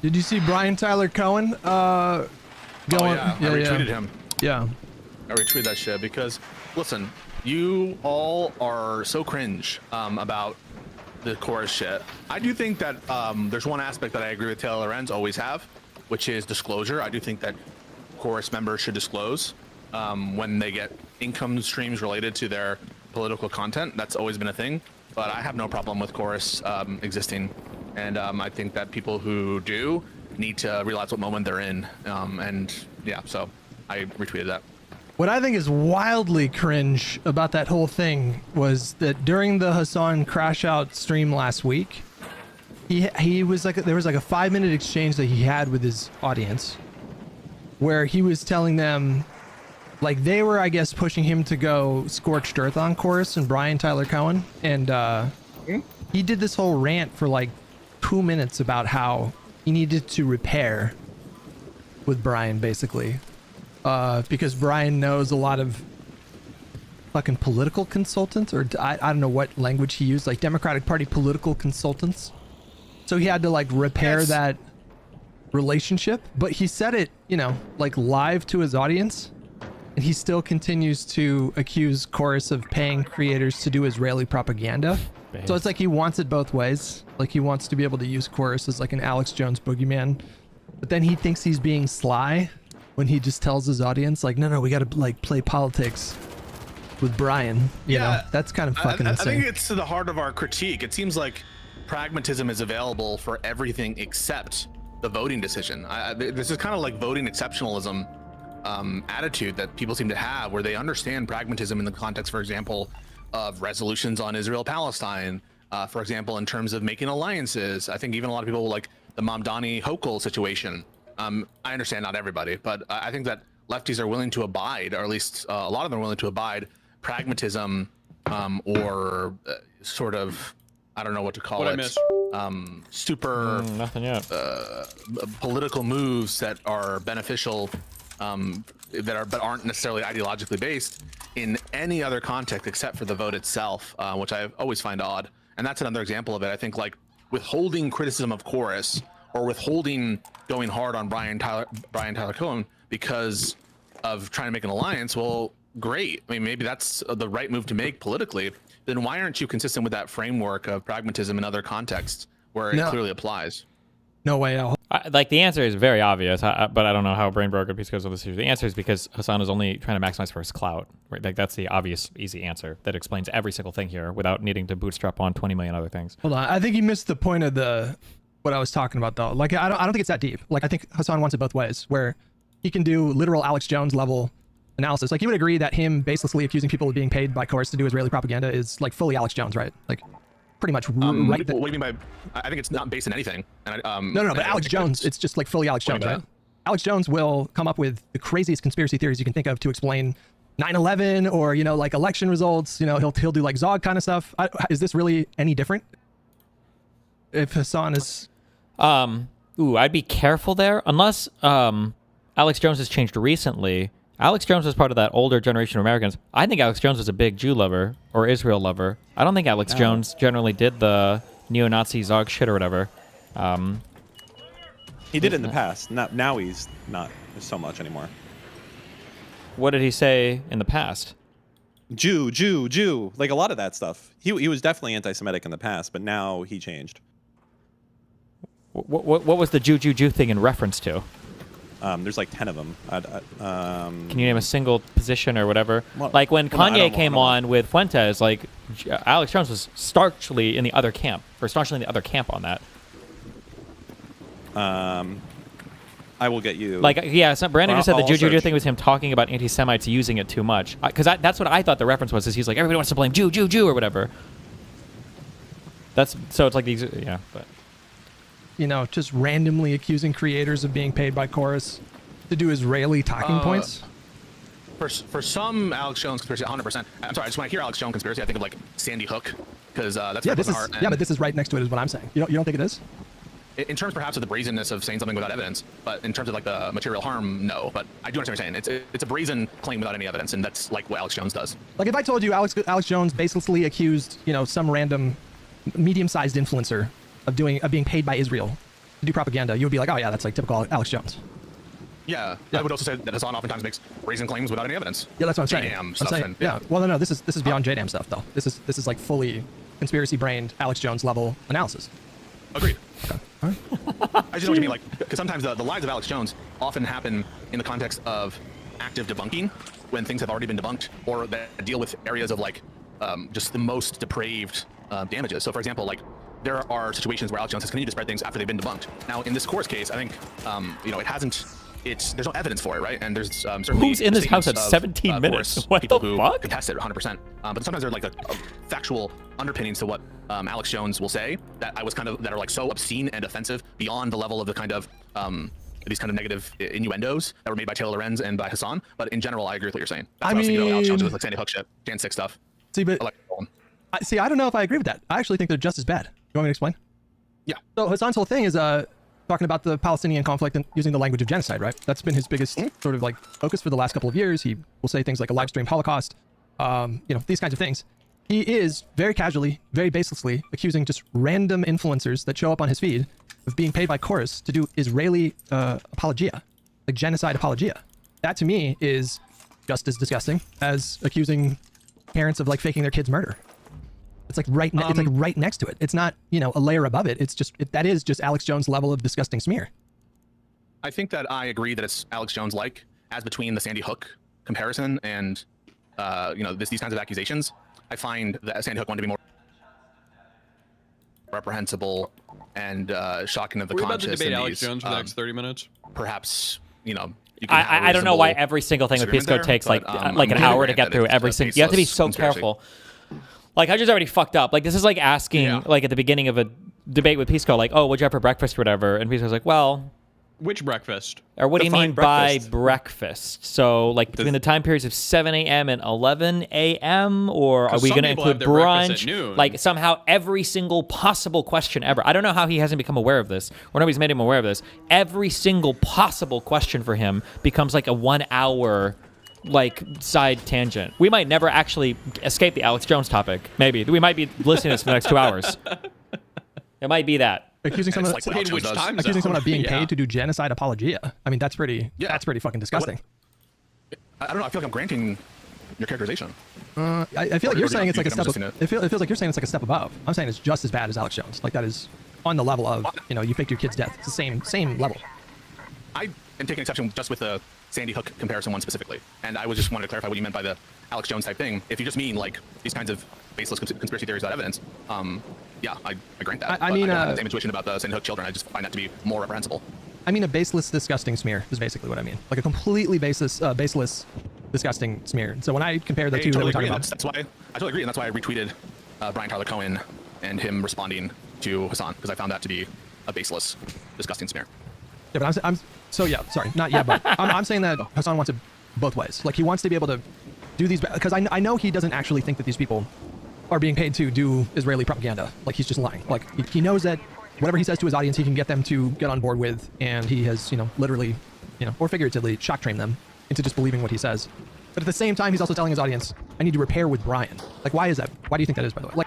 Did you see Brian Tyler Cohen? Going. I retweeted him. Yeah. I retweeted that shit because, listen, you all are so cringe about the chorus shit. I do think that there's one aspect that I agree with Taylor Lorenz always have, which is disclosure. I do think that chorus members should disclose when they get income streams related to their political content. That's always been a thing, but I have no problem with chorus existing. And I think that people who do need to realize what moment they're in. And yeah, so I retweeted that. What I think is wildly cringe about that whole thing was that during the Hassan Crash Out stream last week, he was like, there was like a 5-minute exchange that he had with his audience where he was telling them, like, they were, I guess, pushing him to go scorched earth on chorus and Brian Tyler Cohen. And he did this whole rant for like 2 minutes about how he needed to repair with Brian, basically. Because Brian knows a lot of fucking political consultants, or I don't know what language he used, like Democratic Party political consultants. So he had to like repair that relationship, but he said it, you know, like live to his audience, and he still continues to accuse Chorus of paying creators to do Israeli propaganda. So it's like he wants it both ways. Like he wants to be able to use Chorus as like an Alex Jones boogeyman, but then he thinks he's being sly when he just tells his audience like, no, we got to like play politics with Brian. You know, that's kind of fucking insane. I think it's to the heart of our critique. It seems like pragmatism is available for everything except the voting decision. This is kind of like voting exceptionalism attitude that people seem to have, where they understand pragmatism in the context, for example, of resolutions on Israel-Palestine, for example, in terms of making alliances. I think even a lot of people like the Mamdani Hochul situation. I understand not everybody, but I think that lefties are willing to abide, or at least a lot of them are willing to abide pragmatism or sort of, I don't know what to call it. Super nothing yet. Political moves that are beneficial, but aren't necessarily ideologically based in any other context except for the vote itself, which I always find odd. And that's another example of it. I think like withholding criticism of Chorus or withholding going hard on Brian Tyler Cohen because of trying to make an alliance. Well, great. I mean, maybe that's the right move to make politically. Then why aren't you consistent with that framework of pragmatism in other contexts where it clearly applies? No way out. Like the answer is very obvious, but I don't know how Brain Broker Pisco goes on this issue. The answer is because Hassan is only trying to maximize for his clout. Right? Like that's the obvious, easy answer that explains every single thing here without needing to bootstrap on 20 million other things. Hold on, I think you missed the point of what I was talking about though. Like I don't think it's that deep. Like I think Hassan wants it both ways, where he can do literal Alex Jones level analysis. Like you would agree that him baselessly accusing people of being paid by Chorus to do Israeli propaganda is like fully Alex Jones, right? Like pretty much right. What do you mean by? I think it's not based in anything. And no, but Alex Jones, it's just like fully Alex Jones, right? Alex Jones will come up with the craziest conspiracy theories you can think of to explain 9/11 or, you know, like election results. You know, he'll do like Zog kind of stuff. Is this really any different? If Hassan is, I'd be careful there unless Alex Jones has changed recently. Alex Jones was part of that older generation of Americans. I think Alex Jones was a big Jew lover or Israel lover. I don't think Alex Jones generally did the neo-Nazi Zog shit or whatever. He did it in the past. Now he's not so much anymore. What did he say in the past? Jew. Like a lot of that stuff. He was definitely anti-Semitic in the past, but now he changed. What was the Jew thing in reference to? There's like 10 of them. Can you name a single position or whatever? Well, like when Kanye came on with Fuentes, like Alex Jones was staunchly in the other camp on that. I will get you. Like, yeah, so Brandon just said the Jew thing was him talking about anti-Semites using it too much. Because that's what I thought the reference was, is he's like, everybody wants to blame Jew or whatever. So it's like these, yeah, but. You know, just randomly accusing creators of being paid by Chorus to do Israeli talking points. For some Alex Jones conspiracy, 100%. I'm sorry, I just when I hear Alex Jones conspiracy, I think of like Sandy Hook, because that's but this is right next to it, is what I'm saying. You don't think it is? In terms perhaps of the brazenness of saying something without evidence, but in terms of like the material harm, no. But I do understand what you're saying. It's a brazen claim without any evidence, and that's like what Alex Jones does. Like if I told you Alex Jones baselessly accused, you know, some random medium-sized influencer of being paid by Israel to do propaganda, you would be like, oh yeah, that's like typical Alex Jones. Yeah, Yeah. I would also say that Hassan oftentimes makes brazen claims without any evidence. Yeah, that's what I'm saying. JDAM I'm stuff saying, and- yeah. Well, no, this is beyond JDAM stuff though. This is like fully conspiracy brained Alex Jones level analysis. Agreed. Okay. All right. I just know what you mean, like, because sometimes the lies of Alex Jones often happen in the context of active debunking when things have already been debunked, or that deal with areas of like just the most depraved damages. So, for example, like there are situations where Alex Jones has continued to spread things after they've been debunked. Now, in this Course case, I think it hasn't. There's no evidence for it, right? And there's certainly Who's in this house at statements of, 17 minutes? Course What people the who fuck? contest it 100%. But sometimes there's like a factual underpinnings to what Alex Jones will say that that are like so obscene and offensive beyond the level of the kind of these kind of negative innuendos that were made by Taylor Lorenz and by Hassan. But in general, I agree with what you're saying. That's I what I was thinking about Alex Jones mean- with like Sandy Hook shit, Jan 6 stuff. See, but I don't know if I agree with that. I actually think they're just as bad. You want me to explain? Yeah. So Hassan's whole thing is talking about the Palestinian conflict and using the language of genocide, right? That's been his biggest sort of like focus for the last couple of years. He will say things like a live stream Holocaust, these kinds of things. He is very casually, very baselessly accusing just random influencers that show up on his feed of being paid by Chorus to do Israeli apologia, like genocide apologia. That to me is just as disgusting as accusing parents of like faking their kids' murder. It's like it's like right next to it. It's not, a layer above it. It's just that is just Alex Jones level of disgusting smear. I think that I agree that it's Alex Jones like as between the Sandy Hook comparison and these kinds of accusations. I find the Sandy Hook one to be more reprehensible and shocking of the We're about to conscience. debate and Alex these, Jones for the next 30 minutes. Perhaps you can have a I don't know why reasonable every single thing with disagreement Pisco there, takes but, like I'm an willing hour to grant get that through it's every a single. You have to be baseless so conspiracy. careful. Like I just already fucked up. Like this is like asking Yeah. like at the beginning of a debate with Pisco, like, oh, what'd you have for breakfast or whatever, and Pisco's like, well, Which breakfast? or what do you Define mean by breakfast. breakfast? So like between the time periods of 7 a.m. and 11 a.m. or are 'Cause we some going to people have include their breakfast brunch? at noon. Like somehow every single possible question ever. I don't know how he hasn't become aware of this, or nobody's made him aware of this. Every single possible question for him becomes like a 1 hour like side tangent. We might never actually escape the Alex Jones topic. Maybe we might be listening to this for the next 2 hours. It might be that. Accusing someone, It's like what In which Alex Jones time does. accusing zone? someone of being Yeah. paid to do genocide apologia. I mean, that's pretty fucking disgusting. I don't know. I feel like I'm granting your characterization. I feel like you're saying it's like a I'm step. just It feels like you're saying it's like a step above. I'm saying it's just as bad as Alex Jones. Like that is on the level of you faked your kid's death. It's the same level. I am taking exception just with the Sandy Hook comparison one specifically, and I was just wanted to clarify what you meant by the Alex Jones type thing. If you just mean like these kinds of baseless conspiracy theories without evidence, yeah, I grant that. I But mean, don't have the same intuition about the Sandy Hook children. I just find that to be more reprehensible. I mean a baseless, disgusting smear is basically what I mean. Like a completely baseless, disgusting smear. So when I compare the I two that we're totally talking agree. about, That's why I totally agree, and that's why I retweeted Brian Tyler Cohen and him responding to Hassan because I found that to be a baseless, disgusting smear. yeah, but I'm so yeah, sorry, not yeah, but I'm saying that Hassan wants it both ways. Like he wants to be able to do these because I know he doesn't actually think that these people are being paid to do Israeli propaganda. Like he's just lying. Like he knows that whatever he says to his audience, he can get them to get on board with, and he has literally, or figuratively shock trained them into just believing what he says. But at the same time, he's also telling his audience, I need to repair with Brian. Like why is that? Why do you think that is, by the way?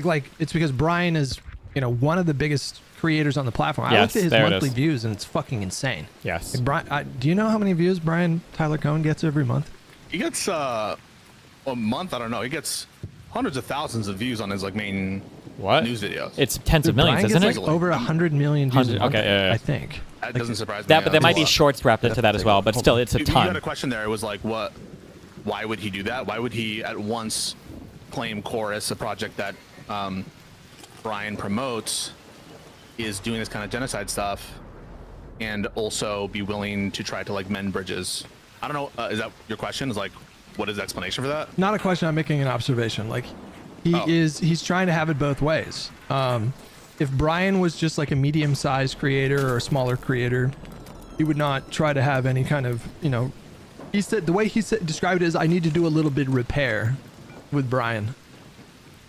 Like it's because Brian is one of the biggest creators on the platform. I Yes, looked at his there it monthly is. views and it's fucking insane. Yes. Like Brian, do you know how many views Brian Tyler Cohen gets every month? He gets a month. I don't know. He gets hundreds of thousands of views on his like main What? news videos. It's tens of millions, Brian isn't gets it? like over 100 million views. 100 a month, okay, yeah. I think. That doesn't surprise me. That, but there might be That's a lot. shorts wrapped into that as well. But still, it's a You had a ton. question there. It was like, what? Why would he do that? Why would he at once claim Chorus, a project that Brian promotes, is doing this kind of genocide stuff, and also be willing to try to like mend bridges? I don't know. Is that your question? Is like, what is the explanation for that? Not a question. I'm making an observation. Like Oh. he's trying to have it both ways. If Brian was just like a medium-sized creator or a smaller creator, he would not try to have any kind of he said the way he described it is I need to do a little bit of repair with Brian.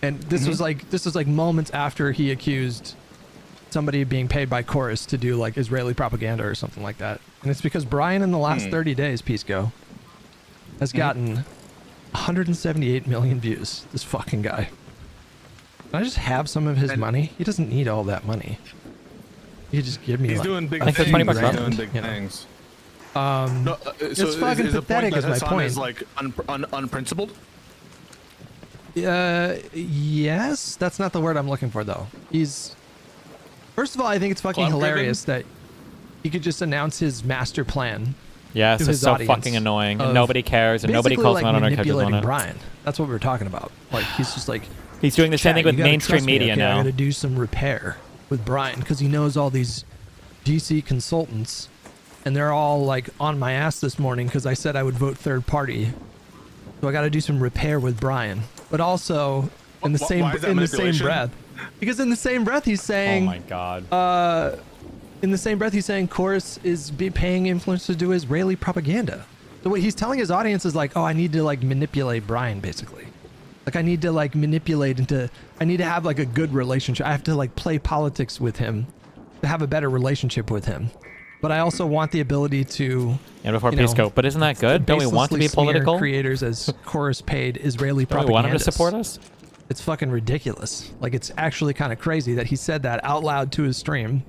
And this was like moments after he accused somebody of being paid by Chorus to do like Israeli propaganda or something like that. And it's because Brian in the last 30 days, Pisco, has gotten 178 million views. This fucking guy. I just have some of his money? He doesn't need all that money. He just give me. He's like, doing big I think things. that's $20 He's left. doing big You know. things. No, So fucking is the point pathetic that is my Hassan point. is like unprincipled? Yes, that's not the word I'm looking for though. He's first of all, I think it's fucking Club-driven? hilarious that he could just announce his master plan. Yes, to it's his so audience fucking annoying, and of nobody cares, and nobody basically, calls like, him out on our catches manipulating on it. Brian. That's what we were talking about. Like he's just like He's doing the same thing "Chat, with you gotta mainstream trust me, media okay? I now. gotta do some repair with Brian because he knows all these DC consultants, and they're all like on my ass this morning because I said I would vote third party. So I got to do some repair with Brian, but also in the Why is that in the same manipulation? breath, because in the same breath he's Oh saying, my god. in the same breath he's saying Chorus is paying influence to do Israeli propaganda. So what he's telling his audience is like, oh, I need to like manipulate Brian basically. Like I need to like manipulate I need to have like a good relationship. I have to like play politics with him to have a better relationship with him. But I also want the ability to And before you know, Pisco, but isn't that good? Don't we want to be baselessly smear political? creators as chorus paid Israeli Don't we want him to propagandists. support us? It's fucking ridiculous. Like it's actually kind of crazy that he said that out loud to his stream.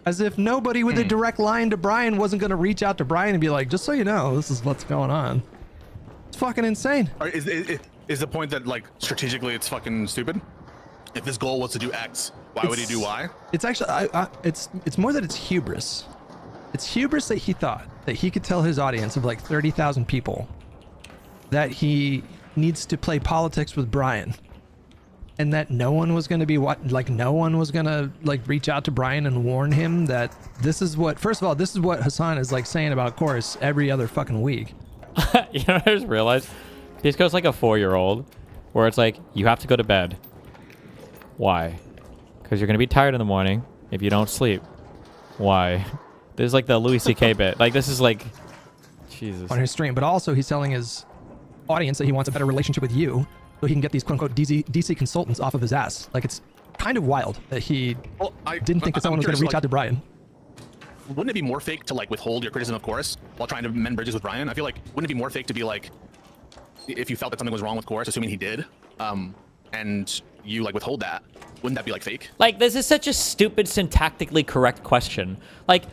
As if nobody with a direct line to Brian wasn't going to reach out to Brian and be like, just so you know, this is what's going on. It's fucking insane. Is the point that like strategically it's fucking stupid? If his goal was to do X, why would he do Y? It's actually, it's more that it's hubris. It's hubris that he thought that he could tell his audience of like 30,000 people that he needs to play politics with Brian, and that no one was going to be no one was going to like reach out to Brian and warn him that this is what, first of all, this is what Hassan is like saying about Chorus every other fucking week. You know what I just realized? Pisco's like a 4-year-old where it's like, you have to go to bed. Why? Because you're going to be tired in the morning if you don't sleep. Why? This is like the Louis C.K. bit. Like, this is like... Jesus. On his stream, but also he's telling his audience that he wants a better relationship with you so he can get these quote-unquote DC consultants off of his ass. Like, it's kind of wild that he didn't think that someone was going to reach out to Brian. Wouldn't it be more fake to like withhold your criticism of Chorus while trying to mend bridges with Brian? I feel like wouldn't it be more fake to be like, if you felt that something was wrong with Chorus, assuming he did, and you like withhold that, wouldn't that be like fake? Like, this is such a stupid, syntactically correct question. Like,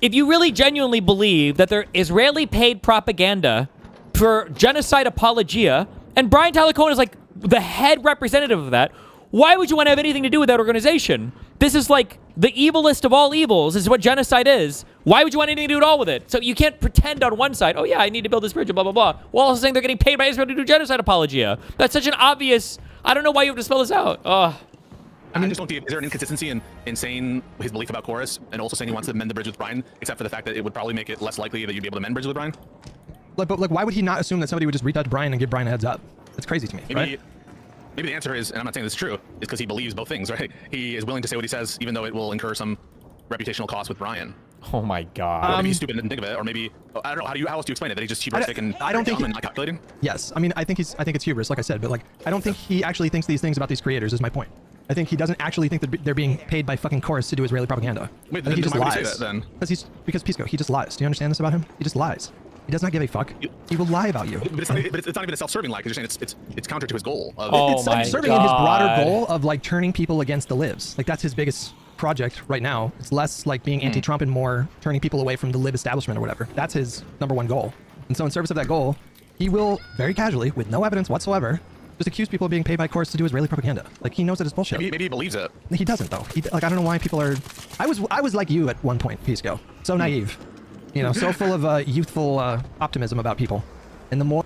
if you really genuinely believe that they're Israeli paid propaganda for genocide apologia, and Brian Tyler Cohen is like the head representative of that, why would you want to have anything to do with that organization? This is like the evilest of all evils. This is what genocide is. Why would you want anything to do at all with it? So you can't pretend on one side, oh yeah, I need to build this bridge, blah, blah, blah, while also saying they're getting paid by Israel to do genocide apologia. That's such an obvious, I don't know why you have to spell this out. Ugh. I just don't see, is there an inconsistency in saying his belief about Chorus and also saying he wants to mend the bridge with Brian, except for the fact that it would probably make it less likely that you'd be able to mend bridges with Brian? Like, but like, why would he not assume that somebody would just reach out to Brian and give Brian a heads up? It's crazy to me, right? Maybe the answer is, and I'm not saying this is true, is because he believes both things, right? He is willing to say what he says, even though it will incur some reputational cost with Brian. Oh my Or God. maybe he's stupid and didn't think of it, or maybe, I don't know, how else do you explain it? That he's just hubristic and I don't think dumb and not calculating? Yes, I mean, I think it's hubris, like I said, but like, I don't think he actually thinks these things about these creators. Is my point. I think he doesn't actually think that they're being paid by fucking Chorus to do Israeli propaganda. Wait, I think he then just why would he lies. say that, then? Because Pisco, he just lies. Do you understand this about him? He just lies. He does not give a fuck. He will lie about you. But it's not even a self-serving lie, because you're saying it's counter to his goal. Of, Oh It's my serving in his broader God. goal of like turning people against the libs. Like that's his biggest project right now. It's less like being anti-Trump and more turning people away from the lib establishment or whatever. That's his #1 goal. And so in service of that goal, he will very casually, with no evidence whatsoever, just accuse people of being paid by Chorus to do Israeli propaganda. Like he knows that it's bullshit. maybe he believes it. He doesn't though. Like I don't know why people are. I was like you at one point, Pisco. So naive, you know, so full of youthful optimism about people. And the more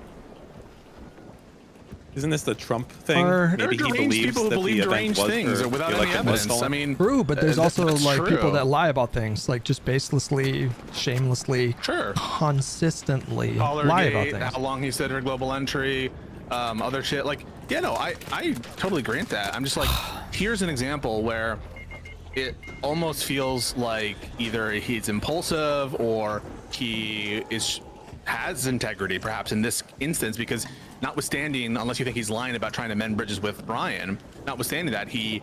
Isn't this the Trump thing? There There are Maybe he deranged believes people who that the believe event deranged was things for without the any election was evidence. stolen. I mean, true, but there's also that's like people true. that lie about things, like just baselessly, shamelessly, Sure. consistently lie about Collargate, things. how long he said her global entry, other shit. Like, yeah, no, I totally grant that. I'm just like, here's an example where it almost feels like either he's impulsive or he has integrity, perhaps in this instance, because notwithstanding, unless you think he's lying about trying to mend bridges with Brian, notwithstanding that, he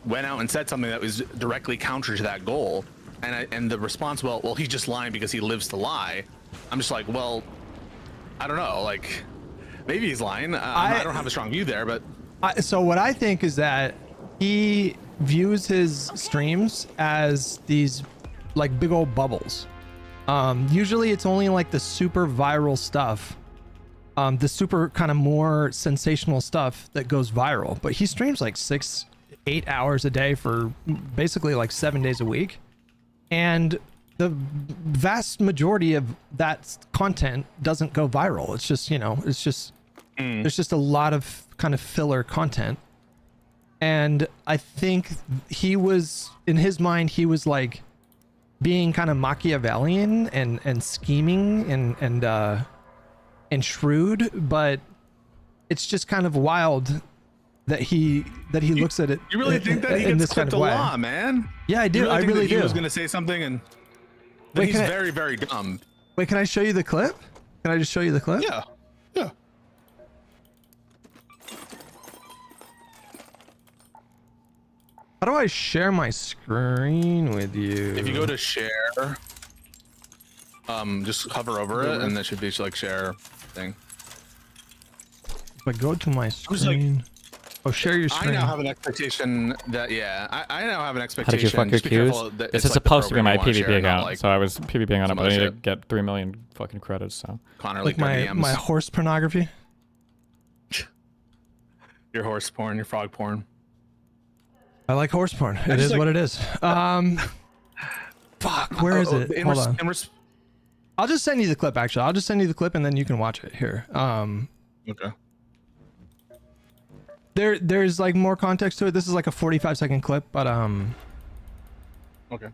went out and said something that was directly counter to that goal. And the response, well, he's just lying because he lives to lie. I'm just like, well, I don't know, like maybe he's lying. I don't have a strong view there, but So what I think is that he views his streams as these like big old bubbles. Usually it's only like the super viral stuff, the super kind of more sensational stuff that goes viral. But he streams like 6-8 hours a day for basically like 7 days a week, and the vast majority of that content doesn't go viral. It's just, you know, it's just there's just a lot of kind of filler content. And I think he was, in his mind, he was like being kind of Machiavellian and scheming and shrewd, but it's just kind of wild that he looks at it. You really think that he in gets this kind clipped of a way. lot, man? Yeah, I do. I think really that he do. was gonna say something, and Wait, he's can I- very, very dumb. Wait, can I show you the clip? Can I just show you the clip? Yeah, yeah. How do I share my screen with you? If you go to share, just hover over it, and there should be like share thing. If I go to my was like- screen, oh, share your I screen. now have an expectation that I now have an How expectation. did you fuck your just be careful cues? that This it's is like the supposed to be program my you wanna PvP share, not, account, like, so I was PvPing on it, some but I other need to shit. get 3 million fucking credits. So Connor like leaked our my DMs. horse pornography. Your horse porn, your frog porn. I like horse porn. It just is like- what it is. Fuck, where is it? Hold on. I'll just send you the clip. Actually, I'll just send you the clip, and then you can watch it here. Okay. There's like more context to it. This is like a 45-second clip, but Okay.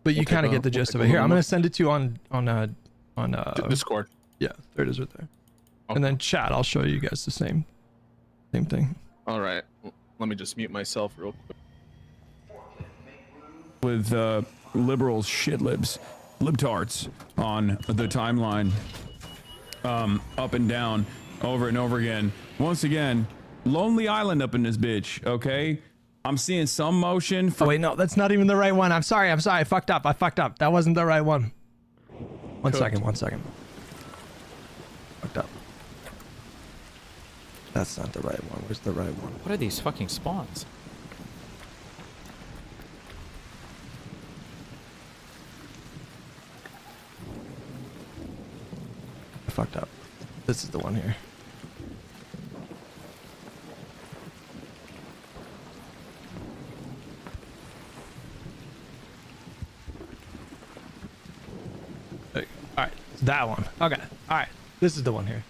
but you kind of get the gist of it. Here, I'm gonna send it to you on Discord. yeah, there it is right there. Okay. And then chat, I'll show you guys the same thing. All right. Let me just mute myself real quick. With liberals, shit libs, libtards on the timeline, up and down, over and over again. Once again, Lonely Island up in this bitch. Okay, I'm seeing some motion. Oh wait, no, that's not even the right one. I'm sorry. I fucked up. That wasn't the right one. One second. Fucked up. That's not the right one. Where's the right one? what are these fucking spawns? I fucked up. This is the one here. There you go. All right, it's that one. Okay. All right, this is the one here.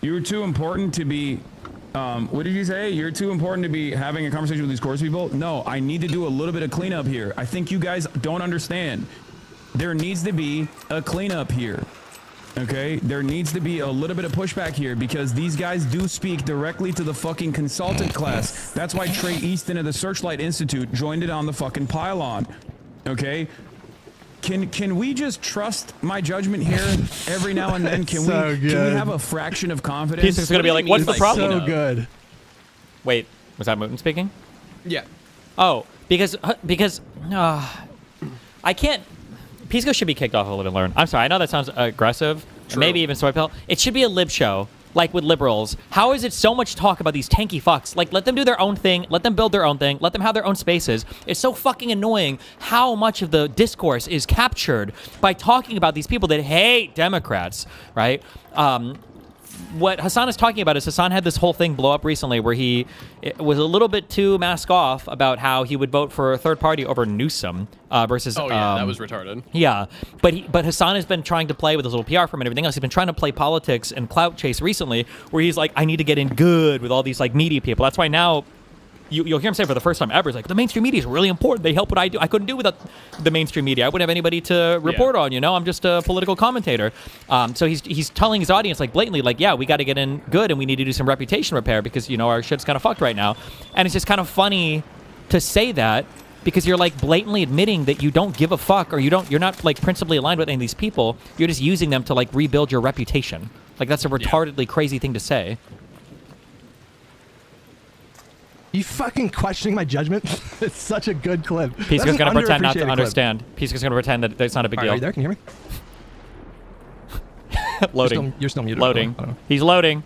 You're too important to be. What did you say? You're too important to be having a conversation with these course people? No, I need to do a little bit of cleanup here. I think you guys don't understand. There needs to be a cleanup here. Okay? There needs to be a little bit of pushback here because these guys do speak directly to the fucking consultant class. That's why Trey Easton of the Searchlight Institute joined it on the fucking pylon. Okay? Can we just trust my judgment here every now and then? Can So we good. have a fraction of confidence? Piece is gonna be like, what's the problem? So good. Wait, was that Mooten speaking? Yeah. Oh, because I can't. Pisco should be kicked off of Live and Learn. I'm sorry, I know that sounds aggressive, and maybe even soy pill. It should be a lib show, like with liberals. How is it so much talk about these tanky fucks? Like, let them do their own thing, let them build their own thing, let them have their own spaces. It's so fucking annoying how much of the discourse is captured by talking about these people that hate Democrats, right? What Hassan is talking about is Hassan had this whole thing blow up recently where he was a little bit too mask off about how he would vote for a third party over Newsom versus. Oh yeah, that was retarded. Yeah, but Hassan has been trying to play with his little PR firm and everything else. He's been trying to play politics and clout chase recently, where he's like, I need to get in good with all these like media people. That's why now you'll hear him say for the first time ever, he's like, the mainstream media is really important. They help what I do. I couldn't do without the mainstream media. I wouldn't have anybody to report on. You know, I'm just a political commentator. So he's telling his audience like blatantly, like, yeah, we got to get in good and we need to do some reputation repair because you know our shit's kind of fucked right now. And it's just kind of funny to say that, because you're like blatantly admitting that you don't give a fuck, or you're not like principally aligned with any of these people. You're just using them to like rebuild your reputation. Like that's a retardedly crazy thing to say. You fucking questioning my judgment? It's such a good clip. Pisco's That's an gonna pretend not to underappreciated clip. understand. Pisco's gonna pretend that it's not a big All right, deal. are you there? Can you hear me? Loading. You're still muted. Loading. I don't know. He's loading.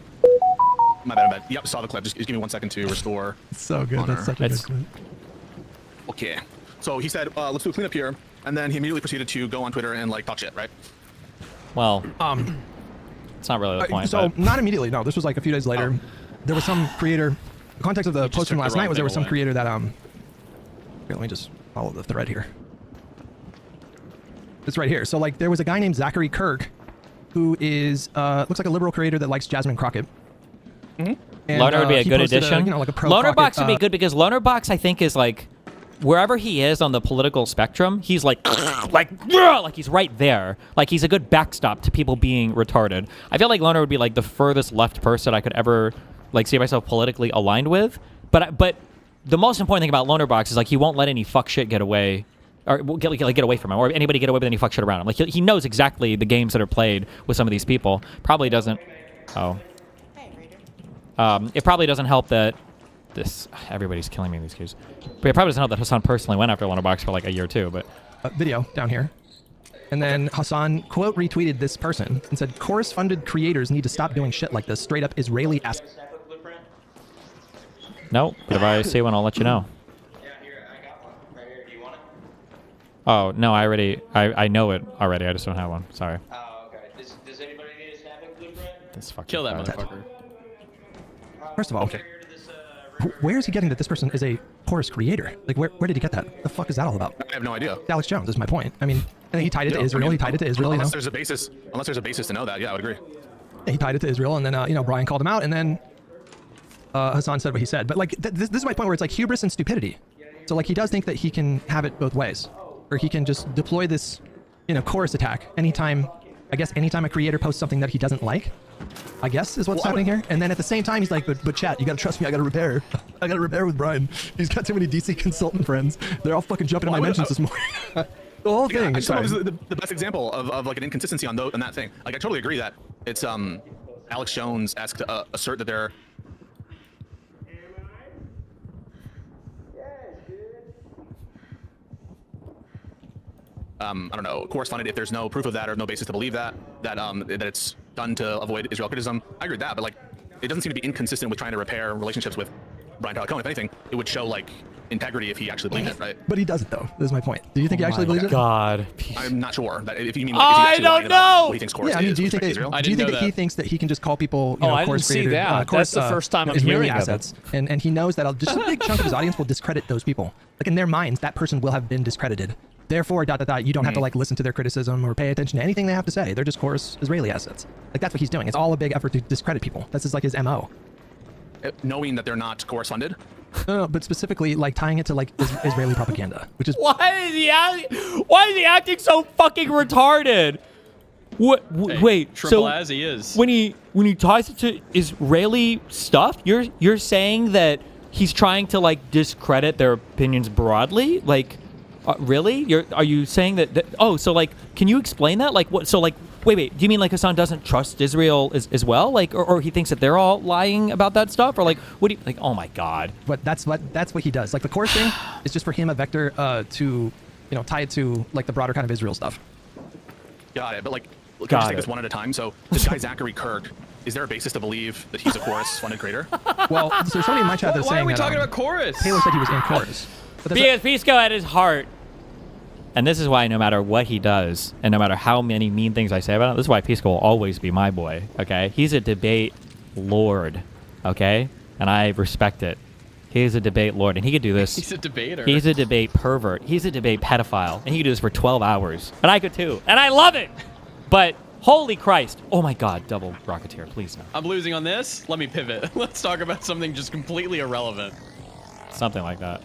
My bad. Yep, saw the clip. Just give me 1 second to restore. It's so good. Honor. That's such a good It's- clip. Okay. So he said, let's do a cleanup here. And then he immediately proceeded to go on Twitter and like talk shit, right? Well, it's not really the point. So but not immediately. No, this was like a few days later. There was some creator. The context of the just post from took the last wrong night was there thing was some away. creator that Here, let me just follow the thread here. It's right here. So like there was a guy named Zachary Kirk, who is looks like a liberal creator that likes Jasmine Crockett. And, Loner would be a he good posted addition. like a pro Loner Box Crockett, would be good because Loner Box, I think, is like wherever he is on the political spectrum, he's like he's right there. Like he's a good backstop to people being retarded. I feel like Loner would be like the furthest left person I could ever like see myself politically aligned with. But the most important thing about Loner Box is like he won't let any fuck shit get away. Or get away from him, or anybody get away with any fuck shit around him. Like he knows exactly the games that are played with some of these people. Probably doesn't. Oh. It probably doesn't help that everybody's killing me in these queues. But it probably doesn't help that Hassan personally went after Lonerbox for like a year or two. But video down here. And then Hassan quote retweeted this person and said, "Chorus-funded creators need to stop doing shit like this. Straight up Israeli ass." no, but if I see one, I'll let you know. Oh no, I know it already. I just don't have one. Sorry. Oh, okay. Does anybody need a snapping blueprint? This fucking Kill that guy. motherfucker. First of all, where is he getting that this person is a chorus creator? Like, where did he get that? The fuck is that all about? I have no idea. Alex Jones is my point. I mean, and he tied it to Yeah, Israel. I mean, He tied it to Israel. You know? Unless there's a basis to know that. Yeah, I would agree. He tied it to Israel, and then Brian called him out, and then Hassan said what he said. But like, this is my point where it's like hubris and stupidity. So like, he does think that he can have it both ways, or he can just deploy this, chorus attack anytime. I guess anytime a creator posts something that he doesn't like, I guess is what's happening here. And then at the same time, he's like, but chat, you gotta trust me. I gotta repair. I gotta repair with Brian. He's got too many DC consultant friends. They're all fucking jumping in my mentions this morning. The whole Yeah, thing. I is just thought it fine. was the best example of like an inconsistency on that thing. Like I totally agree that it's Alex Jones-esque to assert that they're I don't know, corresponded if there's no proof of that or no basis to believe that it's done to avoid Israel criticism. I agree with that, but like it doesn't seem to be inconsistent with trying to repair relationships with Brian Cohen. If anything, it would show like integrity if he actually believed it, right? But he doesn't, though. This is my point. Do you think he actually believes it? God. I'm not sure that if you mean like, is he I actually don't lying about know! what he thinks chorus Yeah, I mean, is do you with think respect to Israel? I do you didn't think know that he that. thinks that he can just call people, Oh, I chorus didn't see creators, that. chorus, That's the first time I'm Israeli hearing of it. assets, and he knows that just a big chunk of his audience will discredit those people. Like in their minds, that person will have been discredited. Therefore, ... you don't have to like listen to their criticism or pay attention to anything they have to say. They're just chorus Israeli assets. Like that's what he's doing. It's all a big effort to discredit people. This is like his MO. Knowing that they're not chorus funded. No, but specifically like tying it to like Israeli propaganda, which is Why is he acting so fucking retarded? What? Hey, Wait. triple So as he is. when he ties it to Israeli stuff, you're saying that he's trying to like discredit their opinions broadly? Like, really? Are you saying that? Oh, so like, can you explain that? Like, what? So like, wait. Do you mean like Hassan doesn't trust Israel as well? Like, or he thinks that they're all lying about that stuff? Or like, what do you like? Oh my God. But that's what he does. Like the chorus thing is just for him a vector to tie it to like the broader kind of Israel stuff. Got it. But like, can we Got just take it. this one at a time? So this guy Zachary Kirk, is there a basis to believe that he's a chorus funded creator? Well, so there's somebody in my chat that's Why saying are we that, talking about chorus? Taylor said he was in chorus. But there's Because Pisco at his heart. And this is why no matter what he does, and no matter how many mean things I say about him, this is why Pisco will always be my boy, okay? He's a debate lord, okay? And I respect it. He's a debate lord, and he could do this. He's a debater. He's a debate pervert. He's a debate pedophile, and he could do this for 12 hours. And I could too. And I love it! But, holy Christ. Oh my God, double Rocketeer, please no. I'm losing on this. Let me pivot. Let's talk about something just completely irrelevant. Something like that.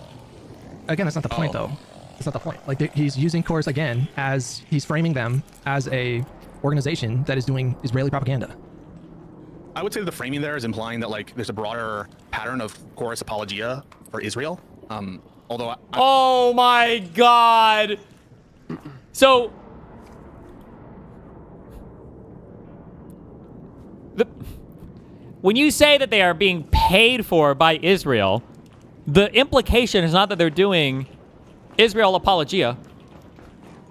again, that's not the point though. That's not the point. Like he's using chorus again as he's framing them as a organization that is doing Israeli propaganda. I would say that the framing there is implying that like there's a broader pattern of chorus apologia for Israel. Although Oh my God. So when you say that they are being paid for by Israel, the implication is not that they're doing Israel apologia.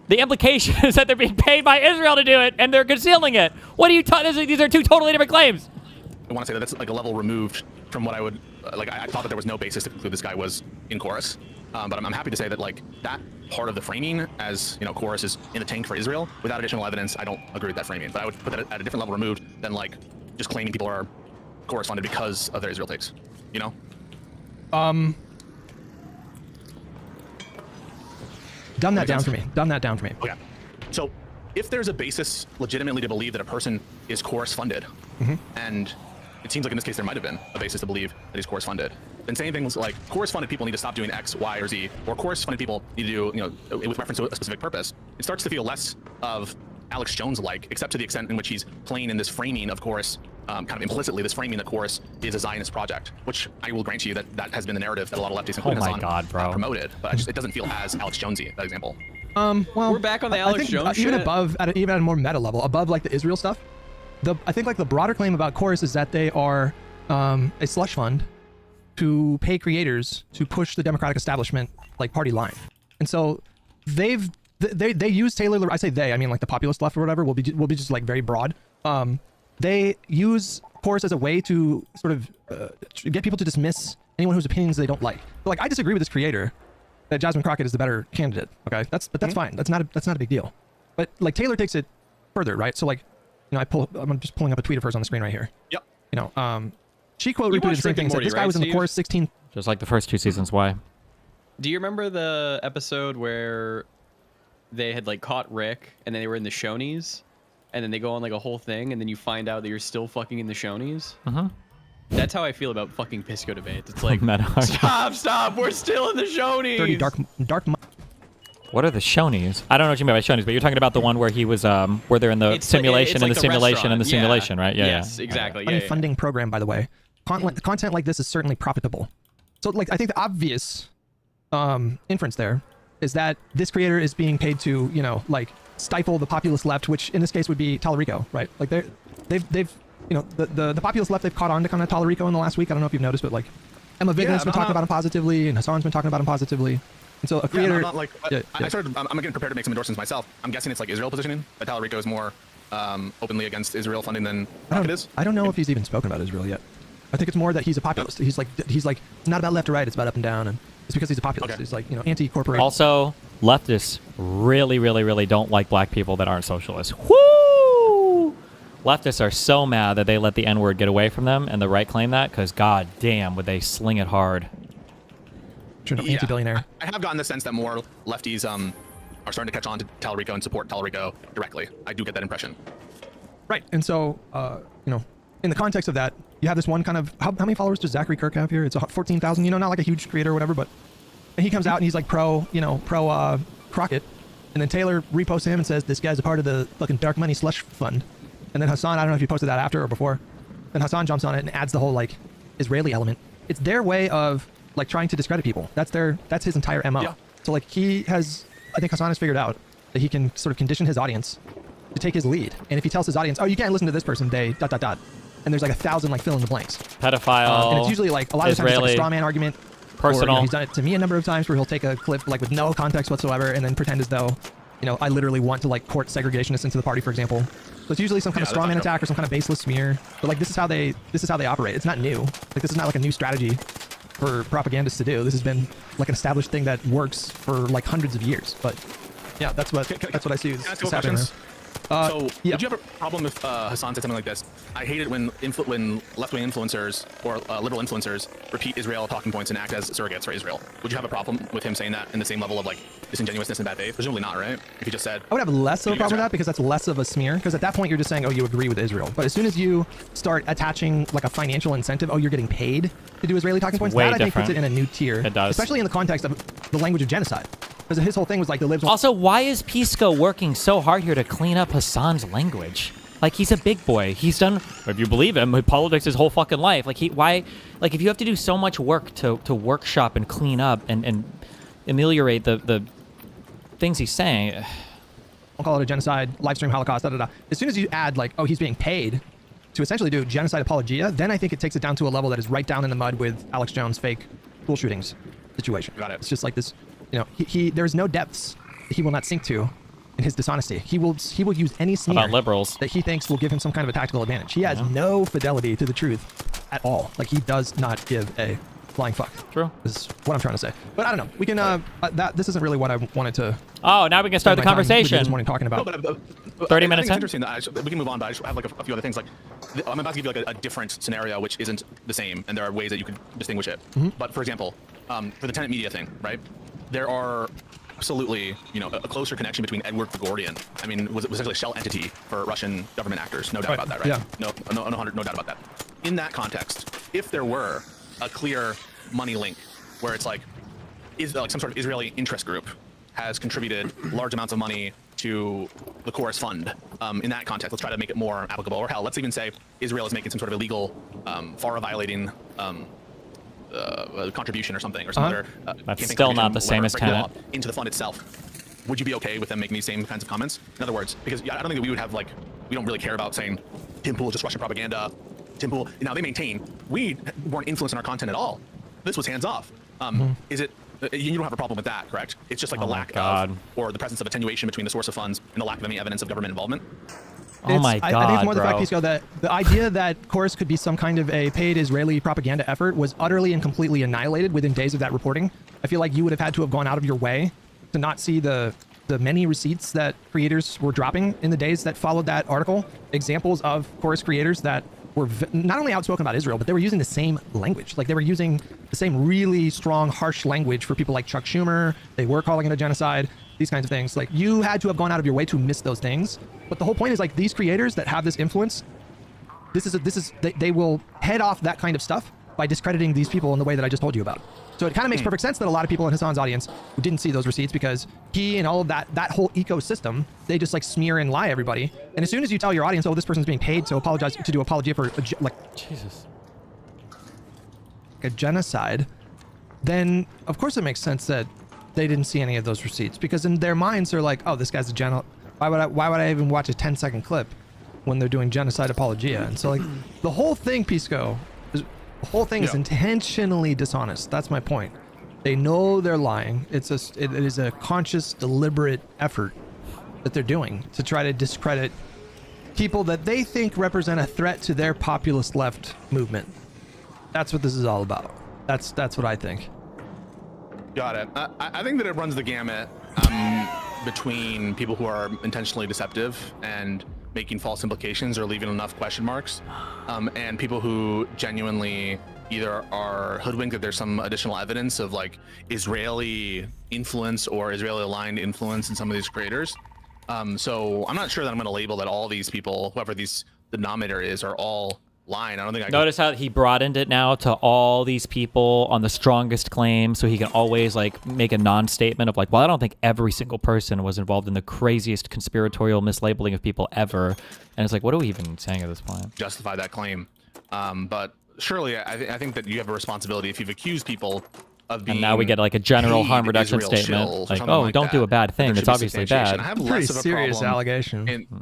The implication is that they're being paid by Israel to do it, and they're concealing it. What are you talking? These are two totally different claims. I want to say that that's like a level removed from what I would like. I thought that there was no basis to conclude this guy was in chorus, but I'm happy to say that like that part of the framing, as you know, chorus is in the tank for Israel. Without additional evidence, I don't agree with that framing. But I would put that at a different level removed than like just claiming people are chorus funded because of their Israel takes. You know? Dumb that down for me. Dumb that down for me. Okay. So if there's a basis legitimately to believe that a person is chorus funded, and it seems like in this case there might have been a basis to believe that he's chorus funded, then saying things like chorus funded people need to stop doing X, Y, or Z, or chorus funded people need to do, you know, with reference to a specific purpose, it starts to feel less of Alex Jones-like, except to the extent in which he's playing in this framing of chorus, kind of implicitly, this framing that chorus is a Zionist project, which I will grant you that has been the narrative that a lot of leftists, including Hassan, promoted. But it doesn't feel as Alex Jonesy, that example. Well, We're back on the Alex I think Jones even shit. above, even at a more meta level, above like the Israel stuff, I think like the broader claim about chorus is that they are a slush fund to pay creators to push the Democratic establishment like party line, and so they use Taylor. I say they, I mean like the populist left or whatever will be just like very broad. They use chorus as a way to sort of get people to dismiss anyone whose opinions they don't like. So, like I disagree with this creator that Jasmine Crockett is the better candidate. Okay, that's fine. That's not a big deal. But like Taylor takes it further, right? So like, you know, I'm just pulling up a tweet of hers on the screen right here. Yep. You know, she quote You retweeted the watched same Rick thing. and Said Morty, this guy right, was in the Steve? chorus 16. Just like the first 2 seasons. Why? Do you remember the episode where they had like caught Rick and then they were in the Shonies, and then they go on like a whole thing, and then you find out that you're still fucking in the Shonies? That's how I feel about fucking Pisco debates. It's like, stop, we're still in the Shonies. 30 dark. What are the Shonies? I don't know what you mean by Shonies, but you're talking about the one where he was, where they're in the It's like- simulation it's and like the the simulation and the restaurant. simulation, right? Yeah. Yes, yeah. exactly. Money Yeah, yeah. funding program, by the way. Content like this is certainly profitable. So like I think the obvious inference there is that this creator is being paid to, you know, like stifle the populist left, which in this case would be Tallarico, right? Like they've you know, the populist left, they've caught on to kind of Tallarico in the last week. I don't know if you've noticed, but like Emma Vignett's been talking about him positively, and Hassan's been talking about him positively. And so a creator, I'm not like yeah. I'm getting prepared to make some endorsements myself. I'm guessing it's like Israel positioning that Tallarico is more openly against Israel funding than Rocket is. I don't know if he's even spoken about Israel yet. I think it's more that he's a populist. He's like it's not about left or right, it's about up and down, and it's because he's a populist. Okay. He's like, you know, anti-corporate. Also, leftists really, really, really don't like black people that aren't socialists. Woo! Leftists are so mad that they let the N-word get away from them, and the right claim that, because god damn, would they sling it hard. Anti-billionaire. I have gotten the sense that more lefties are starting to catch on to Tallarico and support Tallarico directly. I do get that impression. Right. And so, you know, in the context of that, you have this one kind of, how many followers does Zachary Kirk have here? It's 14,000, you know, not like a huge creator or whatever, but and he comes out and he's like pro Crockett. And then Taylor reposts him and says, this guy's a part of the fucking dark money slush fund. And then Hassan, I don't know if you posted that after or before, then Hassan jumps on it and adds the whole like Israeli element. It's their way of like trying to discredit people. That's his entire MO. Yeah. So like I think Hassan has figured out that he can sort of condition his audience to take his lead. And if he tells his audience, oh, you can't listen to this person, they ... And there's like 1,000 like fill in the blanks. Pedophile. And it's usually like a lot of times it's like a Israeli, straw man argument. personal. Or, you know, he's done it to me a number of times where he'll take a clip like with no context whatsoever and then pretend as though, you know, I literally want to like court segregationists into the party, for example. So it's usually some kind of straw man attack or some kind of baseless smear. But like this is how they operate. It's not new. Like this is not like a new strategy for propagandists to do. This has been like an established thing that works for like hundreds of years. But yeah, that's what I see is Can I ask you happening questions? there. So, yeah. would you have a problem if Hassan said something like this? I hate it when left-wing influencers or liberal influencers repeat Israel talking points and act as surrogates for Israel. Would you have a problem with him saying that in the same level of like disingenuousness and bad faith? Presumably not, right? If he just said, I would have less of a problem with that because that's less of a smear. Because at that point, you're just saying, oh, you agree with Israel. But as soon as you start attaching like a financial incentive, oh, you're getting paid to do Israeli talking points, way that I think puts different. it in a new tier. It does. Especially in the context of the language of genocide. Because his whole thing was like the libs. Also, why is Pisco working so hard here to clean up Hassan's language? Like, he's a big boy. He's done, if you believe him, politics his whole fucking life. Like, if you have to do so much work to workshop and clean up and ameliorate the things he's saying. I'll call it a genocide, live stream Holocaust, As soon as you add like, oh, he's being paid to essentially do genocide apologia, then I think it takes it down to a level that is right down in the mud with Alex Jones' fake school shootings situation. Got it. It's just like this, you know, there's no depths he will not sink to in his dishonesty. He will use any sneer About liberals. that he thinks will give him some kind of a tactical advantage. He has no fidelity to the truth at all. Like, he does not give a flying fuck. True. This is what I'm trying to say. But I don't know. We can this isn't really what I wanted to. Oh, now we can start the spend my time with you conversation. this morning talking about. But 30 I minutes think it's in? interesting that we can move on, but I just have like a few other things. Like, I'm about to give you like a different scenario, which isn't the same, and there are ways that you could distinguish it. But for example, for the tenant media thing, right? There are absolutely, a closer connection between Edward Gregorian. I mean, was essentially a shell entity for Russian government actors. No doubt Right, about that, right? yeah. No doubt about that. In that context, if there were a clear money link where it's like some sort of Israeli interest group has contributed large amounts of money to the Chorus Fund. In that context, let's try to make it more applicable. Or hell, let's even say Israel is making some sort of illegal, FARA-violating contribution or something, or some other. That's still not the same as breaking the law tenant. into the fund itself. Would you be okay with them making these same kinds of comments? In other words, because I don't think that we would have we don't really care about saying Tim Pool is just Russian propaganda. Tim Pool. Now they maintain we weren't influencing our content at all. This was hands off. Is it? You don't have a problem with that, correct? It's just like the lack of, or the presence of attenuation between the source of funds and the lack of any evidence of government involvement. Oh my I think God, it's more the bro. fact, Pisco, that the idea that Chorus could be some kind of a paid Israeli propaganda effort was utterly and completely annihilated within days of that reporting. I feel like you would have had to have gone out of your way to not see the many receipts that creators were dropping in the days that followed that article. Examples of Chorus creators that were not only outspoken about Israel, but they were using the same language. Like, they were using the same really strong, harsh language for people like Chuck Schumer. They were calling it a genocide, these kinds of things. Like, you had to have gone out of your way to miss those things. But the whole point is, like, these creators that have this influence, they will head off that kind of stuff by discrediting these people in the way that I just told you about. So it kind of makes perfect sense that a lot of people in Hassan's audience who didn't see those receipts, because he and all of that whole ecosystem, they just like smear and lie everybody. And as soon as you tell your audience, oh, this person's being paid to do apologia for Jesus. a genocide, then of course it makes sense that they didn't see any of those receipts, because in their minds they're like, oh, this guy's a genocide. Why would I even watch a 10-second clip when they're doing genocide apologia? And so, like, the whole thing, Pisco, is intentionally dishonest. That's my point. They know they're lying. It is a conscious, deliberate effort that they're doing to try to discredit people that they think represent a threat to their populist left movement. That's what this is all about. That's what I think. Got it. I think that it runs the gamut between people who are intentionally deceptive and making false implications or leaving enough question marks, and people who genuinely either are hoodwinked that there's some additional evidence of like Israeli influence or Israeli aligned influence in some of these creators. So I'm not sure that I'm going to label that all these people, whoever the denominator is, are all lying. I don't think I Notice how he broadened it now to all these people on the strongest claim, so he can always like make a non-statement of like, well, I don't think every single person was involved in the craziest conspiratorial mislabeling of people ever. And it's like, what are we even saying at this point? justify that claim. But surely I think that you have a responsibility if you've accused people of being. And now we get like a general paid harm reduction Israel statement. shills or Like, something oh, like don't do that, a bad thing. there That's should be obviously substantiation. bad. I have Pretty less of a serious problem allegation.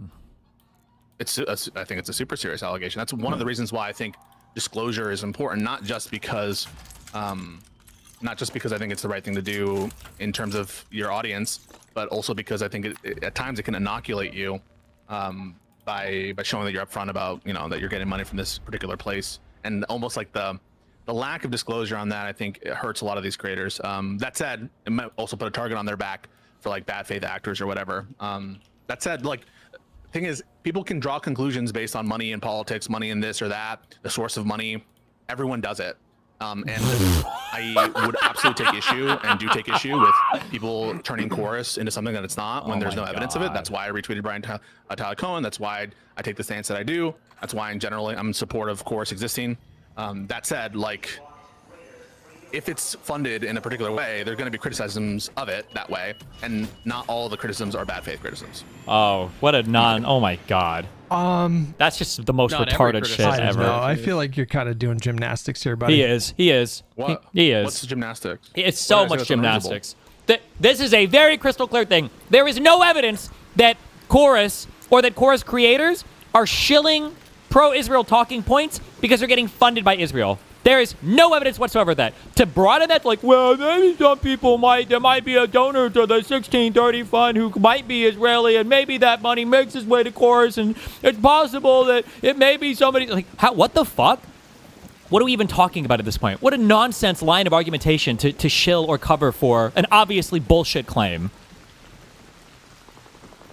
I think it's a super serious allegation. That's one of the reasons why I think disclosure is important, not just because I think it's the right thing to do in terms of your audience, but also because I think at times it can inoculate you by showing that you're upfront about, that you're getting money from this particular place. And almost like the lack of disclosure on that, I think it hurts a lot of these creators. That said, it might also put a target on their back for like bad faith actors or whatever. That said, like, thing is, people can draw conclusions based on money in politics, money in this or that, the source of money. Everyone does it. And I would absolutely take issue and do take issue with people turning Chorus into something that it's not when there's no evidence of it. That's why I retweeted Brian Tyler Cohen. That's why I take the stance that I do. That's why in general I'm in support of Chorus existing. That said, like, if it's funded in a particular way, there are going to be criticisms of it that way, and not all the criticisms are bad faith criticisms. Oh, what a oh my God. That's just the most Not every retarded shit criticism. ever. No, I feel like you're kind of doing gymnastics here, buddy. He is. What? He is. What's the gymnastics? It's What so did I say much that's unreasonable? gymnastics. This is a very crystal clear thing. There is no evidence that Chorus or that Chorus creators are shilling pro-Israel talking points because they're getting funded by Israel. There is no evidence whatsoever of that. To broaden that, like, well, maybe some people there might be a donor to the 1630 fund who might be Israeli, and maybe that money makes its way to Chorus, and it's possible that it may be somebody. Like, what the fuck? What are we even talking about at this point? What a nonsense line of argumentation to shill or cover for an obviously bullshit claim.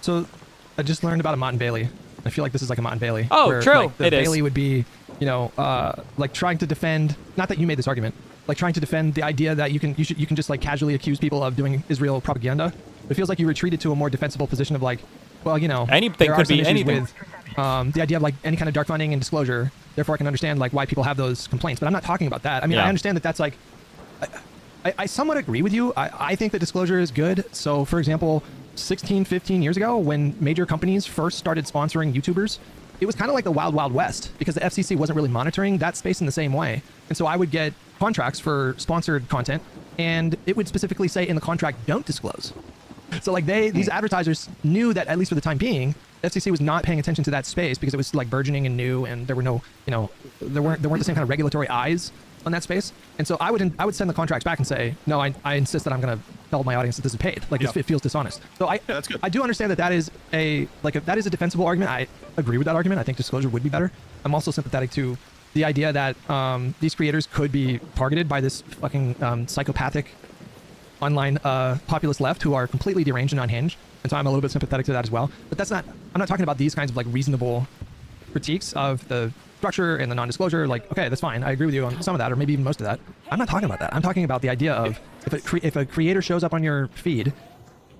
So, I just learned about a Mott and Bailey. I feel like this is like a Mott and Bailey. Oh, where, true. Like, the It is. Bailey would be, like trying to defend. Not that you made this argument. Like trying to defend the idea that you can just like casually accuse people of doing Israel propaganda. It feels like you retreated to a more defensible position of like, well, anything there are could some be issues anything. with the idea of like any kind of dark funding and disclosure. Therefore, I can understand like why people have those complaints. But I'm not talking about that. I mean, Yeah. I understand that that's like. I somewhat agree with you. I think that disclosure is good. So, for example, 16, 15 years ago, when major companies first started sponsoring YouTubers, it was kind of like the wild, wild west because the FCC wasn't really monitoring that space in the same way. And so I would get contracts for sponsored content, and it would specifically say in the contract, don't disclose. So like these advertisers knew that, at least for the time being, FCC was not paying attention to that space because it was like burgeoning and new, and there were no, there weren't the same kind of regulatory eyes on that space. And so I would send the contracts back and say, no, I insist that I'm going to tell my audience that this is paid. Like it feels dishonest. So that's good. I do understand that is that is a defensible argument. I agree with that argument. I think disclosure would be better. I'm also sympathetic to the idea that these creators could be targeted by this fucking psychopathic online populist left who are completely deranged and unhinged. And so I'm a little bit sympathetic to that as well. But I'm not talking about these kinds of like reasonable critiques of the structure and the non-disclosure. Like, okay, that's fine. I agree with you on some of that, or maybe even most of that. I'm not talking about that. I'm talking about the idea of if a creator shows up on your feed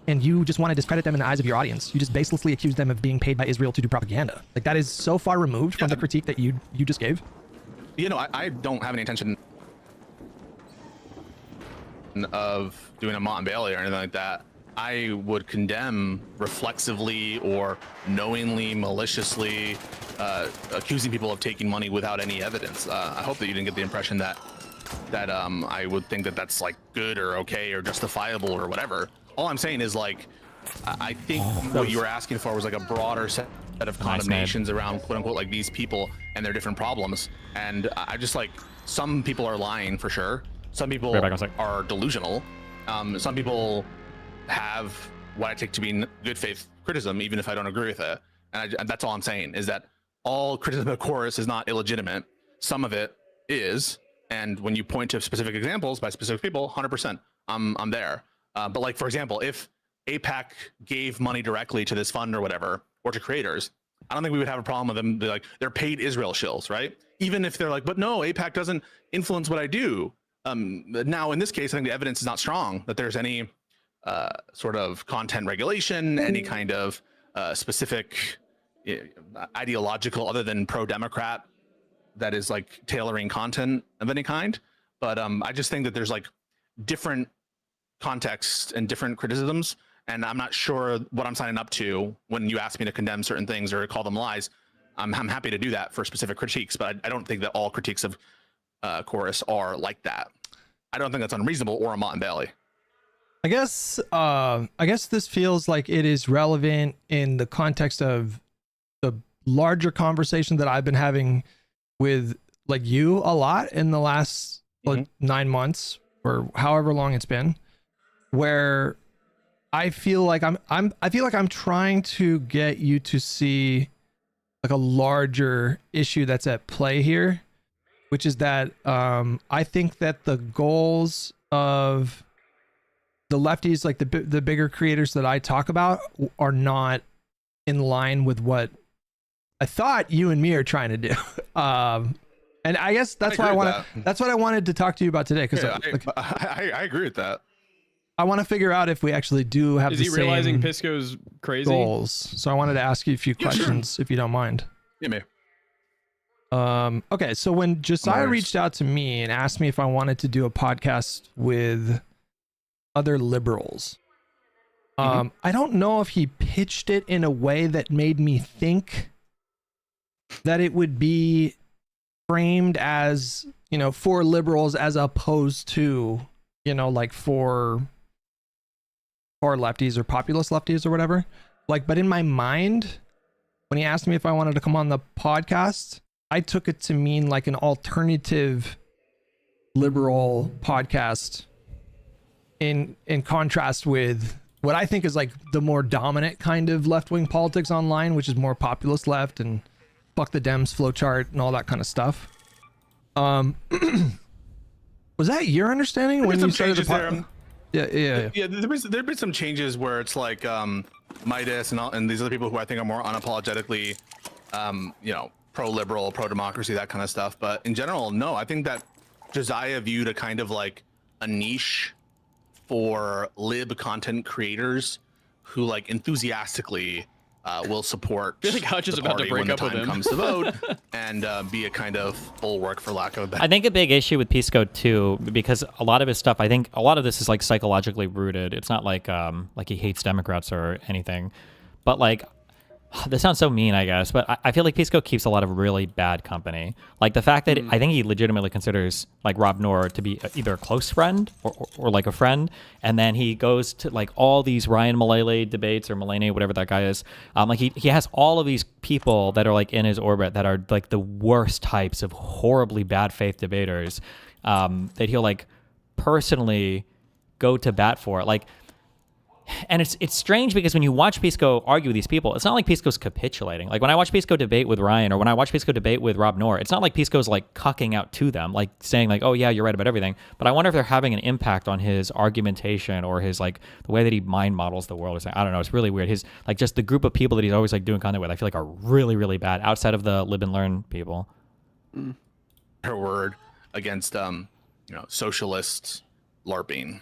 and you just want to discredit them in the eyes of your audience, you just baselessly accuse them of being paid by Israel to do propaganda. Like that is so far removed from the critique that you just gave. I don't have any intention of doing a Mott and Bailey or anything like that. I would condemn reflexively or knowingly, maliciously accusing people of taking money without any evidence. I hope that you didn't get the impression that I would think that that's like good or okay or justifiable or whatever. All I'm saying is like, I think what you were asking for was like a broader set of condemnations around quote unquote like these people and their different problems. And I just like, some people are lying for sure. Some people are delusional. Some people have what I take to be good faith criticism, even if I don't agree with it. And that's all I'm saying, is that all criticism of Chorus is not illegitimate. Some of it is. And when you point to specific examples by specific people, 100%, I'm there. But like, for example, if APAC gave money directly to this fund or whatever, or to creators, I don't think we would have a problem with them. They're paid Israel shills, right? Even if they're like, but no, APAC doesn't influence what I do. Now, in this case, I think the evidence is not strong that there's any sort of content regulation, any kind of specific ideological other than pro-Democrat that is like tailoring content of any kind. But I just think that there's like different contexts and different criticisms, and I'm not sure what I'm signing up to when you ask me to condemn certain things or call them lies. I'm happy to do that for specific critiques, but I don't think that all critiques of Chorus are like that. I don't think that's unreasonable or a Mott and Bailey. I guess this feels like it is relevant in the context of the larger conversation that I've been having with like you a lot in the last 9 months or however long it's been, where I feel like I'm trying to get you to see like a larger issue that's at play here, which is that I think that the goals of the lefties, like the bigger creators that I talk about, are not in line with what I thought you and me are trying to do. And I guess that's what I wanted to talk to you about today, because I agree with that. I want to figure out if we actually do have Is the he same realizing Pisco's crazy goals. So I wanted to ask you a few questions, if you don't mind. Yeah, man. Okay, so when Josiah reached out to me and asked me if I wanted to do a podcast with other liberals, I don't know if he pitched it in a way that made me think that it would be framed as, for liberals as opposed to, like for lefties or populist lefties or whatever. Like, but in my mind, when he asked me if I wanted to come on the podcast, I took it to mean like an alternative liberal podcast in contrast with what I think is like the more dominant kind of left-wing politics online, which is more populist left and fuck the Dems flowchart and all that kind of stuff. Was that your understanding when you started the podcast? Yeah. There've been some changes where it's like Midas and these other people who I think are more unapologetically, pro-liberal, pro-democracy, that kind of stuff. But in general, no, I think that Josiah viewed a kind of like a niche for lib content creators who like enthusiastically will support. I feel like Hutch is the about to party break when up the with time him. comes to vote and be a kind of bulwark, for lack of a better. I think a big issue with Pisco too, because a lot of his stuff, I think a lot of this is like psychologically rooted. It's not like he hates Democrats or anything, but like, this sounds so mean, I guess, but I feel like Pisco keeps a lot of really bad company. Like the fact that I think he legitimately considers like Rob Noor to be either a close friend or like a friend, and then he goes to like all these Ryan Mullally debates or Mullany, whatever that guy is. Like he has all of these people that are like in his orbit that are like the worst types of horribly bad faith debaters that he'll like personally go to bat for. Like. And it's strange because when you watch Pisco argue with these people, it's not like Pisco's capitulating. Like when I watch Pisco debate with Ryan or when I watch Pisco debate with Rob Noor, it's not like Pisco's like cucking out to them, like saying like, oh yeah, you're right about everything. But I wonder if they're having an impact on his argumentation or his like the way that he mind models the world or something. I don't know. It's really weird. His like just the group of people that he's always like doing content with, I feel like are really, really bad outside of the live and learn people. Her word against socialist LARPing.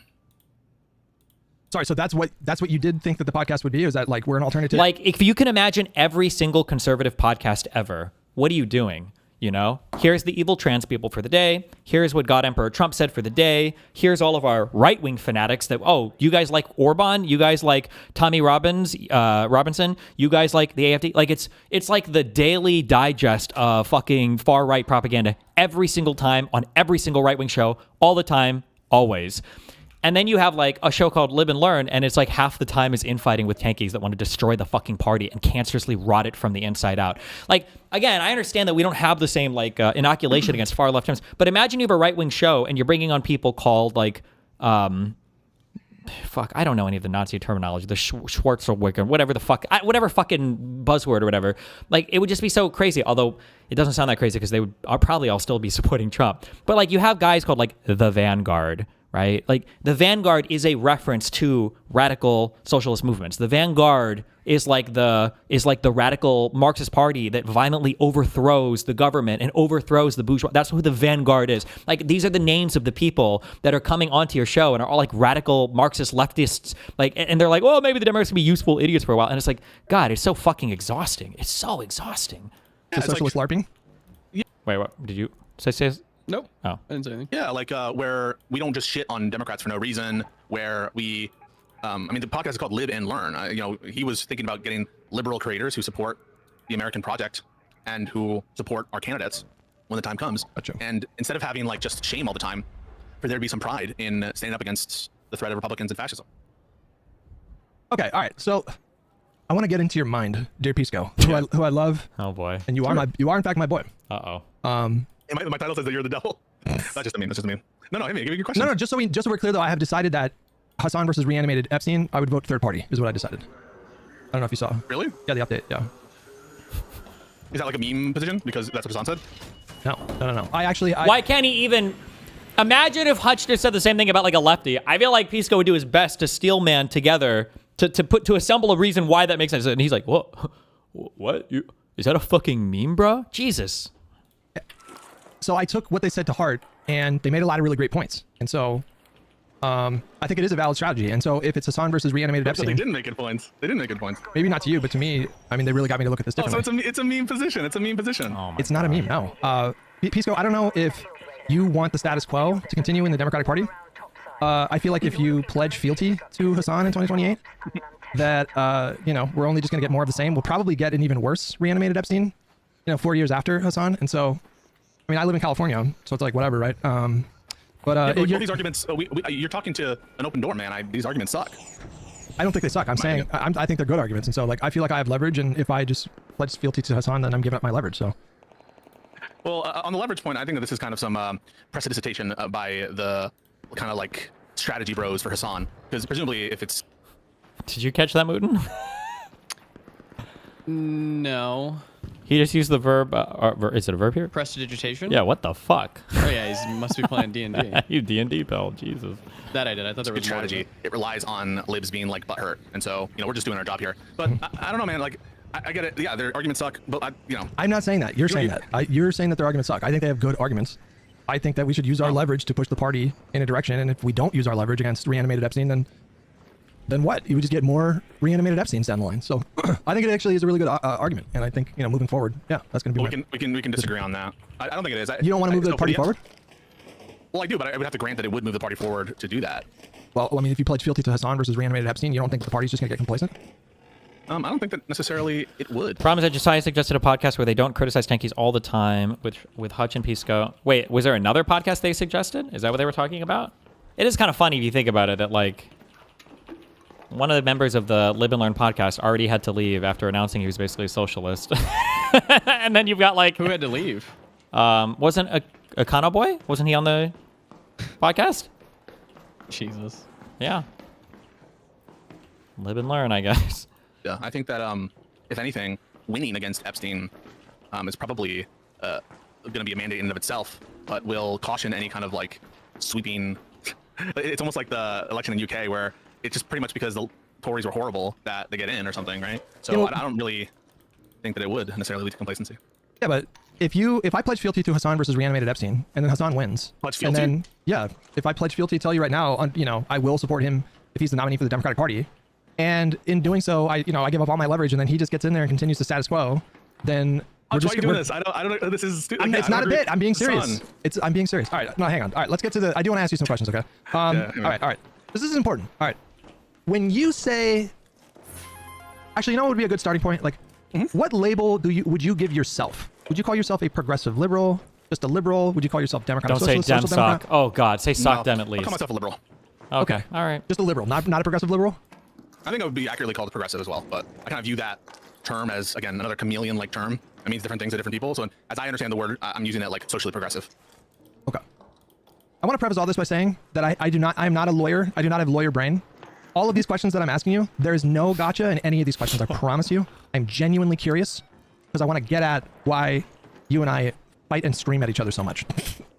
Sorry, so that's what you did think that the podcast would be? Is that like we're an alternative? Like if you can imagine every single conservative podcast ever, what are you doing? You know, here's the evil trans people for the day. Here's what God Emperor Trump said for the day. Here's all of our right-wing fanatics that, oh, you guys like Orban? You guys like Tommy Robinson? You guys like the AFD? Like it's like the daily digest of fucking far-right propaganda every single time on every single right-wing show, all the time, always. And then you have like a show called Live and Learn, and it's like half the time is infighting with tankies that want to destroy the fucking party and cancerously rot it from the inside out. Like, again, I understand that we don't have the same like inoculation against far left terms, but imagine you have a right-wing show and you're bringing on people called like, I don't know any of the Nazi terminology, the Schwarzenegger, whatever fucking buzzword or whatever. Like, it would just be so crazy, although it doesn't sound that crazy because they would probably all still be supporting Trump. But like, you have guys called like the Vanguard, right? Like the Vanguard is a reference to radical socialist movements. The Vanguard is like the radical Marxist party that violently overthrows the government and overthrows the bourgeois. That's who the Vanguard is. Like these are the names of the people that are coming onto your show and are all like radical Marxist leftists. Like, and they're like, oh, maybe the Democrats can be useful idiots for a while. And it's like, God, it's so fucking exhausting. It's so exhausting. The socialist LARPing? Wait, what did you say? Nope. Oh. I didn't say anything. Yeah, like where we don't just shit on Democrats for no reason. Where we, the podcast is called Live and Learn. He was thinking about getting liberal creators who support the American project and who support our candidates when the time comes. Gotcha. And instead of having like just shame all the time, for there to be some pride in standing up against the threat of Republicans and fascism. Okay, all right. So I want to get into your mind, dear Pisco, who I love. Oh boy. And you are in fact my boy. Uh-oh. And my title says that you're the devil. That's just a meme. That's just a meme. No, hit me. Give me your question. No, just so we're clear though, I have decided that Hassan versus reanimated Epstein, I would vote third party, is what I decided. I don't know if you saw. Really? Yeah, the update, yeah. Is that like a meme position? Because that's what Hassan said? No. Why can't he even... Imagine if Hutch just said the same thing about like a lefty. I feel like Pisco would do his best to steel man together to assemble a reason why that makes sense. And he's like, what? Is that a fucking meme, bro? Jesus. So I took what they said to heart, and they made a lot of really great points. And so I think it is a valid strategy. And so if it's Hassan versus reanimated Epstein... They didn't make good points. Maybe not to you, but to me, they really got me to look at this differently. So it's a meme position. It's a meme position. Oh it's not a meme, no. Pisco, I don't know if you want the status quo to continue in the Democratic Party. I feel like if you pledge fealty to Hassan in 2028, that, we're only just going to get more of the same. We'll probably get an even worse reanimated Epstein, 4 years after Hassan. And so... I live in California, so it's like whatever, right? These arguments, you're talking to an open door, man. These arguments suck. I don't think they suck. I think they're good arguments, and so like I feel like I have leverage, and if I just pledge fealty to Hassan, then I'm giving up my leverage. So. Well, on the leverage point, I think that this is kind of some prestidigitation by the kind of like strategy bros for Hassan, because presumably if it's Did you catch that, Mooten? No. He just used the verb. Is it a verb here? Prestidigitation? Yeah. What the fuck? Oh yeah, he must be playing D&D. You D&D pal. Jesus. That I did. I thought there good was more to strategy, it. it relies on libs being like butthurt, and so we're just doing our job here. But I don't know, man. Like I get it. Yeah, their arguments suck, but I'm not saying that. You're saying that. You're saying that their arguments suck. I think they have good arguments. I think that we should use our leverage to push the party in a direction, and if we don't use our leverage against reanimated Epstein, then what? You would just get more reanimated Epsteins down the line. So I think it actually is a really good argument, and I think moving forward, yeah, that's going to be. we can disagree on that. I don't think it is. You don't want to move the party forward? Well, I do, but I would have to grant that it would move the party forward to do that. Well, I mean, if you pledge fealty to Hassan versus reanimated Epstein, you don't think the party's just going to get complacent? I don't think that necessarily it would. Problem is that Josiah suggested a podcast where they don't criticize tankies all the time with Hutch and Pisco. Wait, was there another podcast they suggested? Is that what they were talking about? It is kind of funny if you think about it that like one of the members of the Live and Learn podcast already had to leave after announcing he was basically a socialist. And then you've got like Who had to leave? wasn't a Kano boy? Wasn't he on the podcast? Jesus. Yeah. Live and learn, I guess. Yeah, I think that if anything, winning against Epstein is probably going to be a mandate in and of itself, but will caution any kind of like sweeping. It's almost like the election in UK where it's just pretty much because the Tories were horrible that they get in or something, right? So I don't really think that it would necessarily lead to complacency. Yeah, but if I pledge fealty to Hassan versus reanimated Epstein, and then Hassan wins, Pledge and fealty? then yeah, if I pledge fealty, tell you right now, I will support him if he's the nominee for the Democratic Party, and in doing so, I give up all my leverage, and then he just gets in there and continues the status quo, then Why are you doing this? I don't know. This is stupid. it's not a bit. I'm being serious. I'm being serious. All right, no, hang on. All right, let's get to I do want to ask you some questions, okay? All right. This is important. All right. When you say, actually, you know what would be a good starting point? Like, what label would you give yourself? Would you call yourself a progressive liberal? Just a liberal? Would you call yourself Democrat? Don't say socialist, dem social sock. Democrat? Oh God, say sock dem at I'll least. call myself a liberal. Okay. All right. Just a liberal, not a progressive liberal? I think I would be accurately called a progressive as well, but I kind of view that term as, again, another chameleon-like term. It means different things to different people. So as I understand the word, I'm using it like socially progressive. Okay. I want to preface all this by saying that I am not a lawyer. I do not have lawyer brain. All of these questions that I'm asking you, there is no gotcha in any of these questions. I promise you. I'm genuinely curious because I want to get at why you and I fight and scream at each other so much.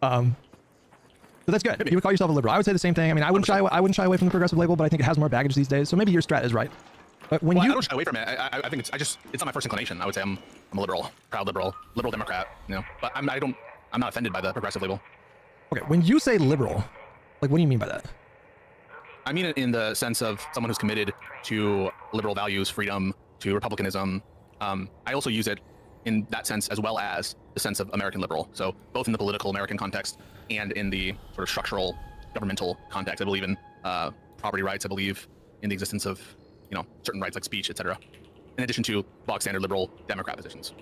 But that's good. You would call yourself a liberal. I would say the same thing. I mean, I wouldn't shy away from the progressive label, but I think it has more baggage these days. So maybe your strat is right. But when I don't shy away from it. I think it's not my first inclination. I would say I'm a liberal, proud liberal Democrat. But I'm not offended by the progressive label. Okay, when you say liberal, like, what do you mean by that? I mean it in the sense of someone who's committed to liberal values, freedom, to republicanism. I also use it in that sense as well as the sense of American liberal. So both in the political American context and in the sort of structural governmental context. I believe in property rights. I believe in the existence of certain rights like speech, etc. In addition to bog standard liberal Democrat positions.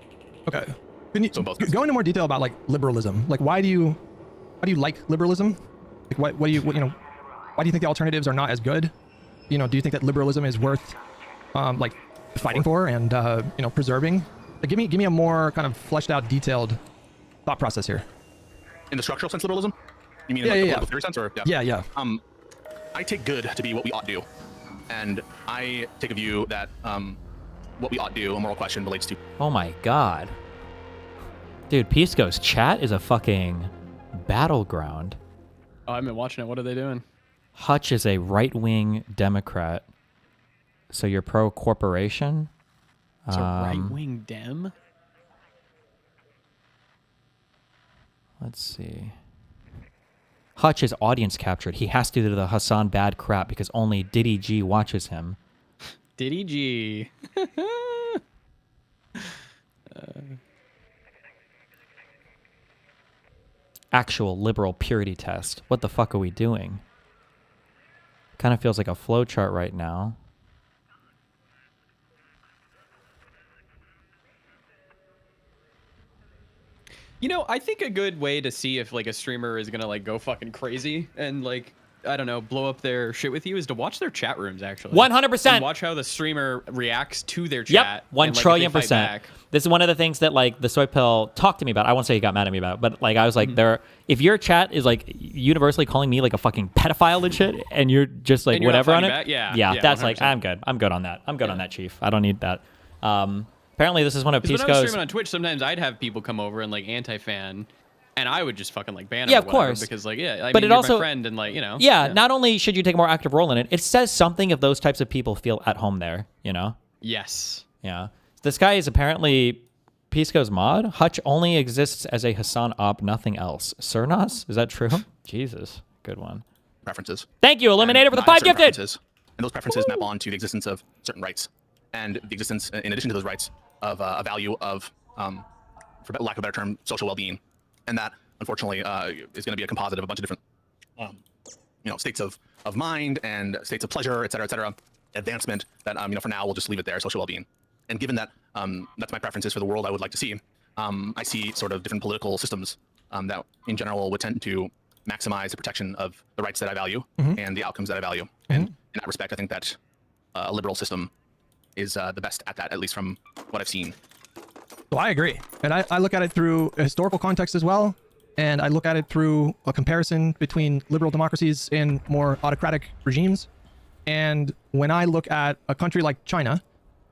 Okay. Can you So both go into more detail about like liberalism? Like, why do you like liberalism? Like, why do you think the alternatives are not as good? Do you think that liberalism is worth like fighting for and preserving? Like, give me a more kind of fleshed out, detailed thought process here. In the structural sense, liberalism? You mean in Yeah, the yeah, political theory sense, or Yeah. I take good to be what we ought do, and I take a view that what we ought do, a moral question, relates to. Oh my God. Dude, Pisco's chat is a fucking battleground. Oh, I've been watching it. What are they doing? Hutch is a right-wing Democrat. So you're pro-corporation? It's a right-wing Dem? Let's see. Hutch is audience captured. He has to do the Hassan bad crap because only Diddy G watches him. Diddy G. Actual liberal purity test. What the fuck are we doing? Kind of feels like a flowchart right now. I think a good way to see if like a streamer is gonna like go fucking crazy and like I don't know, blow up their shit with you is to watch their chat rooms, actually. 100%. And watch how the streamer reacts to their Yep, chat. 1 and, like, trillion if they fight percent. back. This is one of the things that like the soy pill talked to me about. I won't say he got mad at me about, but like I was like, if your chat is like universally calling me like a fucking pedophile and shit, and you're just like And you're not whatever on it, fighting back? Yeah, that's like 100%. I'm good on that. I'm good on that, Chief. I don't need that. Apparently, this is one of Because when I was Pisco's. streaming on Twitch, sometimes I'd have people come over and like anti-fan, and I would just fucking like ban them. Yeah, or of whatever, course. Because like, yeah, I But mean, it you're also- my friend, and like, you know. Yeah, not only should you take a more active role in it, it says something if those types of people feel at home there. You know. Yes. Yeah. This guy is apparently Pisco's mod. Hutch only exists as a Hassan op, nothing else. Cernas? Is that true? Jesus. Good one. Preferences. Thank you, Eliminator, for the And, 5 certain gifted. preferences. And those preferences map on to the existence of certain rights, and the existence, in addition to those rights, of a value of, for lack of a better term, social well-being, and that unfortunately is going to be a composite of a bunch of different, states of mind and states of pleasure, et cetera, advancement. That for now we'll just leave it there, social well-being. And given that that's my preferences for the world I would like to see, I see sort of different political systems that in general would tend to maximize the protection of the rights that I value and the outcomes that I value. And in that respect, I think that a liberal system is the best at that, at least from what I've seen. So I agree. And I look at it through a historical context as well. And I look at it through a comparison between liberal democracies and more autocratic regimes. And when I look at a country like China,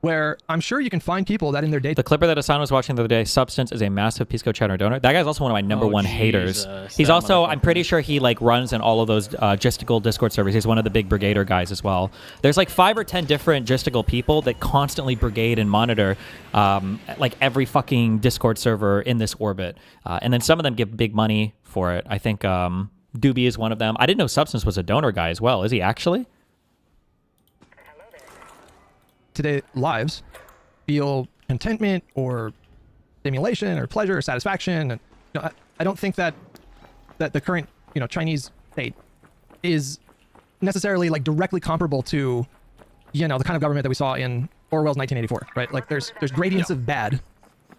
where I'm sure you can find people that in their day The clipper that Hassan was watching the other day, Substance, is a massive Pisco chatter donor. That guy's also one of my number one haters. Jesus, He's that also, I'm motherfucker. pretty sure he like runs in all of those Gisticle Discord servers. He's one of the big brigader guys as well. There's like 5 or 10 different Gisticle people that constantly brigade and monitor like every fucking Discord server in this orbit. And then some of them give big money for it. I think Doobie is one of them. I didn't know Substance was a donor guy as well. Is he actually? today lives feel contentment or stimulation or pleasure or satisfaction. And I don't think that the current Chinese state is necessarily like directly comparable to the kind of government that we saw in Orwell's 1984, right? Like there's gradients of bad,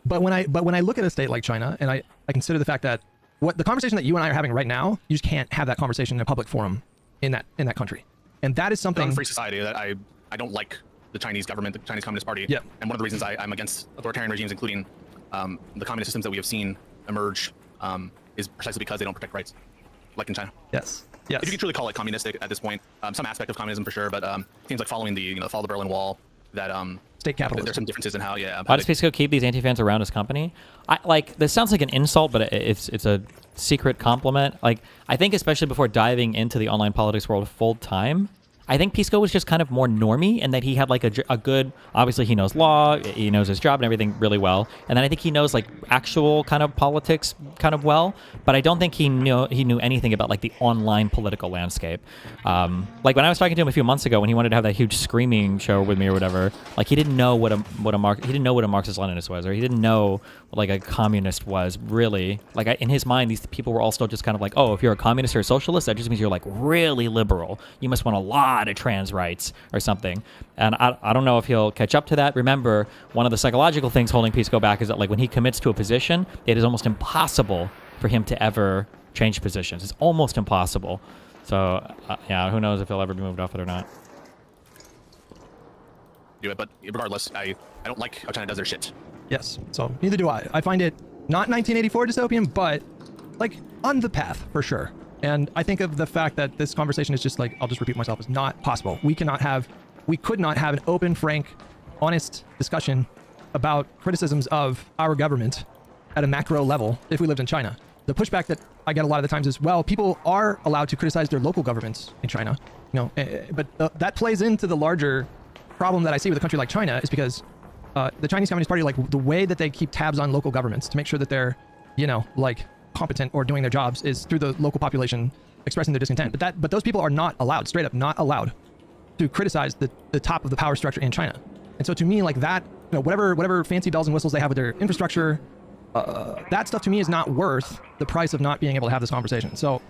but when I look at a state like China and I consider the fact that what the conversation that you and I are having right now, you just can't have that conversation in a public forum in that country, and that is something. I'm a free society that I don't like the Chinese government, the Chinese Communist Party. Yep. And one of the reasons I'm against authoritarian regimes, including the communist systems that we have seen emerge, is precisely because they don't protect rights, like in China. Yes. If you can truly call it communistic at this point, some aspect of communism for sure, but it seems like following the fall of the Berlin Wall, that State capitalism. there's some differences in how Why does Pisco keep these anti-fans around his company? This sounds like an insult, but it's a secret compliment. Like, I think especially before diving into the online politics world full time, I think Pisco was just kind of more normie, and that he had like a good, obviously he knows law, he knows his job and everything really well. And then I think he knows like actual kind of politics kind of well, but I don't think he knew anything about like the online political landscape. Like when I was talking to him a few months ago when he wanted to have that huge screaming show with me or whatever, like he didn't know what a Marxist Leninist was, or he didn't know what like a communist was really. Like in his mind, these people were all still just kind of like, oh, if you're a communist or a socialist, that just means you're like really liberal. You must want a lot of trans rights or something. And I don't know if he'll catch up to that. Remember, one of the psychological things holding Pisco back is that like when he commits to a position, it is almost impossible for him to ever change positions. It's almost impossible. So yeah, who knows if he'll ever be moved off it or not. do it. But regardless, I don't like how China does their shit. Yes. So neither do I. I find it not 1984 dystopian, but like on the path for sure. And I think of the fact that this conversation is just like, I'll just repeat myself, is not possible. We could not have an open, frank, honest discussion about criticisms of our government at a macro level if we lived in China. The pushback that I get a lot of the times is, well, people are allowed to criticize their local governments in China, but that plays into the larger problem that I see with a country like China is because the Chinese Communist Party, like the way that they keep tabs on local governments to make sure that they're, like competent or doing their jobs is through the local population expressing their discontent. But those people are not allowed, straight up not allowed, to criticize the top of the power structure in China. And so to me, like that, whatever fancy bells and whistles they have with their infrastructure, that stuff to me is not worth the price of not being able to have this conversation. So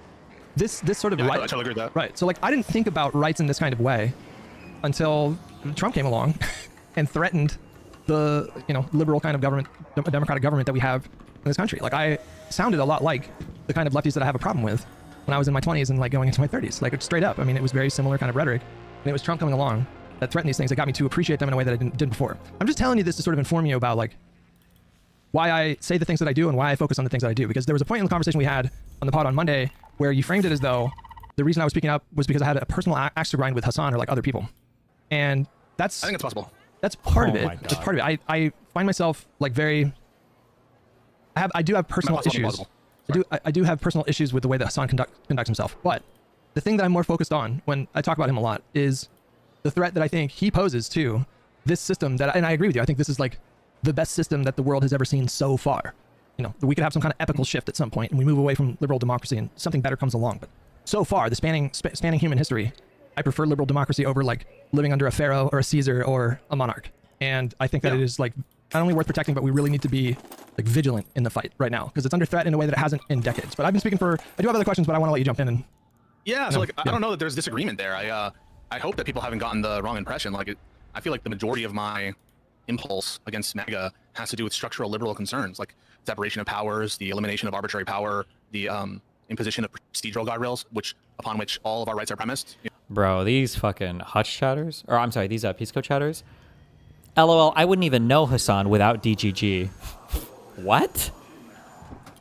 this sort of Yeah, right, I totally agree with that. right. So like I didn't think about rights in this kind of way until Trump came along and threatened the liberal kind of government, democratic government that we have in this country. Like I sounded a lot like the kind of lefties that I have a problem with when I was in my 20s and like going into my 30s. Like, it's straight up. I mean, it was very similar kind of rhetoric. And it was Trump coming along that threatened these things that got me to appreciate them in a way that I didn't before. I'm just telling you this to sort of inform you about like why I say the things that I do and why I focus on the things that I do. Because there was a point in the conversation we had on the pod on Monday where you framed it as though the reason I was speaking up was because I had a personal axe to grind with Hassan or like other people. And I think it's possible. that's part of Oh it. my Just God. part of it. I find myself like very. I do have personal Plausible, issues. plausible. I do have personal issues with the way that Hassan conducts himself. But the thing that I'm more focused on when I talk about him a lot is the threat that I think he poses to this system that, and I agree with you. I think this is like the best system that the world has ever seen so far. You know, we could have some kind of epical shift at some point and we move away from liberal democracy and something better comes along. But so far, the spanning human history, I prefer liberal democracy over like living under a pharaoh or a Caesar or a monarch. And I think that it is like not only worth protecting, but we really need to be like vigilant in the fight right now because it's under threat in a way that it hasn't in decades. But I've been speaking for, I do have other questions, but I want to let you jump in and Yeah, so like I don't know that there's disagreement there. I hope that people haven't gotten the wrong impression. Like I feel like the majority of my impulse against MAGA has to do with structural liberal concerns, like separation of powers, the elimination of arbitrary power, the imposition of procedural guardrails, upon which all of our rights are premised. Bro, these fucking Hutch chatters, or I'm sorry, these Pisco chatters. LOL, I wouldn't even know Hassan without DGG. What?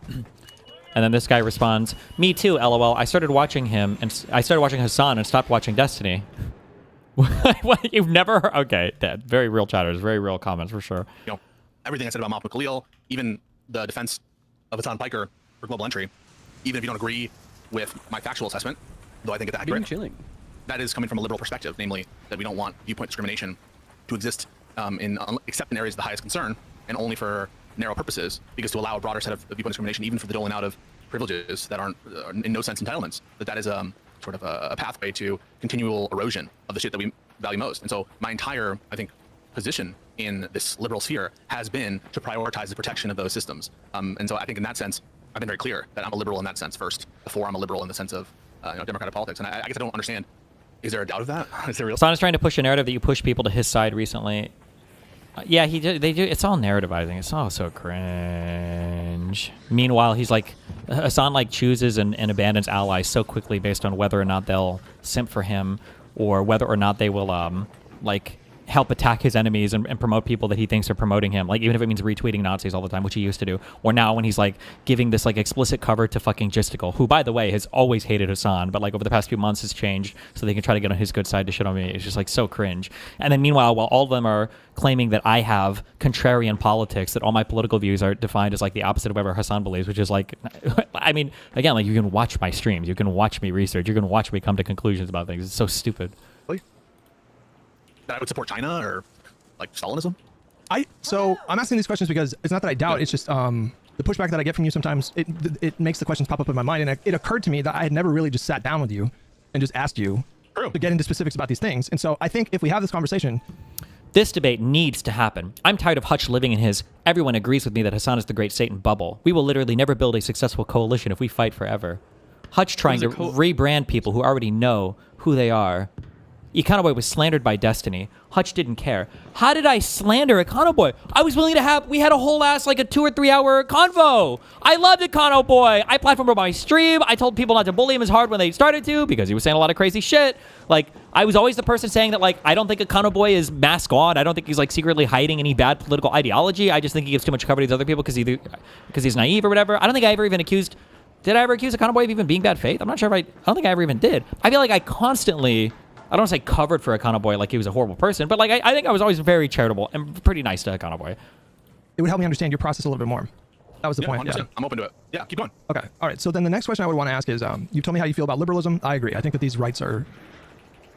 And then this guy responds, "Me too, LOL. I started watching him, and I started watching Hassan and stopped watching Destiny." What? You've never heard? Okay, Dad. Very real chatters, very real comments for sure. You know, everything I said about Mahmoud Khalil, even the defense of Hassan Piker for global entry, even if you don't agree with my factual assessment, though I think it's Been accurate, chilling. that is coming from a liberal perspective, namely that we don't want viewpoint discrimination to exist except in areas of the highest concern and only for narrow purposes, because to allow a broader set of viewpoint discrimination, even for the doling out of privileges that aren't in no sense entitlements, that is sort of a pathway to continual erosion of the shit that we value most. And so my entire, I think, position in this liberal sphere has been to prioritize the protection of those systems. And so I think in that sense, I've been very clear that I'm a liberal in that sense first, before I'm a liberal in the sense of democratic politics. And I guess I don't understand. Is there a doubt of that? Is there real? Hassan is trying to push a narrative that you push people to his side recently. Yeah, they do. It's all narrativizing. It's all so cringe. Meanwhile, he's like, Hassan like chooses and abandons allies so quickly based on whether or not they'll simp for him or whether or not they will like help attack his enemies and promote people that he thinks are promoting him, like even if it means retweeting Nazis all the time, which he used to do. Or now when he's like giving this like explicit cover to fucking Gisticle, who by the way has always hated Hassan, but like over the past few months has changed so they can try to get on his good side to shit on me. It's just like so cringe. And then meanwhile, while all of them are claiming that I have contrarian politics, that all my political views are defined as like the opposite of whatever Hassan believes, which is like, I mean, again, like you can watch my streams, you can watch me research, you can watch me come to conclusions about things. It's so stupid. That I would support China or like Stalinism? So I'm asking these questions because it's not that I doubt, it's just the pushback that I get from you sometimes, it makes the questions pop up in my mind. And it occurred to me that I had never really just sat down with you and just asked you to get into specifics about these things. And so I think if we have this conversation, this debate needs to happen. I'm tired of Hutch living in his everyone agrees with me that Hassan is the great Satan bubble. We will literally never build a successful coalition if we fight forever. Hutch trying to rebrand people who already know who they are. Econoboy was slandered by Destiny. Hutch didn't care. How did I slander Econoboy? I was willing to have, we had a whole ass like a 2 or 3 hour convo. I loved Econoboy. I platformed him on my stream. I told people not to bully him as hard when they started to because he was saying a lot of crazy shit. Like, I was always the person saying that, like, I don't think Econoboy is mask on. I don't think he's like secretly hiding any bad political ideology. I just think he gives too much cover to these other people because he's naive or whatever. I don't think I ever even accused, did I ever accuse Econoboy of even being bad faith? I'm not sure if I don't think I ever even did. I feel like I constantly, I don't want to say covered for Econoboy like he was a horrible person, but like I think I was always very charitable and pretty nice to Econoboy. it would help me understand your process a little bit more. That was the point. 100%. Yeah. I'm open to it. Yeah, keep going. Okay. All right. So then the next question I would want to ask is, you told me how you feel about liberalism. I agree. I think that these rights are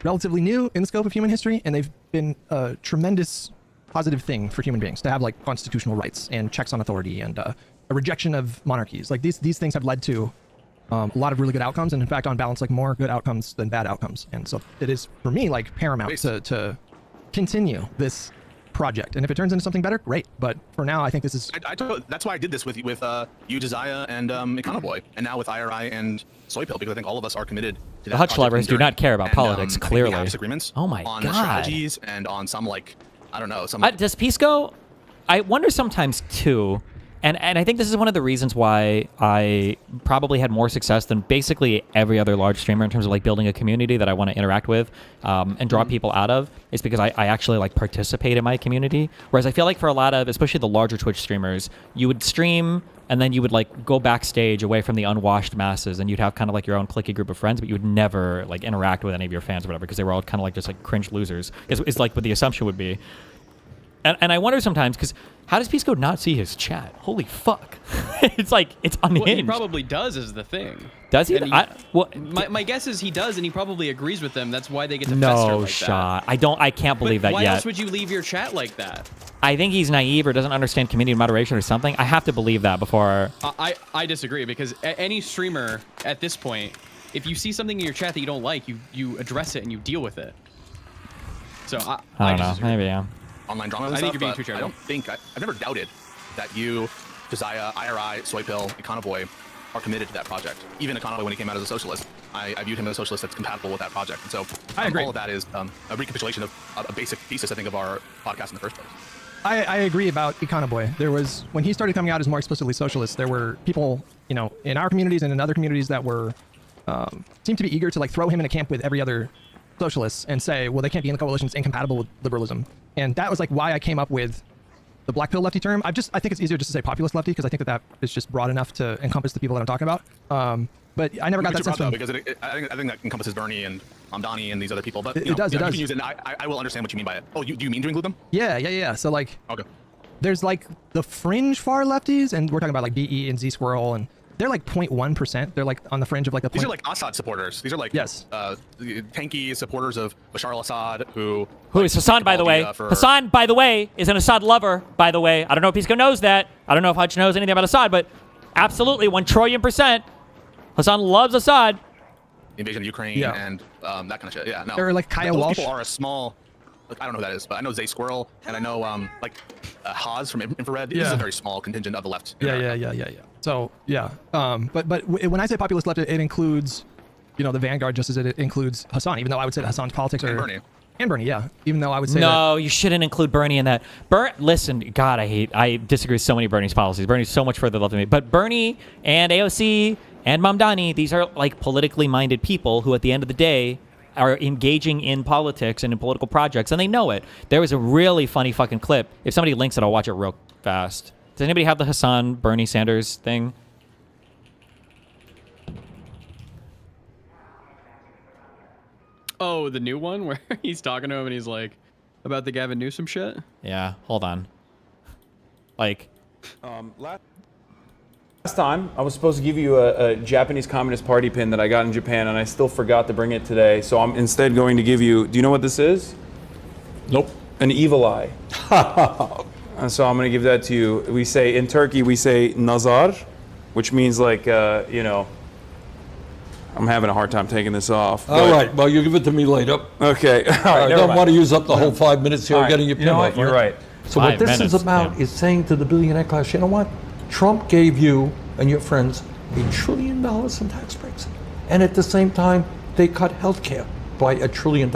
relatively new in the scope of human history, and they've been a tremendous positive thing for human beings to have like constitutional rights and checks on authority and a rejection of monarchies. Like these things have led to a lot of really good outcomes, and in fact, on balance, like more good outcomes than bad outcomes. And so it is for me like paramount to continue this project. And if it turns into something better, great. But for now, I think this is. That's why I did this with you, Josiah, and Econoboy, and now with IRI and Soypill, because I think all of us are committed to that. The Hutch project lovers do enduring. not care about And, politics, I think clearly. we have disagreements Oh my on God. strategies and on some, like, I don't know, some. Does Pisco? I wonder sometimes too And I think this is one of the reasons why I probably had more success than basically every other large streamer in terms of like building a community that I want to interact with and draw people out of, is because I actually like participate in my community. Whereas I feel like for a lot of, especially the larger Twitch streamers, you would stream and then you would like go backstage away from the unwashed masses and you'd have kind of like your own cliquey group of friends, but you would never like interact with any of your fans or whatever because they were all kind of like just like cringe losers is like what the assumption would be. And I wonder sometimes, because how does Pisco not see his chat? Holy fuck. It's like, it's unhinged. What he probably does is the thing. Does he? And my guess is he does, and he probably agrees with them. That's why they get to fester No like shot. I can't believe that why yet. else would you leave your chat like that? I think he's naive or doesn't understand community moderation or something. I have to believe that before. I disagree, because any streamer at this point, if you see something in your chat that you don't like, you address it and you deal with it. So I don't know. disagree. Maybe, yeah. Online drama and I stuff, think you're being but too charitable. I don't think I've never doubted that you, Josiah, IRI, Soypill, Econoboy are committed to that project. Even Econoboy, when he came out as a socialist, I viewed him as a socialist that's compatible with that project. And so I agree. all of that is a recapitulation of a basic thesis, I think, of our podcast in the first place. I agree about Econoboy. There was, when he started coming out as more explicitly socialist, there were people, you know, in our communities and in other communities that were, seemed to be eager to like throw him in a camp with every other socialist and say, well, they can't be in the coalition, it's incompatible with liberalism. And that was like why I came up with the black pill lefty term. I think it's easier just to say populist lefty, because I think that is just broad enough to encompass the people that I'm talking about. But I never got that sense from... because I think that encompasses Bernie and Mamdani and these other people. But It does. You can use it, and I will understand what you mean by it. Oh, do you mean to include them? Yeah. So like, Okay. there's like the fringe far lefties, and we're talking about like BE and Z Squirrel, and they're like 0.1%. They're like on the fringe of like the These are like Assad supporters. These are like Yes. tanky supporters of Bashar al-Assad who Who is Hassan, by the way? Hassan, by the way, is an Assad lover, by the way. I don't know if Pisco knows that. I don't know if Hutch knows anything about Assad, but absolutely, 1 trillion %. Hassan loves Assad. the invasion of Ukraine Yeah. and that kind of shit. Yeah, no. Or like Kaya Those Walsh. people are a small. Like, I don't know who that is, but I know Zay Squirrel and I know Haas from Infrared. This is Yeah. a very small contingent of the left. in Yeah. America. So yeah, but when I say populist left, it includes, you know, the vanguard just as it includes Hassan. Even though I would say that Hassan's politics are And Bernie. yeah. Even though I would say No, you shouldn't include Bernie in that. Listen, God, I disagree with so many of Bernie's policies. Bernie's so much further left than me. But Bernie and AOC and Mamdani, these are like politically minded people who, at the end of the day, are engaging in politics and in political projects, and they know it. There was a really funny fucking clip. If somebody links it, I'll watch it real fast. Does anybody have the Hassan Bernie Sanders thing? Oh, the new one where he's talking to him and he's like, about the Gavin Newsom shit? Yeah, hold on. Like, Last time, I was supposed to give you a Japanese Communist Party pin that I got in Japan, and I still forgot to bring it today. So I'm instead going to give you. Do you know what this is? Nope. An evil eye. So I'm going to give that to you. We say in Turkey, we say nazar, which means like you know. I'm having a hard time taking this off. All right. Well, you give it to me later. Okay. All right. I never don't mind. want to use up the whole 5 minutes here All right, getting your you pin know off. what? You're right. So what 5 this minutes, is about yeah. is saying to the billionaire class, you know what? Trump gave you and your friends $1 trillion in tax breaks. And at the same time, they cut health care by $1 trillion.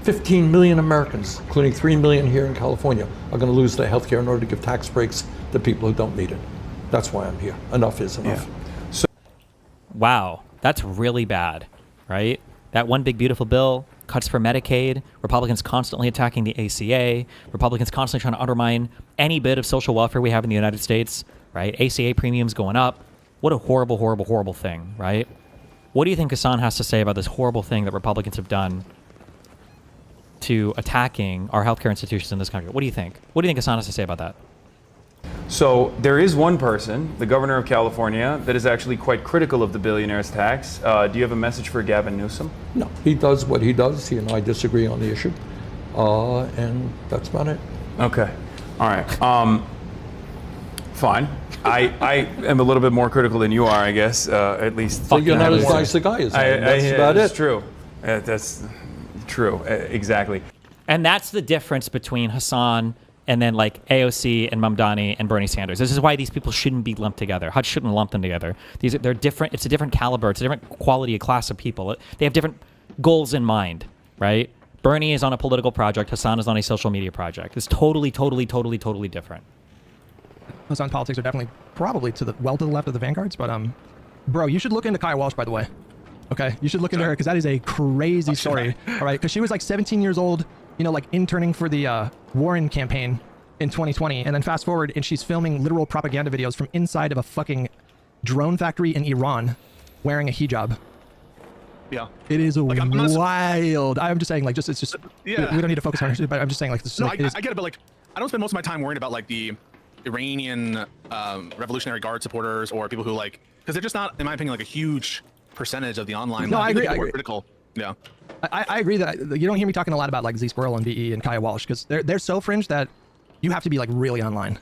15 million Americans, including 3 million here in California, are going to lose their health care in order to give tax breaks to people who don't need it. That's why I'm here. Enough is enough. Yeah. wow, that's really bad, right? That one big beautiful bill, cuts for Medicaid, Republicans constantly attacking the ACA, Republicans constantly trying to undermine any bit of social welfare we have in the United States, right? ACA premiums going up. What a horrible, horrible, horrible thing, right? What do you think Hassan has to say about this horrible thing that Republicans have done to attacking our healthcare institutions in this country? What do you think? What do you think Hassan has to say about that? So there is one person, the governor of California, that is actually quite critical of the billionaire's tax. Do you have a message for Gavin Newsom? No, he does what he does. He and I disagree on the issue. And that's about it. Okay. All right. Fine. I am a little bit more critical than you are, I guess. At least. So you're not as nice a guy as I am. That's about That's it. true. That's true. Exactly. And that's the difference between Hassan and then like AOC and Mamdani and Bernie Sanders. This is why these people shouldn't be lumped together. Hutch shouldn't lump them together. They're different. It's a different caliber. It's a different quality of class of people. They have different goals in mind, right? Bernie is on a political project. Hassan is on a social media project. It's totally, totally, totally, totally different. Hassan's politics are definitely probably to the left of the vanguards. But bro, you should look into Kaya Walsh, by the way. Okay, you should look into her because that is a crazy story. All right, because she was like 17 years old, you know, like interning for the Warren campaign in 2020, and then fast forward, and she's filming literal propaganda videos from inside of a fucking drone factory in Iran, wearing a hijab. Yeah. It is Like, I'm not- wild. I'm just saying, like, it's just. Yeah. We don't need to focus on her, but I'm just saying, like, this is. No, Like, I it is, get it, but like, I don't spend most of my time worrying about like the Iranian Revolutionary Guard supporters or people who like, because they're just not, in my opinion, like a huge percentage of the online. No, like, I agree, people I who are agree. Critical. Yeah. I agree that you don't hear me talking a lot about like Z Squirrel and BE and Kaya Walsh because they're so fringe that you have to be like really online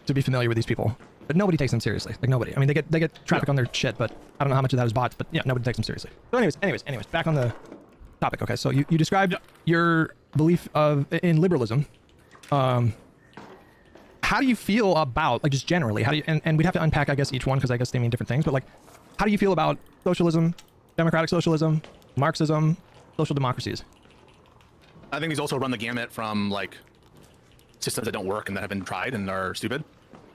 to be familiar with these people. But nobody takes them seriously. Like nobody. I mean, they get traffic on their shit, but I don't know how much of that is bots. But yeah, nobody takes them seriously. So anyways, back on the topic. Okay, so you described your belief in liberalism. How do you feel about, like, just generally, how do you, and we'd have to unpack, I guess, each one because I guess they mean different things, but like, how do you feel about socialism, democratic socialism, Marxism, social democracies? I think these also run the gamut from like systems that don't work and that have been tried and are stupid,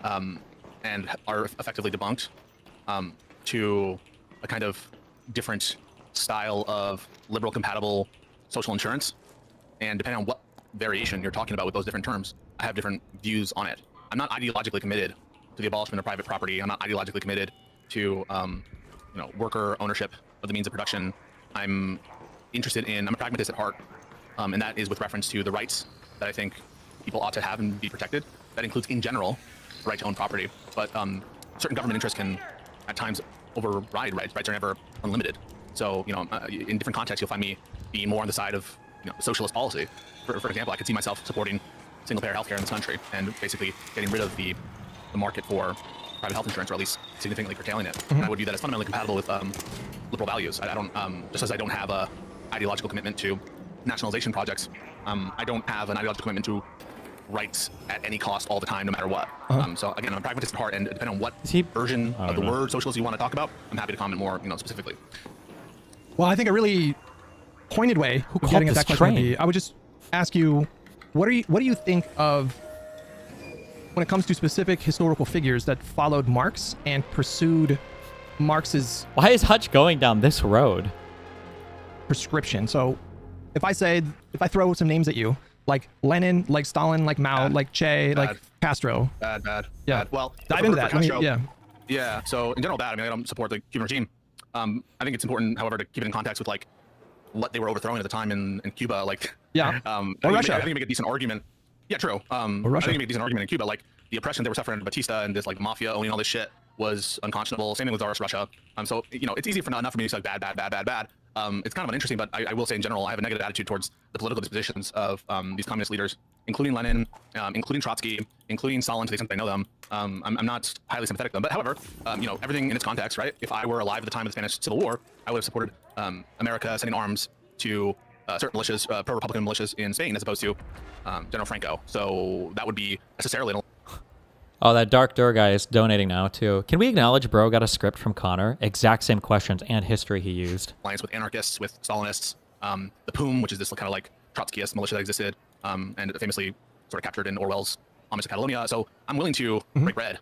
and are effectively debunked, to a kind of different style of liberal compatible social insurance. And depending on what variation you're talking about with those different terms, I have different views on it. I'm not ideologically committed to the abolishment of private property. I'm not ideologically committed to worker ownership of the means of production. I'm a pragmatist at heart, and that is with reference to the rights that I think people ought to have and be protected. That includes, in general, the right to own property. But certain government interests can, at times, override rights. Rights are never unlimited. So, in different contexts, you'll find me being more on the side of socialist policy. For example, I could see myself supporting single-payer healthcare in this country and basically getting rid of the market for private health insurance, or at least significantly curtailing it. And I would view that as fundamentally compatible with liberal values. I don't, just as I don't have a ideological commitment to nationalization projects, I don't have an ideological commitment to rights at any cost all the time, no matter what. So again, I'm a pragmatist at heart, and depending on what version of the word socialist you want to talk about, I'm happy to comment more, specifically. Well, I think a really pointed way of called getting at this that question would train? be, I would just ask you, what do you think of when it comes to specific historical figures that followed Marx and pursued Marx's Why is Hutch going down this road? prescription? So if I throw some names at you, like Lenin, like Stalin, like Mao, like Che, like Castro. Bad. Yeah. Bad. Well, Dive into that. Castro, Yeah. Yeah. So in general, bad. I mean, I don't support the Cuban regime. I think it's important, however, to keep it in context with like what they were overthrowing at the time in Cuba. Like, Yeah. Or Russia. I think you make a decent argument. Yeah, true. Or I Russia. think you make a decent argument in Cuba. Like the oppression they were suffering under Batista and this like mafia owning all this shit was unconscionable. Same thing with Tsarist Russia. So it's easy enough for me to say like bad. It's kind of uninteresting, but I will say in general, I have a negative attitude towards the political dispositions of these communist leaders, including Lenin, including Trotsky, including Stalin, to the extent I know them. I'm not highly sympathetic to them, but however, everything in its context, right? If I were alive at the time of the Spanish Civil War, I would have supported America sending arms to certain militias, pro-Republican militias in Spain, as opposed to General Franco. So that would be necessarily. Oh, that Dark Door guy is donating now, too. Can we acknowledge bro got a script from Connor? Exact same questions and history he used. Alliance with anarchists, with Stalinists, the POUM, which is this kind of like Trotskyist militia that existed, and famously sort of captured in Orwell's Homage to Catalonia. So I'm willing to break bread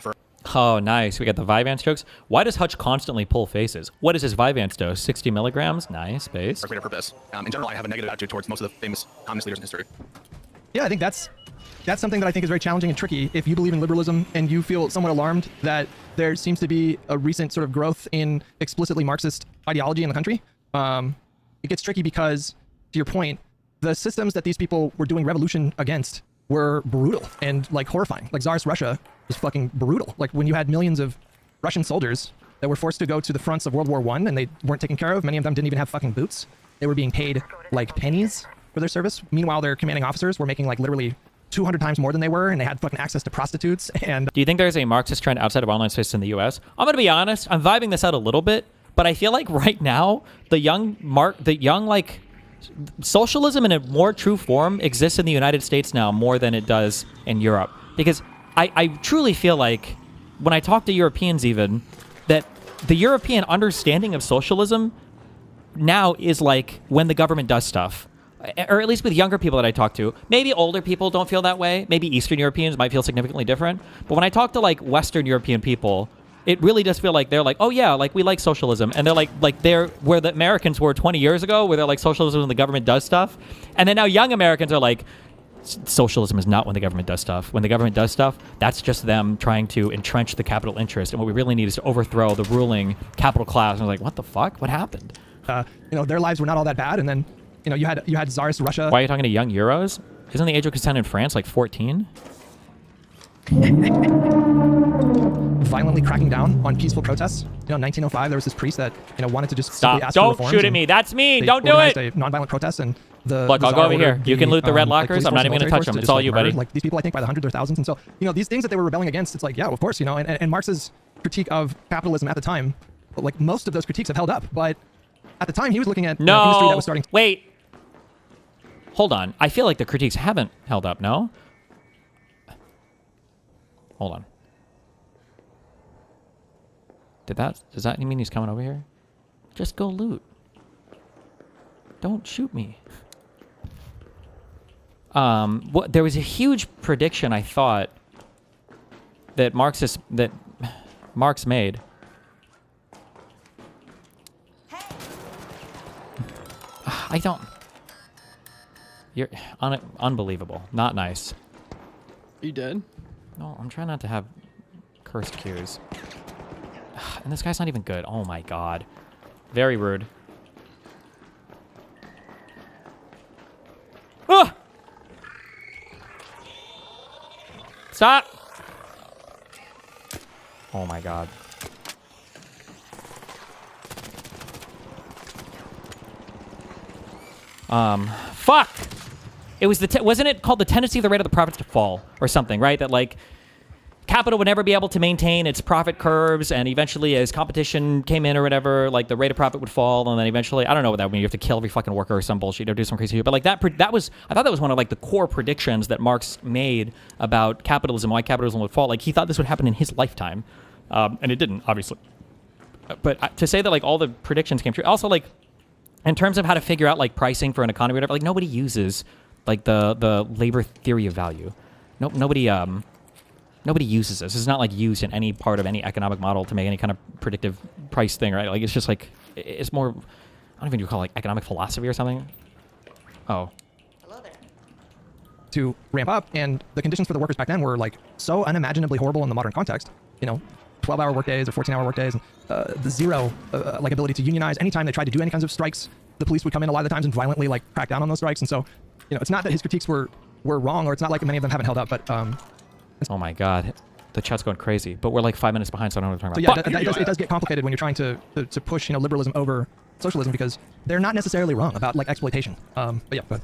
for. Oh, nice. We got the Vyvanse jokes. Why does Hutch constantly pull faces? What is his Vyvanse dose? 60 milligrams? Nice, base. For greater purpose. In general, I have a negative attitude towards most of the famous communist leaders in history. Yeah, I think that's something that I think is very challenging and tricky. If you believe in liberalism and you feel somewhat alarmed that there seems to be a recent sort of growth in explicitly Marxist ideology in the country, it gets tricky because, to your point, the systems that these people were doing revolution against were brutal and like horrifying. Like Tsarist Russia was fucking brutal. Like when you had millions of Russian soldiers that were forced to go to the fronts of World War I and they weren't taken care of. Many of them didn't even have fucking boots. They were being paid like pennies for their service. Meanwhile, their commanding officers were making like literally 200 times more than they were, and they had fucking access to prostitutes. And Do you think there's a Marxist trend outside of online space in the U.S.? I'm going to be honest. I'm vibing this out a little bit, but I feel like right now, the young like socialism in a more true form exists in the United States now more than it does in Europe. Because I truly feel like when I talk to Europeans even, that the European understanding of socialism now is like when the government does stuff. or at least with younger people that I talk to. Maybe older people don't feel that way. Maybe Eastern Europeans might feel significantly different. But when I talk to like Western European people, it really does feel like they're like, oh yeah, like we like socialism, and they're like they're where the Americans were 20 years ago, where they're like socialism when the government does stuff, and then now young Americans are like, socialism is not when the government does stuff. When the government does stuff, that's just them trying to entrench the capital interest, and what we really need is to overthrow the ruling capital class. And I was like, what the fuck? What happened? Their lives were not all that bad, and then you had Tsarist Russia. Why are you talking to young Euros? Isn't the age of consent in France like 14? Violently cracking down on peaceful protests. 1905, there was this priest that wanted to just Stop! simply ask for Don't reforms, shoot at and me. That's mean. they Don't do organized it. a nonviolent protest, and the Look, the I'll go Tsar over here. ordered You can loot the red lockers. police I'm not force even and gonna touch military them. force It's to all just, you, murder, buddy. Like these people, I think by the hundreds or thousands, and so these things that they were rebelling against. It's like, yeah, of course, and Marx's critique of capitalism at the time, like most of those critiques have held up, but at the time he was looking at industry that was starting. Wait. Hold on. I feel like the critiques haven't held up. No. Hold on. Does that mean he's coming over here? Just go loot. Don't shoot me. There was a huge prediction I thought that Marx made. I don't. You're unbelievable. Not nice. Are you dead? No, I'm trying not to have cursed cues. And this guy's not even good. Oh my god. Very rude. Ah! Stop! Oh my god. Fuck! It was wasn't it called the tendency of the rate of the profits to fall or something, right? That like capital would never be able to maintain its profit curves, and eventually as competition came in or whatever, like the rate of profit would fall, and then eventually, I don't know what that would mean. You have to kill every fucking worker or some bullshit or do some crazy shit. But like that was, I thought that was one of like the core predictions that Marx made about capitalism, why capitalism would fall. Like he thought this would happen in his lifetime, and it didn't, obviously. But to say that like all the predictions came true, also like in terms of how to figure out like pricing for an economy or whatever, like nobody uses like the labor theory of value. Nobody uses this. It's not like used in any part of any economic model to make any kind of predictive price thing, right? Like it's just like, it's more, I don't even call it like economic philosophy or something. Oh. Hello there. To ramp up, and the conditions for the workers back then were like so unimaginably horrible in the modern context. 12-hour workdays or 14-hour workdays, and the zero like ability to unionize. Anytime they tried to do any kinds of strikes, the police would come in a lot of the times and violently like crack down on those strikes. And so, it's not that his critiques were wrong, or it's not like many of them haven't held up, but oh my god, the chat's going crazy. But we're like 5 minutes behind, so I don't know what so we're talking yeah, about. it does get complicated when you're trying to push liberalism over socialism, because they're not necessarily wrong about like exploitation. But yeah, go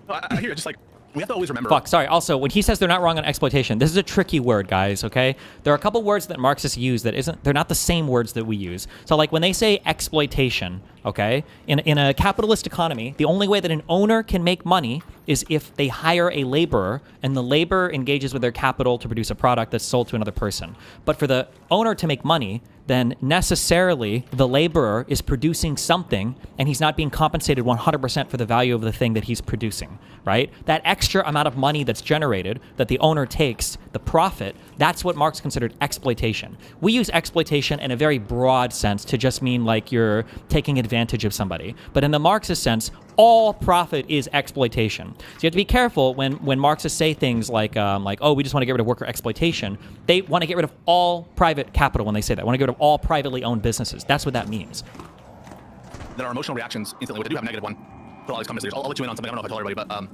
ahead. I hear it, just like we have to always remember. Fuck, sorry. Also, when he says they're not wrong on exploitation, this is a tricky word, guys, okay? There are a couple words that Marxists use that they're not the same words that we use. So like when they say exploitation, okay? In a capitalist economy, the only way that an owner can make money is if they hire a laborer, and the laborer engages with their capital to produce a product that's sold to another person. But for the owner to make money, then necessarily the laborer is producing something, and he's not being compensated 100% for the value of the thing that he's producing, right? That extra amount of money that's generated, that the owner takes, the profit, that's what Marx considered exploitation. We use exploitation in a very broad sense to just mean like you're taking advantage of somebody. But in the Marxist sense, all profit is exploitation. So you have to be careful when Marxists say things like, oh, we just want to get rid of worker exploitation. They want to get rid of all private capital when they say that. They want to get rid of all privately owned businesses. That's what that means. There are emotional reactions instantly, which I do have a negative one for all these comments. I'll let you in on something. I don't know if I told everybody, but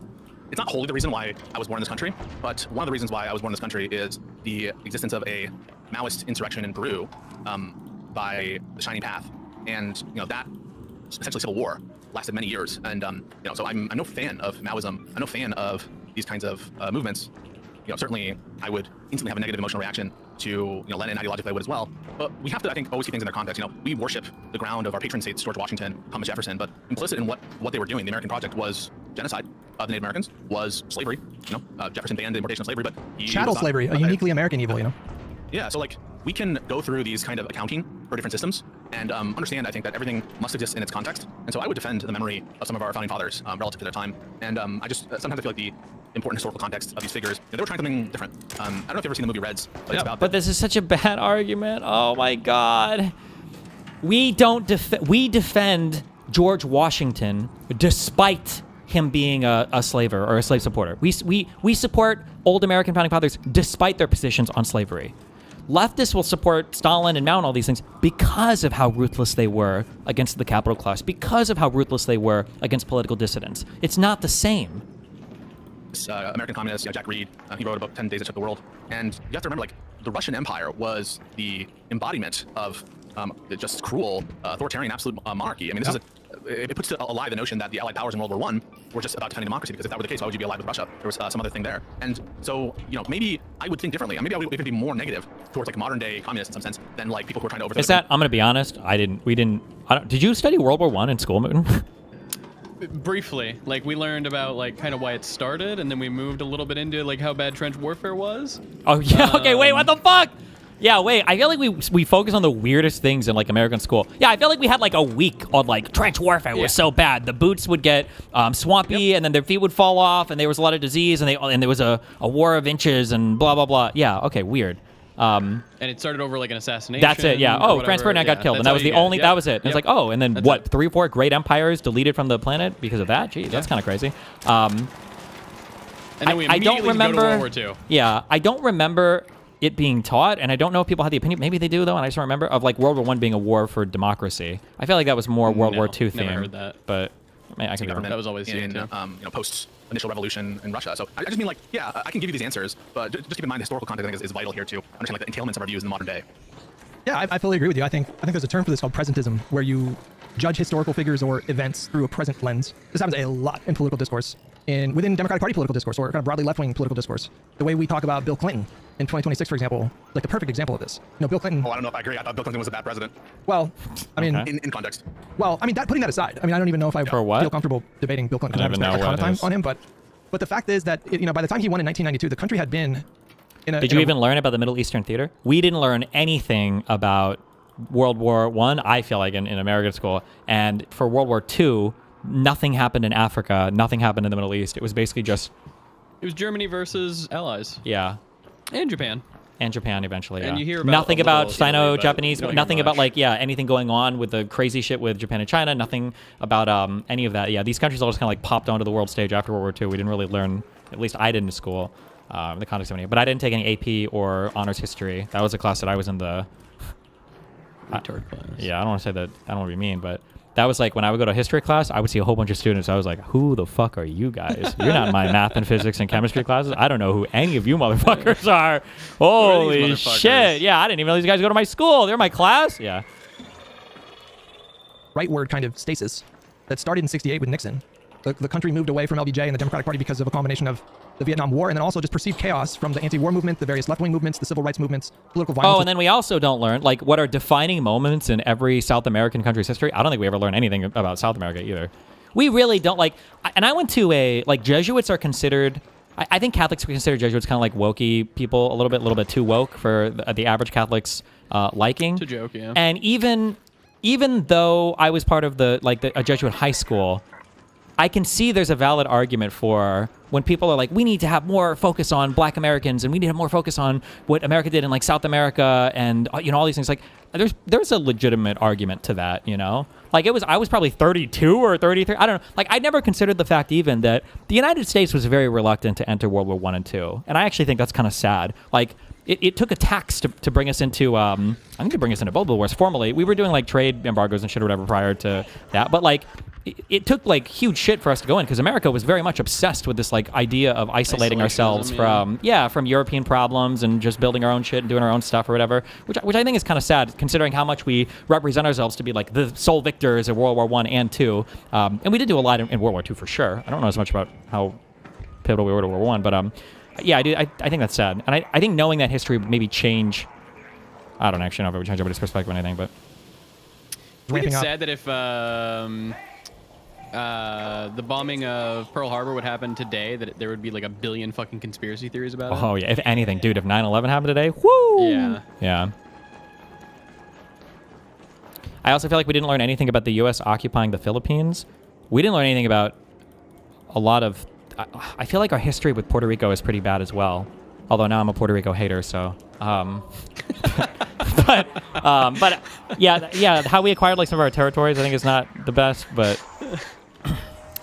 it's not wholly the reason why I was born in this country, but one of the reasons why I was born in this country is the existence of a Maoist insurrection in Peru by the Shining Path, and that essentially civil war lasted many years, and so I'm no fan of Maoism. I'm no fan of these kinds of movements. Certainly I would instantly have a negative emotional reaction to Lenin. Ideologically I would as well, but we have to, I think, always see things in their context. We worship the ground of our patron saints, George Washington, Thomas Jefferson, but implicit in what they were doing, the American project, was genocide of the Native Americans, was slavery. Jefferson banned the importation of slavery, but chattel slavery, a uniquely American evil. Yeah, so like we can go through these kind of accounting for different systems, and understand, I think, that everything must exist in its context. And so I would defend the memory of some of our founding fathers relative to their time. And I just sometimes I feel like the important historical context of these figures, they were trying something different. I don't know if you've ever seen the movie Reds, but it's about. But this is such a bad argument. Oh my God. We defend George Washington despite him being a slaver or a slave supporter. We support old American founding fathers despite their positions on slavery. Leftists will support Stalin and Mao and all these things because of how ruthless they were against the capital class, because of how ruthless they were against political dissidents. It's not the same. American communist, Jack Reed, he wrote a book, 10 Days That Shook the World. And you have to remember, like, the Russian Empire was the embodiment of just cruel, authoritarian, absolute monarchy. I mean, it puts to alive the notion that the Allied powers in World War I were just about defending democracy, because if that were the case, why would you be allied with Russia? There was some other thing there. And so, maybe I would think differently. Maybe we could be more negative towards, like, modern day communists in some sense than, like, people who are trying to overthrow. I'm going to be honest, did you study World War I in school, Mooten? Briefly, like, we learned about, like, kind of why it started, and then we moved a little bit into, like, how bad trench warfare was. Oh, yeah, okay, wait, what the fuck? Yeah, wait, I feel like we focus on the weirdest things in, like, American school. Yeah, I feel like we had, like, a week on, like, trench warfare was so bad. The boots would get swampy, and then their feet would fall off, and there was a lot of disease, and there was a war of inches, and blah, blah, blah. Yeah, okay, weird. And it started over like an assassination. That's it, yeah. Oh, Franz Ferdinand got killed, and that was the only. That was it. And it's like, oh, and then what? 3 or 4 great empires deleted from the planet because of that. Gee, that's kind of crazy. And then we immediately go to World War II. Yeah, I don't remember it being taught, and I don't know if people had the opinion. Maybe they do though, and I just don't remember of like World War I being a war for democracy. I feel like that was more World War II theme. Never heard that. But I can that was always in post initial revolution in Russia. So I just mean, like, yeah, I can give you these answers, but just keep in mind the historical context, I think, is vital here to understand, like, the entailments of our views in the modern day. Yeah, I fully agree with you. I think there's a term for this called presentism, where you judge historical figures or events through a present lens. This happens a lot in political discourse, within Democratic Party political discourse, or kind of broadly left-wing political discourse. The way we talk about Bill Clinton in 2026, for example, like the perfect example of this. Bill Clinton. Oh, I don't know if I agree. I thought Bill Clinton was a bad president. Well, I mean, in context. Well, I mean, putting that aside, I mean, I don't even know if I feel comfortable debating Bill Clinton, because I haven't spent a ton of time on him. But the fact is that by the time he won in 1992, the country had been in a. Did you even learn about the Middle Eastern theater? We didn't learn anything about World War I feel like, in American school. And for World War II, nothing happened in Africa. Nothing happened in the Middle East. It was basically just... It was Germany versus allies. Yeah. And Japan. And Japan eventually, yeah. And you hear about nothing about Sino-Japanese, but nothing about, like, anything going on with the crazy shit with Japan and China, nothing about any of that. Yeah, these countries all just kind of, like, popped onto the world stage after World War II. We didn't really learn, at least I didn't in school, in the context of any. But I didn't take any AP or honors history. That was a class that I was in the... Retard class. Yeah, I don't want to say that, I don't want to be mean, but that was like when I would go to history class, I would see a whole bunch of students. I was like, who the fuck are you guys? You're not in my math and physics and chemistry classes. I don't know who any of you motherfuckers are. Holy shit. Yeah, I didn't even know these guys go to my school. They're in my class. Yeah. Rightward kind of stasis that started in '68 with Nixon. The country moved away from LBJ and the Democratic Party because of a combination of the Vietnam War and then also just perceived chaos from the anti-war movement, the various left-wing movements, the civil rights movements, political violence. Oh, and then we also don't learn, like, what are defining moments in every South American country's history. I don't think we ever learn anything about South America either. We really don't, like, and I went to like, Jesuits are considered, I think Catholics consider Jesuits kind of like wokey people, a little bit too woke for the average Catholic's liking. It's a joke, yeah. And even though I was part of a Jesuit high school, I can see there's a valid argument for when people are like, we need to have more focus on Black Americans and we need to have more focus on what America did in, like, South America and all these things. Like, there's a legitimate argument to that, Like, I was probably 32 or 33. I don't know. Like, I never considered the fact even that the United States was very reluctant to enter World War I and II, and I actually think that's kind of sad. Like, it took a tax to bring us into I think to bring us into both the wars formally. We were doing, like, trade embargoes and shit or whatever prior to that, but, like, it took, like, huge shit for us to go in because America was very much obsessed with this, like, idea of isolating ourselves from European problems and just building our own shit and doing our own stuff or whatever, which I think is kind of sad considering how much we represent ourselves to be, like, the sole victors of World War I and II. And we did do a lot in World War II for sure. I don't know as much about how pivotal we were to World War I, but yeah, I do. I think that's sad. And I think knowing that history would maybe change, I don't actually know if it would change everybody's perspective or anything, but... It's sad that if the bombing of Pearl Harbor would happen today, that there would be like a billion fucking conspiracy theories about it. Oh, yeah. If anything, dude, if 9/11 happened today, whoo! Yeah. Yeah. I also feel like we didn't learn anything about the U.S. occupying the Philippines. We didn't learn anything about a lot of... I feel like our history with Puerto Rico is pretty bad as well. Although now I'm a Puerto Rico hater, so... but yeah, how we acquired like some of our territories, I think is not the best, but...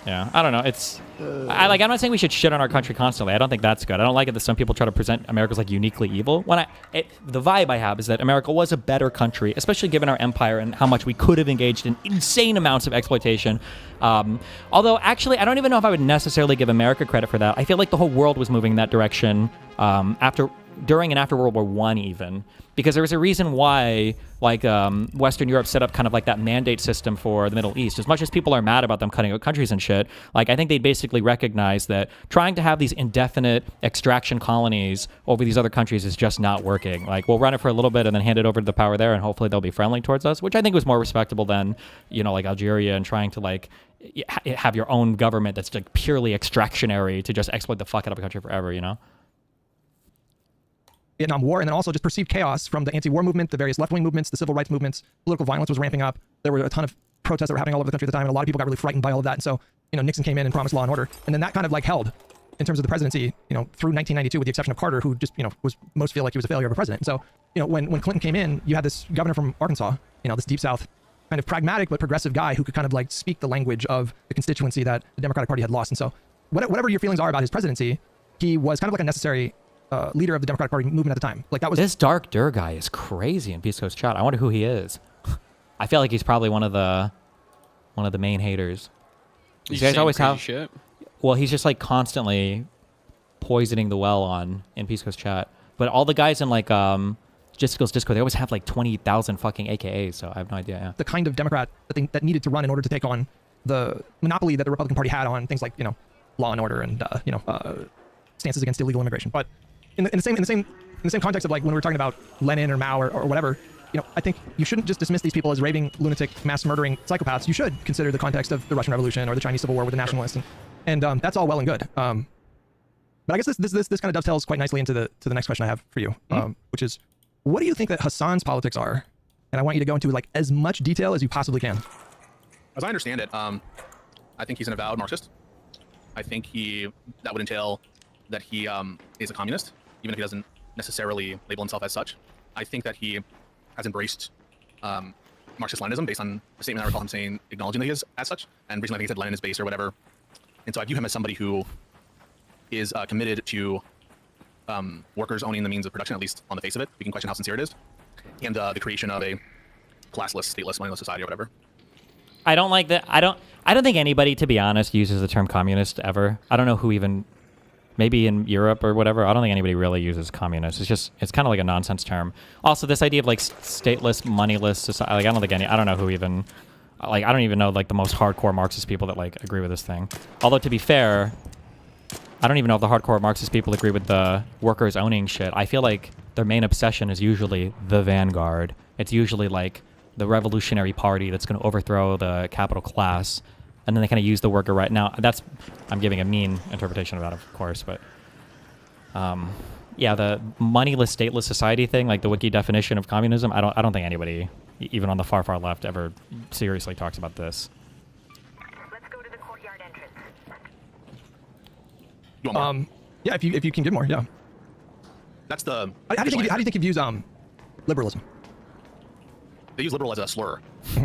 Yeah, I don't know. It's I'm not saying we should shit on our country constantly. I don't think that's good. I don't like it that some people try to present America as like uniquely evil. The vibe I have is that America was a better country, especially given our empire and how much we could have engaged in insane amounts of exploitation. Although actually, I don't even know if I would necessarily give America credit for that. I feel like the whole world was moving in that direction during and after World War I even, because there was a reason why like Western Europe set up kind of like that mandate system for the Middle East. As much as people are mad about them cutting out countries and shit, like I think they basically recognize that trying to have these indefinite extraction colonies over these other countries is just not working. Like we'll run it for a little bit and then hand it over to the power there and hopefully they'll be friendly towards us, which I think was more respectable than, like Algeria and trying to like have your own government that's like purely extractionary to just exploit the fuck out of a country forever, Vietnam War, and then also just perceived chaos from the anti-war movement, the various left-wing movements, the civil rights movements. Political violence was ramping up. There were a ton of protests that were happening all over the country at the time, and a lot of people got really frightened by all of that. And so, Nixon came in and promised law and order, and then that kind of like held in terms of the presidency, through 1992, with the exception of Carter, who just, was most feel like he was a failure of a president. And so, when Clinton came in, you had this governor from Arkansas, this deep South, kind of pragmatic but progressive guy who could kind of like speak the language of the constituency that the Democratic Party had lost. And so, whatever your feelings are about his presidency, he was kind of like a necessary leader of the Democratic Party movement at the time. Like that was this Dark Dur guy is crazy in Pisco's chat. I wonder who he is. I feel like he's probably one of the main haters. These guys always have shit. Well, he's just like constantly poisoning the well in Pisco's chat. But all the guys in like Jisco's Discord, they always have like 20,000 fucking AKAs. So I have no idea. Yeah. The kind of Democrat that needed to run in order to take on the monopoly that the Republican Party had on things like law and order and stances against illegal immigration. But in the same context of like when we were talking about Lenin or Mao or whatever, I think you shouldn't just dismiss these people as raving, lunatic, mass murdering psychopaths. You should consider the context of the Russian Revolution or the Chinese Civil War with the nationalists, and that's all well and good. But I guess this kind of dovetails quite nicely into the next question I have for you, which is, what do you think that Hassan's politics are? And I want you to go into like as much detail as you possibly can. As I understand it, I think he's an avowed Marxist. I think that would entail that he is a communist, even if he doesn't necessarily label himself as such. I think that he has embraced Marxist-Leninism based on a statement I recall him saying, acknowledging that he is as such. And recently I think he said Lenin is base or whatever. And so I view him as somebody who is committed to workers owning the means of production, at least on the face of it. We can question how sincere it is. And the creation of a classless, stateless, moneyless society or whatever. I don't like that. I don't think anybody, to be honest, uses the term communist ever. I don't know who even... Maybe in Europe or whatever, I don't think anybody really uses communist. It's kind of like a nonsense term. Also, this idea of like stateless, moneyless society, like I don't know who even, like I don't even know like the most hardcore Marxist people that like agree with this thing. Although to be fair, I don't even know if the hardcore Marxist people agree with the workers owning shit. I feel like their main obsession is usually the vanguard. It's usually like the revolutionary party that's going to overthrow the capital class. And then they kind of use the worker right now. I'm giving a mean interpretation of that, of course, but yeah, the moneyless, stateless society thing, like the wiki definition of communism. I don't think anybody, even on the far left, ever seriously talks about this. Let's go to the courtyard entrance. You want more? Yeah, if you can give more, yeah. That's the. How do you think he views liberalism? They use liberal as a slur.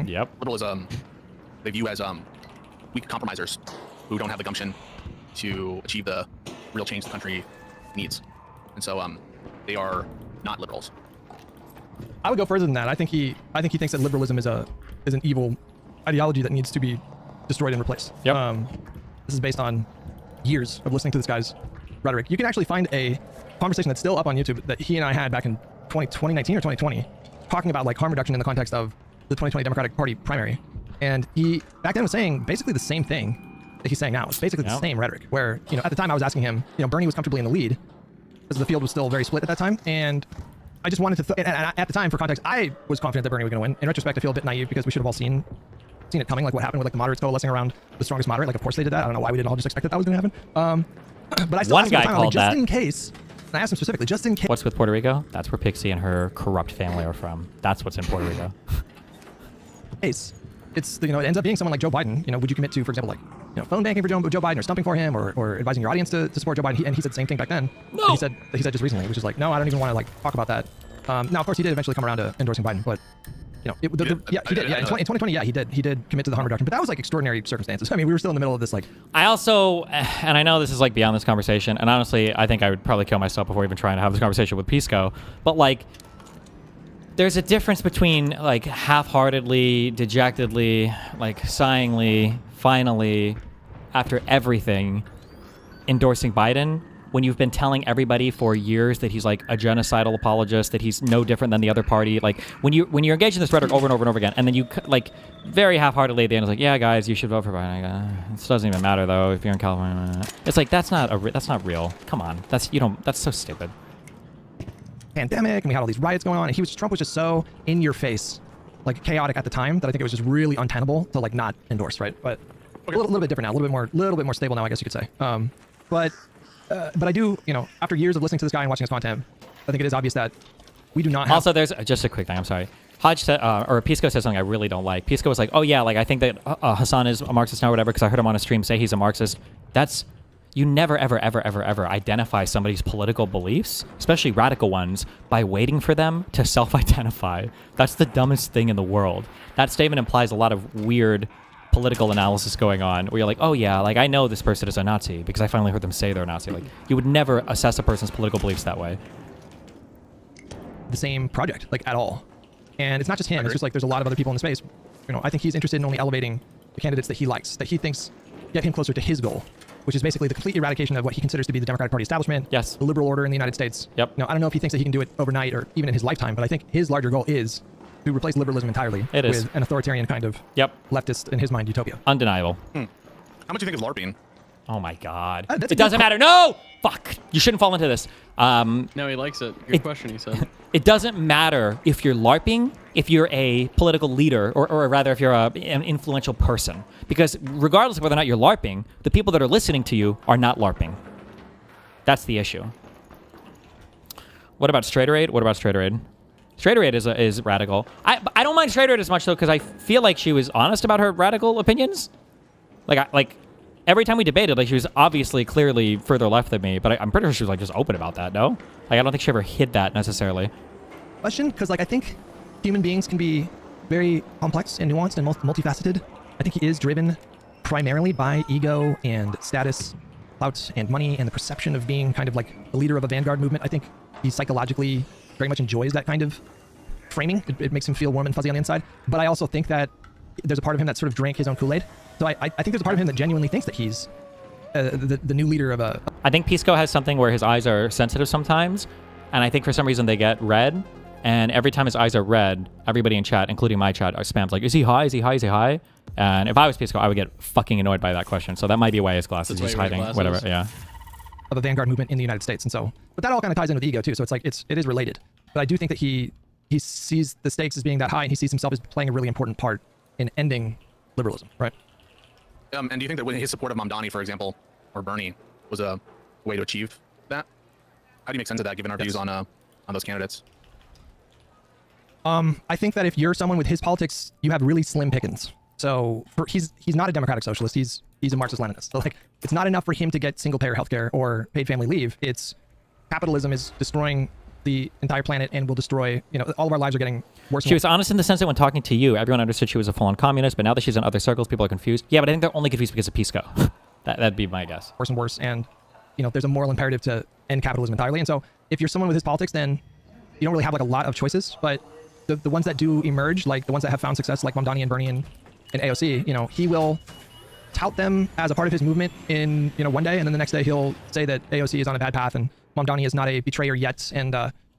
Yep. Liberal is they view as weak compromisers who don't have the gumption to achieve the real change the country needs. And so they are not liberals. I would go further than that. I think he thinks that liberalism is an evil ideology that needs to be destroyed and replaced. Yep. This is based on years of listening to this guy's rhetoric. You can actually find a conversation that's still up on YouTube that he and I had back in 2019 or 2020, talking about like harm reduction in the context of the 2020 Democratic Party primary. And he back then was saying basically the same thing that he's saying now. It's basically the same rhetoric where, at the time I was asking him, Bernie was comfortably in the lead because the field was still very split at that time. And I just wanted to, and at the time, for context, I was confident that Bernie was going to win. In retrospect, I feel a bit naive because we should have all seen it coming, like what happened with like the moderates coalescing around the strongest moderate. Like, of course they did that. I don't know why we didn't all just expect that was going to happen. But I still One asked him at guy the time, called just that. in case, and I asked him specifically, just in case. What's with Puerto Rico? That's where Pixie and her corrupt family are from. That's what's in Puerto Rico. case, it's, it ends up being someone like Joe Biden. Would you commit to, for example, like, phone banking for Joe Biden, or stumping for him, or advising your audience to support Joe Biden? And he said the same thing back then. No. He said just recently, which is like, no, I don't even want to like talk about that. Now, of course, he did eventually come around to endorsing Biden, but he did. Yeah, in 2020, yeah, he did commit to the harm reduction, but that was like extraordinary circumstances. I mean, we were still in the middle of this like. I also, and I know this is like beyond this conversation, and honestly, I think I would probably kill myself before even trying to have this conversation with Pisco, but like, there's a difference between like half-heartedly, dejectedly, like sighingly, finally, after everything, endorsing Biden, when you've been telling everybody for years that he's like a genocidal apologist, that he's no different than the other party. Like when you're engaged in this rhetoric over and over and over again, and then you like very half-heartedly at the end is like, yeah, guys, you should vote for Biden. It doesn't even matter though if you're in California. It's like that's not real. Come on, that's so stupid. Pandemic, and we had all these riots going on, and Trump was just so in your face, like chaotic at the time, that I think it was just really untenable to like not endorse, right? But a little bit different now, a little bit more stable now, I guess you could say. But I do, after years of listening to this guy and watching his content, I think it is obvious that we do not have. Also, there's just a quick thing. I'm sorry. Hutch said, or Pisco said something I really don't like. Pisco was like, "Oh yeah, like I think that Hassan is a Marxist now, or whatever, because I heard him on a stream say he's a Marxist." You never, ever, ever, ever, ever identify somebody's political beliefs, especially radical ones, by waiting for them to self-identify. That's the dumbest thing in the world. That statement implies a lot of weird political analysis going on, where you're like, oh yeah, like I know this person is a Nazi because I finally heard them say they're a Nazi. Like, you would never assess a person's political beliefs that way. The same project, like at all. And it's not just him, it's just like there's a lot of other people in the space. I think he's interested in only elevating the candidates that he likes, that he thinks get him closer to his goal, which is basically the complete eradication of what he considers to be the Democratic Party establishment, yes, the liberal order in the United States. Yep. I don't know if he thinks that he can do it overnight or even in his lifetime, but I think his larger goal is to replace liberalism entirely with an authoritarian kind of leftist, in his mind, utopia. Undeniable. How much do you think of LARPing? Oh my God. It doesn't matter. No! Fuck. You shouldn't fall into this. No, he likes it. Good question, he said. It doesn't matter if you're LARPing, if you're a political leader, or rather if you're an influential person. Because regardless of whether or not you're LARPing, the people that are listening to you are not LARPing. That's the issue. What about Straighter Aid? Straighter Aid is radical. I don't mind Straighter Aid as much, though, because I feel like she was honest about her radical opinions. Like every time we debated, like she was obviously clearly further left than me, but I'm pretty sure she was like just open about that. No, like I don't think she ever hid that necessarily. Question, because like I think human beings can be very complex and nuanced and multifaceted. I think he is driven primarily by ego and status, clout and money, and the perception of being kind of like the leader of a vanguard movement. I think he psychologically very much enjoys that kind of framing. It makes him feel warm and fuzzy on the inside. But I also think that there's a part of him that sort of drank his own Kool-Aid. So I think there's a part of him that genuinely thinks that he's the new leader of a... I think Pisco has something where his eyes are sensitive sometimes, and I think for some reason they get red, and every time his eyes are red, everybody in chat, including my chat, are spams like, is he high? Is he high? Is he high? And if I was Pisco, I would get fucking annoyed by that question. So that might be why his glasses. He's hiding, whatever, yeah. Of a vanguard movement in the United States. And so, but that all kind of ties in with ego too. So it's like, it is related. But I do think that he sees the stakes as being that high, and he sees himself as playing a really important part in ending liberalism, right? And do you think that his support of Mamdani, for example, or Bernie, was a way to achieve that? How do you make sense of that, given our views on those candidates? I think that if you're someone with his politics, you have really slim pickings. So he's not a democratic socialist. He's a Marxist-Leninist. So like, it's not enough for him to get single-payer healthcare or paid family leave. It's capitalism is destroying the entire planet and will destroy, all of our lives are getting worse. She was honest in the sense that when talking to you, everyone understood she was a full-on communist, but now that she's in other circles, people are confused. Yeah, but I think they're only confused because of Pisco. That'd be my guess. Worse and worse. And, there's a moral imperative to end capitalism entirely. And so if you're someone with his politics, then you don't really have like a lot of choices. But the ones that do emerge, like the ones that have found success, like Mamdani and Bernie and AOC, he will tout them as a part of his movement in, one day. And then the next day he'll say that AOC is on a bad path and Mamdani is not a betrayer yet. And,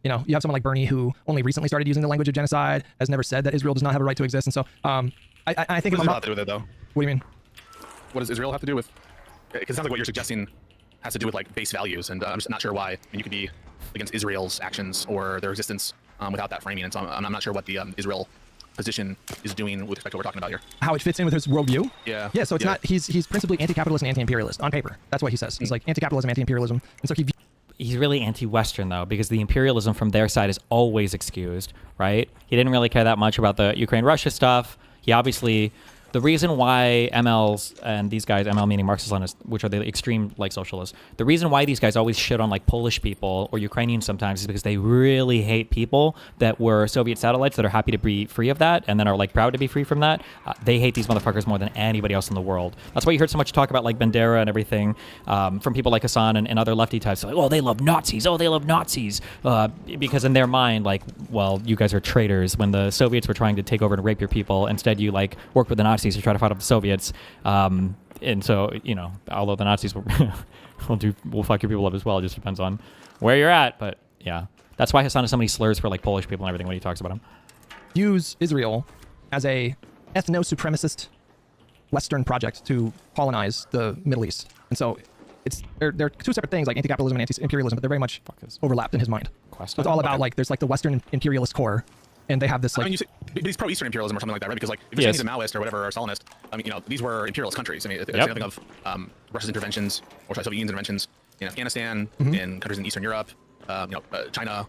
you have someone like Bernie who only recently started using the language of genocide, has never said that Israel does not have a right to exist. And so I think... What does Israel have to do with it, though? What do you mean? What does Israel have to do with... Because it sounds like what you're suggesting has to do with like base values, and I'm just not sure why. I mean, you could be against Israel's actions or their existence without that framing, and so I'm not sure what the Israel position is doing with respect to what we're talking about here. How it fits in with his worldview? Yeah. Yeah, so it's not... He's principally anti-capitalist and anti-imperialist on paper. That's what he says. He's like anti-capitalism, anti-imperialism. And so he's really anti-Western, though, because the imperialism from their side is always excused, right? He didn't really care that much about the Ukraine-Russia stuff. He obviously, the reason why MLs and these guys, ML meaning Marxist-Leninists, which are the extreme like socialists, the reason why these guys always shit on like Polish people or Ukrainians sometimes is because they really hate people that were Soviet satellites that are happy to be free of that and then are like proud to be free from that. They hate these motherfuckers more than anybody else in the world. That's why you heard so much talk about like Bandera and everything from people like Hassan and other lefty types. Like, oh, they love Nazis. Oh, they love Nazis. Because in their mind, like, well, you guys are traitors. When the Soviets were trying to take over and rape your people, instead you like worked with the Nazis to try to fight off the Soviets, and so although the Nazis will fuck your people up as well. It just depends on where you're at. But yeah, that's why Hassan has so many slurs for like Polish people and everything when he talks about them. Use Israel as a ethno-supremacist Western project to colonize the Middle East, and so they're two separate things, like anti-capitalism and anti-imperialism, but they're very much overlapped in his mind. So it's all about like there's like the Western imperialist core. And they have this like. I mean, he's pro-Eastern imperialism or something like that, right? Because like if you're saying he's a Maoist or whatever or Stalinist, I mean, these were imperialist countries. I mean, it's something of Russia's interventions or Soviet Union's interventions in Afghanistan, in countries in Eastern Europe. China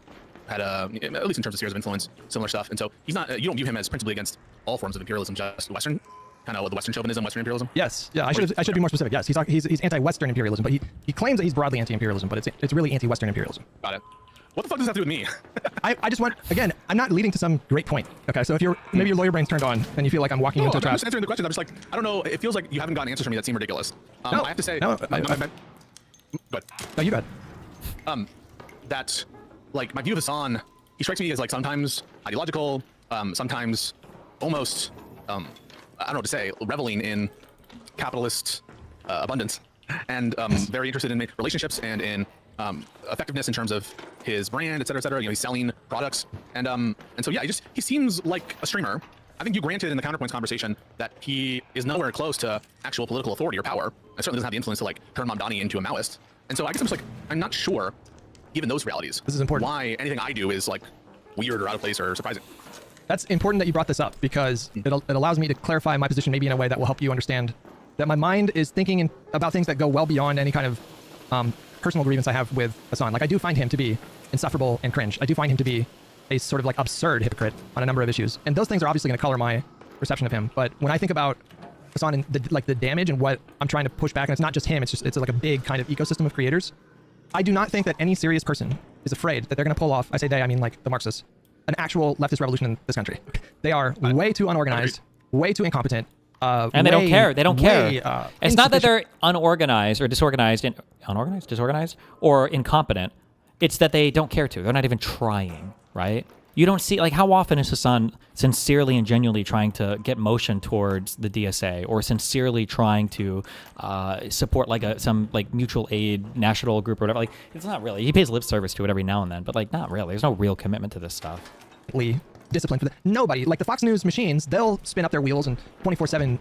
had at least in terms of spheres of influence, similar stuff. And so he's not. You don't view him as principally against all forms of imperialism, just Western, kind of the Western chauvinism, Western imperialism. Yes, yeah. I should be more specific. Yes, he's anti-Western imperialism, but he claims that he's broadly anti-imperialism, but it's really anti-Western imperialism. Got it. What the fuck does that have to do with me? I just want, again, I'm not leading to some great point. Okay, so if maybe your lawyer brain's turned on and you feel like I'm walking into a trap. I'm just answering the questions. I'm just like, I don't know. It feels like you haven't gotten answers from me that seem ridiculous. No, I have to say. No, good. No, you got. That, like, my view of Hassan, he strikes me as like sometimes ideological, sometimes almost, I don't know what to say, reveling in capitalist abundance, and very interested in relationships and in effectiveness in terms of his brand, et cetera, et cetera. He's selling products, and so yeah, he seems like a streamer. I think you granted in the counterpoints conversation that he is nowhere close to actual political authority or power, and certainly doesn't have the influence to like turn Mamdani into a Maoist. And so I guess I'm just like, I'm not sure, given those realities, this is important, why anything I do is like weird or out of place or surprising. That's important that you brought this up, because it allows me to clarify my position maybe in a way that will help you understand that my mind is thinking about things that go well beyond any kind of personal grievance I have with Hassan. Like, I do find him to be insufferable and cringe. I do find him to be a sort of like absurd hypocrite on a number of issues. And those things are obviously going to color my perception of him. But when I think about Hassan and the damage and what I'm trying to push back, and it's not just him, it's like a big kind of ecosystem of creators. I do not think that any serious person is afraid that they're going to pull off, I say they, I mean like the Marxists, an actual leftist revolution in this country. They are way too unorganized, way too incompetent. And they don't care. They don't care. It's not that they're unorganized or disorganized, or incompetent. It's that they don't care to. They're not even trying, right? You don't see, like, how often is Hassan sincerely and genuinely trying to get motion towards the DSA, or sincerely trying to support like some like mutual aid national group or whatever? Like, it's not really. He pays lip service to it every now and then, but like, not really. There's no real commitment to this stuff. Discipline for that. Nobody, like the Fox News machines, they'll spin up their wheels and 24/7,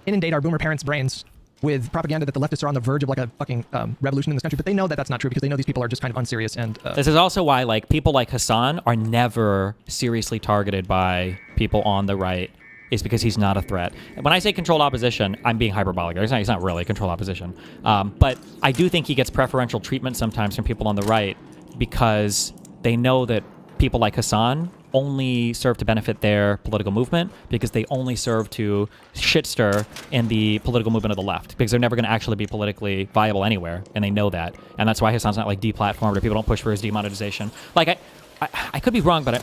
inundate our boomer parents' brains with propaganda that the leftists are on the verge of like a fucking revolution in this country. But they know that that's not true, because they know these people are just kind of unserious. And this is also why like people like Hassan are never seriously targeted by people on the right, is because he's not a threat. When I say controlled opposition, I'm being hyperbolic. He's not really controlled opposition. But I do think he gets preferential treatment sometimes from people on the right, because they know that people like Hassan only serve to benefit their political movement, because they only serve to shit stir in the political movement of the left, because they're never going to actually be politically viable anywhere, and they know that. And that's why Hassan's not like deplatformed, or people don't push for his demonetization. Like, I could be wrong, but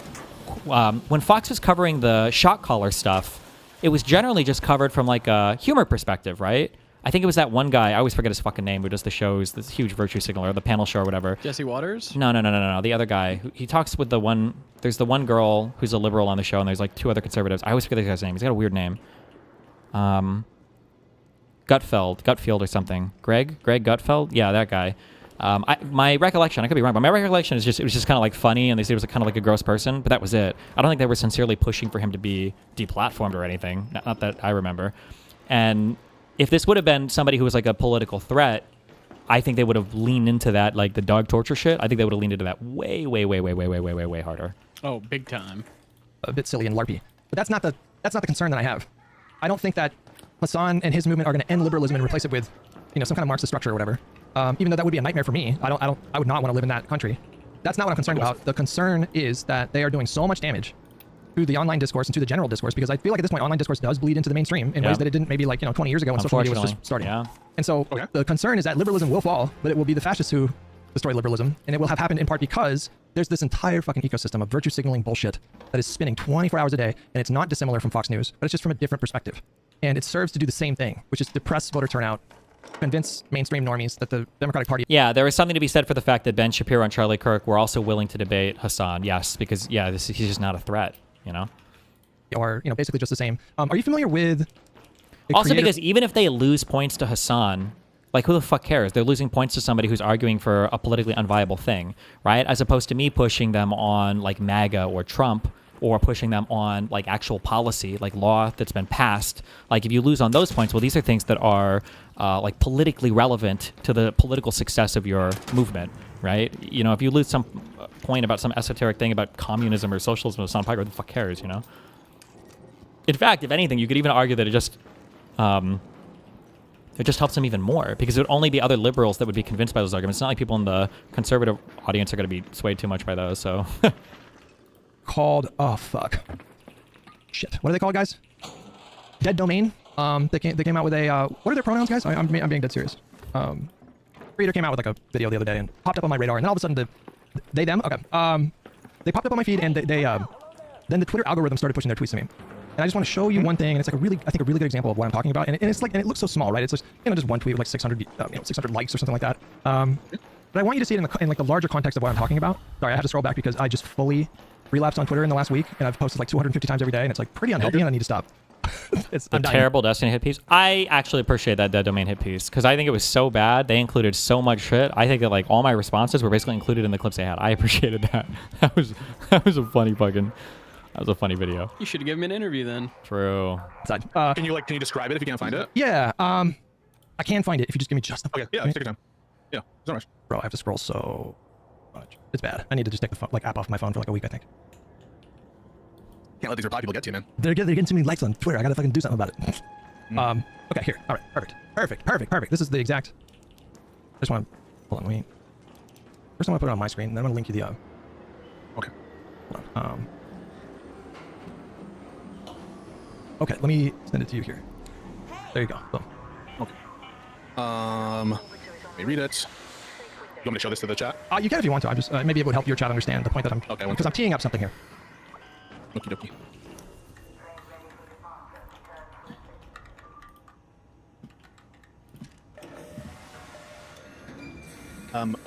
when Fox was covering the shot caller stuff, it was generally just covered from like a humor perspective, right? I think it was that one guy, I always forget his fucking name, who does the shows, this huge virtue signaler, the panel show or whatever. Jesse Waters? No. The other guy. He talks with there's the one girl who's a liberal on the show, and there's like two other conservatives. I always forget the guy's name. He's got a weird name. Gutfeld or something. Greg Gutfeld? Yeah, that guy. My recollection, I could be wrong, but my recollection is it was just kind of like funny, and they said it was kind of like a gross person, but that was it. I don't think they were sincerely pushing for him to be deplatformed or anything. Not that I remember. And if this would have been somebody who was like a political threat, I think they would have leaned into that, like the dog torture shit. I think they would have leaned into that way harder. Oh, big time. A bit silly and larpy. But that's not the concern that I have. I don't think that Hassan and his movement are going to end liberalism and replace it with, some kind of Marxist structure or whatever. Even though that would be a nightmare for me. I would not want to live in that country. That's not what I'm concerned about. The concern is that they are doing so much damage to the online discourse and to the general discourse, because I feel like at this point online discourse does bleed into the mainstream in ways that it didn't maybe 20 years ago when social media was just starting. Yeah. And so the concern is that liberalism will fall, but it will be the fascists who destroy liberalism, and it will have happened in part because there's this entire fucking ecosystem of virtue signaling bullshit that is spinning 24 hours a day, and it's not dissimilar from Fox News, but it's just from a different perspective. And it serves to do the same thing, which is depress voter turnout, convince mainstream normies that the Democratic Party... Yeah, there is something to be said for the fact that Ben Shapiro and Charlie Kirk were also willing to debate Hassan. Yes, because, he's just not a threat, Or, basically just the same. Are you familiar with... Also, because even if they lose points to Hassan, like, who the fuck cares? They're losing points to somebody who's arguing for a politically unviable thing, right? As opposed to me pushing them on, like, MAGA or Trump, or pushing them on, like, actual policy, like law that's been passed. Like, if you lose on those points, well, these are things that are, like, politically relevant to the political success of your movement, right? If you lose some point about some esoteric thing about communism or socialism or some who the fuck cares, In fact, if anything, you could even argue that it just helps them even more, because it would only be other liberals that would be convinced by those arguments. It's not like people in the conservative audience are going to be swayed too much by those. So, called shit. What are they called, guys? Dead Domain. They came out with a what are their pronouns, guys? I'm being dead serious. Creator came out with like a video the other day and popped up on my radar, and then all of a sudden they them they popped up on my feed, and then the Twitter algorithm started pushing their tweets to me. And I just want to show you one thing, and it's like I think a really good example of what I'm talking about. And it's like, and it looks so small, right? It's just just one tweet with like 600 likes or something like that. But I want you to see it in like the larger context of what I'm talking about. Sorry, I had to scroll back because I just fully relapsed on Twitter in the last week, and I've posted like 250 times every day, and it's like pretty unhealthy, and I need to stop. I'm terrible Destiny hit piece. I actually appreciate that Dead Domain hit piece, because I think it was so bad. They included so much shit. I think that like all my responses were basically included in the clips they had. I appreciated that. That was a funny fucking. That was a funny video. You should have given me an interview then. True. Can you describe it if you can't find it? Yeah. I can find it if you just give me just a... Okay. Yeah. Take your time. Yeah. So much. Bro, I have to scroll so much. It's bad. I need to just take the phone, app off my phone for like a week, I think. Can't let these reply people get to you, man. They're getting too many likes on Twitter. I gotta fucking do something about it. Okay, here. All right. Perfect. This is the exact... I just want to... Hold on, wait. First I want to put it on my screen, and then I'm going to link you the... Okay. Hold on. Okay, let me send it to you here. There you go. Boom. Okay. Let me read it. You want me to show this to the chat? You can if you want to. I'm just maybe it would help your chat understand the point that I'm... Okay. Because I'm teeing up something here. Okie dokie.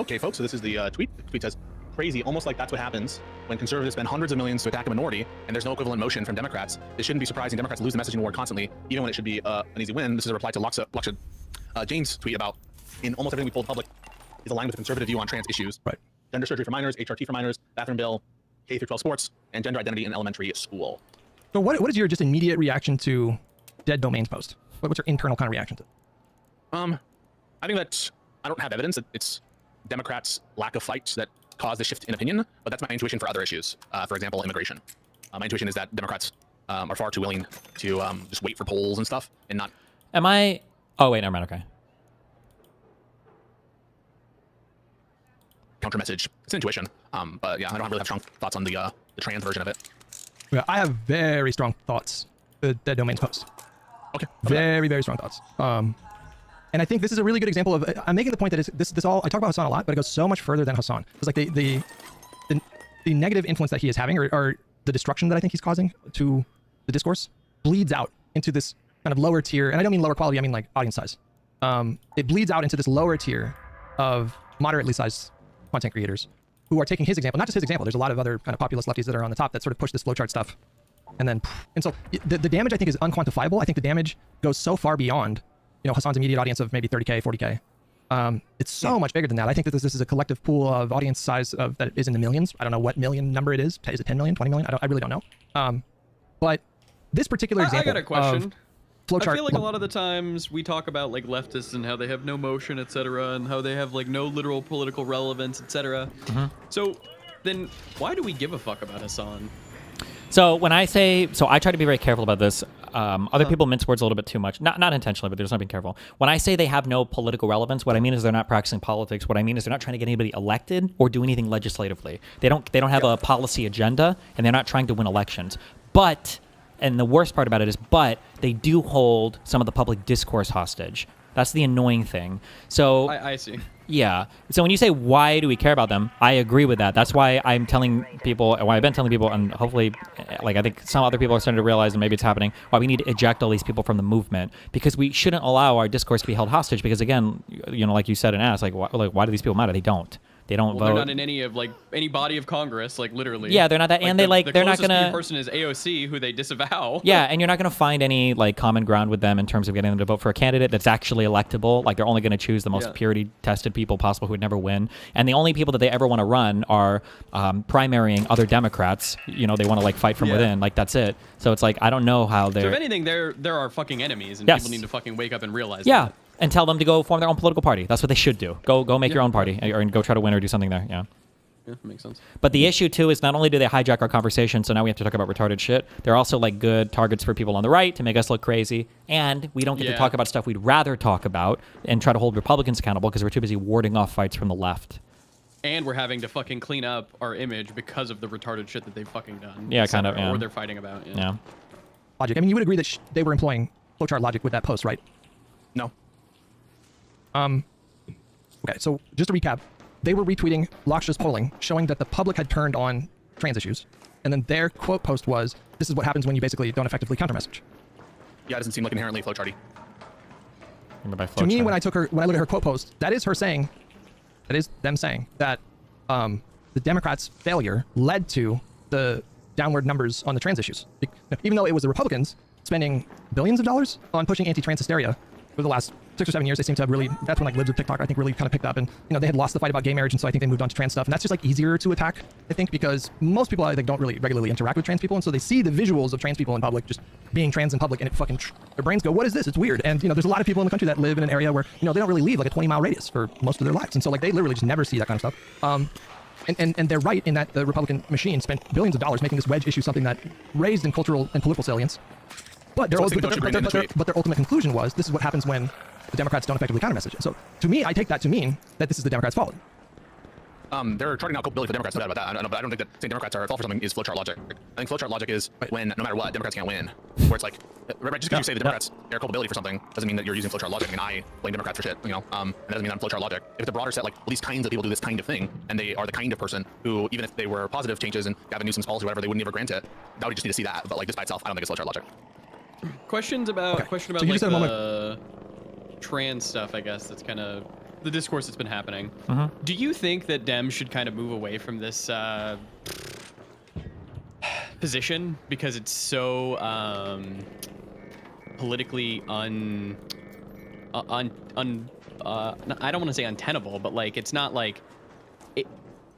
Okay, folks, so this is the tweet. The tweet says, crazy, almost like that's what happens when conservatives spend hundreds of millions to attack a minority and there's no equivalent motion from Democrats. It shouldn't be surprising Democrats lose the messaging war constantly, even when it should be an easy win. This is a reply to Laksha Jane's tweet about, in almost everything we pulled public is aligned with the conservative view on trans issues. Right. Gender surgery for minors, HRT for minors, bathroom bill, K-12 sports, and gender identity in elementary school. So what is your just immediate reaction to Dead Domain's post? What's your internal kind of reaction to it? I think that I don't have evidence that it's Democrats' lack of fight that caused the shift in opinion, but that's my intuition for other issues. For example, immigration. My intuition is that Democrats are far too willing to just wait for polls and stuff and not... Am I... Oh, wait, never mind. Okay. Counter message. It's intuition. But yeah, I don't really have strong thoughts on the trans version of it. Yeah, I have very strong thoughts with Dead Domain's post. Okay. Very strong thoughts. And I think this is a really good example of... I'm making the point that this all... I talk about Hassan a lot, but it goes so much further than Hassan. It's like the negative influence that he is having, or the destruction that I think he's causing to the discourse, bleeds out into this kind of lower tier. And I don't mean lower quality, I mean like audience size. It bleeds out into this lower tier of moderately sized content creators who are taking his example. Not just his example. There's a lot of other kind of populist lefties that are on the top that sort of push this flowchart stuff. And so the damage, I think, is unquantifiable. I think the damage goes so far beyond, Hassan's immediate audience of maybe 30K, 40K. It's so much bigger than that. I think that this is a collective pool of audience size that is in the millions. I don't know what million number it is. Is it 10 million, 20 million? I really don't know. But this particular example... I got a question. Flowchart, I feel like a lot of the times we talk about like leftists and how they have no motion, etc., and how they have like no literal political relevance, etc. So then why do we give a fuck about Hassan? So when I say, so I try to be very careful about this. Other people mince words a little bit too much. Not intentionally, but they're just not being careful. When I say they have no political relevance, what I mean is they're not practicing politics. What I mean is they're not trying to get anybody elected or do anything legislatively. They don't have a policy agenda, and they're not trying to win elections. But, and the worst part about it is, but they do hold some of the public discourse hostage. That's the annoying thing. So I see. Yeah. So when you say why do we care about them, I agree with that. That's why I'm telling people, why I've been telling people, and hopefully, like I think some other people are starting to realize, and maybe it's happening, why we need to eject all these people from the movement, because we shouldn't allow our discourse to be held hostage. Because again, like you said and asked, why do these people matter? They don't. They don't vote. They're not in any body of Congress, like literally. Yeah, they're not that, and they're not gonna. The person is AOC, who they disavow. Yeah, and you're not gonna find any like common ground with them in terms of getting them to vote for a candidate that's actually electable. Like they're only gonna choose the most purity tested people possible who would never win, and the only people that they ever want to run are primarying other Democrats. They want to like fight from within. Like that's it. So it's like I don't know how they're. So if anything, they're our fucking enemies, and Yes. people need to fucking wake up and realize. Yeah. That. And tell them to go form their own political party. That's what they should do. Go make your own party, or go try to win or do something there. Yeah. Yeah, makes sense. But the issue too is not only do they hijack our conversation, so now we have to talk about retarded shit. They're also like good targets for people on the right to make us look crazy, and we don't get to talk about stuff we'd rather talk about and try to hold Republicans accountable because we're too busy warding off fights from the left. And we're having to fucking clean up our image because of the retarded shit that they've fucking done. Yeah, kind of. Yeah. Or they're fighting about. Yeah. Logic. I mean, you would agree that they were employing flowchart logic with that post, right? No. Okay, so just to recap, they were retweeting Laksha's polling showing that the public had turned on trans issues. And then their quote post was, this is what happens when you basically don't effectively counter-message. Yeah, it doesn't seem like inherently flowcharty. To me, when I look at her quote post, that is them saying that the Democrats' failure led to the downward numbers on the trans issues. Even though it was the Republicans spending billions of dollars on pushing anti-trans hysteria for the last 6 or 7 years, they seem to have really, that's when like libs of TikTok, I think, really kind of picked up, and they had lost the fight about gay marriage, and so I think they moved on to trans stuff, and that's just like easier to attack, I think, because most people I think don't really regularly interact with trans people, and so they see the visuals of trans people in public, just being trans in public, and it fucking, their brains go, what is this? It's weird. And there's a lot of people in the country that live in an area where they don't really leave like a 20-mile radius for most of their lives, and so like they literally just never see that kind of stuff. And they're right in that the Republican machine spent billions of dollars making this wedge issue something that raised in cultural and political salience. But their ultimate conclusion was, this is what happens when the Democrats don't effectively counter-message it. So to me, I take that to mean that this is the Democrats' fault. They're charting out culpability for Democrats, no doubt about that. But I don't think that saying Democrats are at fault for something is flowchart logic. I think flowchart logic is when, no matter what, Democrats can't win. Where it's like, right, just because you say the Democrats bear culpability for something doesn't mean that you're using flowchart logic. I mean, I blame Democrats for shit, it doesn't mean I'm flowchart logic. If it's a broader set, like, well, these kinds of people do this kind of thing, and they are the kind of person who, even if they were positive changes and Gavin Newsom's policy or whatever, they wouldn't ever grant it. Now we just need to see that. But like, just by itself, I don't think it's flowchart logic. Question about so like the trans stuff, I guess, that's kind of the discourse that's been happening. Do you think that Dems should kind of move away from this position because it's so politically I don't want to say untenable, but like it's not like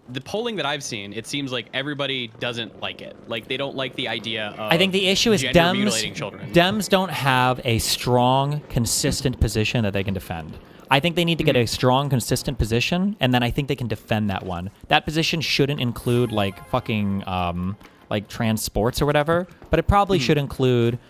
the polling that I've seen, it seems like everybody doesn't like it. Like they don't like the idea of I think the issue is mutilating children. Dems don't have a strong, consistent position that they can defend. I think they need to get a strong, consistent position, and then I think they can defend that one. That position shouldn't include like fucking like trans sports or whatever, but it probably should include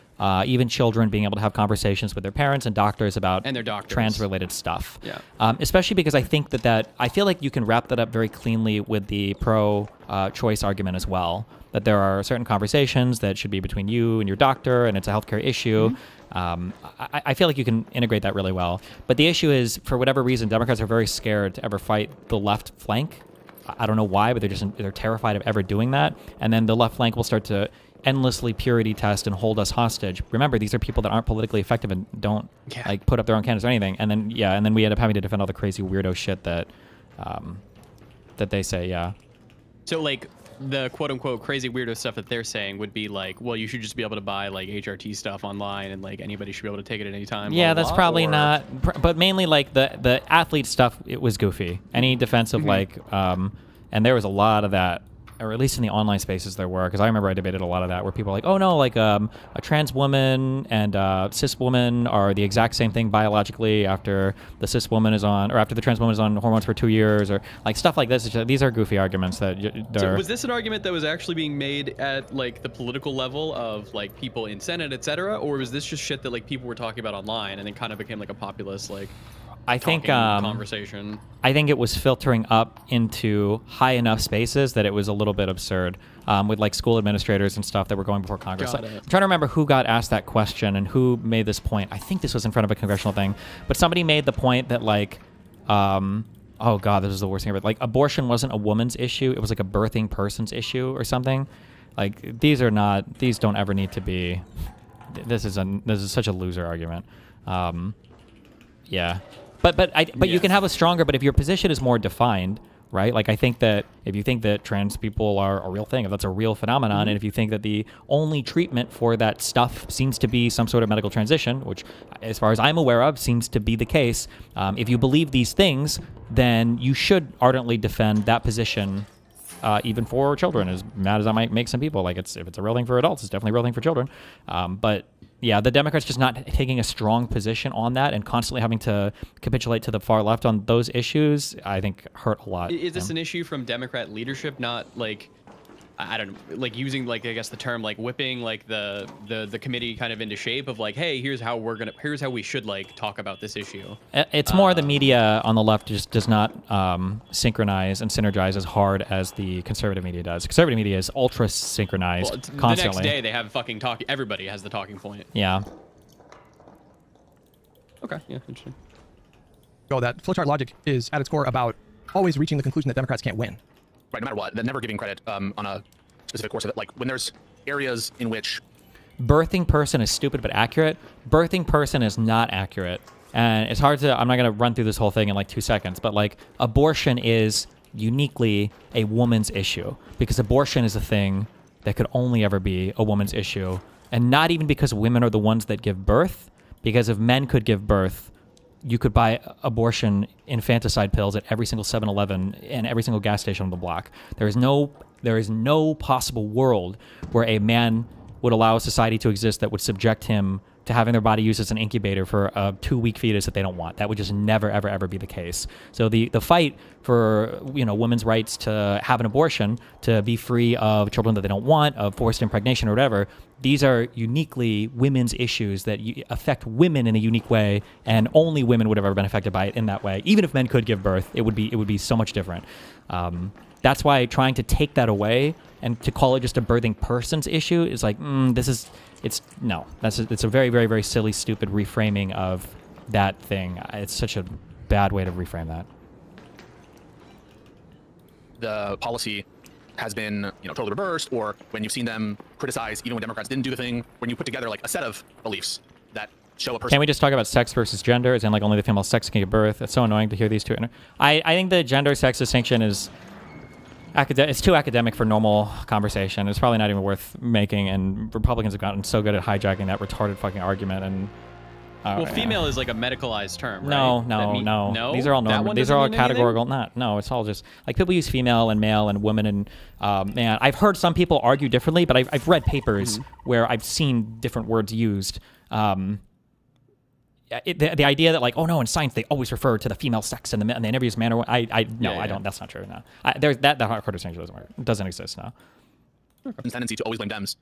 even children being able to have conversations with their parents and doctors about and their doctors. Trans-related stuff. Yeah. Especially because I think that I feel like you can wrap that up very cleanly with the pro-choice argument as well. That there are certain conversations that should be between you and your doctor, and it's a healthcare issue. I feel like you can integrate that really well. But the issue is, for whatever reason, Democrats are very scared to ever fight the left flank. I don't know why, but they're terrified of ever doing that. And then the left flank will start to endlessly purity test and hold us hostage. Remember, these are people that aren't politically effective and don't like put up their own candidates or anything. And then we end up having to defend all the crazy weirdo shit that that they say. Yeah. So like the quote unquote crazy weirdo stuff that they're saying would be like, well, you should just be able to buy like HRT stuff online, and like anybody should be able to take it at any time. Yeah, blah, that's blah, probably or... not. But mainly like the athlete stuff, it was goofy. Any defensive like, and there was a lot of that or at least in the online spaces there were, because I remember I debated a lot of that, where people are like, oh no, like a trans woman and a cis woman are the exact same thing biologically after the cis woman is on, or after the trans woman is on hormones for 2 years, or like stuff like this. These are goofy arguments that So was this an argument that was actually being made at like the political level of like people in Senate, etc., or was this just shit that like people were talking about online and then kind of became like a populist like I think conversation? I think it was filtering up into high enough spaces that it was a little bit absurd, with like school administrators and stuff that were going before Congress. Got I'm it. trying to remember who got asked that question and who made this point. I think this was in front of a congressional thing, but somebody made the point that like, oh god, this is the worst thing ever. Like abortion wasn't a woman's issue; it was like a birthing person's issue or something. Like these don't ever need to be. This is such a loser argument. Yeah. But you can have a stronger. But if your position is more defined, right? Like I think that if you think that trans people are a real thing, if that's a real phenomenon, and if you think that the only treatment for that stuff seems to be some sort of medical transition, which, as far as I'm aware of, seems to be the case, if you believe these things, then you should ardently defend that position, even for children. As mad as that might make some people, like if it's a real thing for adults, it's definitely a real thing for children. But yeah, the Democrats just not taking a strong position on that and constantly having to capitulate to the far left on those issues, I think hurt a lot. Is this an issue from Democrat leadership, not like, I don't know, like using like, I guess the term like whipping like the committee kind of into shape of like, hey, here's how we should like talk about this issue? It's more the media on the left just does not synchronize and synergize as hard as the conservative media does. Conservative media is ultra synchronized constantly. The next day they have fucking talk. Everybody has the talking point. Yeah. Okay. Yeah. Interesting. Go that flowchart logic is at its core about always reaching the conclusion that Democrats can't win. Right, no matter what, they're never giving credit on a specific course of it. Like when there's areas in which Birthing person is stupid but accurate. Birthing person is not accurate. And it's hard to, I'm not going to run through this whole thing in like 2 seconds, but like abortion is uniquely a woman's issue because abortion is a thing that could only ever be a woman's issue. And not even because women are the ones that give birth, because if men could give birth, you could buy abortion infanticide pills at every single 7-Eleven and every single gas station on the block. There is no possible world where a man would allow a society to exist that would subject him to having their body used as an incubator for a 2-week fetus that they don't want. That would just never, ever, ever be the case. So the fight for women's rights to have an abortion, to be free of children that they don't want, of forced impregnation or whatever, these are uniquely women's issues that affect women in a unique way, and only women would have ever been affected by it in that way. Even if men could give birth, it would be so much different. That's why trying to take that away and to call it just a birthing person's issue is like, it's a very, very, very silly, stupid reframing of that thing. It's such a bad way to reframe that. the policy has been, totally reversed, or when you've seen them criticize, even when Democrats didn't do the thing, when you put together like a set of beliefs that show a person. Can we just talk about sex versus gender? As in, like, only the female sex can give birth? It's so annoying to hear these two. I think the gender-sex distinction is it's too academic for normal conversation. It's probably not even worth making, and Republicans have gotten so good at hijacking that retarded fuccking argument. And female is like a medicalized term, right? No. These are all normal. These are all categorical. No, it's all just like people use female and male and women and man. I've heard some people argue differently, but I've read papers where I've seen different words used. The idea that, like, oh no, in science they always refer to the female sex and they never use man or I don't. That's not true. No, there's that hardcore distinction doesn't work. It doesn't exist now. Tendency to always blame Dems,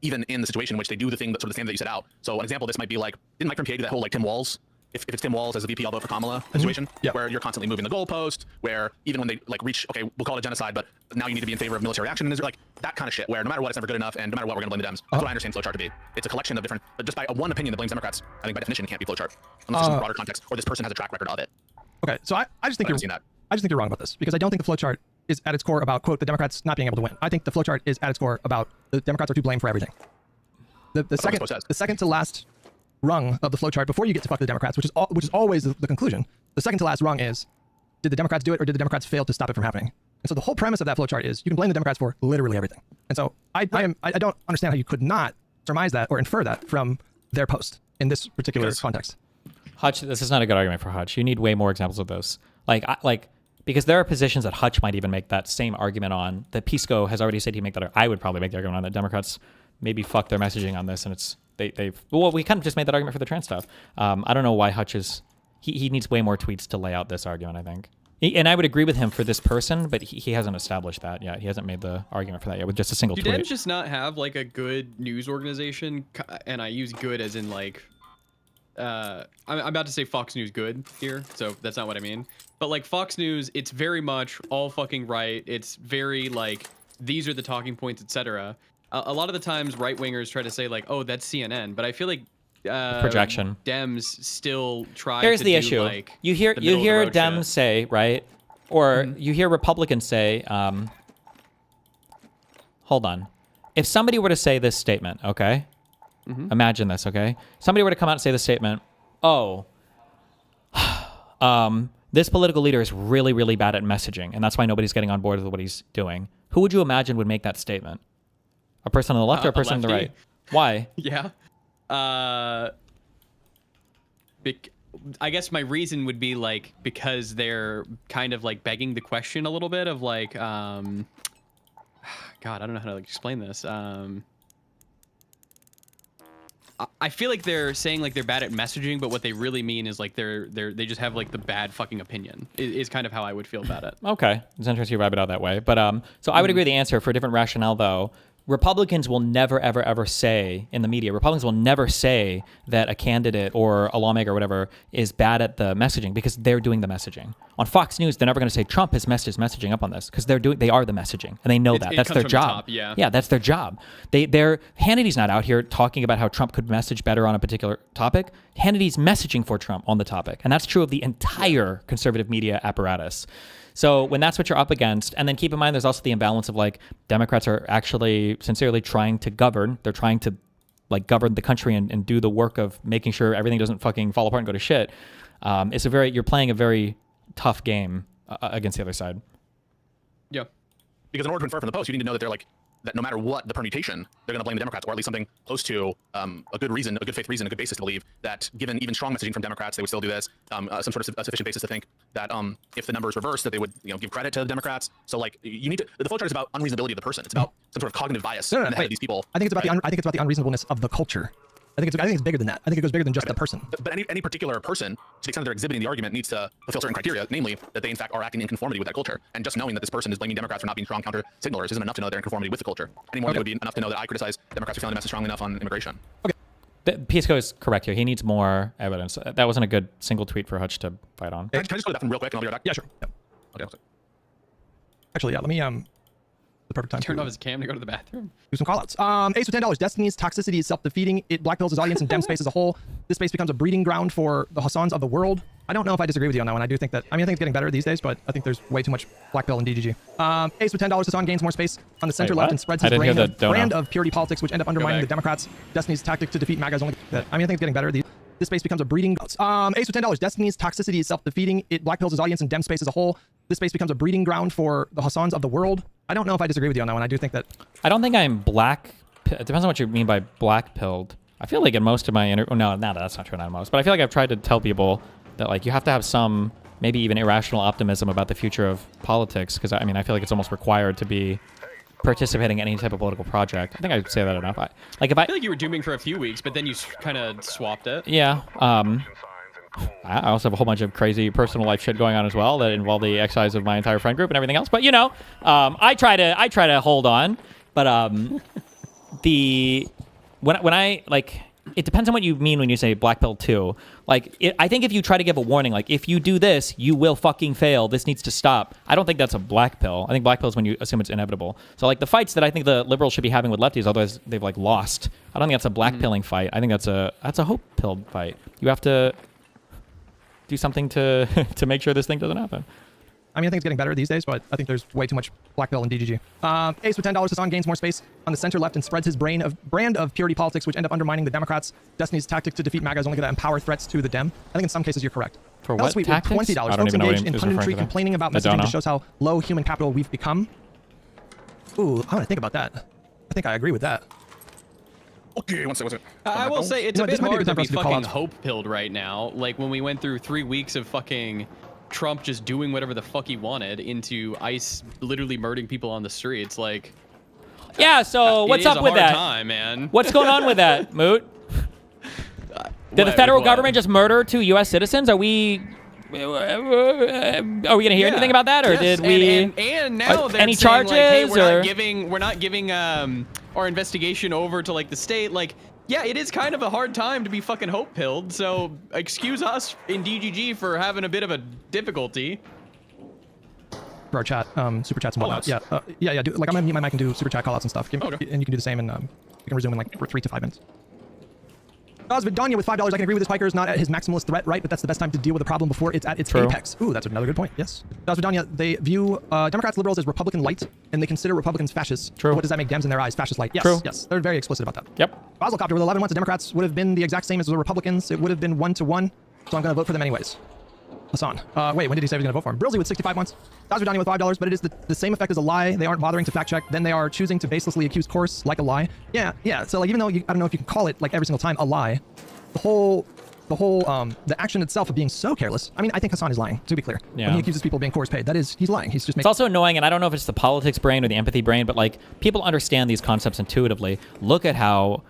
even in the situation in which they do the thing that sort of the same that you set out. So an example of this might be like, didn't Mike from PA do that whole like Tim Walz? If it's Tim Walz as a VP, I'll vote for Kamala situation, where you're constantly moving the goalpost, where even when they like reach, okay, we'll call it a genocide, but now you need to be in favor of military action, and like that kind of shit, where no matter what, it's never good enough, and no matter what, we're gonna blame the Dems. That's what I understand flowchart to be. It's a collection of different, just by one opinion that blames Democrats, I think by definition it can't be flowchart, unless there's a broader context, or this person has a track record of it. Okay, so I just think you're wrong about this, because I don't think the flowchart is at its core about, quote, the Democrats not being able to win. I think the flowchart is at its core about the Democrats are to blame for everything. The second to last rung of the flowchart before you get to fuck the Democrats, which is always the conclusion. The second to last rung is, did the Democrats do it or did the Democrats fail to stop it from happening? And so the whole premise of that flowchart is you can blame the Democrats for literally everything. And so I don't understand how you could not surmise that or infer that from their post in this particular context. Hutch, this is not a good argument for Hutch. You need way more examples of those. Because because there are positions that Hutch might even make that same argument on, that Pisco has already said he'd make that. I would probably make the argument on that Democrats maybe fuck their messaging on this, and it's well, we kind of just made that argument for the trans stuff. I don't know why Hutch is he needs way more tweets to lay out this argument, I think. And I would agree with him for this person, but he hasn't established that yet. He hasn't made the argument for that yet with just a single Do tweet. Dems just not have like a good news organization? And I use good as in like, I'm about to say Fox News good here, so that's not what I mean. But like Fox News, it's very much all fucking right. It's very like, these are the talking points, etc. A lot of the times right wingers try to say like, oh, that's CNN, but I feel like projection. Dems still try. Here's to the do, issue. Like, you hear Dems shit. say, right, or you hear Republicans say, hold on, if somebody were to say this statement, okay, imagine this, okay, somebody were to come out and say this statement, oh, this political leader is really, really bad at messaging, and that's why nobody's getting on board with what he's doing. Who would you imagine would make that statement? A person on the left or a person on the right? Why? Yeah. I guess my reason would be like, because they're kind of like begging the question a little bit of like, God, I don't know how to like explain this. I feel like they're saying like they're bad at messaging, but what they really mean is like they just have like the bad fucking opinion is kind of how I would feel about it. Okay, it's interesting you vibe it out that way. But so I would agree with the answer for a different rationale though. Republicans will never, ever, ever say in the media, Republicans will never say that a candidate or a lawmaker or whatever is bad at the messaging because they're doing the messaging. On Fox News, they're never going to say Trump has messed his messaging up on this because they are the messaging and they know that. That's their job. Yeah, that's their job. Hannity's not out here talking about how Trump could message better on a particular topic. Hannity's messaging for Trump on the topic. And that's true of the entire conservative media apparatus. So when that's what you're up against, and then keep in mind there's also the imbalance of like Democrats are actually sincerely trying to govern. They're trying to like govern the country and do the work of making sure everything doesn't fucking fall apart and go to shit. You're playing a very tough game against the other side. Yeah. Because in order to infer from the post, you need to know that they're like, that no matter what the permutation, they're going to blame the Democrats, or at least something close to a good reason, a good faith reason, a good basis to believe that given even strong messaging from Democrats, they would still do this. Some sort of sufficient basis to think that if the numbers reverse, that they would give credit to the Democrats. So like you need to, the flow chart is about unreasonability of the person. It's about some sort of cognitive bias in the head of these people. I think it's about the unreasonableness of the culture. I think it's bigger than that. I think it goes bigger than just the person. But any particular person, to the extent that they're exhibiting the argument, needs to fulfill certain criteria, namely that they in fact are acting in conformity with that culture. And just knowing that this person is blaming Democrats for not being strong counter signalers isn't enough to know they're in conformity with the culture. Any more than it would be enough to know that I criticize Democrats for failing to message strongly enough on immigration. Okay. Pisco is correct here. He needs more evidence. That wasn't a good single tweet for Hutch to fight on. Can I just go to that one real quick and I'll be right back? Yeah, sure. Yep. Okay. Actually, yeah. Let me the perfect time. Turned off his cam to go to the bathroom. Do some callouts. Ace with $10. Destiny's toxicity is self-defeating. It blackpills his audience and Dem space as a whole. This space becomes a breeding ground for the Hassans of the world. I don't know if I disagree with you on that one. I do think that, I think it's getting better these days, but I think there's way too much blackpill in DGG. Ace with $10. Hassan gains more space on the center left and spreads his brand of purity politics, which end up undermining the Democrats. Destiny's tactic to defeat MAGA is only that. I think it's getting better. This space becomes a breeding. Ace with $10. Destiny's toxicity is self-defeating. It blackpills his audience and Dem space as a whole. This space becomes a breeding ground for the Hassans of the world. I don't know if I disagree with you on that one. I do think that. I don't think I'm black. It depends on what you mean by black pilled. I feel like in most of my no, that's not true, not most. But I feel like I've tried to tell people that like you have to have some maybe even irrational optimism about the future of politics, because I feel like it's almost required to be participating in any type of political project. I think I say that enough. I feel like you were dooming for a few weeks, but then you kind of swapped it. Yeah. I also have a whole bunch of crazy personal life shit going on as well that involve the exercise of my entire friend group and everything else. But I try to hold on. But when I like, it depends on what you mean when you say black pill too. Like, I think if you try to give a warning, like if you do this, you will fucking fail. This needs to stop. I don't think that's a black pill. I think black pill is when you assume it's inevitable. So like the fights that I think the liberals should be having with lefties, otherwise they've like lost. I don't think that's a black pilling fight. I think that's a hope pilled fight. You have to do something to make sure this thing doesn't happen. I think it's getting better these days, but I think there's way too much black pill in DGG. Ace with $10. Hassan gains more space on the center left and spreads his brand of purity politics, which end up undermining the Democrats. Destiny's tactic to defeat MAGA is only going to empower threats to the Dem. I think in some cases you're correct. For what tactics? $20. Folks engaged in punditry complaining about messaging that shows how low human capital we've become. Ooh, I'm going to think about that. I think I agree with that. Okay, one second. I will say it's a bit hard to be fucking hope hope-pilled right now. Like when we went through 3 weeks of fucking Trump just doing whatever the fuck he wanted into ICE literally murdering people on the streets. Like, Yeah, so what's up with It is a hard that? time, man. What's going on with that, Moot? Did the federal government just murder 2 U.S. citizens? Are we gonna hear anything about that, or Yes, did we? And now they're any saying, charges? Like, hey, or we're not giving our investigation over to like the state. Like, yeah, it is kind of a hard time to be fucking hope pilled. So excuse us in DGG for having a bit of a difficulty. For our chat, super chats and whatnot. Yeah. Like I'm gonna mute my mic and do super chat callouts and stuff. And you can do the same, and we can resume in like for 3 to 5 minutes. Vidania with $5. I can agree with this hiker is not at his maximalist threat, right? But that's the best time to deal with the problem before it's at its apex. Ooh, that's another good point. Yes. Vidania, they view Democrats, liberals as Republican light, and they consider Republicans fascists. True. What does that make Dems in their eyes? Fascist light. Yes. True. Yes. They're very explicit about that. Yep. Basilcopter with 11 months, the Democrats would have been the exact same as the Republicans. It would have been 1-1. So I'm going to vote for them anyways. Hassan. Wait, when did he say he was going to vote for him? Brilsey with 65 months. Vidania with $5, but it is the same effect as a lie. They aren't bothering to fact check. Then they are choosing to baselessly accuse course like a lie. Yeah. So like, even though I don't know if you can call it like every single time a lie, the action itself of being so careless. I mean, I think Hassan is lying, to be clear. Yeah. When he accuses people of being coerce paid, that is, he's lying. He's just It's also annoying, and I don't know if it's the politics brain or the empathy brain, but like people understand these concepts intuitively. Look at how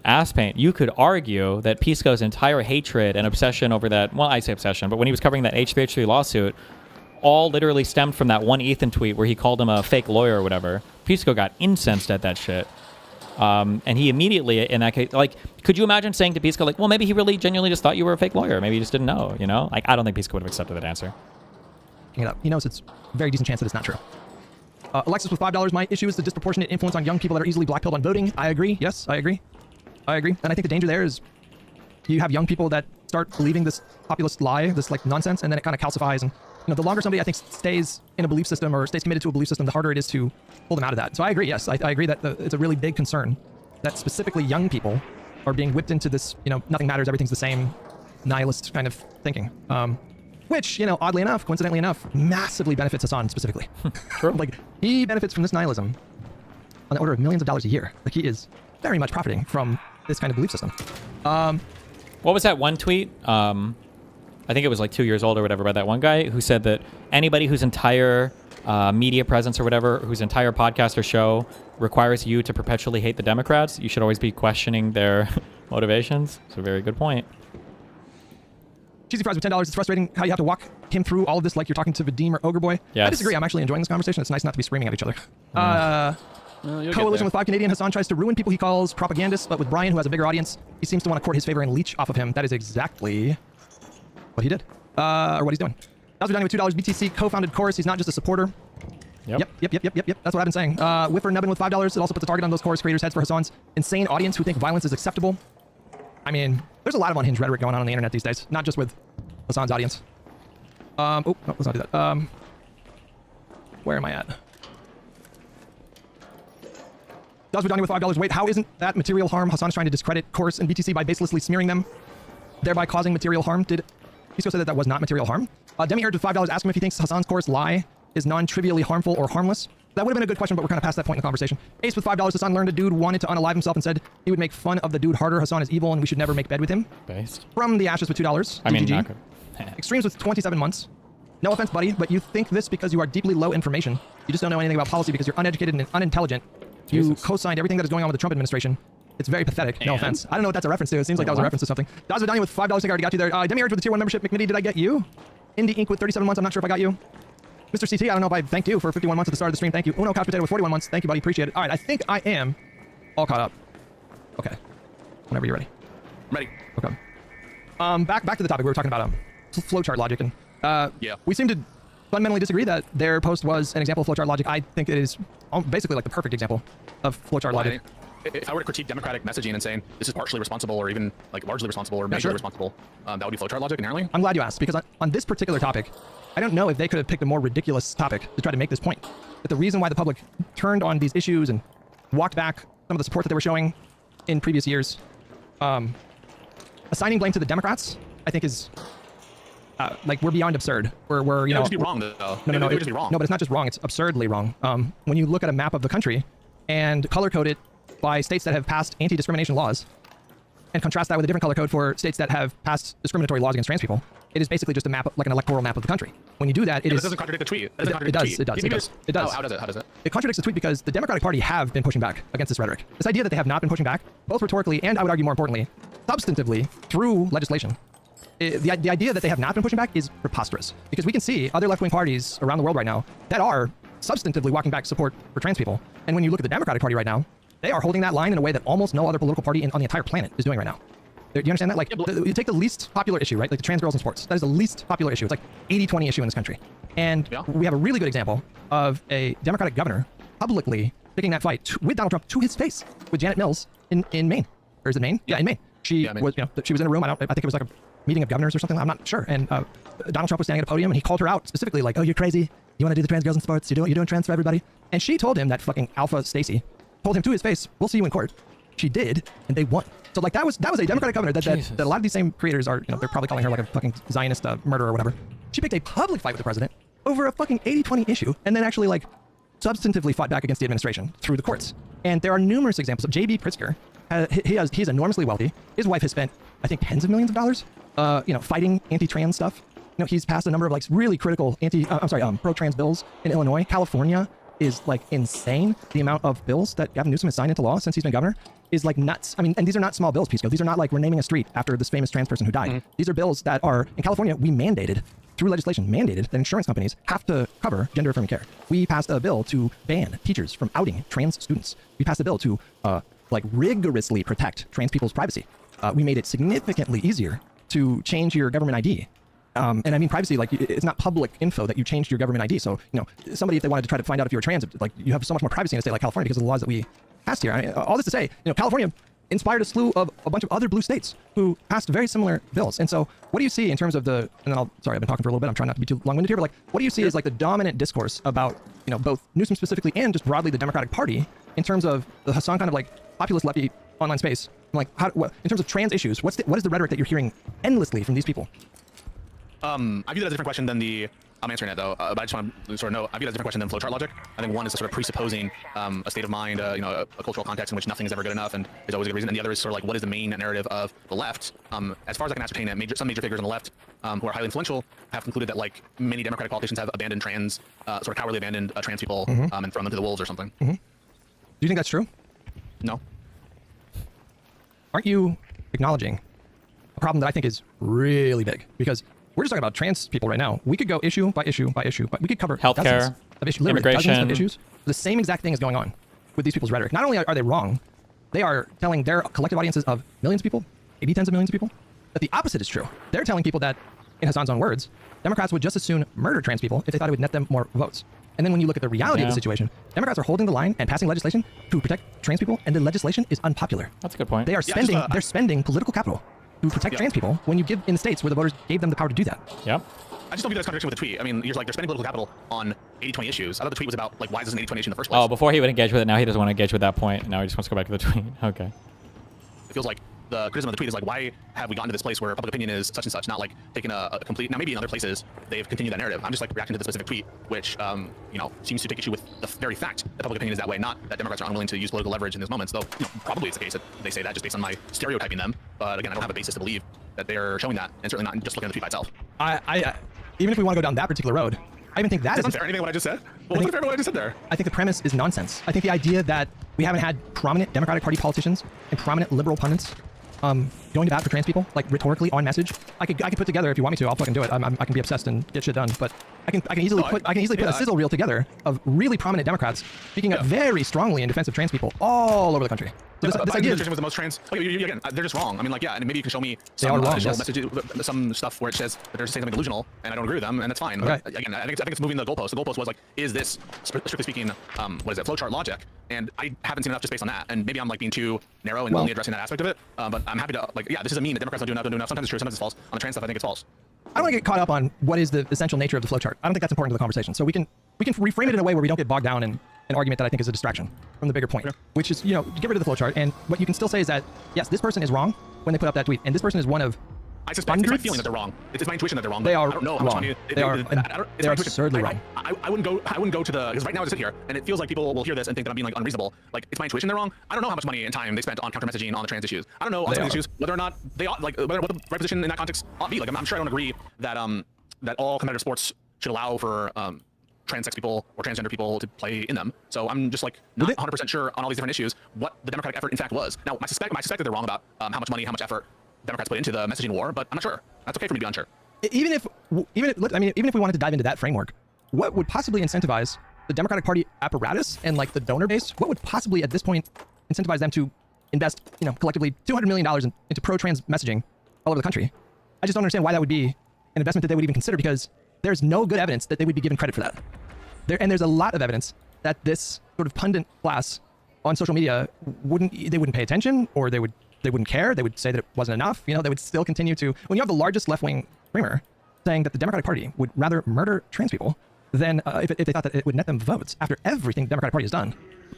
ass paint. You could argue that Pisco's entire hatred and obsession over that, well, I say obsession, but when he was covering that H3H3 lawsuit, all literally stemmed from that one Ethan tweet where he called him a fake lawyer or whatever. Pisco got incensed at that shit. And he immediately, in that case, like, could you imagine saying to Pisco, like, well, maybe he really genuinely just thought you were a fake lawyer. Maybe he just didn't know, you know? Like, I don't think Pisco would have accepted that answer. He knows it's a very decent chance that it's not true. Alexis with $5. My issue is the disproportionate influence on young people that are easily blackpilled on voting. I agree. Yes, I agree. And I think the danger there is you have young people that start believing this populist lie, this like nonsense, and then it kind of calcifies. And the longer somebody I think stays in a belief system or stays committed to a belief system, the harder it is to pull them out of that. So I agree. Yes, I agree that it's a really big concern that specifically young people are being whipped into this, nothing matters, everything's the same, nihilist kind of thinking. Which, oddly enough, coincidentally enough, massively benefits Hassan specifically. Like, he benefits from this nihilism on the order of millions of dollars a year. Like, he is very much profiting from this kind of belief system. What was that one tweet? I think it was like 2 years old or whatever, by that one guy who said that anybody whose entire media presence or whatever, whose entire podcast or show requires you to perpetually hate the Democrats, you should always be questioning their motivations. It's a very good point. Cheesy fries with $10. It's frustrating how you have to walk him through all of this like you're talking to Vadim or Ogre Boy. Yes. I disagree. I'm actually enjoying this conversation. It's nice not to be screaming at each other. Coalition with 5 Canadian. Hassan tries to ruin people he calls propagandists, but with Brian, who has a bigger audience, he seems to want to court his favor and leech off of him. That is exactly what he did. Or what he's doing. Dowser with $2. BTC co-founded Chorus. He's not just a supporter. Yep. That's what I've been saying. Whiffer Nubbin with $5. It also puts a target on those Chorus creators' heads for Hassan's insane audience who think violence is acceptable. I mean, there's a lot of unhinged rhetoric going on the internet these days, not just with Hassan's audience. No, let's not do that. Where am I at? Dosvidani with $5. Wait, how isn't that material harm? Hassan is trying to discredit Chorus and BTC by baselessly smearing them, thereby causing material harm. Did Pisco say that was not material harm? Demi-Urge with $5. Ask him if he thinks Hassan's Chorus lie is non-trivially harmful or harmless. That would have been a good question, but we're kind of past that point in the conversation. Ace with $5. Hassan learned a dude wanted to unalive himself and said he would make fun of the dude harder. Hassan is evil and we should never make bed with him. Based. From the Ashes with $2. I mean, GGG. not good. Extremes with 27 months. No offense, buddy, but you think this because you are deeply low information. You just don't know anything about policy because you're uneducated and unintelligent. Jesus. You co-signed everything that is going on with the Trump administration. It's very pathetic. No offense. I don't know what that's a reference to. It seems like that was a reference to something. Dazvidania with $5. I think I already got you there. Demi-Urge with the tier 1 membership. McMitty, did I get you? Indie Inc. with 37 months. I'm not sure if I got you. Mr. CT, I don't know if I thanked you for 51 months at the start of the stream. Thank you. Uno Couch Potato with 41 months. Thank you, buddy. Appreciate it. All right, I think I am all caught up. Okay. Whenever you're ready. Ready. Okay. Back to the topic. We were talking about flowchart logic, and Yeah. we seem to fundamentally disagree that their post was an example of flowchart logic. I think it is basically like the perfect example of flowchart logic. If I were to critique democratic messaging and saying this is partially responsible or even like largely responsible or majorly responsible, that would be flowchart logic inherently. I'm glad you asked, because on this particular topic, I don't know if they could have picked a more ridiculous topic to try to make this point. But the reason why the public turned on these issues and walked back some of the support that they were showing in previous years, assigning blame to the Democrats, I think is like we're beyond absurd. We're It would just be wrong though. No, It would just be wrong. No, but it's not just wrong; it's absurdly wrong. When you look at a map of the country and color code it by states that have passed anti-discrimination laws, and contrast that with a different color code for states that have passed discriminatory laws against trans people, It is basically just a map, like an electoral map of the country. When you do that, It doesn't contradict the tweet. It does. It does. It does. How does it? How does it? It contradicts the tweet because the Democratic Party have been pushing back against this rhetoric. This idea that they have not been pushing back, both rhetorically and I would argue more importantly, substantively through legislation. The idea that they have not been pushing back is preposterous because we can see other left-wing parties around the world right now that are substantively walking back support for trans people. And when you look at the Democratic Party right now, they are holding that line in a way that almost no other political party on the entire planet is doing right now. Do you understand that? Like, you take the least popular issue, right? Like the trans girls in sports. That is the least popular issue. It's like 80-20 issue in this country. And we have a really good example of a Democratic governor publicly picking that fight with Donald Trump to his face with Janet Mills in Maine. Or is it Maine? Yeah, in Maine. She was, she was in a room. I think it was like a meeting of governors or something. I'm not sure. And Donald Trump was standing at a podium and he called her out specifically like, oh, you're crazy. You want to do the trans girls in sports? You're doing trans for everybody. And she told him, that fucking alpha Stacy, told him to his face, we'll see you in court. She did, and they won. So like that was a Democratic governor that a lot of these same creators are, they're probably calling her like a fucking Zionist murderer or whatever. She picked a public fight with the president over a fucking 80-20 issue and then actually like substantively fought back against the administration through the courts. And there are numerous examples of J.B. Pritzker. He's enormously wealthy. His wife has spent, I think, tens of millions of dollars, fighting anti-trans stuff. He's passed a number of like really critical pro-trans bills in Illinois. California is like insane. The amount of bills that Gavin Newsom has signed into law since he's been governor is like nuts. I mean, and these are not small bills, Pisco. These are not like we're naming a street after this famous trans person who died. Mm-hmm. These are bills that are, in California, we mandated, through legislation, mandated that insurance companies have to cover gender-affirming care. We passed a bill to ban teachers from outing trans students. We passed a bill to rigorously protect trans people's privacy. We made it significantly easier to change your government ID. And I mean privacy, like it's not public info that you changed your government ID. So, somebody, if they wanted to try to find out if you were trans, like you have so much more privacy in a state like California because of the laws that we passed here. All this to say, California inspired a slew of a bunch of other blue states who passed very similar bills. And so what do you see in terms of the, and then sorry, I've been talking for a little bit. I'm trying not to be too long-winded here, but like, what do you see as like the dominant discourse about, both Newsom specifically and just broadly the Democratic Party in terms of the Hassan kind of like populist lefty online space? Like in terms of trans issues, what is the rhetoric that you're hearing endlessly from these people? I view that as a different question than I'm answering it though, but I just want to sort of know, I view that as a different question than flowchart logic. I think one is sort of presupposing a state of mind, a cultural context in which nothing is ever good enough and there's always a good reason. And the other is sort of like, what is the main narrative of the left? As far as I can ascertain it, some major figures on the left who are highly influential have concluded that like many Democratic politicians have abandoned trans, sort of cowardly abandoned trans people and thrown them to the wolves or something. Mm-hmm. Do you think that's true? No. Aren't you acknowledging a problem that I think is really big? Because we're just talking about trans people right now. We could go issue by issue by issue, but we could cover healthcare, dozens of issues, literally immigration, dozens of issues. The same exact thing is going on with these people's rhetoric. Not only are they wrong, they are telling their collective audiences of millions of people, maybe tens of millions of people, that the opposite is true. They're telling people that, in Hassan's own words, Democrats would just as soon murder trans people if they thought it would net them more votes. And then when you look at the reality of the situation, Democrats are holding the line and passing legislation to protect trans people, and the legislation is unpopular. That's a good point. They are spending, they're spending political capital to protect trans people when you give in the states where the voters gave them the power to do that. Yep. I just don't view that as contradiction with the tweet. I mean, you're like, they're spending political capital on 80-20 issues. I thought the tweet was about, like, why is this an 80-20 issue in the first place? Oh, before he would engage with it, now he doesn't want to engage with that point. Now he just wants to go back to the tweet. Okay. It feels like the criticism of the tweet is like, why have we gotten to this place where public opinion is such and such, not like taking a complete, now maybe in other places they've continued that narrative. I'm just like reacting to the specific tweet, which, seems to take issue with the very fact that public opinion is that way, not that Democrats are unwilling to use political leverage in those moments, though, probably it's the case that they say that just based on my stereotyping them. But again, I don't have a basis to believe that they're showing that, and certainly not just looking at the tweet by itself. I even if we want to go down that particular road, I even think that is unfair. Anything what I just said? Well, what's unfair what I just said there? I think the premise is nonsense. I think the idea that we haven't had prominent Democratic Party politicians and prominent liberal pundits going to bat for trans people, like rhetorically on message. I could put together, if you want me to, I'll fucking do it. I can be obsessed and get shit done, but I can easily put a sizzle reel together of really prominent Democrats speaking up very strongly in defense of trans people all over the country. So this idea was the most trans. Again, they're just wrong. I mean, like, yeah, and maybe you can show me some messages, some stuff where it says that they're saying something delusional, and I don't agree with them, and that's fine. Okay. But again, I think it's moving the goalpost. The goalpost was like, is this strictly speaking, what is it, flowchart logic? And I haven't seen enough just based on that, and maybe I'm like being too narrow and only addressing that aspect of it. But I'm happy to this is a meme that Democrats don't do enough. Sometimes it's true, sometimes it's false. On the trans stuff, I think it's false. I don't want to get caught up on what is the essential nature of the flowchart. I don't think that's important to the conversation. So we can reframe it in a way where we don't get bogged down in an argument that I think is a distraction from the bigger point, which is, get rid of the flowchart. And what you can still say is that, yes, this person is wrong when they put up that tweet. And this person is one of I suspect it's my feeling that they're wrong. It's my intuition that they're wrong. They are I don't know how much wrong. money They are absurdly wrong. I wouldn't go to the, because right now I sit here and it feels like people will hear this and think that I'm being like unreasonable. Like, it's my intuition they're wrong. I don't know how much money and time they spent on counter messaging on the trans issues. I don't know on some of these issues whether or not they ought, like, what the right position in that context ought to be. Like, I'm sure I don't agree that that all competitive sports should allow for trans-sex people or transgender people to play in them. So I'm just like not 100% sure on all these different issues what the Democratic effort in fact was. Now, I suspect that they're wrong about how much money, how much effort Democrats put into the messaging war, but I'm not sure. That's okay for me to be unsure. Even if we wanted to dive into that framework, what would possibly incentivize the Democratic Party apparatus and like the donor base? What would possibly at this point incentivize them to invest, collectively $200 million into pro-trans messaging all over the country? I just don't understand why that would be an investment that they would even consider, because there's no good evidence that they would be given credit for that. There's a lot of evidence that this sort of pundit class on social media wouldn't pay attention, or they wouldn't care. They would say that it wasn't enough. They would still continue to. When you have the largest left-wing streamer saying that the Democratic Party would rather murder trans people than if they thought that it would net them votes after everything the Democratic Party has done,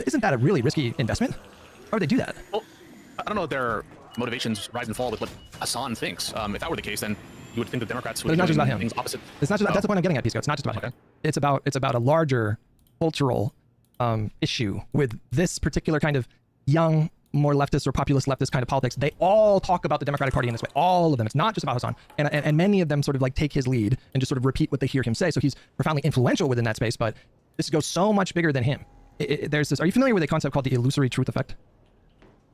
isn't that a really risky investment? Why would they do that? Well, I don't know if their motivations rise and fall with what Hassan thinks. If that were the case, then you would think the Democrats would But it's be not doing just about him. things opposite. It's not just, that's the point I'm getting at, Pisco. It's not just about him. It's about a larger cultural issue with this particular kind of young, more leftist or populist leftist kind of politics. They all talk about the Democratic Party in this way. All of them. It's not just about Hassan. And many of them sort of like take his lead and just sort of repeat what they hear him say. So he's profoundly influential within that space, but this goes so much bigger than him. There's this. Are you familiar with a concept called the illusory truth effect?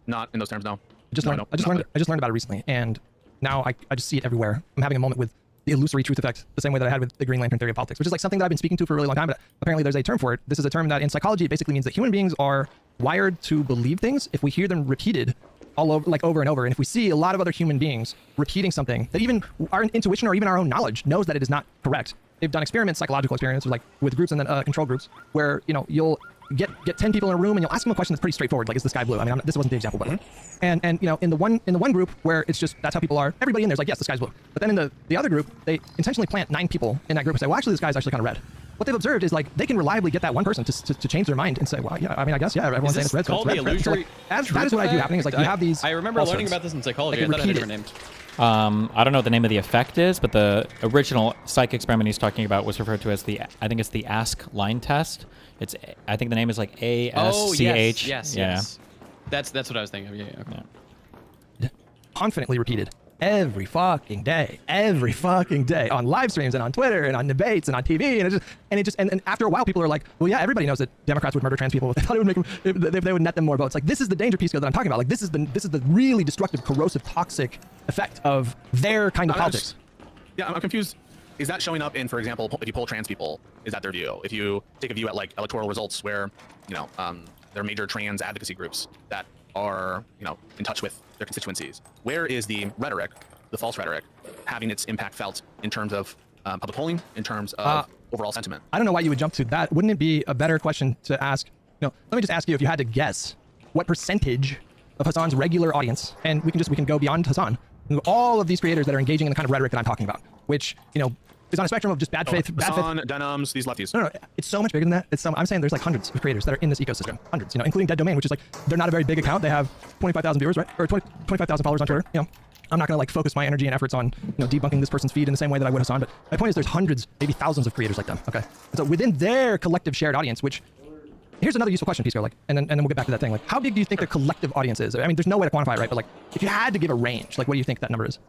Not in those terms, no. I just learned about it recently, and now I just see it everywhere. I'm having a moment with the illusory truth effect, the same way that I had with the Green Lantern theory of politics, which is like something that I've been speaking to for a really long time, but apparently there's a term for it. This is a term that in psychology basically means that human beings are wired to believe things if we hear them repeated all over, like over and over. And if we see a lot of other human beings repeating something that even our intuition or even our own knowledge knows that it is not correct. They've done experiments, psychological experiments, like with groups and then control groups, where you'll get 10 people in a room and you'll ask them a question that's pretty straightforward, like, is the sky blue? I mean, this wasn't the example, but and in the one group where it's just that's how people are, everybody in there's like, yes, the sky's blue. But then in the other group, they intentionally plant 9 people in that group and say, well, actually, the sky's actually kind of red. What they've observed is like they can reliably get that one person to change their mind and say, well, yeah, I mean, I guess, yeah, everyone's saying it's red. Called the illusory. That is what I do happening. Is like you have these. I remember learning about this in psychology. I thought it had different names. I don't know what the name of the effect is, but the original psych experiment he's talking about was referred to as I think it's the Ask line test. I think the name is like ASCH. Oh, yes. Yeah. That's what I was thinking of. Yeah. Okay. Yeah. Confidently repeated every fucking day on live streams and on Twitter and on debates and on TV, and after a while people are like, well, yeah, everybody knows that Democrats would murder trans people if they thought it would make them, if they would net them more votes. Like, this is the danger, Pisco, that I'm talking about. Like, this is the really destructive, corrosive, toxic effect of their kind of politics. I'm confused. Is that showing up in, for example, if you poll trans people, is that their view? If you take a view at like electoral results where, there are major trans advocacy groups that are, in touch with their constituencies, where is the rhetoric, the false rhetoric, having its impact felt in terms of public polling, in terms of overall sentiment? I don't know why you would jump to that. Wouldn't it be a better question to ask, let me just ask you, if you had to guess what percentage of Hassan's regular audience, and we can go beyond Hassan, all of these creators that are engaging in the kind of rhetoric that I'm talking about, which, is on a spectrum of just bad faith. Hassan, Denims, these lefties. No, it's so much bigger than that. I'm saying there's like hundreds of creators that are in this ecosystem. Hundreds, including Dead Domain, which is like, they're not a very big account. They have 25,000 viewers, right? Or 25,000 followers on Twitter. I'm not going to like focus my energy and efforts on, debunking this person's feed in the same way that I would Hassan. But my point is there's hundreds, maybe thousands of creators like them. Okay. And so within their collective shared audience, which, here's another useful question, Pisco, and then we'll get back to that thing. Like, how big do you think their collective audience is? I mean, there's no way to quantify it, right? But like, if you had to give a range, like, what do you think that number is?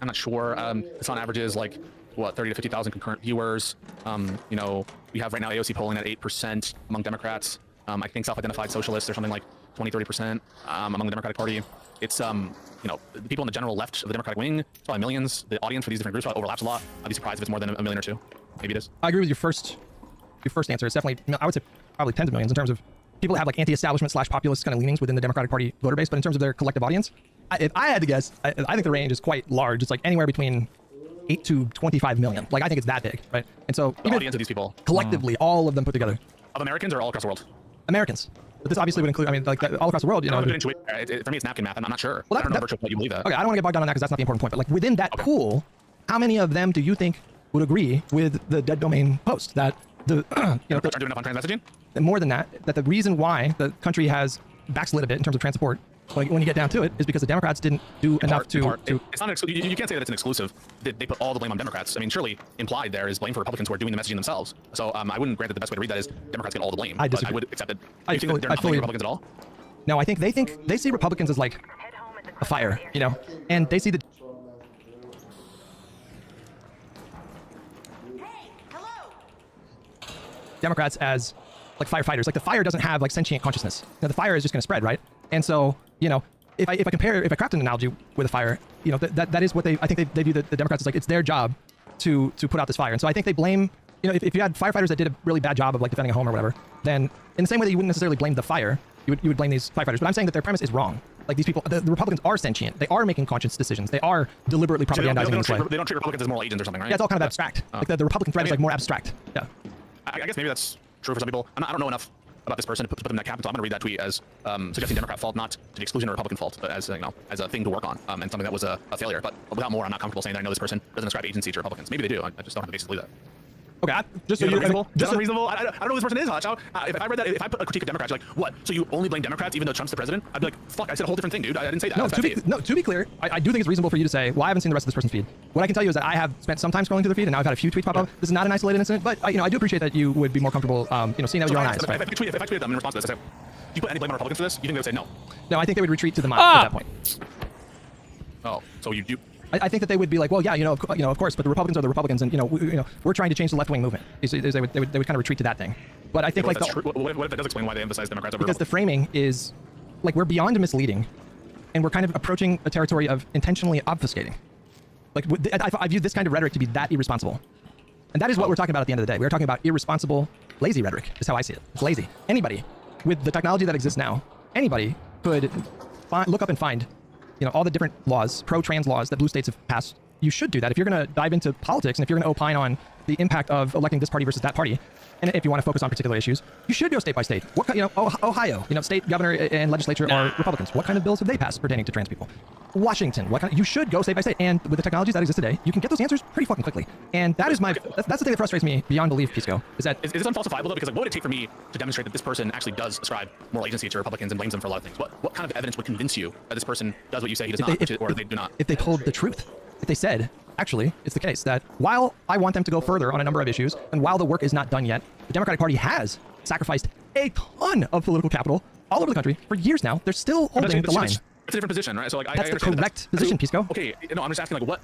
I'm not sure. Hassan averages like, 30 to 50,000 concurrent viewers. We have right now AOC polling at 8% among Democrats. I think self-identified socialists are something like 20-30% among the Democratic Party. It's the people in the general left of the Democratic wing, it's probably millions. The audience for these different groups probably overlaps a lot. I'd be surprised if it's more than a million or two. Maybe it is. I agree with your first answer. It's definitely, I would say probably tens of millions in terms of people that have like anti-establishment / populist kind of leanings within the Democratic Party voter base. But in terms of their collective audience, if I had to guess, I think the range is quite large. It's like anywhere between 8 to 25 million. Like, I think it's that big, right? And so the audience of these people collectively, all of them put together. Of Americans or all across the world? Americans. But this obviously would include, all across the world, for me, it's napkin math. I'm not sure. Well, I don't know virtually what you believe that. Okay, I don't want to get bogged down on that because that's not the important point. But like within that pool, how many of them do you think would agree with the Dead Domain post that the aren't doing enough on trans messaging? More than that, that the reason why the country has backslid a bit in terms of trans support like when you get down to it, is because the Democrats didn't do enough to. It's not you can't say that it's an exclusive. They put all the blame on Democrats. I mean, surely implied there is blame for Republicans who are doing the messaging themselves. So I wouldn't grant that the best way to read that is Democrats get all the blame. I but disagree. I would accept that. I You think that they're not blaming Republicans at all? No, I think they see Republicans as like a fire, you know, and they see the Democrats as like firefighters. Like the fire doesn't have like sentient consciousness. You know, the fire is just going to spread, right? And so, you know, if I craft an analogy with a fire, you know, that is what I think they view the Democrats as like it's their job to put out this fire. And so I think they blame, you know, if you had firefighters that did a really bad job of like defending a home or whatever, then in the same way that you wouldn't necessarily blame the fire, you would blame these firefighters. But I'm saying that their premise is wrong. Like these people, the Republicans are sentient. They are making conscious decisions. They are deliberately propagandizing in this way. They don't treat Republicans as moral agents or something, right? Yeah, it's all kind of abstract. Like the Republican threat is like more abstract. Yeah. I guess maybe that's true for some people. I don't know enough about this person to put them in that camp, so I'm going to read that tweet as suggesting Democrat fault, not to the exclusion of Republican fault, but as you know, as a thing to work on, and something that was a failure. But without more, I'm not comfortable saying that I know this person doesn't ascribe agency to Republicans. Maybe they do. I just don't have the basis to believe that. Okay, just so Is that you reasonable? just Unreasonable? I don't know who this person is, Hutch. If I read that, if I put a critique of Democrats, you're like, what? So you only blame Democrats even though Trump's the president? I'd be like, fuck, I said a whole different thing, dude. I didn't say that. No, That's bad faith. to be clear, I do think it's reasonable for you to say, well, I haven't seen the rest of this person's feed. What I can tell you is that I have spent some time scrolling through their feed, and now I've had a few tweets pop up. This is not an isolated incident, but you know, I do appreciate that you would be more comfortable, you know, seeing that with your own eyes. If I tweeted them in response to this, I say, do you put any blame on Republicans for this? You think they would say no? No, I think they would retreat to the mob at that point. Oh, so you do. I think that they would be like, well, yeah, you know, of course, but the Republicans are the Republicans, and you know, we're trying to change the left-wing movement. They would kind of retreat to that thing. But I think What like if that does explain why they emphasize Democrats over because the Republicans? framing is like we're beyond misleading, and we're kind of approaching a territory of intentionally obfuscating. Like I view this kind of rhetoric to be that irresponsible, and that is what we're talking about at the end of the day. We're talking about irresponsible, lazy rhetoric. Is how I see it. It's lazy. Anybody with the technology that exists now, anybody could look up and find, you know, all the different laws, pro-trans laws that blue states have passed. You should do that if you're going to dive into politics and if you're going to opine on the impact of electing this party versus that party. And if you want to focus on particular issues, you should go state by state. What you know, Ohio, you know, state governor and legislature are Republicans. What kind of bills have they passed pertaining to trans people? Washington, you should go state by state. And with the technologies that exist today, you can get those answers pretty fucking quickly. And that is that's the thing that frustrates me beyond belief, Pisco, is that is this unfalsifiable though? Because like, what would it take for me to demonstrate that this person actually does ascribe moral agency to Republicans and blames them for a lot of things? What kind of evidence would convince you that this person does what you say he does not, or they do not? If they told the truth, if they said, actually, it's the case that while I want them to go further on a number of issues, and while the work is not done yet, the Democratic Party has sacrificed a ton of political capital all over the country for years now. They're still holding the line. It's a different position, right? So like, That's the correct position, Pisco. Okay, no, I'm just asking like what.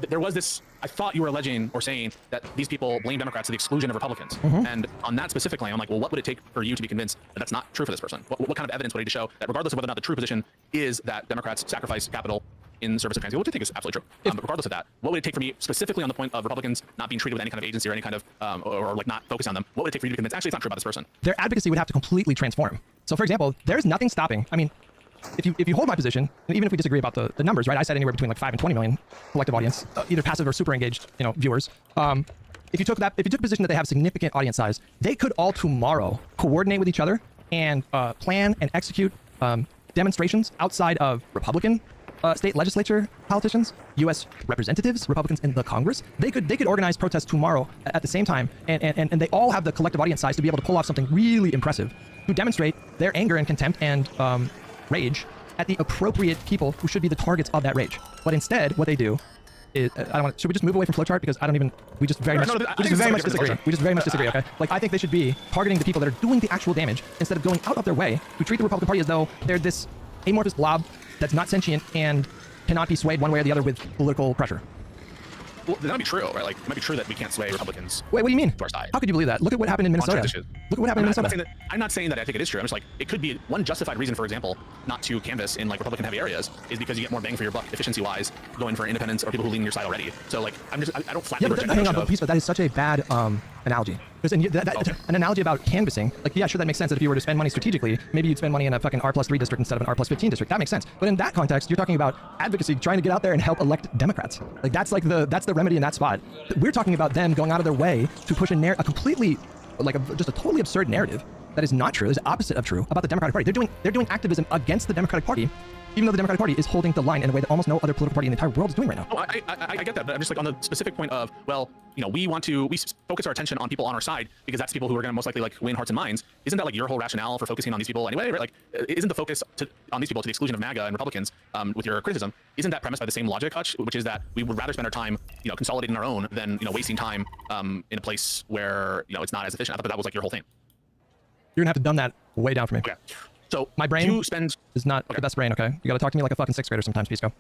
There was this. I thought you were alleging or saying that these people blame Democrats to the exclusion of Republicans. And on that specific claim, I'm like, well, what would it take for you to be convinced that that's not true for this person? What kind of evidence would it need to show that, regardless of whether or not the true position is that Democrats sacrifice capital in service of trans people, which I think is absolutely true. But regardless of that, what would it take for me specifically on the point of Republicans not being treated with any kind of agency or any kind of or like not focusing on them? What would it take for you to convince actually it's not true about this person? Their advocacy would have to completely transform. So, for example, there's nothing stopping. I mean, if you hold my position, and even if we disagree about the numbers, right? I said anywhere between like 5 and 20 million collective audience, either passive or super engaged, you know, viewers. If you took a position that they have significant audience size, they could all tomorrow coordinate with each other and plan and execute demonstrations outside of Republican state legislature politicians, U.S. representatives, Republicans in the Congress. They could organize protests tomorrow at the same time, and they all have the collective audience size to be able to pull off something really impressive, to demonstrate their anger and contempt and rage at the appropriate people who should be the targets of that rage. But instead, what they do is, should we just move away from flowchart, because we just very much disagree. We just very much disagree. Okay, like I think they should be targeting the people that are doing the actual damage instead of going out of their way to treat the Republican Party as though they're this amorphous blob that's not sentient and cannot be swayed one way or the other with political pressure. Well, that might be true, right? Like, it might be true that we can't sway Republicans. Wait, what do you mean? To our side. How could you believe that? Look at what happened in Minnesota. Look at what happened in Minnesota. I'm not saying that I think it is true. I'm just like, it could be one justified reason, for example, not to canvass in like Republican-heavy areas is because you get more bang for your buck, efficiency-wise, going for independents or people who lean on your side already. So like, I don't flatly reject hang on, but Pisco, that is such a bad analogy. Because an analogy about canvassing, like, yeah, sure, that makes sense that if you were to spend money strategically, maybe you'd spend money in a fucking R+3 district instead of an R+15 district. That makes sense. But in that context, you're talking about advocacy, trying to get out there and help elect Democrats. Like, that's the remedy in that spot. We're talking about them going out of their way to push a completely, like, just a totally absurd narrative that is not true, is the opposite of true about the Democratic Party. They're doing activism against the Democratic Party, even though the Democratic Party is holding the line in a way that almost no other political party in the entire world is doing right now. Oh, I get that, but I'm just like on the specific point of, well, we focus our attention on people on our side because that's people who are going to most likely like win hearts and minds. Isn't that like your whole rationale for focusing on these people anyway? Right? Like, isn't the focus on these people to the exclusion of MAGA and Republicans with your criticism? Isn't that premised by the same logic, Hutch, which is that we would rather spend our time, consolidating our own than wasting time in a place where it's not as efficient? I thought that was like your whole thing. You're gonna have to dumb that way down for me. Okay. So my brain is not okay. the best brain. Okay, you gotta talk to me like a fucking sixth grader sometimes, Pisco.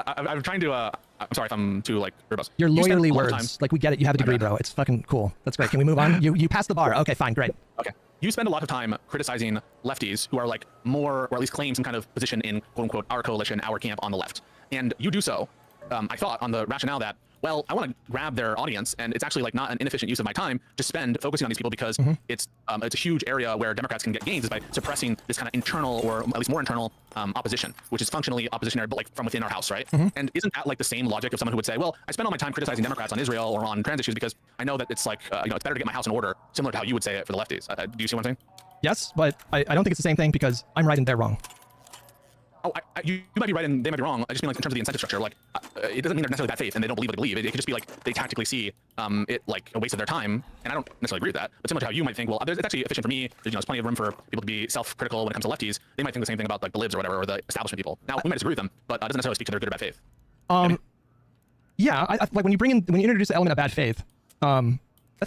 I'm trying to. I'm sorry if I'm too like verbose. Your You spend lawyerly a lot of words, time- like we get it. You have a degree, bro. It's fucking cool. That's great. Can we move on? You passed the bar. Okay, fine, great. Okay. You spend a lot of time criticizing lefties who are like more, or at least claim some kind of position in quote unquote our coalition, our camp on the left, and you do so. I thought on the rationale that, well, I want to grab their audience, and it's actually like not an inefficient use of my time to spend focusing on these people because it's a huge area where Democrats can get gains is by suppressing this kind of internal, or at least more internal opposition, which is functionally oppositionary, but like from within our house, right? And isn't that like the same logic of someone who would say, well, I spend all my time criticizing Democrats on Israel or on trans issues because I know that it's like, it's better to get my house in order, similar to how you would say it for the lefties. Do you see what I'm saying? Yes, but I don't think it's the same thing because I'm right and they're wrong. Oh, you might be right and they might be wrong. I just mean like in terms of the incentive structure, like it doesn't mean they're necessarily bad faith and they don't believe what they believe. It could just be like they tactically see it like a waste of their time, and I don't necessarily agree with that. But similar to how you might think, well, it's actually efficient for me. There's plenty of room for people to be self-critical when it comes to lefties. They might think the same thing about like the libs or whatever, or the establishment people. Now we might disagree with them, but it doesn't necessarily speak to their good or bad faith. Yeah, I like when you introduce the element of bad faith, that's kind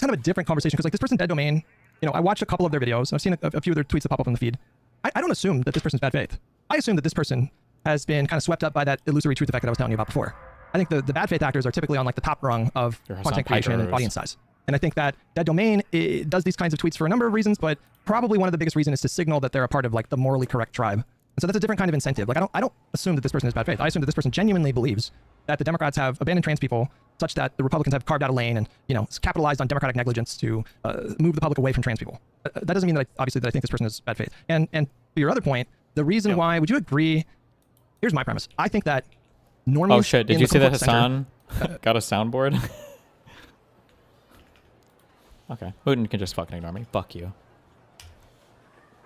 of a different conversation because like this person Dead Domain, I watched a couple of their videos. I've seen a few of their tweets that pop up on the feed. I don't assume that this person's bad faith. I assume that this person has been kind of swept up by that illusory truth effect that I was telling you about before. I think the bad faith actors are typically on like the top rung of content creation and audience size. And I think that Dead Domain does these kinds of tweets for a number of reasons, but probably one of the biggest reasons is to signal that they're a part of like the morally correct tribe. And so that's a different kind of incentive. Like I don't assume that this person is bad faith. I assume that this person genuinely believes that the Democrats have abandoned trans people such that the Republicans have carved out a lane and capitalized on Democratic negligence to move the public away from trans people. That doesn't mean that I think this person is bad faith. And to your other point, the reason why, would you agree? Here's my premise. I think that normies. Oh shit! Did you see that Hassan got a soundboard? Okay, Putin can just fucking ignore me. Fuck you.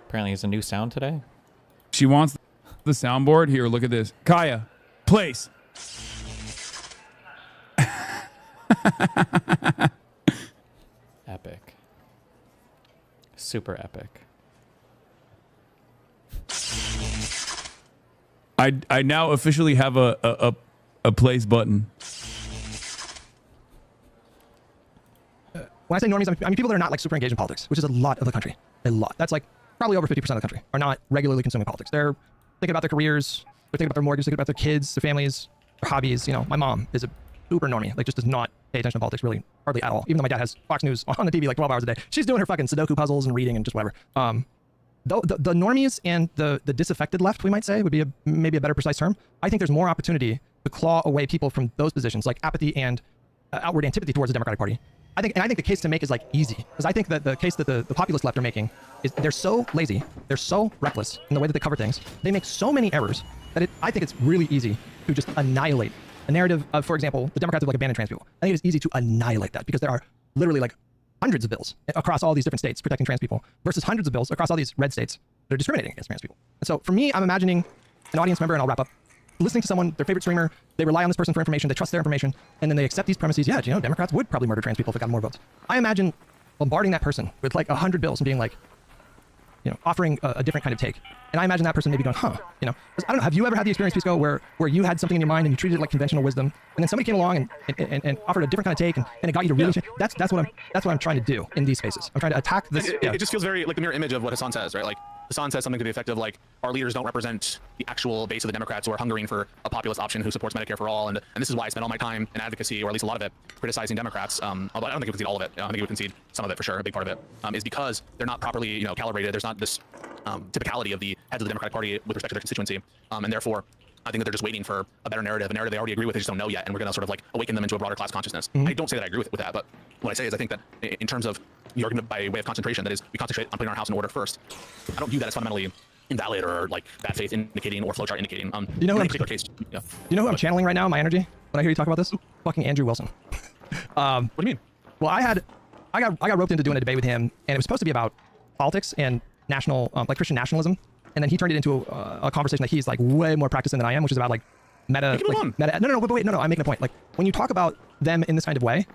Apparently, he's a new sound today. She wants the soundboard. Here, look at this. Kaya, place. Epic. Super epic. I now officially have a place button. When I say normies, I mean people that are not like super engaged in politics, which is a lot of the country. A lot. That's like probably over 50% of the country are not regularly consuming politics. They're thinking about their careers, they're thinking about their mortgage, thinking about their kids, their families, their hobbies. My mom is a super normie, like just does not pay attention to politics really hardly at all. Even though my dad has Fox News on the TV like 12 hours a day, she's doing her fucking Sudoku puzzles and reading and just whatever. The normies and the disaffected left, we might say, would be maybe a better precise term. I think there's more opportunity to claw away people from those positions, like apathy and outward antipathy towards the Democratic Party. I think the case to make is like easy, because I think that the case that the populist left are making is they're so lazy, they're so reckless in the way that they cover things, they make so many errors that I think it's really easy to just annihilate a narrative of, for example, the Democrats have like abandoned trans people. I think it is easy to annihilate that because there are literally like hundreds of bills across all these different states protecting trans people versus hundreds of bills across all these red states that are discriminating against trans people. And so for me, I'm imagining an audience member, and I'll wrap up, listening to someone, their favorite streamer, they rely on this person for information, they trust their information, and then they accept these premises. Yeah, Democrats would probably murder trans people if it got more votes. I imagine bombarding that person with like 100 bills and being like, offering a different kind of take. And I imagine that person maybe going, I don't know, have you ever had the experience, Pisco, where you had something in your mind and you treated it like conventional wisdom, and then somebody came along and offered a different kind of take, and it got you to really change? That's what I'm trying to do in these spaces. I'm trying to attack this. It just feels very like the mirror image of what Hassan says, right? Like Hassan says something to the effect of like, our leaders don't represent the actual base of the Democrats who are hungering for a populist option who supports Medicare for all, and this is why I spend all my time in advocacy, or at least a lot of it, criticizing Democrats. Although I don't think we concede all of it. I think we concede some of it for sure. A big part of it is because they're not properly calibrated. There's not this typicality of the heads of the Democratic Party with respect to their constituency, and therefore I think that they're just waiting for a better narrative, a narrative they already agree with, they just don't know yet, and we're going to sort of like awaken them into a broader class consciousness. I don't say that I agree with that, but what I say is I think that in terms of the argument by way of concentration, that is, we concentrate on putting our house in order first. I don't view that as fundamentally invalid or like bad faith indicating or flowchart indicating. You know in what any particular case, you know who I'm channeling right now, my energy, when I hear you talk about this? Fucking Andrew Wilson. What do you mean? Well, I got roped into doing a debate with him, and it was supposed to be about politics and national, like Christian nationalism. And then he turned it into a conversation that he's like way more practiced than I am, which is about like meta. Like, meta. No, but wait, I'm making a point. Like when you talk about them in this kind of way,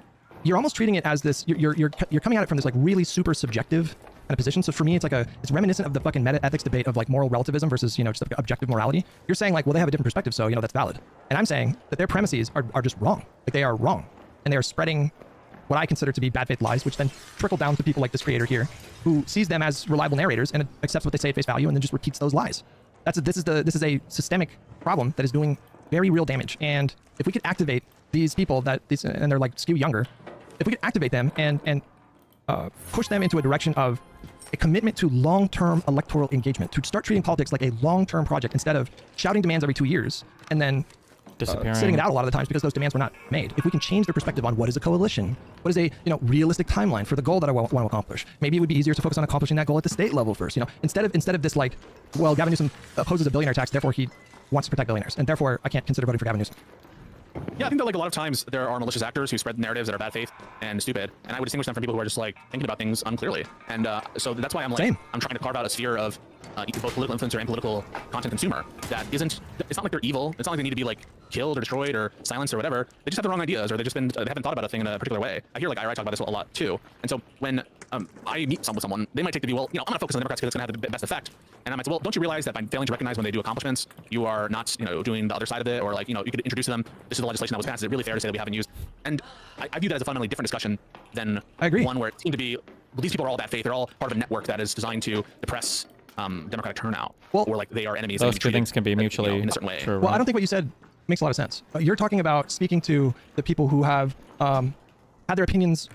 you're almost treating it as this. You're coming at it from this like really super subjective kind of position. So for me, it's reminiscent of the fucking meta ethics debate of like moral relativism versus just like objective morality. You're saying like, well, they have a different perspective, so that's valid. And I'm saying that their premises are just wrong. Like they are wrong, and they are spreading what I consider to be bad faith lies, which then trickle down to people like this creator here, who sees them as reliable narrators and accepts what they say at face value, and then just repeats those lies. This is a systemic problem that is doing very real damage. And if we could activate these people and they're like skew younger, if we could activate them and push them into a direction of a commitment to long-term electoral engagement, to start treating politics like a long-term project instead of shouting demands every 2 years and then sitting it out a lot of the times because those demands were not made. If we can change their perspective on what is a coalition, what is a realistic timeline for the goal that I want to accomplish, maybe it would be easier to focus on accomplishing that goal at the state level first. Instead of this like, well, Gavin Newsom opposes a billionaire tax, therefore he wants to protect billionaires, and therefore I can't consider voting for Gavin Newsom. Yeah, I think that like a lot of times there are malicious actors who spread narratives that are bad faith and stupid, and I would distinguish them from people who are just like thinking about things unclearly. And so that's why I'm like, I'm trying to carve out a sphere of both political influencer and political content consumer that isn't. It's not like they're evil. It's not like they need to be like killed or destroyed or silenced or whatever. They just have the wrong ideas, or they haven't thought about a thing in a particular way. I hear like Ira talk about this a lot too. And so when I meet with someone, they might take the view, well, I'm gonna focus on the Democrats because it's gonna have the best effect. And I might say, well, don't you realize that by failing to recognize when they do accomplishments, you are not, doing the other side of it, or like, you could introduce to them, this is the legislation that was passed. Is it really fair to say that we haven't used? And I view that as a fundamentally different discussion than one where it seemed to be, well, these people are all bad faith. They're all part of a network that is designed to depress Democratic turnout, or like they are enemies. Those two things can be mutually in a certain way. true. Well, I don't think what you said makes a lot of sense. You're talking about speaking to the people who have had their opinions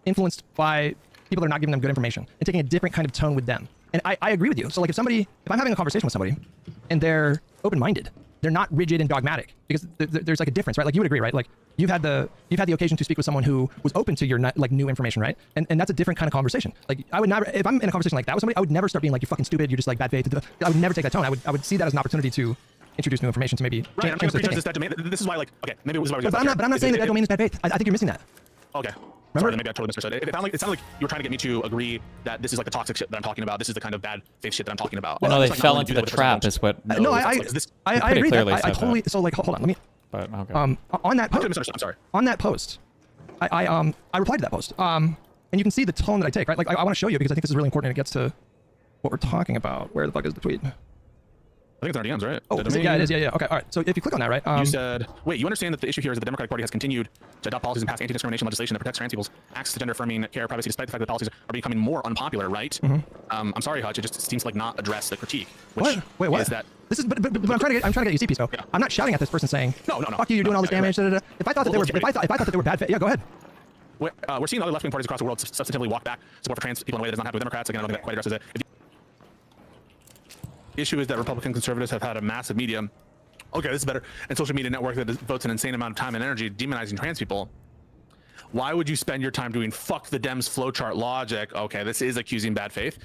influenced by people that are not giving them good information and taking a different kind of tone with them. And I agree with you. So like if I'm having a conversation with somebody and they're open-minded, they're not rigid and dogmatic, because there's like a difference, right? Like you would agree, right? Like you've had the occasion to speak with someone who was open to your like new information, right? And that's a different kind of conversation. Like I would never, if I'm in a conversation like that with somebody, I would never start being like, you're fucking stupid, you're just like bad faith. I would never take that tone. I would see that as an opportunity to introduce new information to maybe change I'm trying to that domain. This is why, like, okay, maybe it was why we got but I'm not saying that domain is bad faith. I think you're missing that. Okay. Sorry, maybe I totally misunderstood. It sounded like you were trying to get me to agree that this is like the toxic shit that I'm talking about. This is the kind of bad faith shit that I'm talking about. Well, no, they fell into the trap. Is what? No, I agree. I totally. So like, hold on. Let me. But okay. On that post. I'm sorry. On that post, I replied to that post. And you can see the tone that I take, right? Like I want to show you because I think this is really important and it gets to what we're talking about. Where the fuck is the tweet? I think it's in our DMs, right? Oh, yeah, it is. Yeah. Okay, all right. So if you click on that, right? You said, wait, you understand that the issue here is that the Democratic Party has continued to adopt policies and pass anti-discrimination legislation that protects trans people's access to gender-affirming care, privacy, despite the fact that the policies are becoming more unpopular, right? I'm sorry, Hutch. It just seems to like not address the critique. Which Wait, what? Is that? This is, but I'm trying to get you see, Pisco. Yeah. I'm not shouting at this person saying, no. Fuck you, you're doing all this damage. Right. If I thought that they were, if I thought that they were bad, yeah, go ahead. We're seeing other left-wing parties across the world substantively walk back support for trans people in a way that does not happen with Democrats. Again, I don't think that quite addresses it. The issue is that Republican conservatives have had a massive media, okay, this is better, and social media network that devotes an insane amount of time and energy demonizing trans people. Why would you spend your time doing fuck the Dems flowchart logic? Okay, this is accusing bad faith,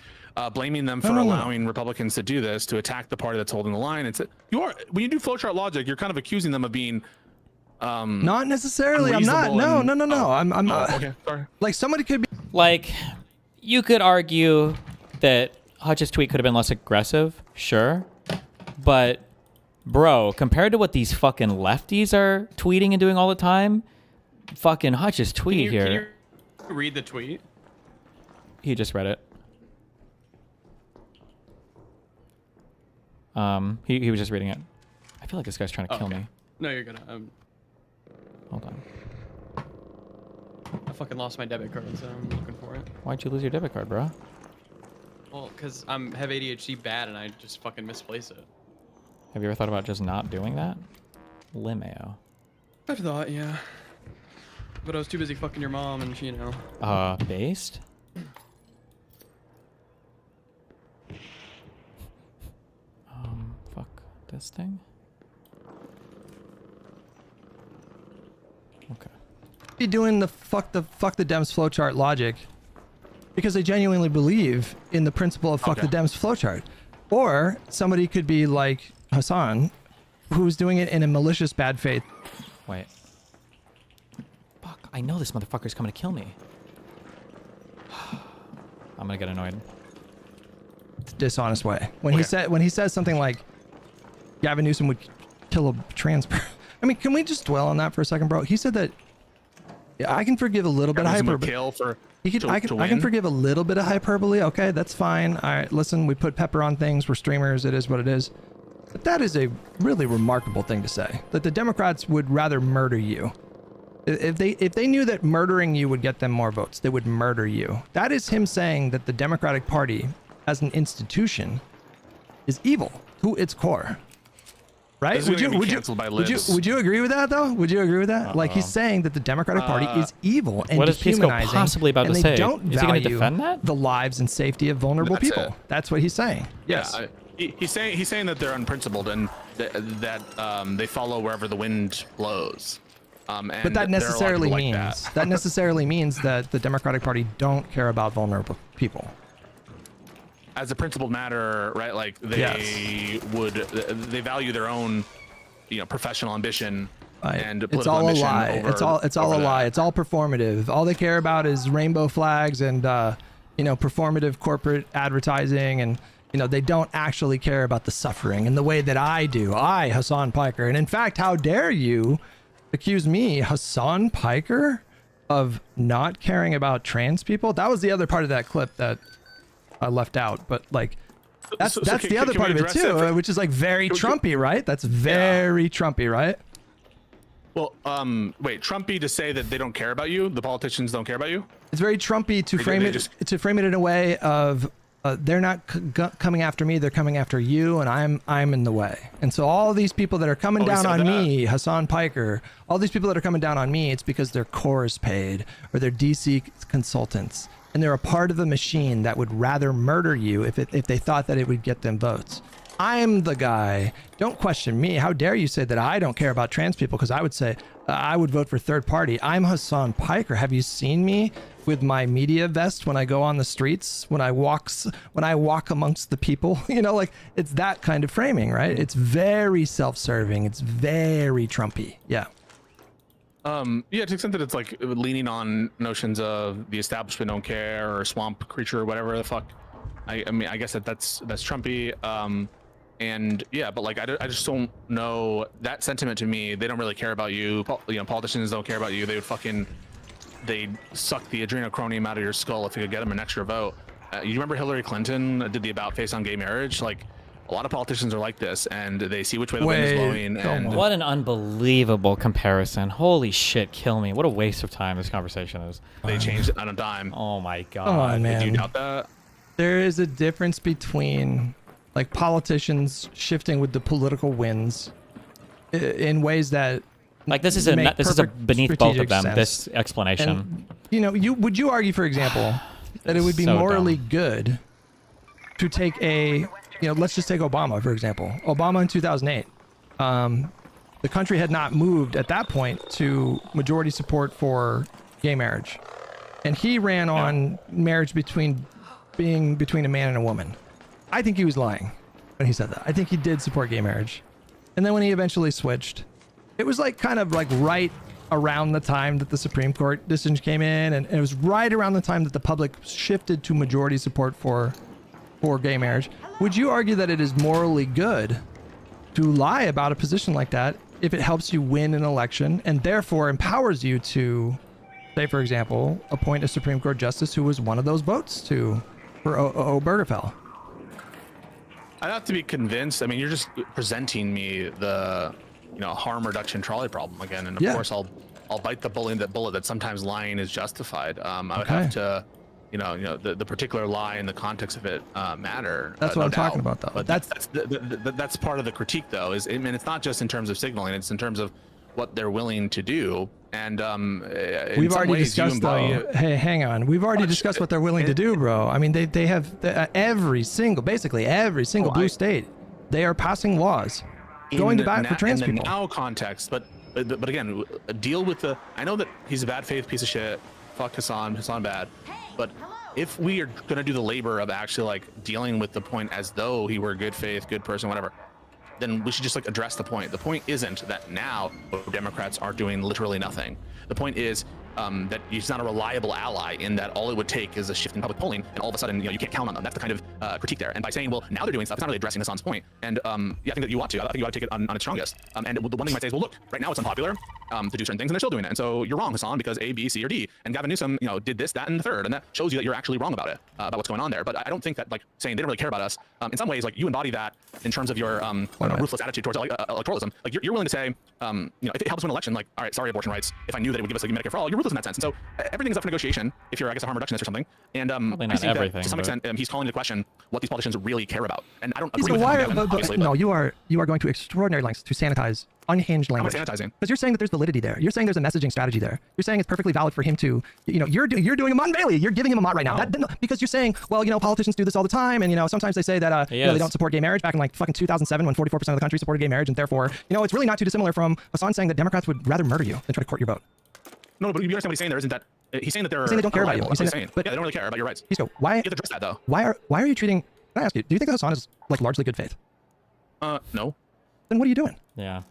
blaming them for allowing Republicans to do this, to attack the party that's holding the line. It's when you do flowchart logic, you're kind of accusing them of being not necessarily. I'm not. No. I'm okay, sorry. Like somebody could be like, you could argue that Hutch's tweet could have been less aggressive, sure, but bro, compared to what these fucking lefties are tweeting and doing all the time, fucking Hutch's tweet here. Can you read the tweet? He just read it. He was just reading it. I feel like this guy's trying to kill me. No, you're gonna. Hold on. I fucking lost my debit card, so I'm looking for it. Why'd you lose your debit card, bro? Well, because I have ADHD bad and I just fucking misplace it. Have you ever thought about just not doing that? Limeo. I've thought, yeah. But I was too busy fucking your mom and she, Based? Fuck this thing? Okay. be doing the fuck the Dems flowchart logic because they genuinely believe in the principle of fuck the Dems flowchart. Or somebody could be like Hassan, who's doing it in a malicious bad faith. Wait. Fuck, I know this motherfucker's coming to kill me. I'm gonna get annoyed. Dishonest way. When he says something like Gavin Newsom would kill a trans person. I mean, can we just dwell on that for a second, bro? He said that Yeah, I can forgive a little bit of hyperbole. Kale for I can forgive a little bit of hyperbole. Okay, that's fine. All right, listen, we put pepper on things. We're streamers. It is what it is. But that is a really remarkable thing to say. That the Democrats would rather murder you. If they knew that murdering you would get them more votes, they would murder you. That is him saying that the Democratic Party, as an institution, is evil to its core. Right? Would you agree with that though? Would you agree with that? Like he's saying that the Democratic Party is evil and what is Pisco dehumanizing, possibly about and to they say? don't Is he going to value defend that? the lives and safety of vulnerable That's people. it. That's what he's saying. Yes. He's saying that they're unprincipled and that they follow wherever the wind blows. And But that there are a lot of necessarily people like means that. that necessarily means that the Democratic Party don't care about vulnerable people. As a principled matter, right? Like they they value their own, professional ambition and It's political all a ambition lie. over, It's all a over lie. that. It's all performative. All they care about is rainbow flags and performative corporate advertising, and they don't actually care about the suffering in the way that I do. I, Hassan Piker. And in fact, how dare you accuse me, Hassan Piker, of not caring about trans people? That was the other part of that clip that I left out, but like that's So the can other we part of it address too, it? which is like very Trumpy, right? That's very Trumpy, right? Well, wait, Trumpy to say that they don't care about you, the politicians don't care about you? It's very Trumpy to frame they it just- to frame it in a way of they're not coming after me, they're coming after you, and I'm in the way. And so all these people that are coming Oh, he down said on that? me, Hassan Piker, all these people that are coming down on me, it's because their core is paid or they're DC consultants, and they're a part of a machine that would rather murder you if they thought that it would get them votes. I'm the guy. Don't question me. How dare you say that I don't care about trans people? Because I would say I would vote for third party. I'm Hassan Piker. Have you seen me with my media vest when I go on the streets, when I walk amongst the people? Like it's that kind of framing, right? It's very self-serving. It's very Trumpy. Yeah. To the extent that it's like leaning on notions of the establishment don't care or swamp creature or whatever the fuck. I mean, I guess that's Trumpy. And yeah, but like I just don't know that sentiment. To me, they don't really care about you. Politicians don't care about you. They'd suck the adrenochrome out of your skull if you could get them an extra vote. You remember Hillary Clinton did the about face on gay marriage? Like a lot of politicians are like this, and they see which way the wind is blowing. And What an unbelievable comparison. Holy shit, kill me. What a waste of time this conversation is. they changed it on a dime. Oh my god. Come on, Do you man. doubt that? There is a difference between like politicians shifting with the political winds in ways that Like this is make a perfect beneath both of strategic them. sense. This explanation. And would you argue, for example, that it would be So morally dumb. good to take let's just take Obama, for example. Obama in 2008, the country had not moved at that point to majority support for gay marriage. And he ran on marriage between a man and a woman. I think he was lying when he said that. I think he did support gay marriage. And then when he eventually switched, it was like kind of like right around the time that the Supreme Court decision came in, and it was right around the time that the public shifted to majority support for gay marriage. Would you argue that it is morally good to lie about a position like that if it helps you win an election and therefore empowers you to, say, for example, appoint a Supreme Court justice who was one of those votes for Obergefell? I'd have to be convinced. I mean, you're just presenting me the, harm reduction trolley problem again, and of course I'll bite the bullet that sometimes lying is justified. I would have to, the particular lie and the context of it matter. That's what I'm talking about, though. But that's part of the critique, though. It's not just in terms of signaling; it's in terms of what they're willing to do. And we've already discussed though. Hey, hang on. We've already discussed what they're willing to do, bro. I mean, they have basically every single blue state. They are passing laws going to bat for trans people. In the now context, but again, deal with the. I know that he's a bad faith piece of shit. Fuck Hassan bad. But if we are gonna do the labor of actually like dealing with the point as though he were a good faith, good person, whatever, then we should just like address the point. The point isn't that now Democrats are doing literally nothing. The point is that he's not a reliable ally in that all it would take is a shift in public polling, and all of a sudden, you can't count on them. That's the kind of critique there. And by saying, well, now they're doing stuff, it's not really addressing Hassan's point. And yeah, I think that you ought to. I think you ought to take it on its strongest. And the one thing you might say is, well, look, right now it's unpopular to do certain things, and they're still doing it. And so you're wrong, Hassan, because A, B, C, or D. And Gavin Newsom, did this, that, and the third, and that shows you that you're actually wrong about it, about what's going on there. But I don't think that like saying they don't really care about us. In some ways, like you embody that in terms of your ruthless attitude towards electoralism. Like you're willing to say, if it helps win an election, like, all right, sorry, abortion rights. If I knew that it would give us like Medicare for all, you're ruthless in that sense. And so everything's up for negotiation if you're, I guess, a harm reductionist or something. And I think that to some extent, he's calling into question what these politicians really care about. And I don't agree with him, obviously, no, you are going to extraordinary lengths to sanitize unhinged language. I'm not sanitizing. Because you're saying that there's validity there. You're saying there's a messaging strategy there. You're saying it's perfectly valid for him to, you're doing a Mont Bailey. You're giving him a Mont right now. Because you're saying, well, politicians do this all the time, and sometimes they say that they don't support gay marriage back in like fucking 2007 when 44% of the country supported gay marriage, and therefore, it's really not too dissimilar from Hassan saying that Democrats would rather murder you than try to court your vote. No, but you understand what he's saying there, isn't that he's saying that they're saying they don't care about you. He's saying but yeah, they don't really care about your rights. Pisco, why? You have to address that though. Why are you treating? Can I ask you? Do you think that Hassan is like largely good faith? No. Then what are you doing? Yeah.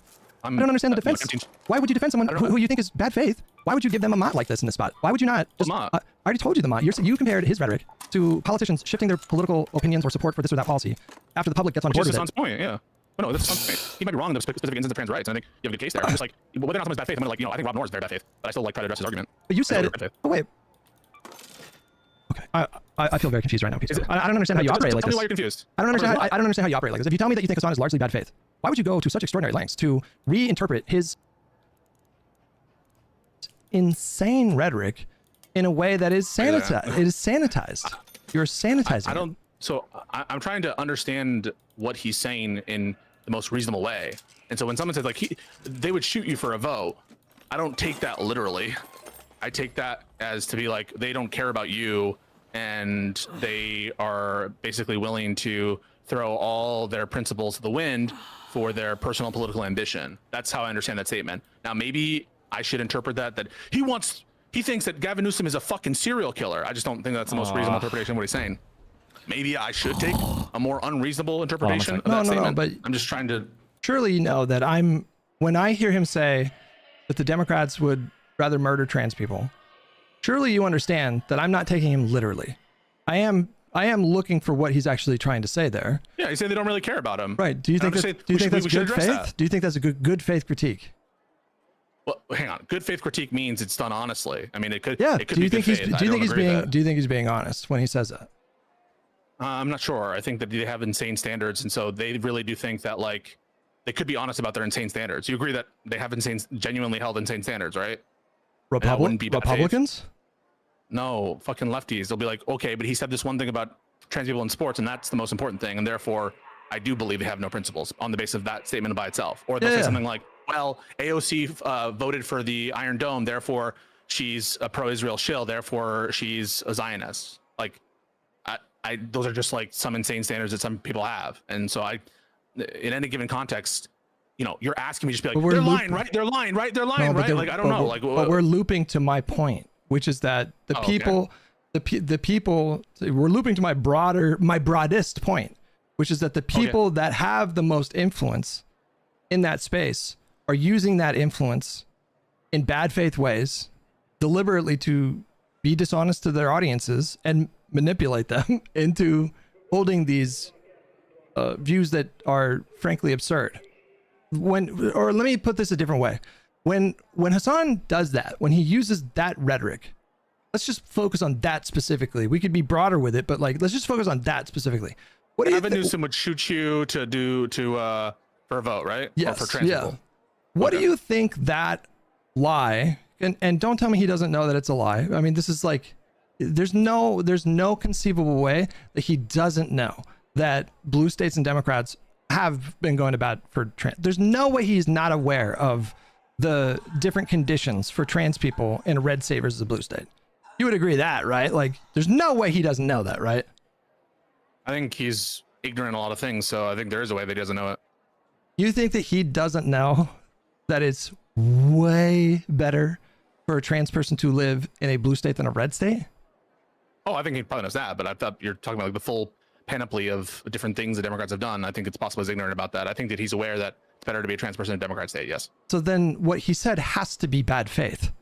I don't understand the defense. Why would you defend someone who you think is bad faith? Why would you give them a mot like this in this spot? Why would you not? Just, I already told you the mot. You compared his rhetoric to politicians shifting their political opinions or support for this or that policy after the public gets on board with it. Hassan's point, yeah. But no, that's Hassan's point. He might be wrong in the specific instance of trans rights. And I think you have a good case there. I'm just like, whether or not someone's bad faith, I'm like, I think Rob Noor is very bad faith, but I still like try to address his argument. But you said, oh wait. Okay, I feel very confused right now. I don't understand how you operate like this. Tell me why you're confused. I don't understand how you operate like this. If you tell me that you think Hassan is largely bad faith, why would you go to such extraordinary lengths to reinterpret his insane rhetoric in a way that is sanitized? It is sanitized. You're sanitizing. I'm trying to understand what he's saying in the most reasonable way. And so when someone says like they would shoot you for a vote, I don't take that literally. I take that as to be like they don't care about you and they are basically willing to throw all their principles to the wind for their personal political ambition. That's how I understand that statement. Now, maybe I should interpret that he thinks that Gavin Newsom is a fucking serial killer. I just don't think that's the most reasonable interpretation of what he's saying. Maybe I should take a more unreasonable interpretation of that statement. No, but I'm just trying to. Surely you know that when I hear him say that the Democrats would rather murder trans people, surely you understand that I'm not taking him literally. I am looking for what he's actually trying to say there. Yeah, he's saying they don't really care about him. Right. Do you think that's good faith? Do you think that's a good faith critique? Well, hang on. Good faith critique means it's done honestly. I mean, it could. Yeah. It could do you think he's being honest when he says that? I'm not sure. I think that they have insane standards, and so they really do think that like they could be honest about their insane standards. You agree that they have genuinely held insane standards, right? Republicans? No, fucking lefties. They'll be like, okay, but he said this one thing about trans people in sports, and that's the most important thing, and therefore I do believe they have no principles on the basis of that statement by itself. Or they'll say something like, well, AOC voted for the Iron Dome, therefore she's a pro-Israel shill, therefore she's a Zionist. Like, those are just like some insane standards that some people have. And so in any given context, you're asking me to just be like, they're lying, right? They're lying, right? They're lying, right? Like, I don't know. Like, but we're looping to my point, which is that the people, we're looping to my broadest point, which is that the people that have the most influence in that space are using that influence in bad faith ways, deliberately to be dishonest to their audiences and manipulate them into holding these views that are frankly absurd. Or let me put this a different way. When Hassan does that, when he uses that rhetoric, let's just focus on that specifically. We could be broader with it, but like, let's just focus on that specifically. What do you think? Newsom would shoot you for a vote, right? Yes. Or for trans people. What do you think that lie? And don't tell me he doesn't know that it's a lie. I mean, this is like, there's no conceivable way that he doesn't know that blue states and Democrats have been going to bat for trans. There's no way he's not aware of the different conditions for trans people in a red state versus a blue state. You would agree that, right? Like, there's no way he doesn't know that, right? I think he's ignorant in a lot of things, so I think there is a way that he doesn't know it. You think that he doesn't know that it's way better for a trans person to live in a blue state than a red state? Oh, I think he probably knows that, but I thought you're talking about like the full panoply of different things the Democrats have done. I think it's possible he's ignorant about that. I think that he's aware that it's better to be a trans person in a Democrat state, yes. So then what he said has to be bad faith.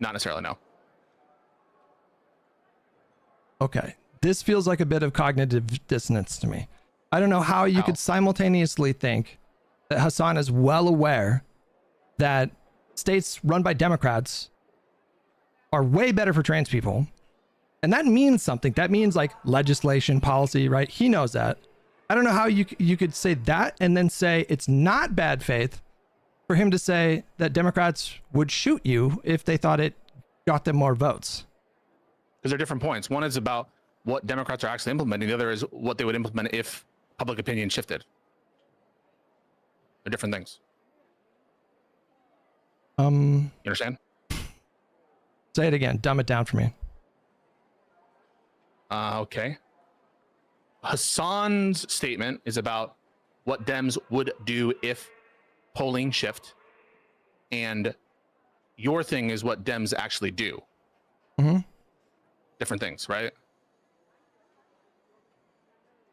Not necessarily, no. Okay. This feels like a bit of cognitive dissonance to me. I don't know how you could simultaneously think that Hassan is well aware that states run by Democrats are way better for trans people. And that means something. That means like legislation, policy, right? He knows that. I don't know how you could say that and then say it's not bad faith for him to say that Democrats would shoot you if they thought it got them more votes. Because they're different points. One is about what Democrats are actually implementing. The other is what they would implement if public opinion shifted. They're different things. You understand? Say it again. Dumb it down for me. Okay. Hassan's statement is about what Dems would do if polling shift, and your thing is what Dems actually do. Mm-hmm. Different things, right?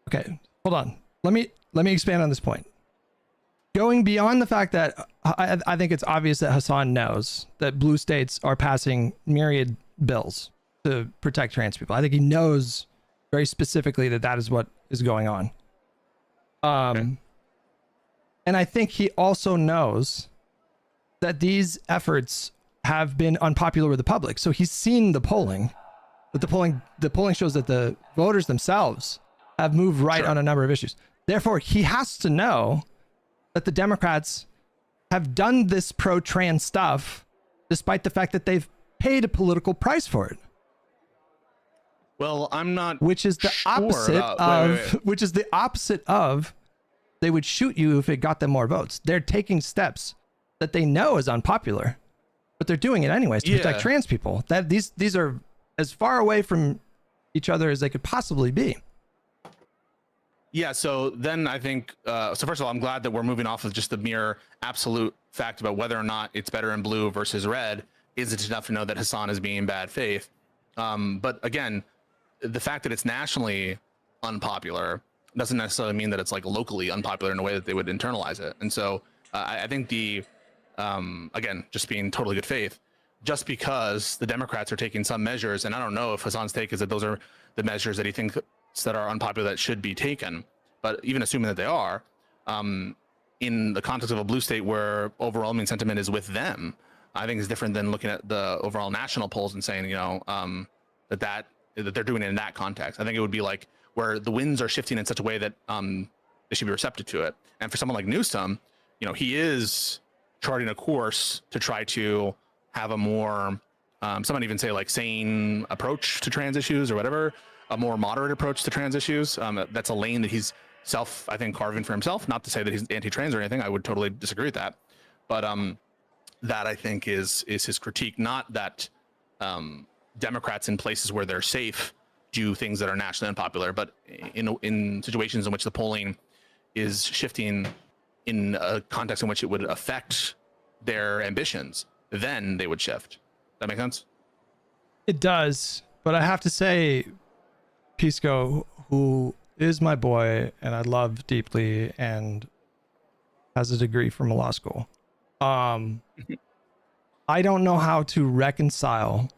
Okay, hold on. Let me expand on this point. Going beyond the fact that I think it's obvious that Hassan knows that blue states are passing myriad bills to protect trans people. I think he knows very specifically that that is what is going on. Okay. And I think he also knows that these efforts have been unpopular with the public. So he's seen the polling, but the polling shows that the voters themselves have moved right on a number of issues. Therefore, he has to know that the Democrats have done this pro-trans stuff despite the fact that they've paid a political price for it. Well, I'm not. Which is the opposite which is the opposite of they would shoot you if it got them more votes. They're taking steps that they know is unpopular, but they're doing it anyways to protect trans people. That these are as far away from each other as they could possibly be. Yeah, so then I think, so first of all, I'm glad that we're moving off of just the mere absolute fact about whether or not it's better in blue versus red. Is it enough to know that Hassan is being bad faith? But again, the fact that it's nationally unpopular doesn't necessarily mean that it's like locally unpopular in a way that they would internalize it. And so I think again, just being totally good faith, just because the Democrats are taking some measures, and I don't know if Hassan's take is that those are the measures that he thinks that are unpopular that should be taken, but even assuming that they are, in the context of a blue state where overwhelming sentiment is with them, I think is different than looking at the overall national polls and saying, that they're doing it in that context. I think it would be like where the winds are shifting in such a way that they should be receptive to it. And for someone like Newsom, he is charting a course to try to have a more, someone even say like sane approach to trans issues or whatever, a more moderate approach to trans issues. That's a lane that he's I think, carving for himself. Not to say that he's anti-trans or anything. I would totally disagree with that. But that I think is his critique. Not that Democrats in places where they're safe do things that are nationally unpopular, but in situations in which the polling is shifting in a context in which it would affect their ambitions, then they would shift. That make sense? It does, but I have to say, Pisco, who is my boy and I love deeply and has a degree from law school, I don't know how to reconcile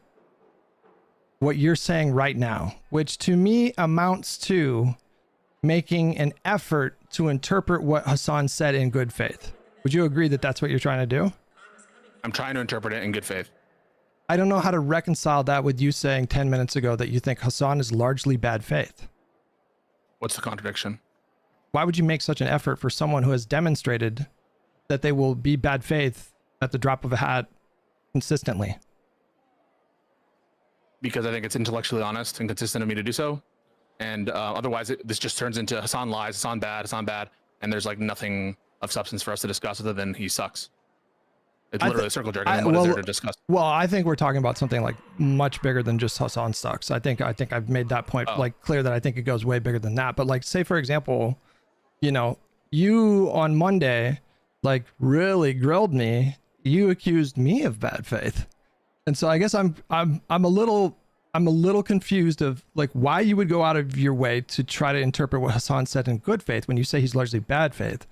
what you're saying right now, which to me amounts to making an effort to interpret what Hassan said in good faith. Would you agree that that's what you're trying to do? I'm trying to interpret it in good faith. I don't know how to reconcile that with you saying 10 minutes ago that you think Hassan is largely bad faith. What's the contradiction? Why would you make such an effort for someone who has demonstrated that they will be bad faith at the drop of a hat consistently? Because I think it's intellectually honest and consistent of me to do so. And otherwise, this just turns into Hassan lies, Hassan bad, and there's like nothing of substance for us to discuss other than he sucks. It's literally a circle jerk. And what is there to discuss? Well, I think we're talking about something like much bigger than just Hassan sucks. I think I've made that point like clear that I think it goes way bigger than that. But like, say for example, you on Monday like really grilled me. You accused me of bad faith, and so I guess I'm a little confused of like why you would go out of your way to try to interpret what Hassan said in good faith when you say he's largely bad faith.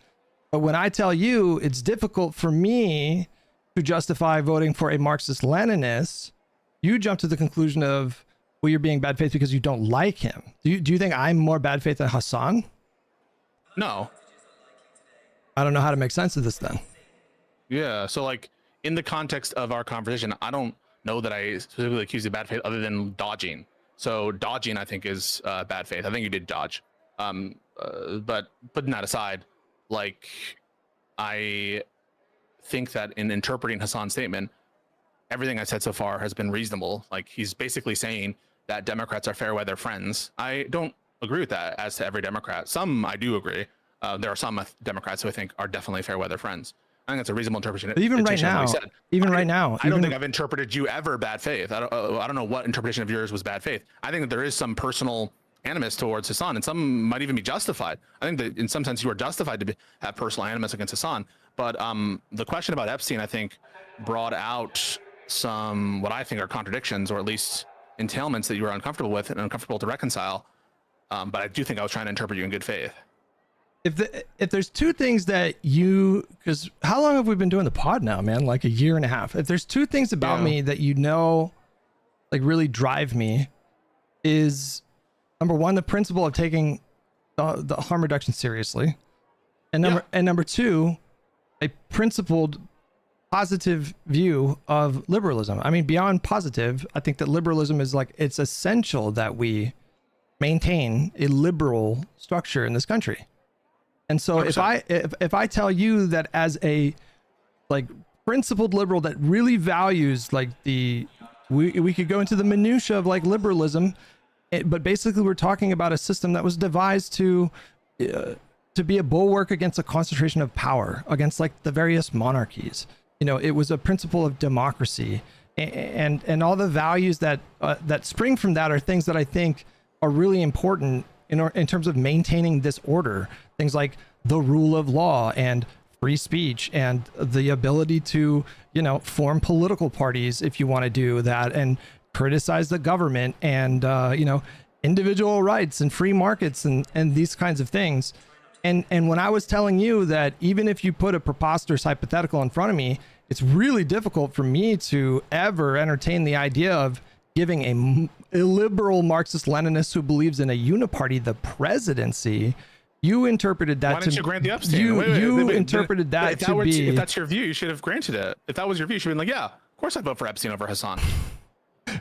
But when I tell you it's difficult for me to justify voting for a Marxist-Leninist, you jump to the conclusion of, well, you're being bad faith because you don't like him. Do you think I'm more bad faith than Hassan? No. I don't know how to make sense of this then. Yeah. So like in the context of our conversation, I don't know that I specifically accused you of bad faith other than dodging. So dodging, I think, is bad faith. I think you did dodge. But putting that aside, like I think that in interpreting Hassan's statement, everything I said so far has been reasonable. Like he's basically saying that Democrats are fair weather friends. I don't agree with that as to every Democrat. Some I do agree. There are some Democrats who I think are definitely fair weather friends. I think that's a reasonable interpretation. But even right now, I don't think I've interpreted you ever bad faith. I don't know what interpretation of yours was bad faith. I think that there is some personal animus towards Hassan, and some might even be justified. I think that in some sense you are justified to have personal animus against Hassan. But the question about Epstein, I think, brought out some what I think are contradictions, or at least entailments that you were uncomfortable with and uncomfortable to reconcile. But I do think I was trying to interpret you in good faith. If there's two things that you, because how long have we been doing the pod now, man? Like a year and a half. If there's two things about me that you know, like really drive me, is number one, the principle of taking the harm reduction seriously, and number two, a principled positive view of liberalism. I mean, beyond positive, I think that liberalism is like, it's essential that we maintain a liberal structure in this country. And so 100%. if I tell you that as a like principled liberal that really values like we could go into the minutia of like liberalism, but basically we're talking about a system that was devised to be a bulwark against a concentration of power, against like the various monarchies. You know, it was a principle of democracy, and all the values that spring from that are things that I think are really important in terms of maintaining this order. Things like the rule of law and free speech and the ability to, you know, form political parties if you want to do that, and criticize the government, and you know, individual rights and free markets and these kinds of things. And when I was telling you that even if you put a preposterous hypothetical in front of me, it's really difficult for me to ever entertain the idea of giving a liberal Marxist-Leninist who believes in a uniparty the presidency. You interpreted that. Why didn't you grant the Epstein? You interpreted that to be. If that's your view, you should have granted it. If that was your view, you should have been like, yeah, of course I'd vote for Epstein over Hassan.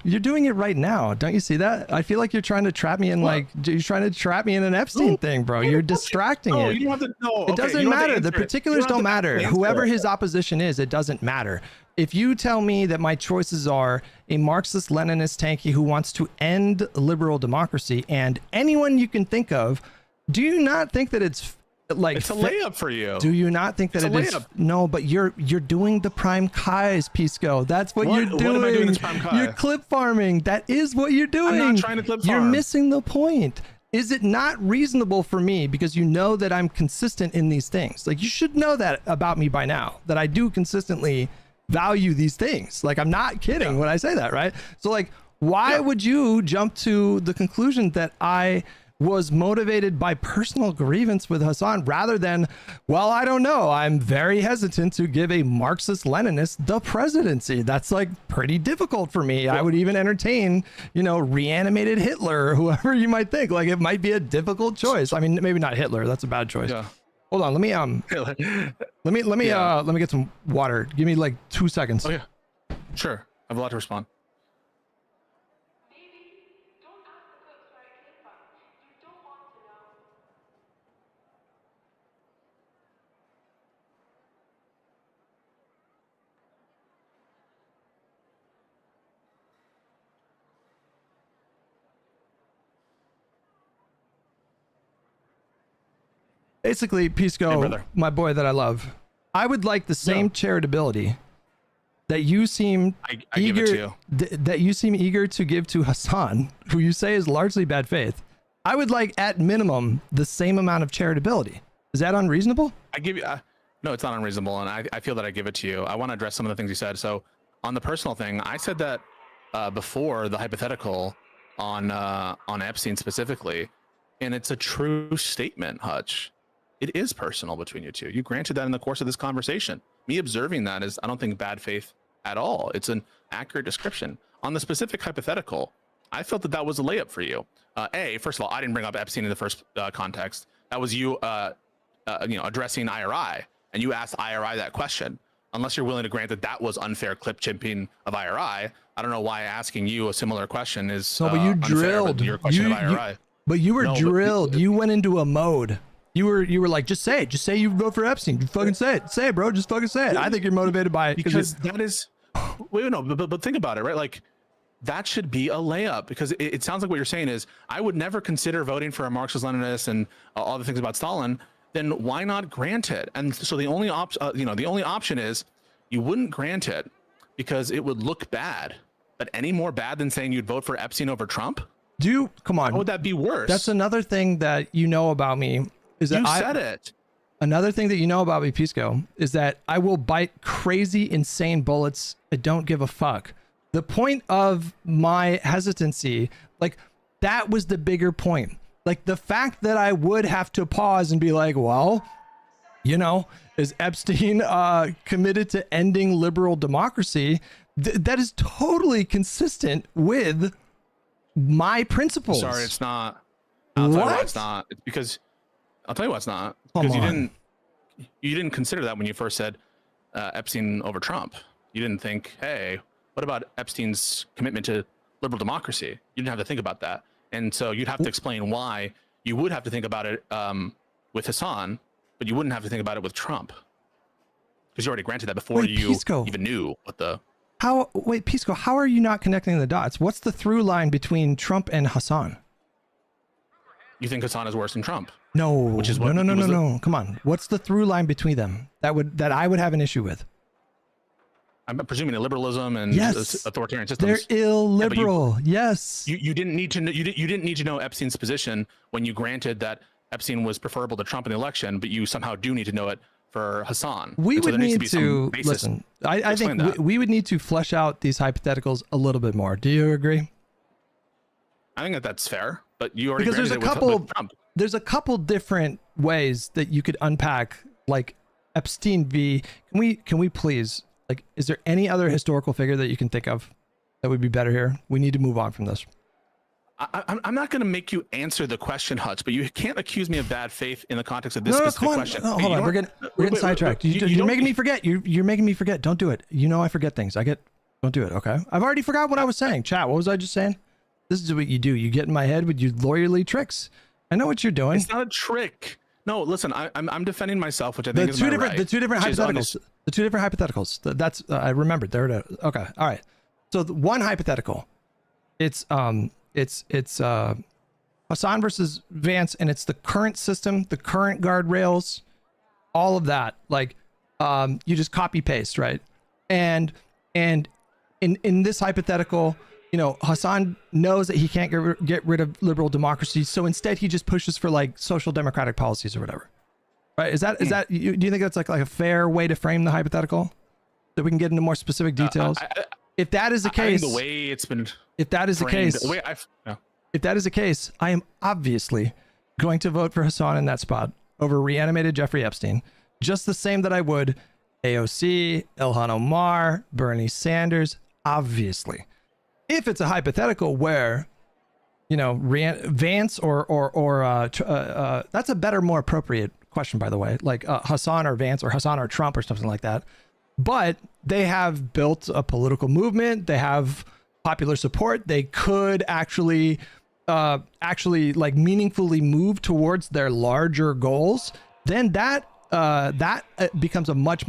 You're doing it right now. Don't you see that? I feel like you're trying to trap me in you're trying to trap me in an Epstein thing, bro. You're distracting it. You don't have to, it doesn't matter. The particulars don't matter. Whoever his opposition is, it doesn't matter. If you tell me that my choices are a Marxist-Leninist tanky who wants to end liberal democracy and anyone you can think of, do you not think that it's like it's a layup for you? Do you not think that it is? No, but you're doing the prime Kais, Pisco. That's what you're doing. What am I doing this prime Kai? You're clip farming. That is what you're doing. I'm not trying to clip farm. You're missing the point. Is it not reasonable for me, because you know that I'm consistent in these things? Like, you should know that about me by now, that I do consistently value these things. Like, I'm not kidding when I say that, right? So like, why would you jump to the conclusion that I was motivated by personal grievance with Hassan rather than, well, I don't know, I'm very hesitant to give a Marxist-Leninist the presidency? That's like pretty difficult for me. I would even entertain, you know, reanimated Hitler or whoever you might think. Like, it might be a difficult choice. I mean, maybe not Hitler. That's a bad choice. Yeah. Hold on. Let me get some water. Give me like 2 seconds. Oh yeah. Sure. I have a lot to respond. Basically, Pisco, my boy that I love, I would like the same charitability that you seem that you seem eager to give to Hassan, who you say is largely bad faith. I would like, at minimum, the same amount of charitability. Is that unreasonable? I give you no, it's not unreasonable, and I feel that I give it to you. I want to address some of the things you said. So on the personal thing, I said that before the hypothetical on Epstein specifically, and it's a true statement, Hutch. It is personal between you two. You granted that in the course of this conversation. me observing that is, I don't think bad faith at all. It's an accurate description. On the specific hypothetical, I felt that was a layup for you. First of all, I didn't bring up Epstein in the first context. That was you, addressing IRI, and you asked IRI that question. Unless you're willing to grant that was unfair clip chimping of IRI, I don't know why asking you a similar question is. No, but you unfair, drilled. but your question of IRI. But you were No, but- drilled. You went into a mode. You were like, just say it. Just say you vote for Epstein. You fucking say it. Say it, bro. Just fucking say it. I think you're motivated by it Because that is, wait, no, but think about it, right? Like, that should be a layup, because it sounds like what you're saying is, I would never consider voting for a Marxist-Leninist and all the things about Stalin. Then why not grant it? And so the only option is you wouldn't grant it because it would look bad. But any more bad than saying you'd vote for Epstein over Trump? Come on. How would that be worse? That's another thing that you know about me is that you said it. Another thing that you know about me, Pisco, is that I will bite crazy, insane bullets. I don't give a fuck. The point of my hesitancy, like, that was the bigger point. Like, the fact that I would have to pause and be like, well, is Epstein committed to ending liberal democracy? That is totally consistent with my principles. Sorry, it's not. I'll tell you why What? it's not. It's because I'll tell you why it's not. Come Because on. you didn't consider that when you first said Epstein over Trump. You didn't think, hey, what about Epstein's commitment to liberal democracy? You didn't have to think about that, and so you'd have to explain why you would have to think about it with Hassan, but you wouldn't have to think about it with Trump, because you already granted that before Wait, you Pisco. even knew what the. Wait, Pisco, how are you not connecting the dots? What's the through line between Trump and Hassan? You think Hassan is worse than Trump? No, Which is what no. was the- Come on. What's the through line between them that I would have an issue with? I'm presuming that liberalism and Yes. authoritarian They're systems. illiberal. Yes. You didn't need to know. You didn't need to know Epstein's position when you granted that Epstein was preferable to Trump in the election, but you somehow do need to know it for Hassan. We And so would there needs need be some basis listen. I explain think that. we would need to flesh out these hypotheticals a little bit more. Do you agree? I think that's fair, but you already Because there's granted a it couple with Trump. there's a couple different ways that you could unpack, like, Epstein v. Can we please, like, is there any other historical figure that you can think of that would be better here? We need to move on from this. I'm not going to make you answer the question, Hutch, but you can't accuse me of bad faith in the context of this No, specific come on. question. No, Hey, hold you on. know We're what? getting sidetracked. You're don't- making me forget. You're making me forget. Don't do it. You know I forget things. Don't do it. Okay. I've already forgot what I was saying. Chat. What was I just saying? This is what you do. You get in my head with your lawyerly tricks. I know what you're doing. It's not a trick. No, listen, I'm defending myself, which I The think is two my different right, the two different which is hypotheticals. The two different hypotheticals. That's I remembered. There it is. Okay. All right. So the one hypothetical, it's Hassan versus Vance, and it's the current system, the current guardrails, all of that. Like, you just copy paste, right? And in this hypothetical, Hassan knows that he can't get rid of liberal democracy, so instead he just pushes for, like, social democratic policies or whatever. Right? Is that do you think that's like a fair way to frame the hypothetical, that we can get into more specific details? If that is the I think case, the way it's been if that is the framed, case, the way yeah. if that is the case, I am obviously going to vote for Hassan in that spot over reanimated Jeffrey Epstein, just the same that I would AOC, Ilhan Omar, Bernie Sanders, obviously. If it's a hypothetical where, Vance or that's a better, more appropriate question, by the way, like Hassan or Vance or Hassan or Trump or something like that. But they have built a political movement. They have popular support. They could actually like meaningfully move towards their larger goals. Then that becomes a much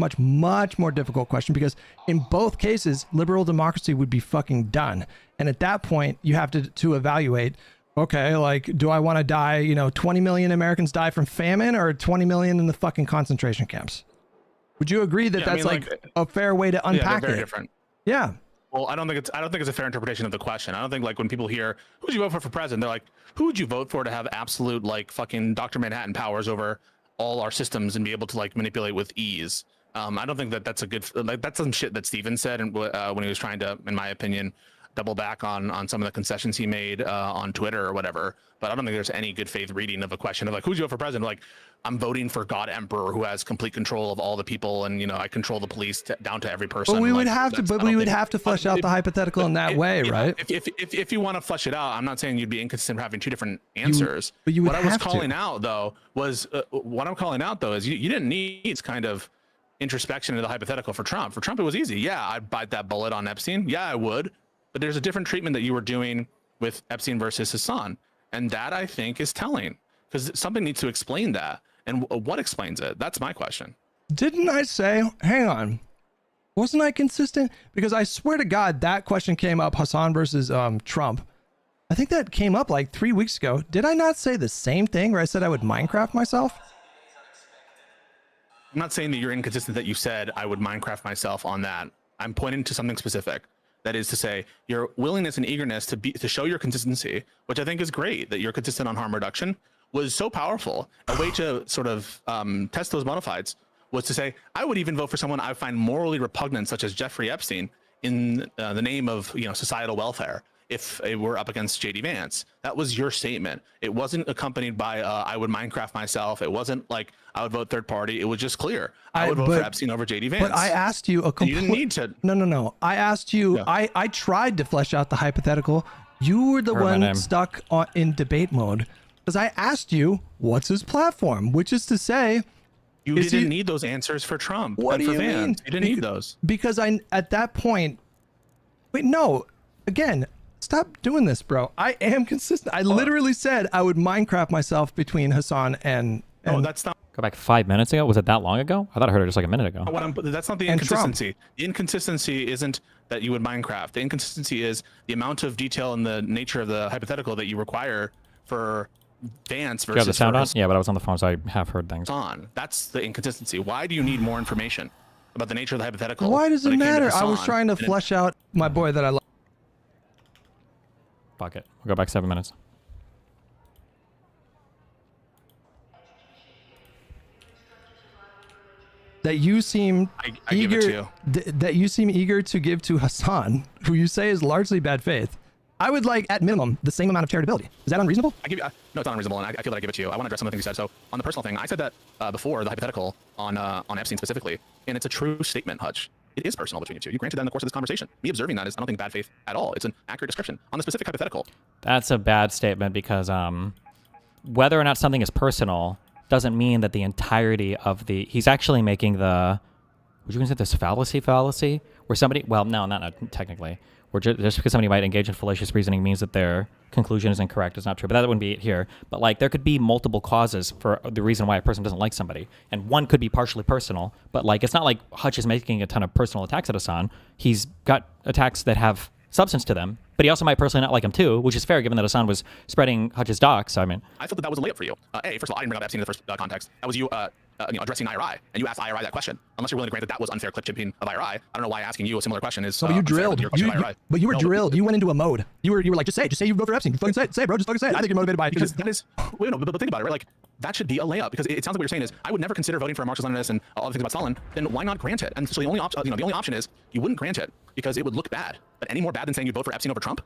more difficult question, because in both cases, liberal democracy would be fucking done. And at that point, you have to evaluate, okay, like, do I want to die, 20 million Americans die from famine, or 20 million in the fucking concentration camps? Would you agree that Yeah, I that's mean, like a fair way to Yeah, they're unpack very it? different. Yeah. Well, I don't think it's a fair interpretation of the question. I don't think, like, when people hear who would you vote for president, they're like, who would you vote for to have absolute, like, fucking Dr. Manhattan powers over all our systems and be able to, like, manipulate with ease. I don't think that's a good, like, that's some shit that Steven said, and when he was trying to, in my opinion, double back on some of the concessions he made on Twitter or whatever. But I don't think there's any good faith reading of a question of like, who's you vote for president? Like, I'm voting for God Emperor, who has complete control of all the people, and I control the police down to every person. But we would Like, have to. that's- But I we don't would think- have to flesh out the hypothetical in that way, yeah, right? If you want to flesh it out, I'm not saying you'd be inconsistent for having two different answers. but you would what I was have to. calling out though was what I'm calling out though is you didn't need this kind of introspection into the hypothetical for Trump. For Trump, it was easy. Yeah, I'd bite that bullet on Epstein. Yeah, I would. But there's a different treatment that you were doing with Epstein versus Hassan, and that I think is telling, because something needs to explain that. And what explains it? That's my question. Didn't I say? Hang on. Wasn't I consistent? Because I swear to God, that question came up, Hassan versus Trump. I think that came up like 3 weeks ago. Did I not say the same thing where I said I would Minecraft myself? I'm not saying that you're inconsistent that you said I would Minecraft myself on that. I'm pointing to something specific. That is to say, your willingness and eagerness to show your consistency, which I think is great, that you're consistent on harm reduction, was so powerful. A way to sort of test those bona fides was to say, I would even vote for someone I find morally repugnant, such as Jeffrey Epstein, in the name of societal welfare, if it were up against JD Vance. That was your statement. It wasn't accompanied by I would Minecraft myself. It wasn't like I would vote third party. It was just clear. I would vote for Epstein over JD Vance. But I asked you a complete. You didn't need to. No. I asked you. Yeah. I tried to flesh out the hypothetical. You were the Heard my one name. stuck in debate mode because I asked you what's his platform, which is to say, You Is didn't he- need those answers for Trump what and do for you Vance. mean? You didn't need those. Because I at that point. Wait, no. Again, stop doing this, bro. I am consistent. I literally said I would Minecraft myself between Hassan and. No, that's not Go back 5 minutes ago. Was it that long ago? I thought I heard it just like a minute ago. that's not the And Trump. inconsistency. The inconsistency isn't that you would Minecraft. The inconsistency is the amount of detail and the nature of the hypothetical that you require for Vance Do you have versus the sound for on? Yeah, but I was on the phone, so I have heard things. Hassan. That's the inconsistency. Why do you need more information about the nature of the hypothetical? Why does it when came to matter? I was Hassan? trying to And it- flesh out my boy that I love. Fuck it. We'll go back 7 minutes. That you seem I give eager it to you. That you seem eager to give to Hassan, who you say is largely bad faith. I would like, at minimum, the same amount of charitability. Is that unreasonable? I give you, no, it's not unreasonable, and I feel that I give it to you. I want to address some of the things you said. So on the personal thing, I said that before the hypothetical on Epstein specifically, and it's a true statement, Hutch. It is personal between you two. You granted that in the course of this conversation. Me observing that is, I don't think, bad faith at all. It's an accurate description. On the specific hypothetical, That's a bad statement because whether or not something is personal doesn't mean that the entirety of the... He's actually making the... Would you consider this fallacy? Where somebody... Well, no, not technically. Where just because somebody might engage in fallacious reasoning means that their conclusion is incorrect is not true. But that wouldn't be it here. But like, there could be multiple causes for the reason why a person doesn't like somebody. And one could be partially personal. But like, it's not like Hutch is making a ton of personal attacks at Hassan. He's got attacks that have substance to them. But he also might personally not like him too, which is fair given that Hassan was spreading Hutch's docs. I mean, I thought that was a layup for you. First of all, I didn't bring up Epstein in the first context. That was you, addressing IRI, and you asked IRI that question. Unless you're willing to grant that was unfair clip chipping of IRI, I don't know why asking you a similar question is. No, but you unfair drilled. with your question of IRI. But you were No, drilled. You went into a mode. You were like, just say you vote for Epstein. Fucking say it, bro. Just fucking say it. I think you're motivated by it. Because that is, wait, no, but think about it, right? Like, that should be a layup, because it sounds like what you're saying is, I would never consider voting for a Marxist-Leninist and all the things about Stalin. Then why not grant it? And so the only option is you wouldn't grant it because it would look bad. But any more bad than saying you'd vote for Epstein over Trump?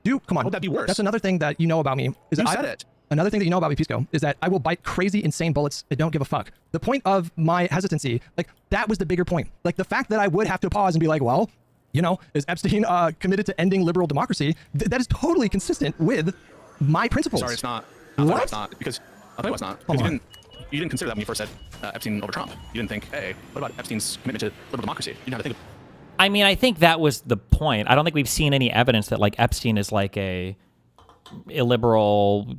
Dude, come on. How would that be worse? That's another thing that you know about me. Is You that said it. Another thing that you know about me, Pisco, is that I will bite crazy, insane bullets and don't give a fuck. The point of my hesitancy, like, that was the bigger point. Like, the fact that I would have to pause and be like, well, is Epstein committed to ending liberal democracy? That is totally consistent with my principles. Sorry, it's not. What? It's not, because I'll tell you why it's not. Hold Because on. you didn't consider that when you first said Epstein over Trump. You didn't think, hey, what about Epstein's commitment to liberal democracy? You didn't have to think of I mean, I think that was the point. I don't think we've seen any evidence that like Epstein is like a illiberal,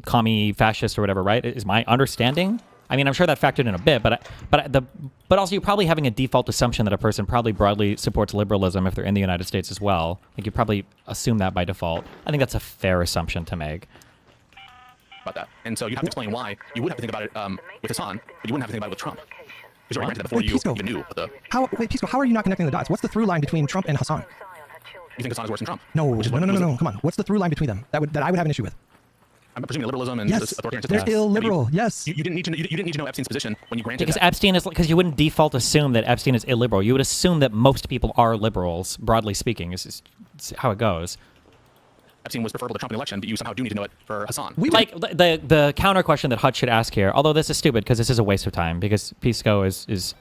commie fascist or whatever. Right? Is my understanding. I mean, I'm sure that factored in a bit, but also you're probably having a default assumption that a person probably broadly supports liberalism if they're in the United States as well. Like you probably assume that by default. I think that's a fair assumption to make. about that. And so you have to explain why you would have to think about it with Hassan, but you wouldn't have to think about it with Trump. Because you already granted that before Wait, you Pisco. even knew what the... Wait, Pisco, how are you not connecting the dots? What's the through line between Trump and Hassan? You think Hassan is worse than Trump? No, Which is what- no. Come on. What's the through line between them that I would have an issue with? I'm presuming liberalism and Yes, authoritarian they're systems. illiberal. Yes. You didn't need to. You didn't need to know Epstein's position when you granted Because that. Epstein is because you wouldn't default assume that Epstein is illiberal. You would assume that most people are liberals, broadly speaking. Is how it goes. Epstein was preferable to Trump in the election, but you somehow do need to know it for Hassan. Like the counter question that Hutch should ask here, although this is stupid because this is a waste of time because Pisco is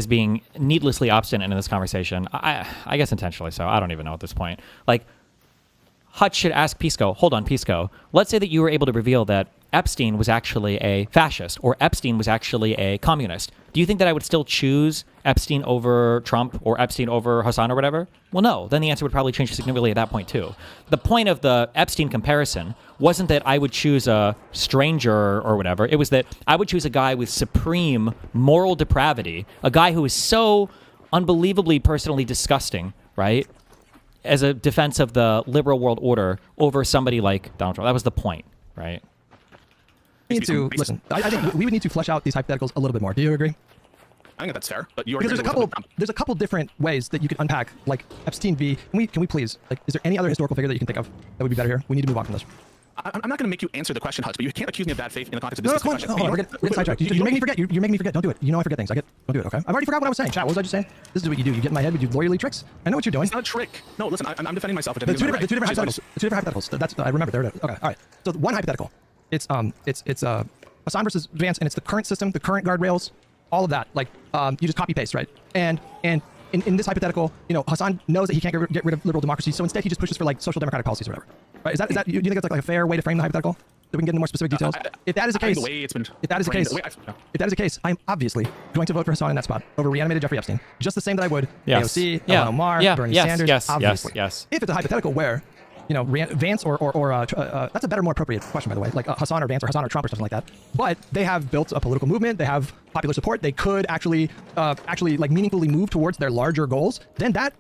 being needlessly obstinate in this conversation. I guess intentionally so. I don't even know at this point. Like Hutch should ask Pisco, hold on, Pisco, let's say that you were able to reveal that Epstein was actually a fascist or Epstein was actually a communist. Do you think that I would still choose Epstein over Trump or Epstein over Hassan or whatever? Well, no. Then the answer would probably change significantly at that point, too. The point of the Epstein comparison wasn't that I would choose a stranger or whatever. It was that I would choose a guy with supreme moral depravity, a guy who is so unbelievably personally disgusting, right? As a defense of the liberal world order over somebody like Donald Trump. That was the point, right? We need to listen. I think we would need to flesh out these hypotheticals a little bit more. Do you agree? I think that's fair, but you Because there's a couple different ways that you could unpack, like Epstein v. Can we please, like, is there any other historical figure that you can think of that would be better here? We need to move on from this. I'm not going to make you answer the question, Hutch, but you can't accuse me of bad faith in the context of No, this come on. discussion. Hold on, we're getting sidetracked. You're making me forget. You're making me forget. Don't do it. You know I forget things. Don't do it, okay? I've already forgot what I was saying. Chat, what was I just saying? This is what you do. You get in my head with your lawyerly tricks. I know what you're doing. It's not a trick. No, listen, I'm defending myself. The two different hypotheticals. That's I remember. There it is. Okay, all right. So one hypothetical. It's Hassan versus Vance, and it's the current system, the current guardrails, all of that. Like you just copy paste, right? And in this hypothetical, Hassan knows that he can't get rid of liberal democracy, so instead he just pushes for like social democratic policies or whatever. Right? Is that do you think that's like a fair way to frame the hypothetical? That we can get into more specific details. If that is the case, if that is the case, I'm obviously going to vote for Hassan in that spot over reanimated Jeffrey Epstein, just the same that I would AOC, Ilhan Omar, Bernie Sanders. Obviously. Yes. If it's a hypothetical where Vance or that's a better, more appropriate question, by the way, like Hassan or Vance or Hassan or Trump or something like that. But they have built a political movement. They have popular support. They could actually like meaningfully move towards their larger goals. Then that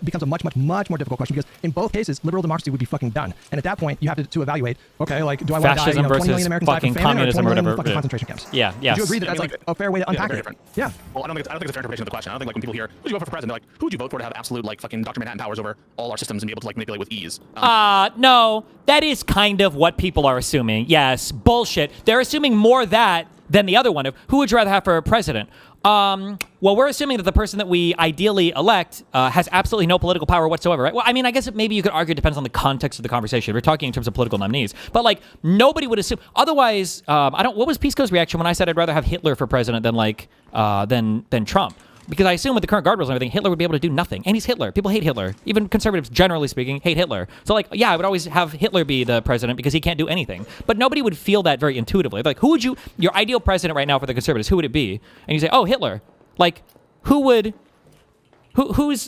becomes a much more difficult question because in both cases, liberal democracy would be fucking done. And at that point, you have to evaluate. Okay, like do I want to die? 20 million Americans die from famine or 20 million fucking concentration camps? Yeah. Do you agree that that's like a fair way to unpack it? Yeah. Well, I don't think it's a fair interpretation of the question. I don't think like when people hear who would you vote for president, they're like, who would you vote for to have absolute like fucking Dr. Manhattan powers over all our systems and be able to like manipulate with ease? No, that is kind of what people are assuming. Yes, bullshit. They're assuming more that than the other one of who would you rather have for president. Well, we're assuming that the person that we ideally elect has absolutely no political power whatsoever, right? Well, I mean, I guess maybe you could argue it depends on the context of the conversation. We're talking in terms of political nominees, but like nobody would assume. Otherwise, what was Pisco's reaction when I said I'd rather have Hitler for president than Trump? Because I assume with the current guardrails and everything, Hitler would be able to do nothing. And he's Hitler. People hate Hitler. Even conservatives, generally speaking, hate Hitler. So, like, yeah, I would always have Hitler be the president because he can't do anything. But nobody would feel that very intuitively. Like, your ideal president right now for the conservatives, who would it be? And you say, oh, Hitler. Like, who's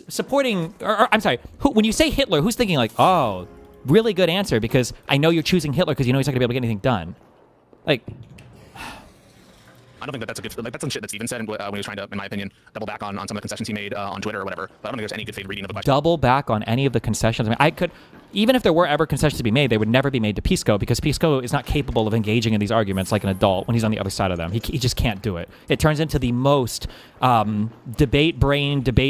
supporting, when you say Hitler, who's thinking like, oh, really good answer because I know you're choosing Hitler because you know he's not going to be able to get anything done. Like, I don't think that's a good. Like that's some shit that Steven said when he was trying to, in my opinion, double back on some of the concessions he made on Twitter or whatever. But I don't think there's any good faith reading of the question. Double back on any of the concessions. I mean, I could, even if there were ever concessions to be made, they would never be made to Pisco because Pisco is not capable of engaging in these arguments like an adult when he's on the other side of them. He just can't do it. It turns into the most debate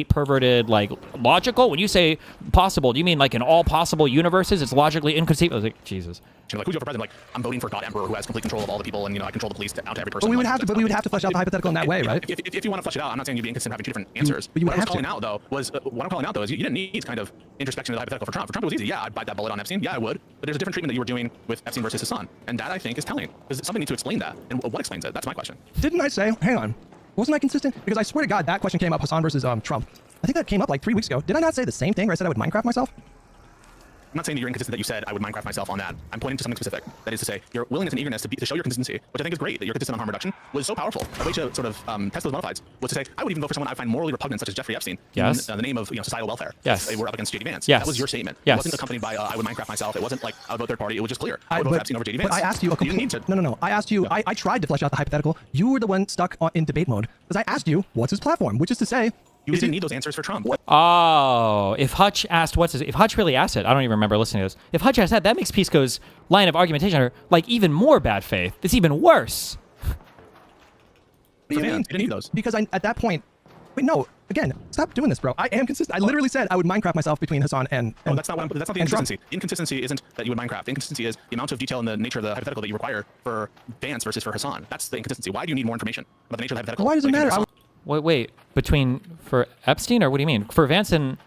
perverted, like logical. When you say possible, do you mean like in all possible universes, it's logically inconceivable? Like, Jesus. Like, who's your president? Like, I'm voting for God Emperor who has complete control of all the people, and I control the police out to every person. But we would have to flesh out the hypothetical in that way, right? If you want to flesh it out, I'm not saying you'd be inconsistent having two different answers. But you what have I'm calling out though is you didn't need kind of introspection of the hypothetical for Trump. For Trump, it was easy. Yeah, I'd bite that bullet on Epstein. Yeah, I would. But there's a different treatment that you were doing with Epstein versus Hassan, and that I think is telling. Because somebody needs to explain that, and what explains it? That's my question. Didn't I say? Hang on. Wasn't I consistent? Because I swear to God, that question came up. Hassan versus Trump. I think that came up like 3 weeks ago. Did I not say the same thing where I said I would Minecraft myself? I'm not saying that you're inconsistent that you said I would Minecraft myself on that. I'm pointing to something specific. That is to say, your willingness and eagerness to show your consistency, which I think is great, that you're consistent on harm reduction, was so powerful. A way to sort of test those bona fides was to say, I would even vote for someone I find morally repugnant, such as Jeffrey Epstein, yes, in the name of societal welfare. Yes. They were up against J.D. Vance. Yes. That was your statement. Yes. It wasn't accompanied by I would Minecraft myself. It wasn't like I would vote third party. It was just clear. I would vote but, for Epstein over J.D. Vance. But I asked you a complete... No. I asked you... I tried to flesh out the hypothetical. You were the one stuck in debate mode. Because I asked you, what's his platform? Which is to say... You didn't need those answers for Trump. Oh, if Hutch asked if Hutch really asked it, I don't even remember listening to this. If Hutch asked that makes Pisco's line of argumentation like even more bad faith. It's even worse. What do you mean? You didn't need those. Because at that point... Wait, no. Again, Stop doing this, bro. I am consistent. I literally said I would Minecraft myself between Hassan and No, that's not the and Trump. inconsistency. The inconsistency isn't that you would Minecraft. The inconsistency is the amount of detail and the nature of the hypothetical that you require for Vance versus for Hassan. That's the inconsistency. Why do you need more information about the nature of the hypothetical? Why does it like you do matter? for Hassan? Wait. For Epstein, or what do you mean? For Vance and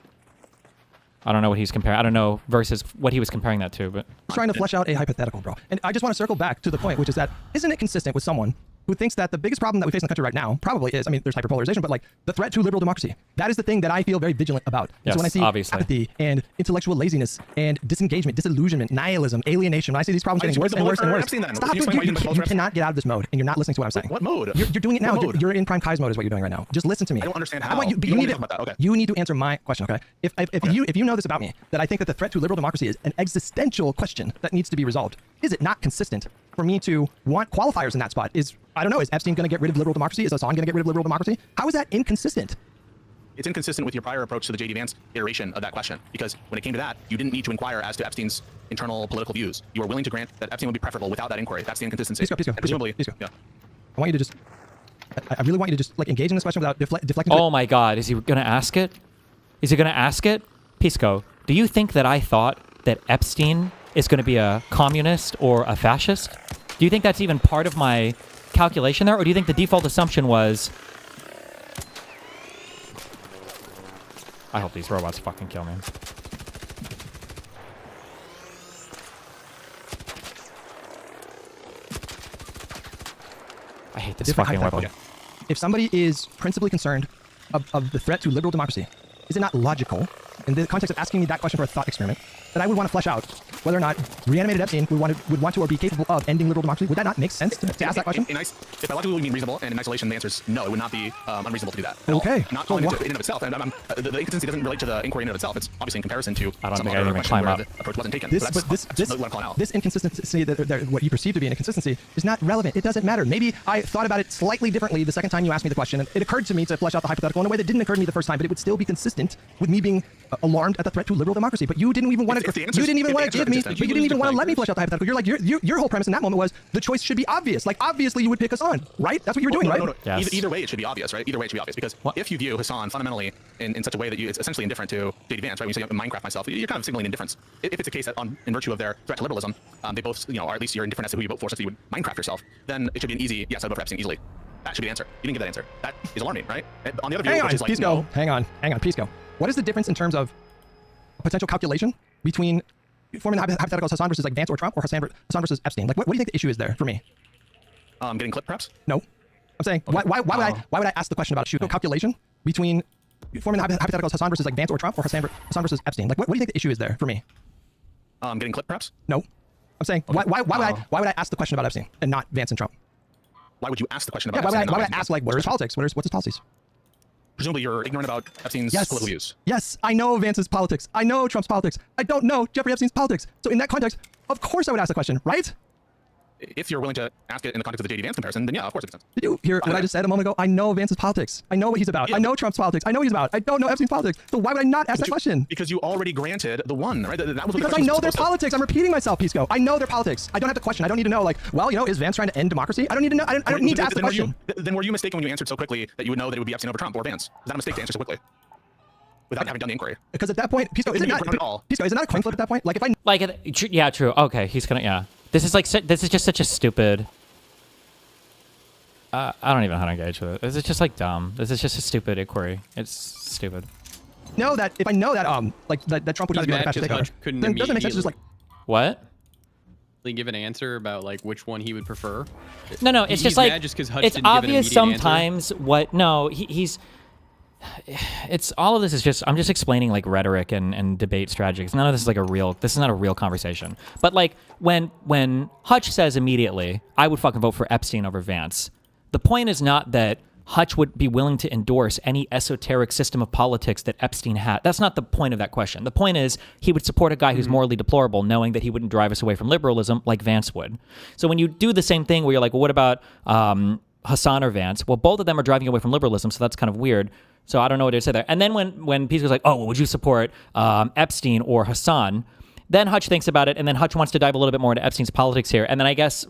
I don't know what he's comparing. I don't know versus what he was comparing that to, but Trying to flesh out a hypothetical, bro. And I just want to circle back to the point, which is that isn't it consistent with someone who thinks that the biggest problem that we face in the country right now probably is, I mean, there's hyperpolarization, but like the threat to liberal democracy. That is the thing that I feel very vigilant about. Yes, so when I see obviously. apathy and intellectual laziness and disengagement, disillusionment, nihilism, alienation, when I see these problems getting worse and worse and worse, stop. You cannot get out of this mode, and you're not listening to what I'm saying. What mode? You're doing it now. What mode? You're in prime Kai's mode is what you're doing right now. Just listen to me. I don't understand I how. want you, You you don't need want to to talk about that. Okay. You need to answer my question, okay? If you know this about me, that I think that the threat to liberal democracy is an existential question that needs to be resolved, is it not consistent for me to want qualifiers in that spot? I don't know, is Epstein going to get rid of liberal democracy? Is Hassan going to get rid of liberal democracy? How is that inconsistent? It's inconsistent with your prior approach to the J.D. Vance iteration of that question, because when it came to that, you didn't need to inquire as to Epstein's internal political views. You were willing to grant that Epstein would be preferable without that inquiry. That's the inconsistency. Pisco, And presumably, Pisco. yeah. I want you to just, I really want you to just like engage in this question without deflecting. oh my God, is he gonna ask it? Is he gonna ask it? Pisco, do you think that I thought that Epstein is gonna be a communist or a fascist? Do you think that's even part of my calculation there, or do you think the default assumption was? I hope these robots fucking kill me. I hate this different fucking hypothetical. weapon. If somebody is principally concerned of the threat to liberal democracy, is it not logical, in the context of asking me that question for a thought experiment, that I would want to flesh out whether or not reanimated Epstein would want to or be capable of ending liberal democracy? Would that not make sense to ask that question? If by logical you mean reasonable, and in isolation the answer is no, it would not be unreasonable to do that. at all. Okay. Not So calling it why- in and of itself. And the inconsistency doesn't relate to the inquiry in and of itself. It's obviously in comparison to I don't some think I other even question climb where up. the approach wasn't taken. This, So but that's this what I'm calling out. this inconsistency that what you perceive to be an inconsistency is not relevant. It doesn't matter. Maybe I thought about it slightly differently the second time you asked me the question, and it occurred to me to flesh out the hypothetical in a way that didn't occur to me the first time, but it would still be consistent with me being alarmed at the threat to liberal democracy. But you didn't even want If the to. You answers- didn't even if the want to answers give are me. consistent, But you you didn't even lose want to the let me flankers. flesh out the hypothetical. You're like your whole premise in that moment was the choice should be obvious. Like obviously you would pick Hassan, right? That's what you were doing, right? No. Yes. Either way, it should be obvious, right? Either way, it should be obvious because if you view Hassan fundamentally in such a way that it's essentially indifferent to J.D. Vance, right? When you say Minecraft myself, you're kind of signaling indifference. If it's a case that, in virtue of their threat to liberalism, they both, or at least you're indifferent as to who you vote for, since you would Minecraft yourself, then it should be an easy yes. I vote for Epstein easily. That should be the answer. You didn't give that answer. That is alarming, right? And on the other view, Hang on, which is like Pisco. no, Hang on, Pisco. What is the difference in terms of potential calculation between forming the hypotheticals Hassan versus like Vance or Trump, or Hassan versus Epstein? Like, what do you think the issue is there for me? getting clipped perhaps. No, I'm saying why would I ask the question about issue calculation between forming the hypotheticals Hassan versus like Vance or Trump, or Hassan versus Epstein? Like, what do you think the issue is there for me? Getting clipped perhaps. No, I'm saying why would I ask the question about Epstein and not Vance and Trump? Why would you ask the question Yeah, about? why Epstein would I and not ask like what are his politics? What's his policies? Presumably you're ignorant about Epstein's Yes. political views. Yes, I know Vance's politics. I know Trump's politics. I don't know Jeffrey Epstein's politics. So in that context, of course I would ask the question, right? If you're willing to ask it in the context of the J.D. Vance comparison, then yeah, of course it makes sense. Did you hear what I just said a moment ago? I know Vance's politics. I know what he's about. I know Trump's politics. I know what he's about. I don't know Epstein's politics. So why would I not ask that question? Because you already granted the one, right? That was what the Because I question know was their supposed to- politics. I'm repeating myself, Pisco. I know their politics. I don't have to question. I don't need to know, like, well, is Vance trying to end democracy? I don't need to know. I don't need to ask the question. Then were you mistaken when you answered so quickly that you would know that it would be Epstein over Trump or Vance? Is that a mistake to answer so quickly? Without having done the inquiry. Because at that point, Pisco, is it not? Not at all. Pisco, is it not a coin flip at that point? Like, if I Yeah, true. Okay, he's gonna. Yeah, this is just such a stupid. I don't even know how to engage with it. This is just like dumb. This is just a stupid inquiry. It's stupid. know that if I know that that Trump would try to be like a He's mad fascist 'cause Hutch takeover, couldn't then it doesn't make sense to just like. What? Give an answer about like which one he would prefer. No. It's He's just like mad just 'cause Hutch it's didn't give an obvious immediate answer. sometimes what. No, he's. It's all of this is just I'm just explaining like rhetoric and debate strategies. None of this is like a real. This is not a real conversation. But like when Hutch says immediately, I would fucking vote for Epstein over Vance. The point is not that Hutch would be willing to endorse any esoteric system of politics that Epstein had. That's not the point of that question. The point is he would support a guy who's morally deplorable, knowing that he wouldn't drive us away from liberalism like Vance would. So when you do the same thing where you're like, well, what about Hassan or Vance? Well, both of them are driving away from liberalism, so that's kind of weird. So I don't know what to say there. And then when Pisco's like, oh, well, would you support Epstein or Hassan? Then Hutch thinks about it, and then Hutch wants to dive a little bit more into Epstein's politics here. And then I guess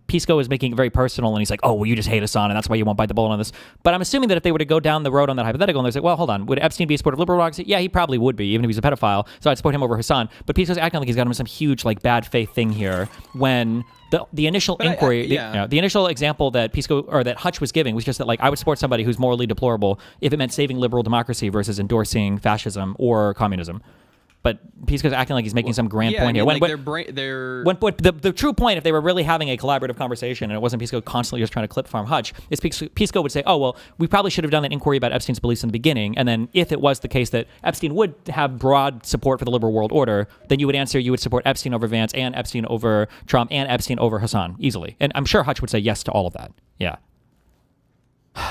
Pisco is making it very personal, and he's like, oh, well, you just hate Hassan, and that's why you won't bite the bullet on this. But I'm assuming that if they were to go down the road on that hypothetical, and they're like, well, hold on, would Epstein be a supporter of liberal democracy? Yeah, he probably would be, even if he's a pedophile. So I'd support him over Hassan. But Pisco's acting like he's got him some huge, like, bad faith thing here when the initial inquiry, the initial example that Pisco or that Hutch was giving was just that, like, I would support somebody who's morally deplorable if it meant saving liberal democracy versus endorsing fascism or communism. But Pisco's acting like he's making some grand point here. The true point, if they were really having a collaborative conversation and it wasn't Pisco constantly just trying to clip farm Hutch, is Pisco would say, oh, well, we probably should have done that inquiry about Epstein's beliefs in the beginning. And then if it was the case that Epstein would have broad support for the liberal world order, then you would answer you would support Epstein over Vance and Epstein over Trump and Epstein over Hassan easily. And I'm sure Hutch would say yes to all of that. Yeah.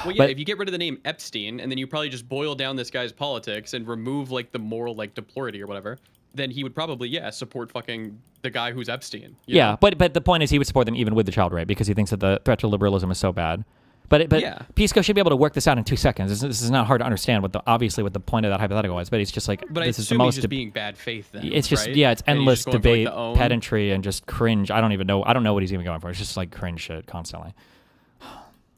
Well, yeah, if you get rid of the name Epstein and then you probably just boil down this guy's politics and remove like the moral like deplority or whatever, then he would probably support fucking the guy who's Epstein. Yeah, but the point is he would support them even with the child rape because he thinks that the threat to liberalism is so bad. But Pisco should be able to work this out in 2 seconds. This is not hard to understand what the point of that hypothetical was. But it's just like this is the most. He's just being bad faith. Then it's just right? It's endless debate, for, like, pedantry, and just cringe. I don't know what he's even going for. It's just like cringe shit constantly.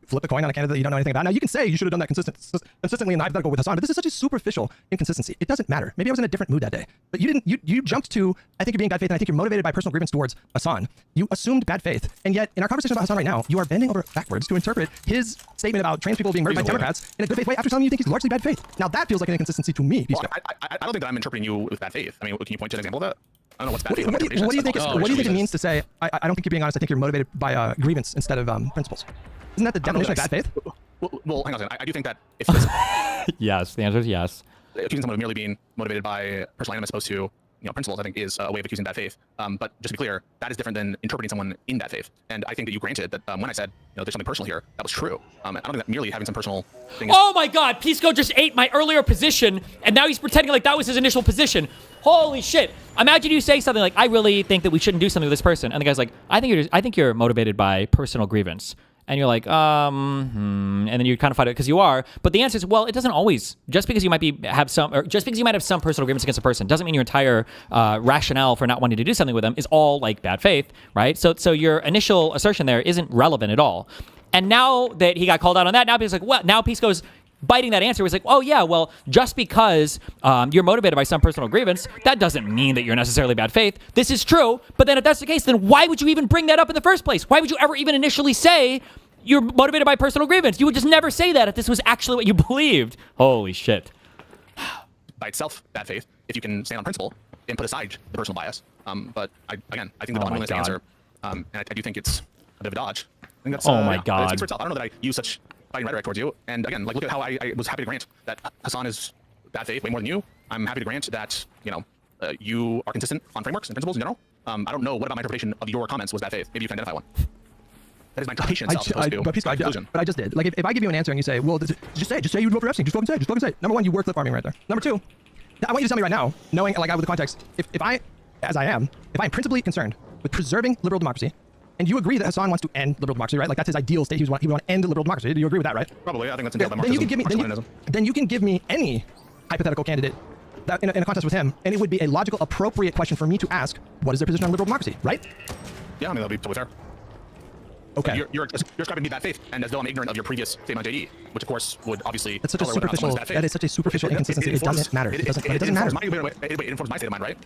Flip a coin on a candidate that you don't know anything about. Now, you can say you should have done that consistently in the hypothetical with Hassan, but this is such a superficial inconsistency. It doesn't matter. Maybe I was in a different mood that day. But you didn't. You jumped to, I think you're being bad faith, and I think you're motivated by personal grievance towards Hassan. You assumed bad faith. And yet, in our conversation about Hassan right now, you are bending over backwards to interpret his statement about trans people being murdered by Democrats in a good faith way after telling me you think he's largely bad faith. Now, that feels like an inconsistency to me. Well, I don't think that I'm interpreting you with bad faith. I mean, can you point to an example of that? I don't know what's bad faith. What do you think it means to say, I don't think you're being honest, I think you're motivated by grievance instead of principles? Isn't that the definition of bad faith? Well, hang on a second. I do think that if it's yes, the answer is yes. Accusing someone of merely being motivated by personal animus opposed to principles, I think is a way of accusing bad faith. But just to be clear, that is different than interpreting someone in bad faith. And I think that you granted that when I said there's something personal here, that was true. I don't think that merely having some personal thing is... Oh my God, Pisco just ate my earlier position, and now he's pretending like that was his initial position. Holy shit! Imagine you say something like, "I really think that we shouldn't do something with this person," and the guy's like, "I think you're motivated by personal grievance." And you're like, and then you kind of fight it because you are. But the answer is, well, it doesn't always. Just because you might have some personal grievance against a person doesn't mean your entire rationale for not wanting to do something with them is all like bad faith, right? So your initial assertion there isn't relevant at all. And now that he got called out on that, now he's like, well, now Pisco's biting that answer. He's like, oh yeah, well, just because you're motivated by some personal grievance, that doesn't mean that you're necessarily bad faith. This is true, but then if that's the case, then why would you even bring that up in the first place? Why would you ever even initially say you're motivated by personal grievance? You would just never say that if this was actually what you believed. Holy shit. By itself, bad faith, if you can stand on principle and put aside the personal bias. But I think the bottom line answer, and I do think it's a bit of a dodge. I think that's, oh my God. It speaks for itself. I don't know that I use such fighting rhetoric towards you. And again, like, look at how I was happy to grant that Hassan is bad faith way more than you. I'm happy to grant that, you are consistent on frameworks and principles in general. I don't know what about my interpretation of your comments was bad faith. Maybe you can identify one. That is my interpretation itself. But I just did. Like, if I give you an answer and you say, well, just say you'd vote for Epstein. Just fucking say. Number one, you were clip farming right there. Number two, I want you to tell me right now, knowing, like, with the context, if I am principally concerned with preserving liberal democracy, and you agree that Hassan wants to end liberal democracy, right? Like, that's his ideal state. He would want to end liberal democracy. Do you agree with that, right? Probably. I think that's entailed by Marxism. Then you can give me any hypothetical candidate that in a contest with him, and it would be a logical, appropriate question for me to ask, what is their position on liberal democracy, right? Yeah, I mean, that'll be totally fair. Okay. You're describing me bad faith, and as though I'm ignorant of your previous statement on JD, which of course would obviously. That's such a superficial. That is such a superficial inconsistency. It doesn't matter. It doesn't matter. It informs my state of mind, right?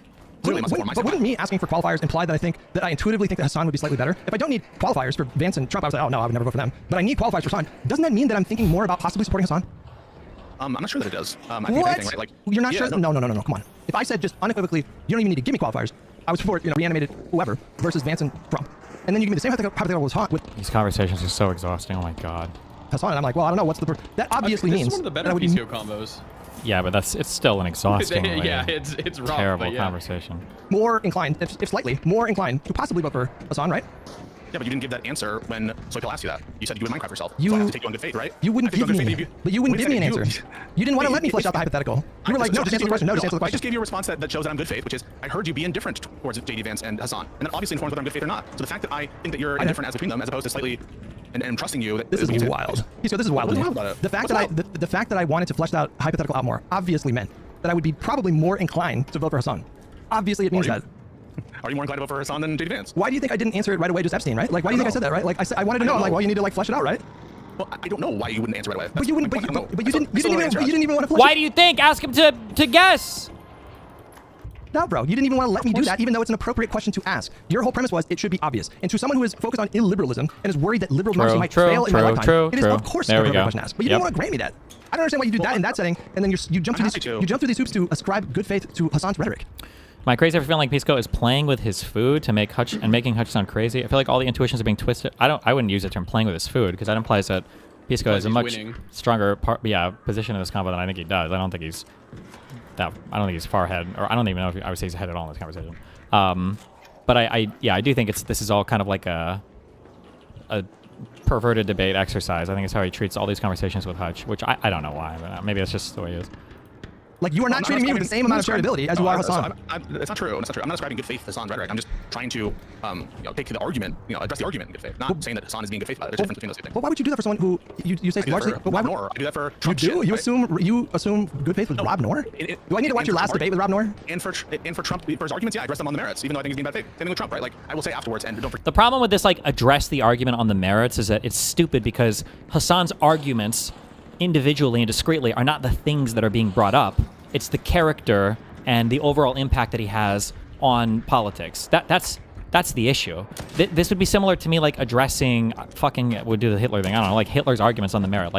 But wouldn't me asking for qualifiers imply that I intuitively think that Hassan would be slightly better? If I don't need qualifiers for Vance and Trump, I would say, oh no, I would never vote for them. But I need qualifiers for Hassan. Doesn't that mean that I'm thinking more about possibly supporting Hassan? I'm not sure that it does. I think what? anything, right? Like, you're not sure? No. Come on. If I said just unequivocally, you don't even need to give me qualifiers, I would support reanimated whoever versus Vance and Trump. And then you give me the same hypothetical with these conversations are so exhausting. Oh my God. Hassan, and I'm like, well, I don't know what's that obviously means. This is one of the better Pisco combos. Yeah, but it's still an exhausting, it's rough, terrible conversation. More inclined, if slightly more inclined, to possibly vote for Hassan, right? Yeah, but you didn't give that answer when Soypil asked you that. You said you would Minecraft yourself. So I have to take you on good faith, right? You wouldn't give me, but you wouldn't give me an answer. You didn't want to let me flesh out the hypothetical. You were like, no, just answer the question. No, just answer the question. I just gave you a response that shows that I'm good faith, which is I heard you be indifferent towards JD Vance and Hassan, and that obviously informs whether I'm good faith or not. So the fact that I think that you're indifferent as between them, as opposed to slightly, and trusting you. This is wild. So this is wild. The fact that I wanted to flesh that hypothetical out more obviously meant that I would be probably more inclined to vote for Hassan. Obviously, it means that. Are you more inclined to vote for Hassan than JD Vance? Why do you think I didn't answer it right away, just Epstein, right? Like, why do you think I said that, right? Like, I wanted to know, like, why you need to, like, flesh it out, right? Well, I don't know why you wouldn't answer right away. But you wouldn't, That's my but point. you didn't, I still don't answer you didn't even want to flesh Why it. do you think? Ask him to guess. No, bro, you didn't even want to let me do that, even though it's an appropriate question to ask. Your whole premise was it should be obvious. And to someone who is focused on illiberalism and is worried that liberal democracy might fail in my lifetime, it is of course an appropriate question to ask. But you didn't want to grant me that. I don't understand why you do that in that setting, and then you jump through these hoops to ascribe good faith to Hassan's rhetoric. Am I crazy for feeling like Pisco is playing with his food to make Hutch and making Hutch sound crazy? I feel like all the intuitions are being twisted. I wouldn't use the term playing with his food because that implies that Pisco has a much stronger position in this combo than I think he does. I don't think he's far ahead, or I don't even know if I would say he's ahead at all in this conversation. But I do think this is all kind of like a perverted debate exercise. I think it's how he treats all these conversations with Hutch, which I don't know why, but maybe that's just the way he is. Like, you are not treating me with the same amount of credibility as you are Hassan. It's not true. It's not true. I'm not ascribing good faith to Hassan's rhetoric. I'm just trying to, take the argument, address the argument in good faith. Not saying that Hassan is being good faith about it. There's a difference between those two things. But why would you do that for someone who you say largely? But why? I do that for Trump. You do? You assume good faith with Rob Noor? Do I need to watch your last debate with Rob Noor? And for Trump, for his arguments, yeah, I address them on the merits, even though I think he's being bad faith. Same thing with Trump, right? Like, I will say afterwards, and don't forget. The problem with this, like, address the argument on the merits is that it's stupid because Hassan's arguments individually and discreetly are not the things that are being brought up. It's the character and the overall impact that he has on politics. That's the issue. This would be similar to me, like, addressing would do the Hitler thing. I don't know, like Hitler's arguments on the merits.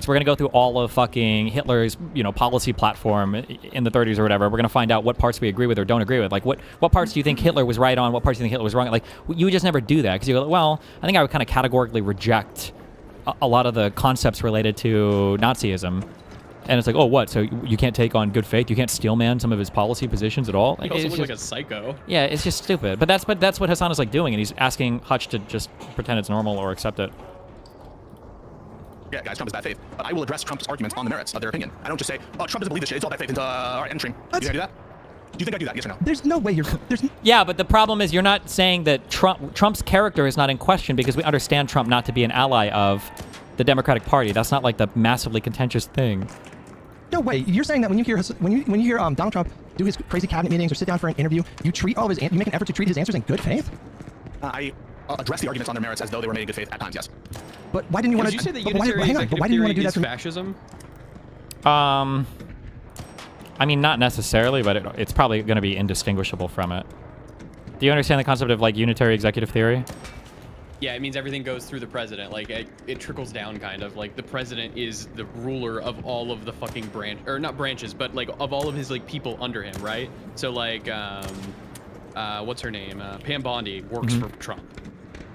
We're gonna go through all of fucking Hitler's, policy platform in the 30s or whatever. We're gonna find out what parts we agree with or don't agree with. Like, what parts do you think Hitler was right on? What parts do you think Hitler was wrong? Like, you would just never do that because you go, well, I think I would kind of categorically reject a lot of the concepts related to Nazism. And it's like, oh, what? So you can't take on good faith? You can't steelman some of his policy positions at all? He also looks like a psycho. Yeah, it's just stupid. But that's what Hassan is like doing, and he's asking Hutch to just pretend it's normal or accept it. Yeah, guys, Trump is bad faith. But I will address Trump's arguments on the merits of their opinion. I don't just say, oh, Trump doesn't believe this shit. It's all bad faith. And, all right, end stream. Do you think I do that? Do you think I do that? Yes or no? There's no way Yeah, but the problem is you're not saying that Trump's character is not in question because we understand Trump not to be an ally of the Democratic Party. That's not like the massively contentious thing. No way. You're saying that when you hear Donald Trump do his crazy cabinet meetings or sit down for an interview, you make an effort to treat his answers in good faith? I address the arguments on their merits as though they were made in good faith at times, yes. But why didn't you want to? Did you say that But why didn't you want to do that is fascism? I mean, not necessarily, but it's probably going to be indistinguishable from it. Do you understand the concept of, like, unitary executive theory? Yeah, it means everything goes through the president. Like, it trickles down, kind of. Like, the president is the ruler of all of the fucking not branches, but, like, of all of his, like, people under him, right? So, like, what's her name? Pam Bondi works for Trump.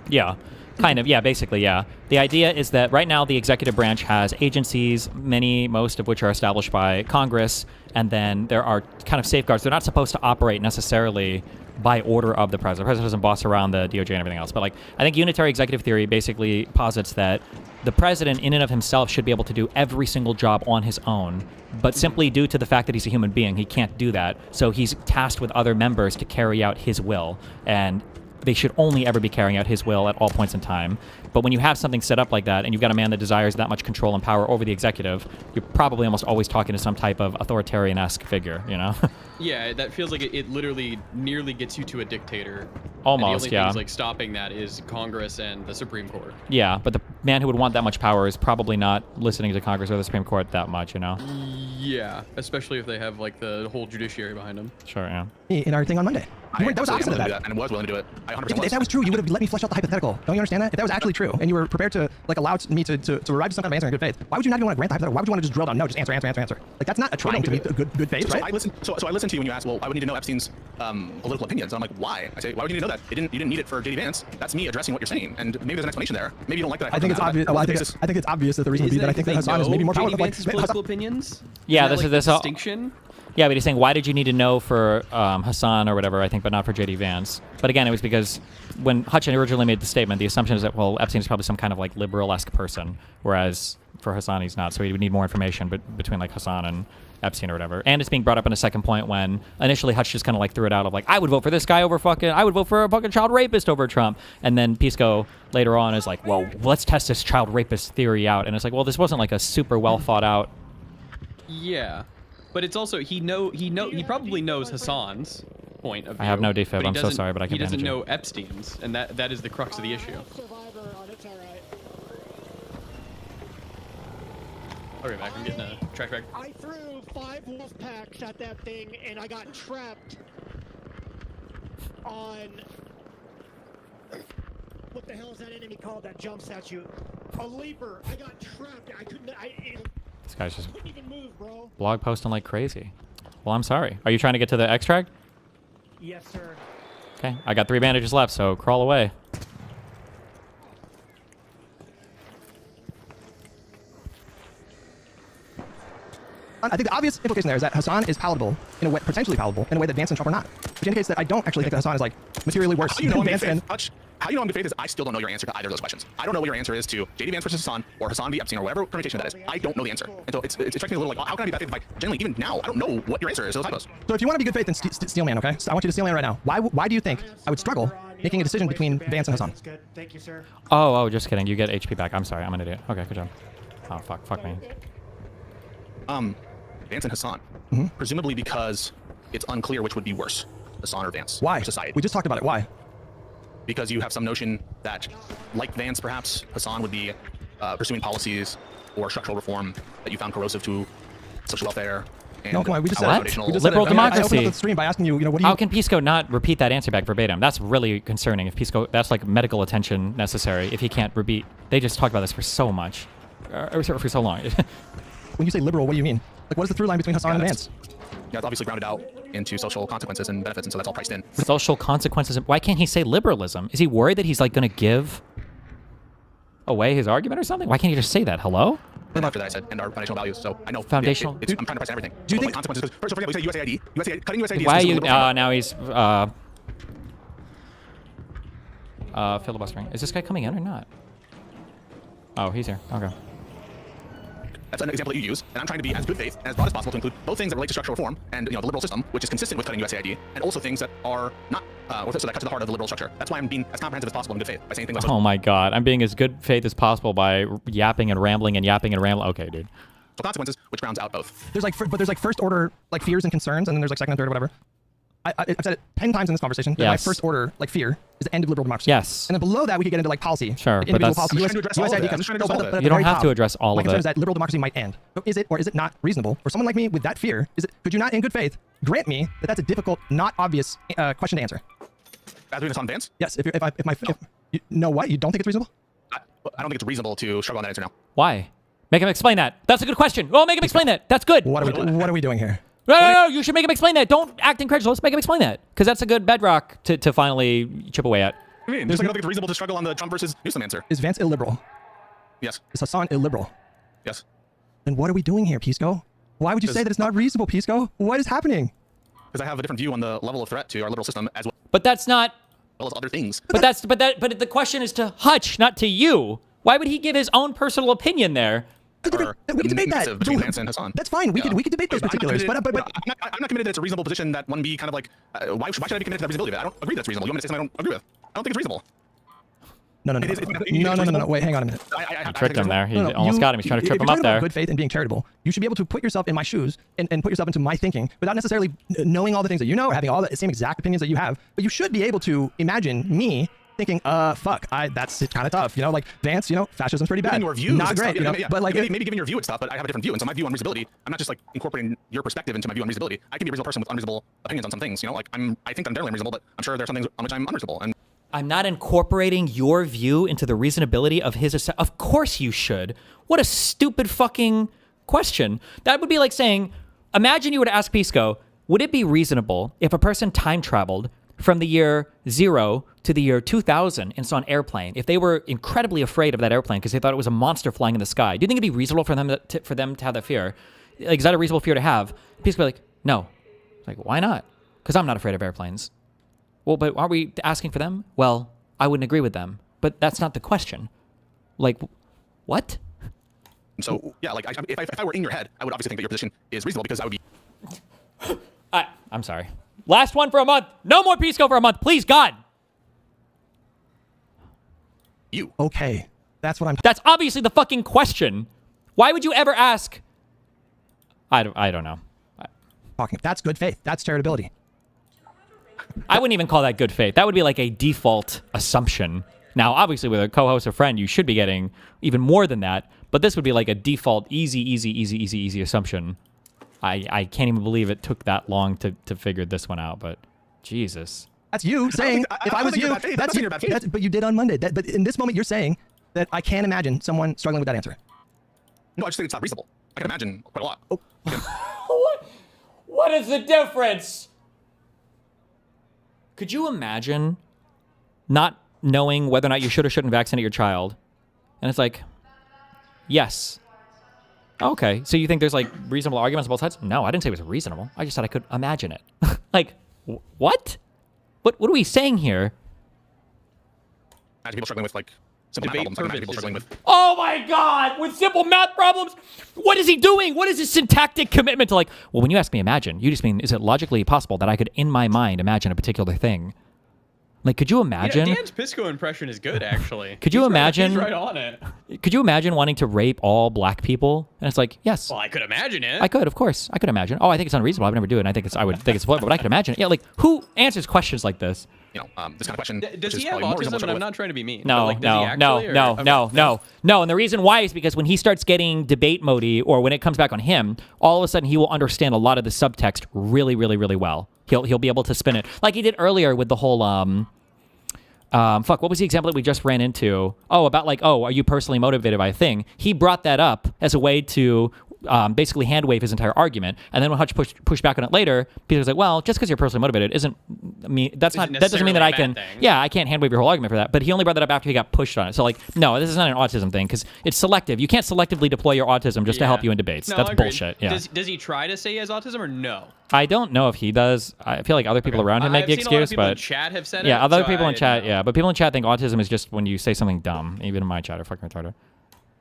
Yeah, kind of. Yeah, basically, yeah. The idea is that right now the executive branch has agencies, most of which are established by Congress, and then there are kind of safeguards. They're not supposed to operate necessarily by order of the president. The president doesn't boss around the DOJ and everything else. But, like, I think unitary executive theory basically posits that the president in and of himself should be able to do every single job on his own, but simply due to the fact that he's a human being, he can't do that. So he's tasked with other members to carry out his will, and they should only ever be carrying out his will at all points in time. But when you have something set up like that, and you've got a man that desires that much control and power over the executive, you're probably almost always talking to some type of authoritarian-esque figure, Yeah, that feels like it literally nearly gets you to a dictator. Almost, and the yeah. only things, like, stopping that is Congress and the Supreme Court. Yeah, but the man who would want that much power is probably not listening to Congress or the Supreme Court that much, Yeah, especially if they have, like, the whole judiciary behind them. Sure, yeah. In our thing on Monday. That was opposite of that. And was willing to do it. I 100% was. If that was true, you would have let me flesh out the hypothetical. Don't you understand that? If that was actually true, and you were prepared to, like, allow me to arrive to some kind of answer in good faith, why would you not even want to grant the hypothetical? Why would you want to just drill down? No, just answer. Like, that's not a trying to be good faith, right? So I listened to you when you asked, well, I would need to know Epstein's political opinions. And I'm like, why? I say, why would you need to know that? You didn't need it for JD Vance. That's me addressing what you're saying. And maybe there's an explanation there. Maybe you don't like that. I think it's obvious. Well, I think it's obvious that the reason would be that I think that Hassan is maybe more powerful. Like, political opinions? Yeah, this is distinction. Yeah, but he's saying, why did you need to know for Hassan or whatever, I think, but not for JD Vance? But again, it was because when Hutch originally made the statement, the assumption is that, well, Epstein is probably some kind of, like, liberal-esque person, whereas for Hassan, he's not. So he would need more information between, like, Hassan and Epstein or whatever. And it's being brought up in a second point when initially Hutch just kind of, like, threw it out of, like, I would vote for this guy over I would vote for a fucking child rapist over Trump. And then Pisco later on is like, well, let's test this child rapist theory out. And it's like, well, this wasn't, like, a super well thought out. Yeah. But it's also he probably knows Hassan's, point of view. I have no defib. but he I'm so doesn't- sorry, but I He can't doesn't manage know Epstein's, and that is the crux of the issue. I'll be back. I'm getting a track back. I threw 5 wolf packs at that thing, and I got trapped on... What the hell is that enemy called that jumps at you? A leaper. I got trapped. I couldn't... This guy's just couldn't even move, bro. blog posting like crazy. Well, I'm sorry. Are you trying to get to the extract? Yes, sir. Okay, I got 3 bandages left, so crawl away. I think the obvious implication there is that Hassan is palatable in a way, potentially palatable in a way that Vance and Trump are not, which indicates that I don't actually think that Hassan is like materially worse How you know than I'm good Vance and. faith? Hutch, how you know I'm good faith is I still don't know your answer to either of those questions. I don't know what your answer is to JD Vance versus Hassan or Hassan v Epstein or whatever permutation that is. I don't know the answer. And so it strikes me a little like, how can I be bad faith if I generally, even now, I don't know what your answer is to those typos. So if you want to be good faith, then steel man, okay? So I want you to steel man right now. Why do you think I would struggle making a decision between Vance and Hassan? That's good. Thank you, sir. Oh, just kidding. You get HP back. I'm sorry. I'm an idiot. Okay, good job. Oh, fuck me. Vance and Hassan, presumably because it's unclear which would be worse, Hassan or Vance. Why? For society. We just talked about it. Why? Because you have some notion that, like Vance perhaps, Hassan would be pursuing policies or structural reform that you found corrosive to social welfare. And No, come on. We just said What? it. foundational- We just said Liberal it. I mean, I democracy. opened up the stream by asking you, what do you? How can Pisco not repeat that answer back verbatim? That's really concerning. If Pisco, that's like medical attention necessary. If he can't repeat, they just talked about this for so much, or for so long. When you say liberal, what do you mean? Like, what is the through line between Hassan and that's- Vance? Yeah, it's obviously grounded out into social consequences and benefits, and so that's all priced in. Social consequences. Why can't he say liberalism? Is he worried that he's like going to give away his argument or something? Why can't he just say that? Hello? And after that, I said, and our foundational values. So I know Foundational- I'm trying to price in everything. do you So, think- like, consequences? Because, for example, we say USAID, cutting USAID. Why are is you? liberal framework. Now he's filibustering. Is this guy coming in or not? Oh, he's here. Okay. That's an example that you use, and I'm trying to be as good faith and as broad as possible to include both things that relate to structural reform and the liberal system, which is consistent with cutting USAID, and also things that are not, so that cut to the heart of the liberal structure. That's why I'm being as comprehensive as possible in good faith by saying things like. Oh my God, I'm being as good faith as possible by yapping and rambling and yapping and rambling. Okay, dude. social consequences, which grounds out both. There's like, but there's like first order like fears and concerns, and then there's like second and third or whatever. I've said it 10 times in this conversation. That my Yes. first order like fear is the end of liberal democracy. Yes. And then below that we could get into like policy. Sure, like, but individual that's- policy. I'm just trying to address all of it. I'm just trying to address all of it. at You the don't very have to top, address all my of concern it. is that liberal democracy might end. So is it or is it not reasonable for someone like me with that fear? Could you not, in good faith, grant me that that's a difficult, not obvious question to answer? As doing this on Vance, Yes. If you know what, you don't think it's reasonable? I don't think it's reasonable to struggle on that answer now. Why? Make him explain that. That's a good question. Oh, make him explain that. That's good. What are we doing here? No. You should make him explain that. Don't act incredulous. Make him explain that. Because that's a good bedrock to finally chip away at. I mean, just like I don't think it's reasonable to struggle on the Trump versus Newsom answer. Is Vance illiberal? Yes. Is Hassan illiberal? Yes. Then what are we doing here, Pisco? Why would you say that it's not reasonable, Pisco? What is happening? Because I have a different view on the level of threat to our liberal system as But that's not. well as other things. But the question is to Hutch, not to you. Why would he give his own personal opinion there? We can debate that. Massive between Vance and Hassan. That's fine. We could debate those particulars. But I'm not committed that it's a reasonable position that one be kind of like, why should I be committed to that reasonability of it? I don't agree that's reasonable. You want me to say something I don't agree with? I don't think it's reasonable. No. Wait, hang on a minute. I Tricked him there. He No, almost got him. He's trying to trip him up there. Good faith and being charitable. You should be able to put yourself in my shoes and put yourself into my thinking without necessarily knowing all the things that you know or having all the same exact opinions that you have. But you should be able to imagine me thinking, fuck, that's kind of tough. like Vance, fascism's pretty bad. Giving your views, not it's great. tough. Yeah. But like maybe giving your view and stuff, but I have a different view, and so my view on reasonability, I'm not just like incorporating your perspective into my view on reasonability. I can be a reasonable person with unreasonable opinions on some things. I think I'm generally unreasonable, but I'm sure there are some things on which I'm unreasonable. And I'm not incorporating your view into the reasonability of his. Of course you should. What a stupid fucking question. That would be like saying, imagine you were to ask Pisco, would it be reasonable if a person time traveled from the year 0 to the year 2000 and saw an airplane, if they were incredibly afraid of that airplane because they thought it was a monster flying in the sky? Do you think it'd be reasonable for them to have that fear? Like, is that a reasonable fear to have? Pisco would be like, no. It's like, why not? Because I'm not afraid of airplanes. Well, but aren't we asking for them? Well, I wouldn't agree with them, but that's not the question. Like, what? so, yeah, like if I were in your head, I would obviously think that your position is reasonable because I would be. I'm sorry. Last one for a month. No more Pisco for a month, please, God. You. okay, that's what I'm That's obviously the fucking question. Why would you ever ask? I don't know. talking. That's good faith. That's charitability. I wouldn't even call that good faith. That would be like a default assumption. Now, obviously, with a co-host or friend, you should be getting even more than that. But this would be like a default easy assumption. I can't even believe it took that long to figure this one out. But Jesus. That's you saying, if I was you, that's you. But you did on Monday. But in this moment, you're saying that I can't imagine someone struggling with that answer. No, I just think it's not reasonable. I can imagine quite a lot. What is the difference? Could you imagine not knowing whether or not you should or shouldn't vaccinate your child? And it's like, yes. Okay, so you think there's like reasonable arguments on both sides? No, I didn't say it was reasonable. I just said I could imagine it. Like, what? What are we saying here? Imagine people struggling with like simple math problems. Like, imagine people struggling with. Oh my God! With simple math problems, what is he doing? What is his syntactic commitment to like? Well, when you ask me imagine, you just mean is it logically possible that I could in my mind imagine a particular thing? Like, could you imagine? Yeah, Dan's Pisco impression is good, actually. Could you imagine? He's right on it. Could you imagine wanting to rape all black people? And it's like, yes. Well, I could imagine it. I could, of course. I could imagine. Oh, I think it's unreasonable. I would never do it. And I would think it's avoidable, but I could imagine it. Yeah, like, who answers questions like this? You know, this kind of question. Does he have autism? And I'm not trying to be mean. No, but, like, does he actually, no. And the reason why is because when he starts getting debate mode-y, or when it comes back on him, all of a sudden he will understand a lot of the subtext really, really, really well. He'll be able to spin it like he did earlier with the whole what was the example that we just ran into? Oh, about like, are you personally motivated by a thing? He brought that up as a way to basically hand wave his entire argument. And then when Hutch pushed back on it later, Peter was like, well, just because you're personally motivated that doesn't mean that I can, I can't hand wave your whole argument for that. But he only brought that up after he got pushed on it. So like, no, this is not an autism thing because it's selective. You can't selectively deploy your autism just to help you in debates. No, that's agreed. bullshit. Yeah. Does he try to say he has autism or no? I don't know if he does. I feel like other people around him make the excuse, a lot of people but in chat have said it. Yeah, other so people in chat, know. but people in chat think autism is just when you say something dumb. Even in my chat are fucking retarded.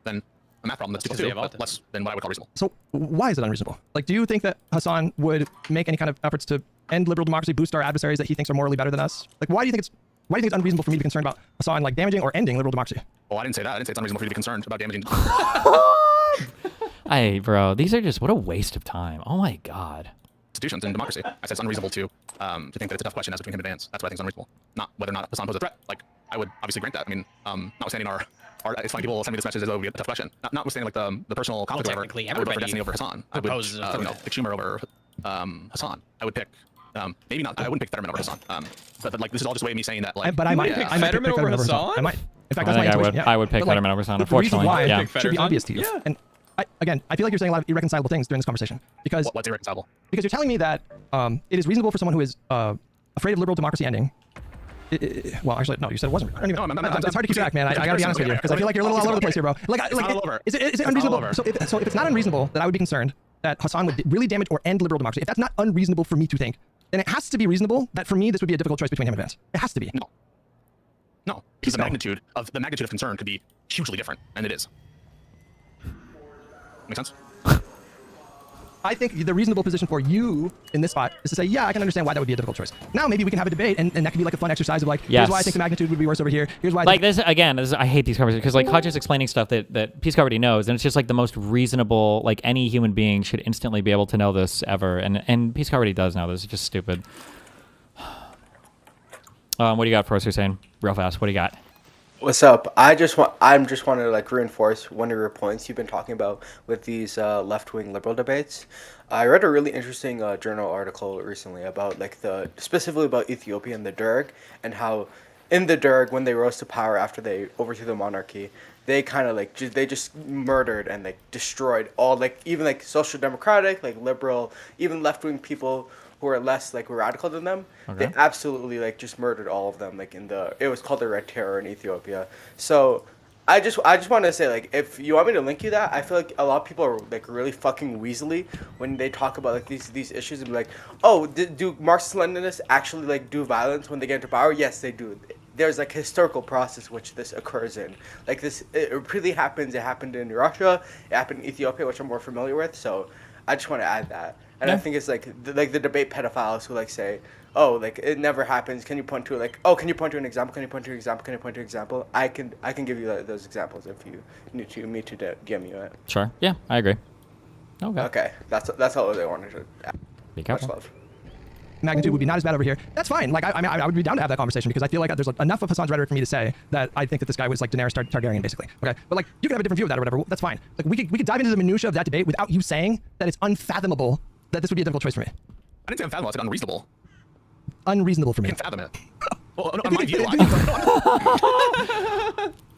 Then a math problem that's Because too, they have autism. less than what I would call reasonable. So why is it unreasonable? Like, do you think that Hassan would make any kind of efforts to end liberal democracy, boost our adversaries that he thinks are morally better than us? Like, why do you think it's unreasonable for me to be concerned about Hassan like damaging or ending liberal democracy? Well, I didn't say that. I didn't say it's unreasonable for you to be concerned about damaging. Hey, bro, these are just what a waste of time. Oh my God. Institutions and democracy. I said it's unreasonable to think that it's a tough question as between him and Vance. That's what I think is unreasonable. Not whether or not Hassan poses a threat. Like, I would obviously grant that. I mean, notwithstanding our it's funny people send me this message as though we get a tough question. Notwithstanding like the personal conflict or whatever. I would vote for Destiny over Hassan. I would pick Schumer over Hassan. I would pick maybe not. I wouldn't pick Fetterman over Hassan. But like this is all just way of me saying that like. But I might pick pick Fetterman over Hassan. I might. In fact, I that's my think intuition. I would pick Fetterman over Hassan. The reason Unfortunately, why yeah. should be obvious to you. Yeah. And I feel like you're saying a lot of irreconcilable things during this conversation because What's irreconcilable? Because you're telling me that it is reasonable for someone who is afraid of liberal democracy ending. Well, actually, no. You said it wasn't. I don't even, it's hard to keep track, man. I gotta be honest with you because I feel like you're a little all over the place here, bro. Is it unreasonable? So if it's not unreasonable that I would be concerned that Hassan would really damage or end liberal democracy, if that's not unreasonable for me to think, then it has to be reasonable that for me this would be a difficult choice between him and Vance. It has to be. No. Because the magnitude of concern could be hugely different, and it is. Make sense? I think the reasonable position for you in this spot is to say, yeah, I can understand why that would be a difficult choice. Now maybe we can have a debate, and that could be like a fun exercise of like, here's why I think the magnitude would be worse over here. Here's why. Like this again. I hate these conversations because like Hutch is explaining stuff that Pisco already knows, and it's just like the most reasonable. Like any human being should instantly be able to know this ever, and Pisco already does know this. It's just stupid. What do you got for us, Hussein? Real fast. What do you got? What's up? I just want to like reinforce one of your points you've been talking about with these left-wing liberal debates. I read a really interesting journal article recently about like specifically about Ethiopia and the Derg, and how in the Derg when they rose to power after they overthrew the monarchy, they kind of like they just murdered and like destroyed all like even like social democratic, like liberal, even left-wing people who are less like radical than them. Okay. They absolutely like just murdered all of them like it was called the Red Terror in Ethiopia. So I just want to say like if you want me to link you that, I feel like a lot of people are like really fucking weaselly when they talk about like these issues and be like, oh, do Marxist-Leninists actually like do violence when they get into power? Yes, they do. There's like historical process which this occurs in. Like this, it really happens. It happened in Russia. It happened in Ethiopia, which I'm more familiar with. So I just want to add that. And I think it's like the debate pedophiles who like say, oh, like it never happens. Can you point to like, oh, can you point to an example? Can you point to an example? Can you point to an example? I can give you those examples if you need me to give you it. Sure. Yeah, I agree. Okay. Okay, that's all they wanted to add. Be careful. Much love. magnitude would be not as bad over here. That's fine. Like, I mean, I would be down to have that conversation because I feel like there's enough of Hassan's rhetoric for me to say that I think that this guy was like Daenerys Targaryen, basically. Okay, but like, you can have a different view of that or whatever. That's fine. Like, we could dive into the minutia of that debate without you saying that it's unfathomable that this would be a difficult choice for me. I didn't say unfathomable. I said unreasonable. Unreasonable for me. I can't fathom it. Well, no, in my view,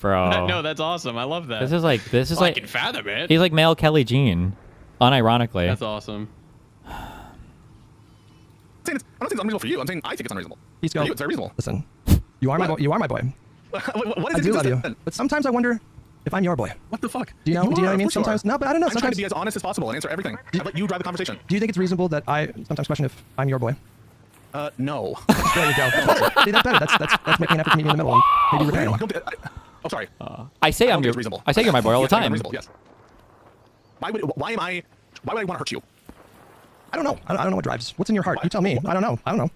Bro. No, that's awesome. I love that. This is like I can fathom it. He's like male Kelly Jean, unironically. That's awesome. I'm not saying it's unreasonable for you. I'm saying I think it's unreasonable. Pisco, For you, it's very reasonable. listen, you are my boy. You are my boy. What is I it do love you, consistent? but sometimes I wonder if I'm your boy. What the fuck? Do you know? Do you know what I mean? Of course you are. Sometimes, no, but I don't know. I'm trying Sometimes, to be as honest as possible and answer everything. I let you drive the conversation. do you think it's reasonable that I sometimes question if I'm your boy? No. There you go. See, that's better. That's making an effort to meet me in the middle and maybe repairing. Oh, sorry. I say I'm think your. it's reasonable. I say you're my boy all the Yes, I think time. it's reasonable, yes. Why would I want to hurt you? I don't know. I don't know what drives. What's in your heart? You tell me. I don't know.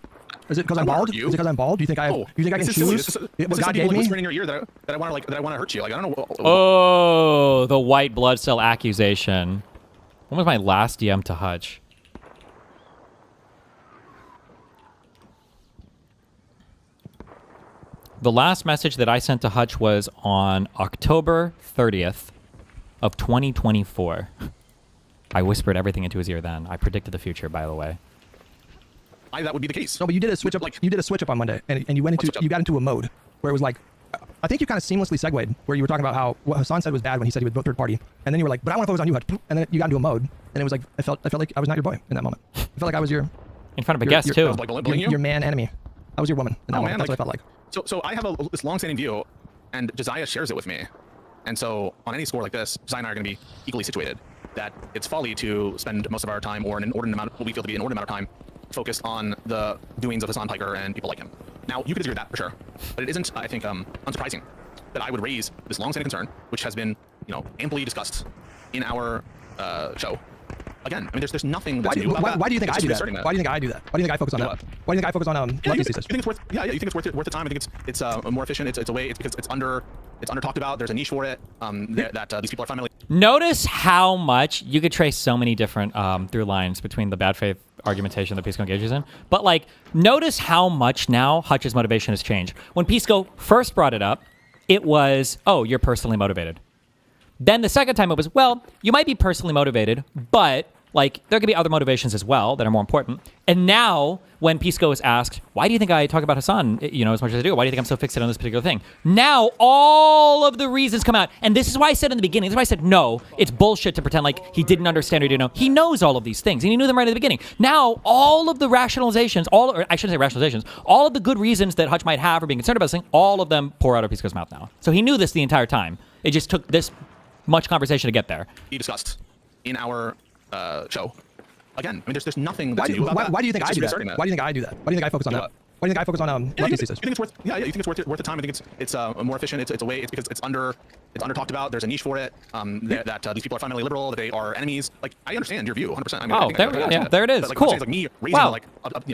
Is it because I'm wanna bald? hurt Is you. it because I'm bald? Do you think I? Oh, You think I can this is silly. choose This is what some God people gave like me? whispering in your ear that I want to hurt you. Like I don't know. Oh, the white blood cell accusation. When was my last DM to Hutch? The last message that I sent to Hutch was on October 30th of 2024. I whispered everything into his ear then. I predicted the future, by the way. That would be the case. No, but you did a switch up. Like- You did a switch up on Monday, and you went switch into up? you got into a mode where it was like, I think you kind of seamlessly segued where you were talking about how what Hassan said was bad when he said he would vote third party, and then you were like, but I want to focus on you, Hutch. And then you got into a mode, and it was like I felt like I was not your boy in that moment. I felt like I was your In front of a Your- guest, your- too. Like bullying you? your man enemy. I was your woman in that Oh, moment. man, That's what I felt like. So I have this long-standing view, and Josiah shares it with me. And so on any score like this, Josiah and I are going to be equally situated. That it's folly to spend most of our time, or an inordinate amount, what we feel to be an inordinate amount of time, focused on the doings of Hassan Piker and people like him. Now, you could disagree with that for sure, but it isn't, I think, unsurprising that I would raise this long-standing concern, which has been, amply discussed in our show. Again, I mean, there's nothing that's new about that. Why do you think It's I do just that? restarting Why do you think I do that? Why do you think I focus on that? what? Why do you think I focus on Yeah, lefty you think thesis? it's worth? Yeah, you think it's worth the time. I think it's more efficient. It's a way. It's because it's under talked about. There's a niche for it. These people are fundamentally. Notice how much you could trace so many different through lines between the bad faith argumentation that Pisco engages in. But like, notice how much now Hutch's motivation has changed. When Pisco first brought it up, it was, oh, you're personally motivated. Then the second time it was, well, you might be personally motivated, but like there could be other motivations as well that are more important. And now when Pisco is asked, why do you think I talk about Hassan, as much as I do? Why do you think I'm so fixated on this particular thing? Now all of the reasons come out. And this is why I said in the beginning, this is why I said, no, it's bullshit to pretend like he didn't understand or didn't know. He knows all of these things and he knew them right at the beginning. Now all of the rationalizations, or I shouldn't say rationalizations, all of the good reasons that Hutch might have for being concerned about this thing, all of them pour out of Pisco's mouth now. So he knew this the entire time. It just took this much conversation to get there. Be discussed in our show. Again, I mean, there's nothing that's new about that. Why do you think It's I just do that? restarting Why do you think I do that? Why do you think I focus on Do that? what? Why do you think I focus on Yeah, lefty you thesis? think it's worth? Yeah, you think it's worth the time. I think it's more efficient. It's a way. It's because it's under talked about. There's a niche for it. That these people are fundamentally liberal. That they are enemies. Like I understand your view 100%. I mean, Oh, I think there- I understand yeah, it. there it is. But, like, Cool. what I'm saying is, like me raising Wow.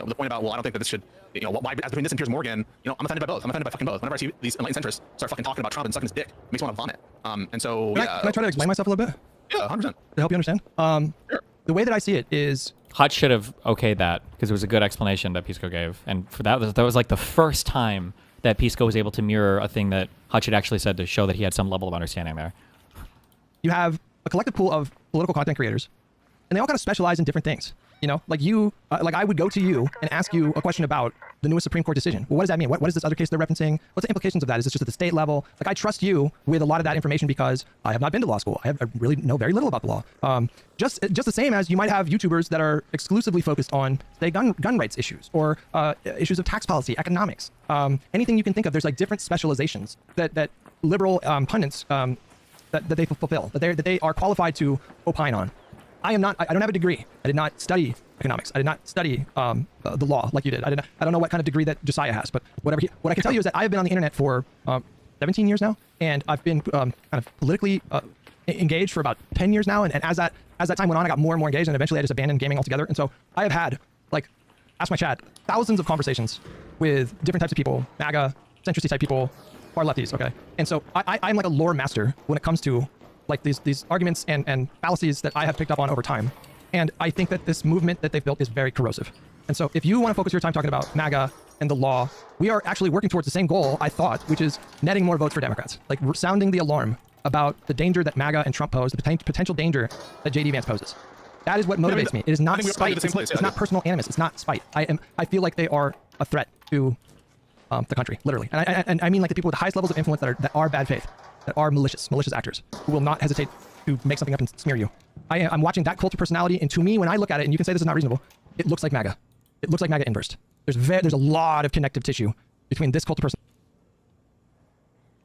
the point about, well, I don't think that this should. Why as between this and Piers Morgan, I'm offended by both. I'm offended by fucking both. Whenever I see these enlightened centrists start fucking talking about Trump and sucking his dick, it makes me want to vomit. And so Can I try to explain myself a little bit Yeah, 100%. to help you understand? Sure. The way that I see it is Hutch should have okayed that because it was a good explanation that Pisco gave, and for that was like the first time that Pisco was able to mirror a thing that Hutch had actually said to show that he had some level of understanding there. you have a collective pool of political content creators, and they all kind of specialize in different things. Like you, like I would go to you and ask you a question about the newest Supreme Court decision. Well, what does that mean? What is this other case they're referencing? What's the implications of that? Is this just at the state level? Like I trust you with a lot of that information because I have not been to law school. I really know very little about the law. Just the same as you might have YouTubers that are exclusively focused on, say, gun rights issues or issues of tax policy, economics, anything you can think of. There's like different specializations that liberal pundits that they fulfill, that they are qualified to opine on. I don't have a degree. I did not study economics. I did not study the law like you did. I don't know what kind of degree that Josiah has, but what I can tell you is that I've been on the internet for 17 years now, and I've been kind of politically engaged for about 10 years now. And as that time went on, I got more and more engaged, and eventually I just abandoned gaming altogether. And so I have had, like, ask my chat, thousands of conversations with different types of people, MAGA, centrist type people, far lefties. Okay, and so I'm like a lore master when it comes to like these arguments and fallacies that I have picked up on over time. And I think that this movement that they've built is very corrosive. And so if you want to focus your time talking about MAGA and the law, we are actually working towards the same goal, I thought, which is netting more votes for Democrats. Like sounding the alarm about the danger that MAGA and Trump pose, the potential danger that JD Vance poses. That is what motivates me. It is not spite. It's not personal animus. It's not spite. I feel like they are a threat to the country, literally. And I mean like the people with the highest levels of influence that are bad faith, that are malicious actors who will not hesitate to make something up and smear you. I'm watching that cult of personality, and to me, when I look at it, and you can say this is not reasonable, it looks like MAGA. It looks like MAGA inversed. There's a lot of connective tissue between this cult of personality.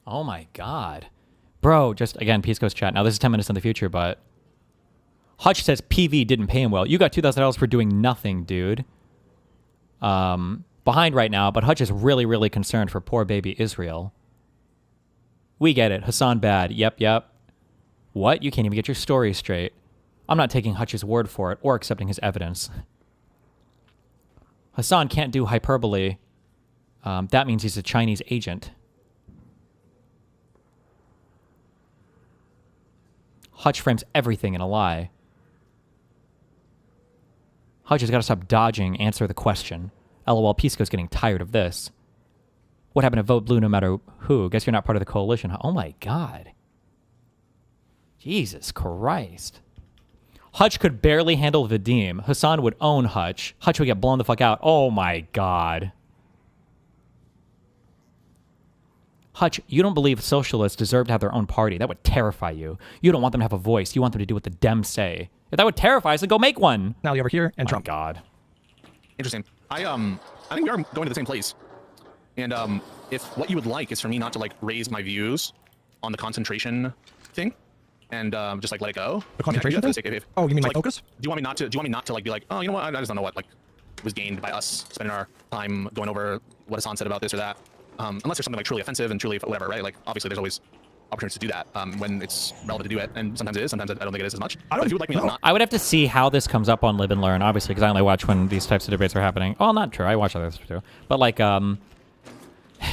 Oh my God. Bro, just again, Pisco's chat. Now this is 10 minutes in the future, but Hutch says PV didn't pay him well. You got $2,000 for doing nothing, dude. Behind right now, but Hutch is really, really concerned for poor baby Israel. We get it. Hassan bad. Yep. What? You can't even get your story straight. I'm not taking Hutch's word for it or accepting his evidence. Hassan can't do hyperbole. That means he's a Chinese agent. Hutch frames everything in a lie. Hutch has got to stop dodging, answer the question. LOL, Pisco's getting tired of this. What happened to vote blue no matter who? Guess you're not part of the coalition. Oh my God. Jesus Christ. Hutch could barely handle Vadim. Hassan would own Hutch. Hutch would get blown the fuck out. Oh my God. Hutch, you don't believe socialists deserve to have their own party. That would terrify you. You don't want them to have a voice. You want them to do what the Dems say. If that would terrify us, then go make one. Now over here and Trump. God. Interesting. I think we are going to the same place. And if what you would like is for me not to like raise my views on the concentration thing, and just like let it go. The concentration thing? Oh, you mean my focus? Do you want me not to like be like, oh, you know what? I just don't know what like was gained by us spending our time going over what Hassan said about this or that. Unless there's something like truly offensive and truly whatever, right? Like obviously there's always opportunities to do that when it's relevant to do it, and sometimes it is. Sometimes I don't think it is as much. But if you would like me not. I would have to see how this comes up on Live and Learn, obviously, because I only watch when these types of debates are happening. Well, not true. I watch others too. But like,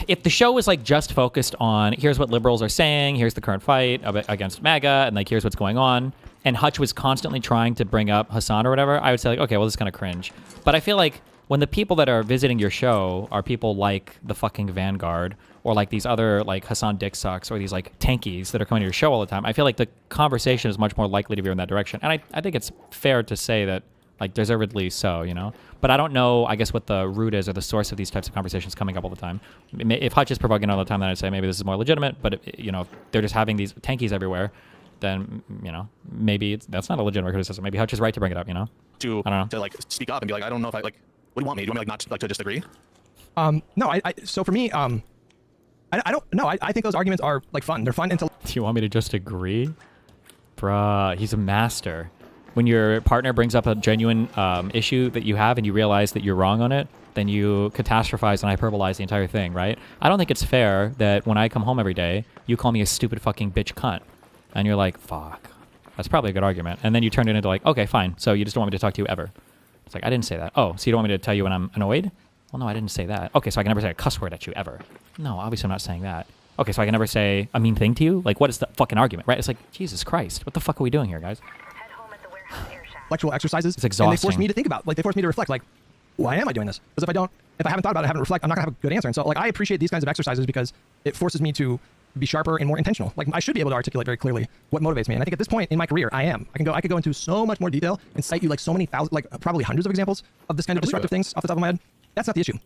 if the show was like just focused on here's what liberals are saying, here's the current fight against MAGA, and like here's what's going on, and Hutch was constantly trying to bring up Hassan or whatever, I would say like, okay, well this is kind of cringe. But I feel like when the people that are visiting your show are people like the fucking Vanguard or like these other like Hassan Dick Sucks or these like tankies that are coming to your show all the time, I feel like the conversation is much more likely to veer in that direction. And I think it's fair to say that like deservedly so, you know? But I don't know, I guess, what the root is or the source of these types of conversations coming up all the time. If Hutch is provoking all the time, then I'd say maybe this is more legitimate. But, you know, if they're just having these tankies everywhere, then, you know, maybe that's not a legitimate criticism. Maybe Hutch is right to bring it up, you know? I don't know. To like speak up and be like, I don't know if I like, what do you want me? Do you want me like not to, like to just agree? No, so for me, I don't know. I think those arguments are like fun. They're fun until. Do you want me to just agree? Bruh, he's a master. When your partner brings up a genuine issue that you have and you realize that you're wrong on it, then you catastrophize and hyperbolize the entire thing, right? I don't think it's fair that when I come home every day, you call me a stupid fucking bitch cunt. And you're like, fuck. That's probably a good argument. And then you turn it into like, okay, fine. So you just don't want me to talk to you ever. It's like, I didn't say that. Oh, so you don't want me to tell you when I'm annoyed? Well, no, I didn't say that. Okay, so I can never say a cuss word at you ever. No, obviously I'm not saying that. Okay, so I can never say a mean thing to you? Like, what is the fucking argument, right? It's like, Jesus Christ, what the fuck are we doing here, guys? Intellectual exercises. It's exhausting. And they force me to think about, like, they force me to reflect, like, why am I doing this? Because if I haven't thought about it, I haven't reflected, I'm not gonna have a good answer. And so, like, I appreciate these kinds of exercises because it forces me to be sharper and more intentional. Like, I should be able to articulate very clearly what motivates me. And I think at this point in my career, I am. I could go into so much more detail and cite you like so many thousands, like probably hundreds of examples of this kind of destructive things off the top of my head. That's not the issue.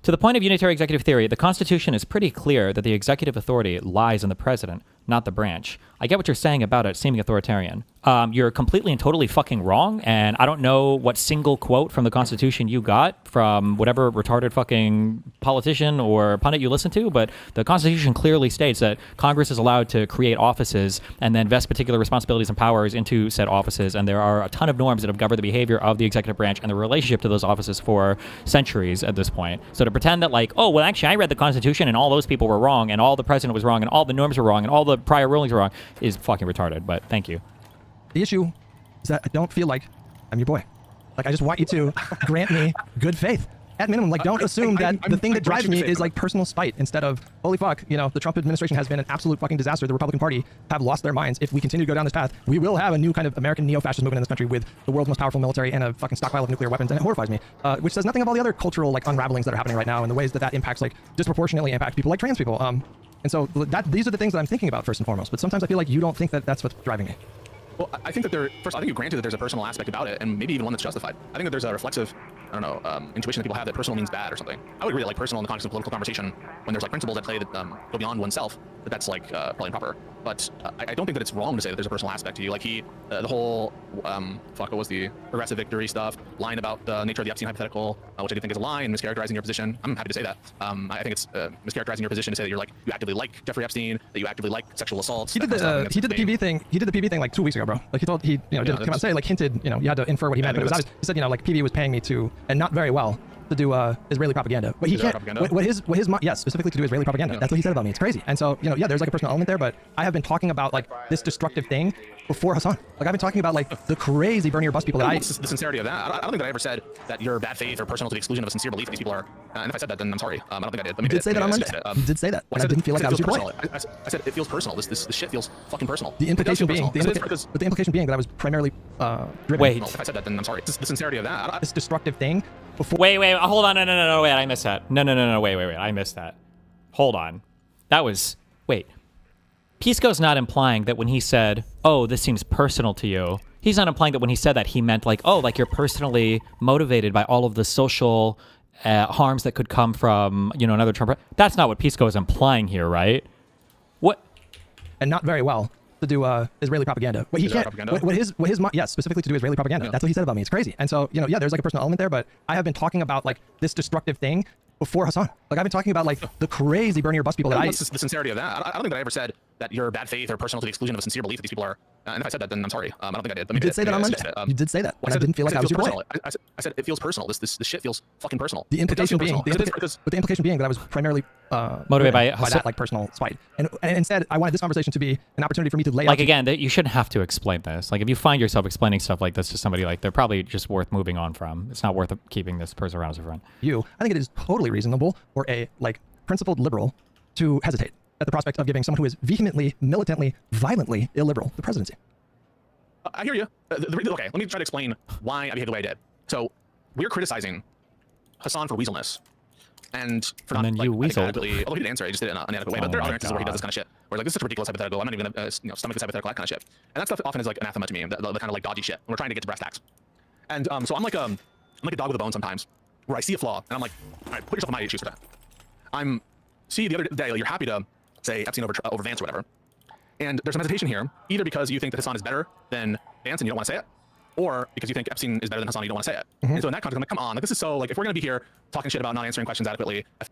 To the point of unitary executive theory, the Constitution is pretty clear that the executive authority lies in the president, not the branch. I get what you're saying about it seeming authoritarian. You're completely and totally fucking wrong, and I don't know what single quote from the Constitution you got from whatever retarded fucking politician or pundit you listen to, but the Constitution clearly states that Congress is allowed to create offices and then vest particular responsibilities and powers into said offices, and there are a ton of norms that have governed the behavior of the executive branch and the relationship to those offices for centuries at this point. So to pretend that like, oh, well, actually, I read the Constitution and all those people were wrong, and all the president was wrong, and all the norms were wrong, and all the prior rulings were wrong, is fucking retarded, but thank you. The issue is that I don't feel like I'm your boy. Like, I just want you to grant me good faith. at minimum, like, don't assume that the thing that drives me is like personal spite instead of, holy fuck, you know, the Trump administration has been an absolute fucking disaster. The Republican Party have lost their minds. If we continue to go down this path, we will have a new kind of American neo-fascist movement in this country with the world's most powerful military and a fucking stockpile of nuclear weapons, and it horrifies me. Which says nothing of all the other cultural like unravelings that are happening right now and the ways that that impacts like disproportionately impacts people like trans people. And so these are the things that I'm thinking about first and foremost. But sometimes I feel like you don't think that that's what's driving me. Well, I think that I think you granted that there's a personal aspect about it, and maybe even one that's justified. I think that there's a reflexive, I don't know, intuition that people have that personal means bad or something. I would agree that like personal in the context of political conversation, when there's like principles at play that go beyond oneself, that's like probably improper. But I don't think that it's wrong to say that there's a personal aspect to you. Like the whole, what was the progressive victory stuff, lying about the nature of the Epstein hypothetical, which I do think is a lie and mischaracterizing your position. I'm happy to say that. I think it's mischaracterizing your position to say that you actively like Jeffrey Epstein, that you actively like sexual assaults. He did the PV thing. He did the PV thing like 2 weeks ago, bro. Like did come out and say, like, hinted, you know, you had to infer what he meant, but it was obvious. He said, you know, like, PV was paying me to, and not very well, to do Israeli propaganda. But he can't. Yes, specifically to do Israeli propaganda. Yeah. That's what he said about me. It's crazy. And so, you know, yeah, there's like a personal element there, but I have been talking about like this destructive thing before Hassan. Like I've been talking about like the crazy burn your bus people that the sincerity of that. I don't think that I ever said that you're bad faith or personal to the exclusion of a sincere belief that these people are. And if I said that, then I'm sorry. I don't think I did. You did say that on Monday. You did say that. And I didn't feel like that was your point. I said it feels personal. This shit feels fucking personal. The implication being, the implication being that I was primarily driven. Wait. If I said that, then I'm sorry. The sincerity of that. This destructive thing. Wait, hold on. No, wait, I missed that. No, wait, I missed that. Hold on. Wait. Pisco's not implying that when he said, oh, this seems personal to you, he's not implying that when he said that he meant like, oh, like you're personally motivated by all of the social harms that could come from, you know, another Trump. That's not what Pisco is implying here, right? What? And not very well to do Israeli propaganda. What he can't, yes, specifically to do Israeli propaganda. Yeah. That's what he said about me. It's crazy. And so, you know, yeah, there's like a personal element there, but I have been talking about like this destructive thing before Hassan. Like I've been talking about like the crazy burn your bus people the sincerity of that. I don't think that I ever said that you're bad faith or personal to the exclusion of a sincere belief that these people are. And if I said that, then I'm sorry. I don't think I did. You did say that on Monday. You did say that. And I didn't feel like that was your point. I said it feels personal. This shit feels fucking personal. The implication being, but the implication being that I was primarily motivated by that like personal spite. And instead, I wanted this conversation to be an opportunity for me to lay out. Like again, you shouldn't have to explain this. Like if you find yourself explaining stuff like this to somebody, like they're probably just worth moving on from. It's not worth keeping this person around as a friend. I think it is totally reasonable for a like principled liberal to hesitate at the prospect of giving someone who is vehemently, militantly, violently illiberal the presidency. I hear you. Okay, let me try to explain why I behaved the way I did. So we're criticizing Hassan for weaselness. And for not like, adequately, although he did answer, he just did it in an inadequate way. But there are other instances where he does this kind of shit, where like this is such a ridiculous hypothetical. I'm not even gonna stomach this hypothetical, that kind of shit. And that stuff often is like anathema to me, the kind of like dodgy shit. When we're trying to get to brass tacks. And so I'm like a dog with a bone sometimes, where I see a flaw and I'm like, all right, put yourself in my shoes for that. See the other day, like, you're happy to say Epstein over Vance or whatever. And there's some hesitation here, either because you think that Hassan is better than Vance and you don't want to say it, or because you think Epstein is better than Hassan and you don't want to say it. And so in that context, I'm like, come on, like this is so, like if we're going to be here talking shit about not answering questions adequately, it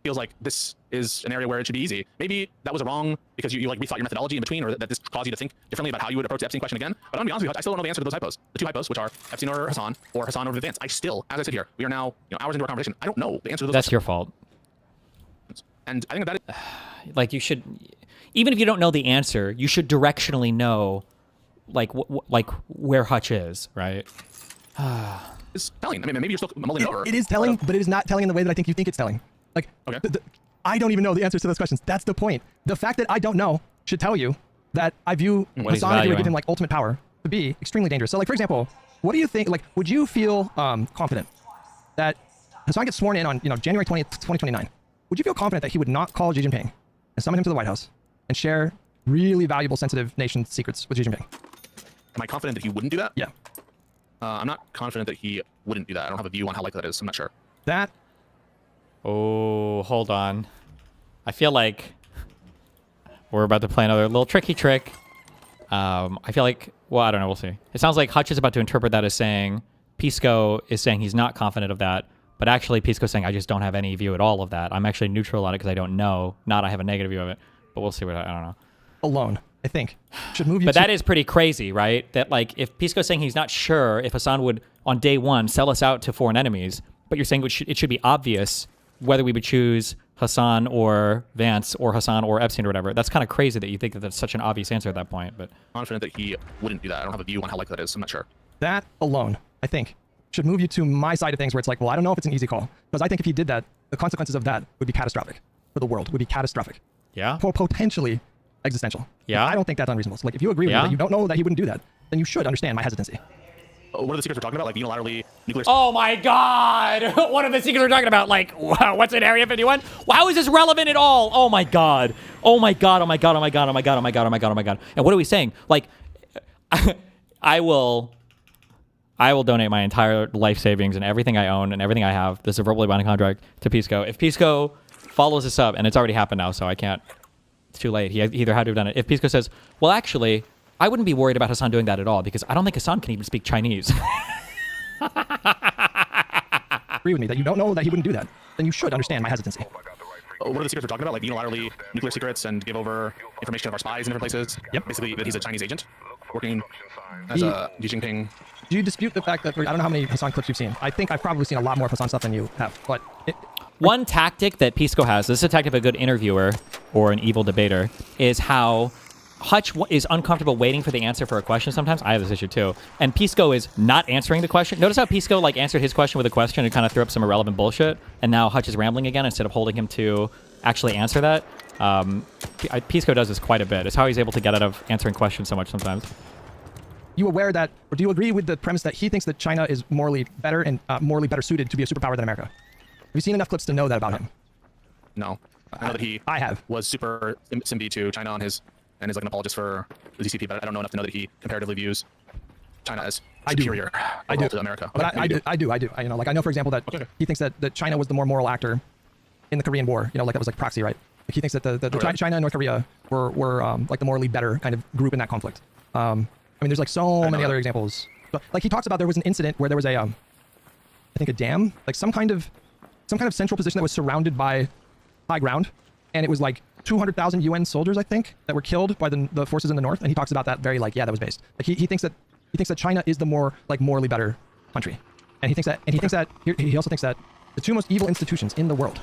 feels like this is an area where it should be easy. Maybe that was wrong because you like rethought your methodology in between, or that this caused you to think differently about how you would approach the Epstein question again. But I'm gonna be honest with you, I still don't know the answer to those hypos. The two hypos, which are Epstein or Hassan over Vance. I still, as I sit here, we are now hours into our conversation, I don't know the answer to those That's questions. your fault. And I think that is... Like you should, even if you don't know the answer, you should directionally know like where Hutch is, right? It's telling. I mean, maybe you're still mulling over. It is telling, but it is not telling in the way that I think you think it's telling. Like, okay. I don't even know the answers to those questions. That's the point. The fact that I don't know should tell you that I view Hassan, if you would give him like ultimate power, to be extremely dangerous. So like, for example, what do you think, like, would you feel confident that Hassan gets sworn in on, January 20th, 2029? Would you feel confident that he would not call Xi Jinping and summon him to the White House and share really valuable, sensitive nation secrets with Xi Jinping? Am I confident that he wouldn't do that? Yeah. I'm not confident that he wouldn't do that. I don't have a view on how likely that is. I'm not sure. Oh, hold on. I feel like we're about to play another little tricky trick. I feel like, well, I don't know. We'll see. It sounds like Hutch is about to interpret that as saying Pisco is saying he's not confident of that. But actually, Pisco's saying, I just don't have any view at all of that. I'm actually neutral on it because I don't know. Not I have a negative view of it. But we'll see what, I don't know. Alone, I think, should move you But that is pretty crazy, right? That, like, if Pisco's saying he's not sure if Hassan would, on day one, sell us out to foreign enemies, but you're saying it should be obvious whether we would choose Hassan or Vance or Hassan or Epstein or whatever. That's kind of crazy that you think that that's such an obvious answer at that point. But confident that he wouldn't do that. I don't have a view on how likely that is. I'm not sure. That alone, I think, should move you to my side of things, where it's like, well, I don't know if it's an easy call, because I think if he did that, the consequences of that would be catastrophic for the world. Would be catastrophic. Yeah. Potentially existential. Yeah. I don't think that's unreasonable. So like, if you agree with me that you don't know that he wouldn't do that, then you should understand my hesitancy. What are the secrets we're talking about? Like unilaterally nuclear. Oh my God! What are the secrets we're talking about? Like, what's in Area 51? How is this relevant at all? Oh my God! Oh my God! Oh my God! Oh my God! Oh my God! Oh my God! Oh my God! Oh my God! And what are we saying? Like, I will donate my entire life savings and everything I own and everything I have. This is a verbally binding contract to Pisco. If Pisco follows this up, and it's already happened now, so I can't. It's too late. He either had to have done it. If Pisco says, well, actually, I wouldn't be worried about Hassan doing that at all, because I don't think Hassan can even speak Chinese. Agree with me that you don't know that he wouldn't do that, then you should understand my hesitancy. What are the secrets we're talking about? Like unilaterally nuclear secrets and give over information of our spies in different places? Yep. Basically, that he's a Chinese agent working as a Xi Jinping. Do you dispute the fact that, I don't know how many Hassan clips you've seen. I think I've probably seen a lot more Hassan stuff than you have, but... One tactic that Pisco has, this is a tactic of a good interviewer or an evil debater, is how Hutch is uncomfortable waiting for the answer for a question sometimes. I have this issue too. And Pisco is not answering the question. Notice how Pisco like answered his question with a question and kind of threw up some irrelevant bullshit. And now Hutch is rambling again instead of holding him to actually answer that. Pisco does this quite a bit. It's how he's able to get out of answering questions so much sometimes. You aware that, or do you agree with the premise that he thinks that China is morally better and morally better suited to be a superpower than America? Have you seen enough clips to know that about him? No. I know that he was super simby to China on his, and is like an apologist for the DCP, but I don't know enough to know that he comparatively views China as superior to America. But okay, I do. You know, like I know, for example, that he thinks that China was the more moral actor in the Korean War. You know, like it was like proxy, right? Like he thinks that the China and North Korea were like the morally better kind of group in that conflict. I mean, there's like so many other examples. But, like he talks about, there was an incident where there was a, I think a dam, like some kind of central position that was surrounded by high ground, and it was like 200,000 UN soldiers, I think, that were killed by the forces in the north. And he talks about that very like, yeah, that was based. Like he thinks that China is the more like morally better country, and he thinks that he also thinks that the two most evil institutions in the world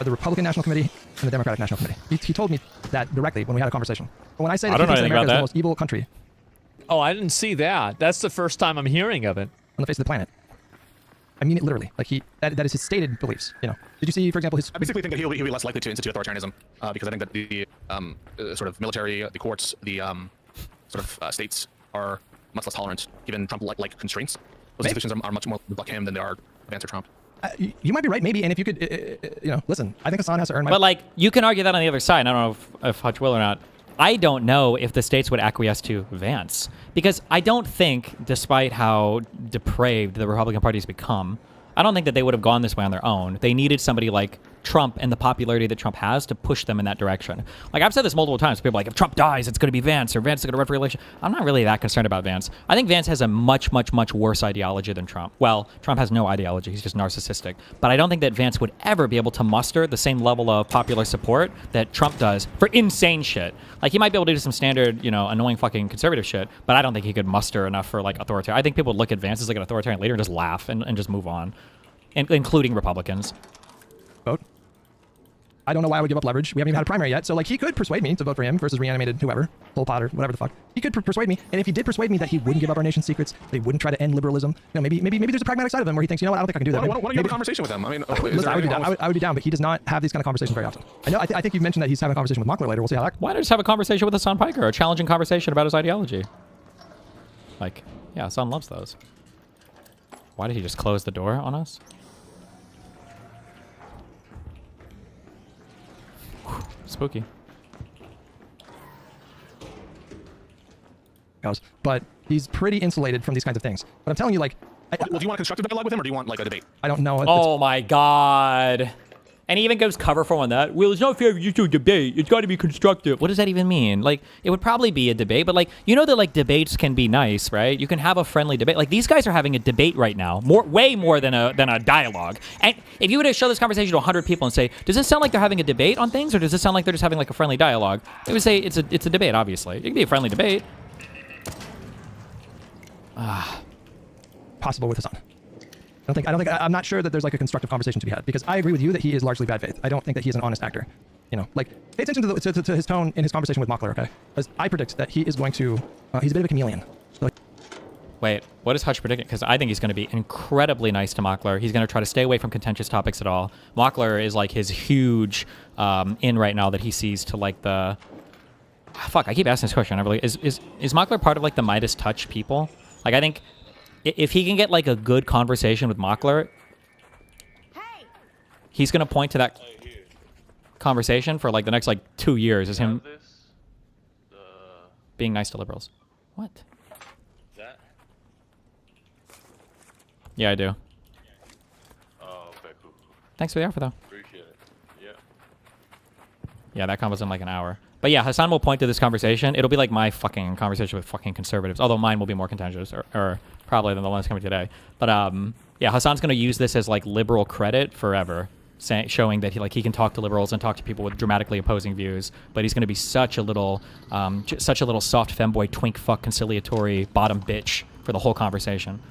are the Republican National Committee and the Democratic National Committee. He told me that directly when we had a conversation. But when I say that he thinks that America is the most evil country, oh, I didn't see that. That's the first time I'm hearing of it. On the face of the planet. I mean it literally. Like that is his stated beliefs. You know. Did you see, for example, his? I basically think that he'll be less likely to institute authoritarianism because I think that the sort of military, the courts, the sort of states are much less tolerant given Trump-like constraints. Those institutions are much more block him than they are advance Trump. You might be right, maybe. And if you could, you know, listen, I think Hassan has to earn my. But like, you can argue that on the other side. I don't know if Hutch will or not. I don't know if the states would acquiesce to Vance, because I don't think, despite how depraved the Republican Party's become, I don't think that they would have gone this way on their own. They needed somebody like Trump and the popularity that Trump has to push them in that direction. Like, I've said this multiple times. People are like, if Trump dies, it's going to be Vance, or Vance is going to run for re-election. I'm not really that concerned about Vance. I think Vance has a much, much, much worse ideology than Trump. Well, Trump has no ideology. He's just narcissistic. But I don't think that Vance would ever be able to muster the same level of popular support that Trump does for insane shit. Like, he might be able to do some standard, you know, annoying fucking conservative shit, but I don't think he could muster enough for, like, authoritarian. I think people would look at Vance as, like, an authoritarian leader and just laugh and just move on, including Republicans. Vote. I don't know why I would give up leverage. We haven't even had a primary yet. So, like, he could persuade me to vote for him versus reanimated whoever, Pol Pot or whatever the fuck. He could persuade me. And if he did persuade me that he wouldn't give up our nation's secrets, that he wouldn't try to end liberalism, you know, maybe there's a pragmatic side of him where he thinks, you know what, I don't think I can do that. Why don't you have a conversation with him? I mean, listen, I would be down, but he does not have these kind of conversations very often. I think you've mentioned that he's having a conversation with Mockler later. We'll see how that. Why not just have a conversation with Hassan Piker, a challenging conversation about his ideology? Like, yeah, Hassan loves those. Why did he just close the door on us? Spooky. But he's pretty insulated from these kinds of things. But I'm telling you, like... Well, do you want a constructive dialogue with him, or do you want, like, a debate? I don't know. Oh, my God. And he even goes cover for on that. Well, it's not fair if you do a debate. It's got to be constructive. What does that even mean? Like, it would probably be a debate, but, like, you know that, like, debates can be nice, right? You can have a friendly debate. Like, these guys are having a debate right now, way more than a dialogue. And if you were to show this conversation to 100 people and say, does this sound like they're having a debate on things, or does this sound like they're just having, like, a friendly dialogue? They would say it's a debate, obviously. It can be a friendly debate. Possible with Hassan. I'm not sure that there's like a constructive conversation to be had, because I agree with you that he is largely bad faith. I don't think that he is an honest actor. You know, like, pay attention to his tone in his conversation with Mockler, okay? Because I predict that he is going to, he's a bit of a chameleon. So, like, Wait, what is Hutch predicting? Because I think he's going to be incredibly nice to Mockler. He's going to try to stay away from contentious topics at all. Mockler is like his huge in right now that he sees to like the... Fuck, I keep asking this question. I really, is Mockler part of like the Midas Touch people? Like, I think if he can get like a good conversation with Mockler, he's going to point to that conversation for like the next like 2 years as him being nice to liberals. What? Yeah, I do. Oh, okay, cool. Thanks for the offer, though. Appreciate it. Yeah. Yeah, that convo's in like an hour. But yeah, Hassan will point to this conversation. It'll be like my fucking conversation with fucking conservatives, although mine will be more contentious, or probably than the ones coming today. But yeah, Hassan's going to use this as like liberal credit forever, showing that he can talk to liberals and talk to people with dramatically opposing views. But he's going to be such a little soft femboy twink fuck conciliatory bottom bitch for the whole conversation.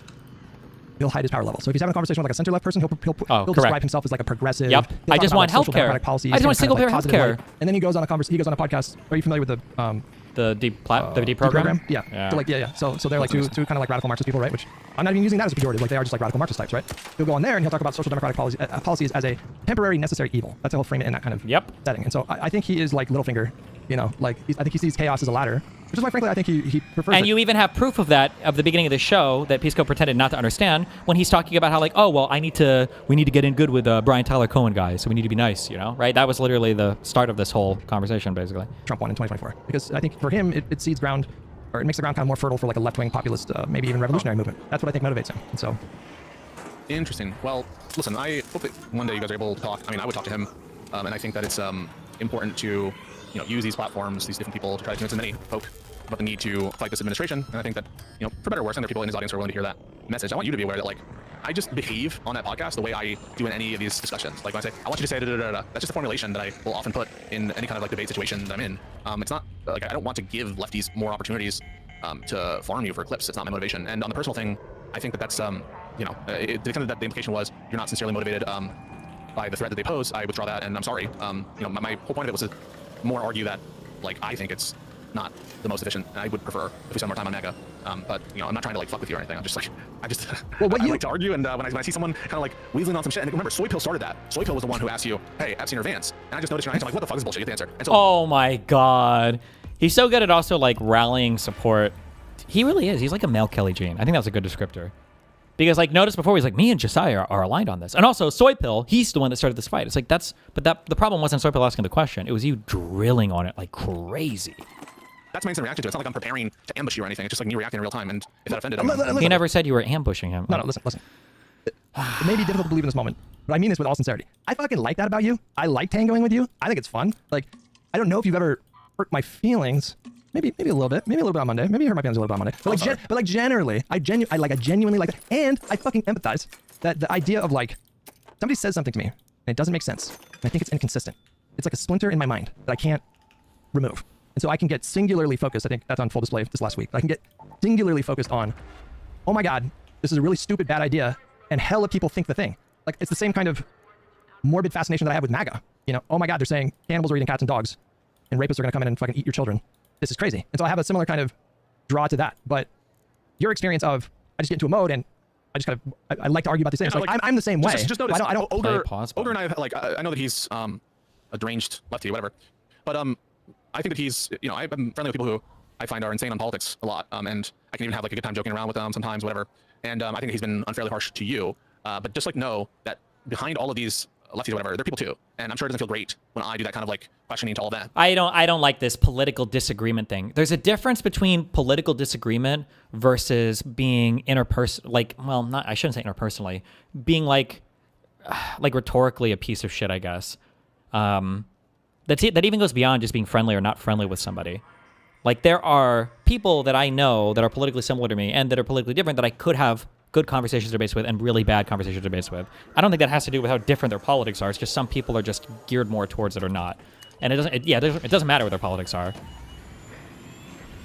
He'll hide his power level. So if he's having a conversation with like a center left person, he'll describe himself as like a progressive. Yep. He'll I talk just about, want like, social healthcare. democratic policies, I just want kind of, single-payer like, positive healthcare. light. And then he goes on a podcast. Are you familiar with the deep program? Yeah. So like yeah. So they're like two kind of like radical Marxist people, right? Which I'm not even using that as a pejorative. Like they are just like radical Marxist types, right? He'll go on there and he'll talk about social democratic policies as a temporary necessary evil. That's how he'll frame it in that kind of setting. And so I think he is like Littlefinger. You know, like I think he sees chaos as a ladder, which is why, frankly, I think he prefers. And it. you even have proof of that of the beginning of the show that Pisco pretended not to understand when he's talking about how like, oh well, we need to get in good with Brian Tyler Cohen guys, so we need to be nice, you know, right? That was literally the start of this whole conversation, basically. Trump won in 2024 because I think for him it seeds ground, or it makes the ground kind of more fertile for like a left-wing populist, maybe even revolutionary movement. That's what I think motivates him. And so. Interesting. Well, listen, I hope that one day you guys are able to talk. I mean, I would talk to him, and I think that it's important to use these platforms, these different people to try to convince as many folk about the need to fight this administration. And I think that, for better or worse, and there are people in his audience who are willing to hear that message. I want you to be aware that, like, I just behave on that podcast the way I do in any of these discussions. Like when I say, I want you to say da-da-da-da-da, that's just a formulation that I will often put in any kind of like debate situation that I'm in. It's not like I don't want to give lefties more opportunities to farm you for clips. It's not my motivation. And on the personal thing, I think that that's, the implication was you're not sincerely motivated by the threat that they pose. I withdraw that, and I'm sorry. My whole point of it was to more argue that, like, I think it's not the most efficient, and I would prefer if we spend more time on MAGA. But I'm not trying to like fuck with you or anything. I'm just like, I like to argue, and when I see someone kind of like weaseling on some shit, and remember, Soy Pill started that. Soy Pill was the one who asked you, hey, Epstein or Vance, and I just noticed your answer. I'm like, what the fuck is bullshit? You get the answer. And so, oh my god, he's so good at also like rallying support. He really is. He's like a male Kelly Jean. I think that's a good descriptor. Because, like, notice before, he's like, me and Josiah are aligned on this. And also, Soy Pill, he's the one that started this fight. It's like, the problem wasn't Soy Pill asking the question. It was you drilling on it like crazy. That's my instant reaction to it. It's not like I'm preparing to ambush you or anything. It's just like me reacting in real time. And if that offended, He never said you were ambushing him. No, listen. It may be difficult to believe in this moment, but I mean this with all sincerity. I fucking like that about you. I like tangoing with you. I think it's fun. Like, I don't know if you've ever hurt my feelings. Maybe a little bit. Maybe a little bit on Monday. Maybe you hurt my feelings a little bit on Monday. But like, generally, I genuinely like it, and I fucking empathize that the idea of like somebody says something to me and it doesn't make sense, and I think it's inconsistent. It's like a splinter in my mind that I can't remove, and so I can get singularly focused. I think that's on full display this last week. I can get singularly focused on, oh my god, this is a really stupid bad idea, and hella people think the thing. Like, it's the same kind of morbid fascination that I have with MAGA. Oh my god, they're saying cannibals are eating cats and dogs, and rapists are gonna come in and fucking eat your children. This is crazy. And so I have a similar kind of draw to that. But your experience of, I just get into a mode and I just kind of, I like to argue about these things. Like, I'm the same way. Just notice, I don't Older and I, like, I know that he's a deranged lefty, whatever. But I think that he's, I'm friendly with people who I find are insane on politics a lot. And I can even have like a good time joking around with them sometimes, whatever. And I think he's been unfairly harsh to you. But just like know that behind all of these lefties or whatever, they're people too. And I'm sure it doesn't feel great when I do that kind of like questioning to all that. I don't like this political disagreement thing. There's a difference between political disagreement versus being I shouldn't say interpersonally, being like rhetorically a piece of shit, I guess. That even goes beyond just being friendly or not friendly with somebody. Like, there are people that I know that are politically similar to me and that are politically different that I could have good conversations debates with and really bad conversations debates with. I don't think that has to do with how different their politics are. It's just some people are just geared more towards it or not. And it doesn't matter what their politics are.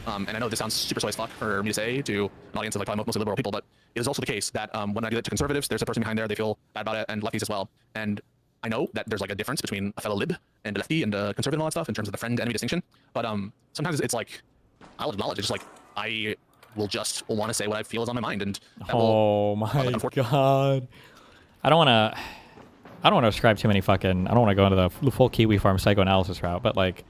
And I know this sounds super soy as fuck for me to say to an audience of like probably mostly liberal people, but it is also the case that when I do that to conservatives, there's a person behind there, they feel bad about it, and lefties as well. And I know that there's like a difference between a fellow lib and a lefty and a conservative and all that stuff in terms of the friend-enemy distinction. But sometimes it's like, I'll acknowledge it's just like, I will just want to say what I feel is on my mind, and that Oh my god. I don't want to ascribe too many fucking. I don't want to go into the full Kiwi Farm psychoanalysis route, but like,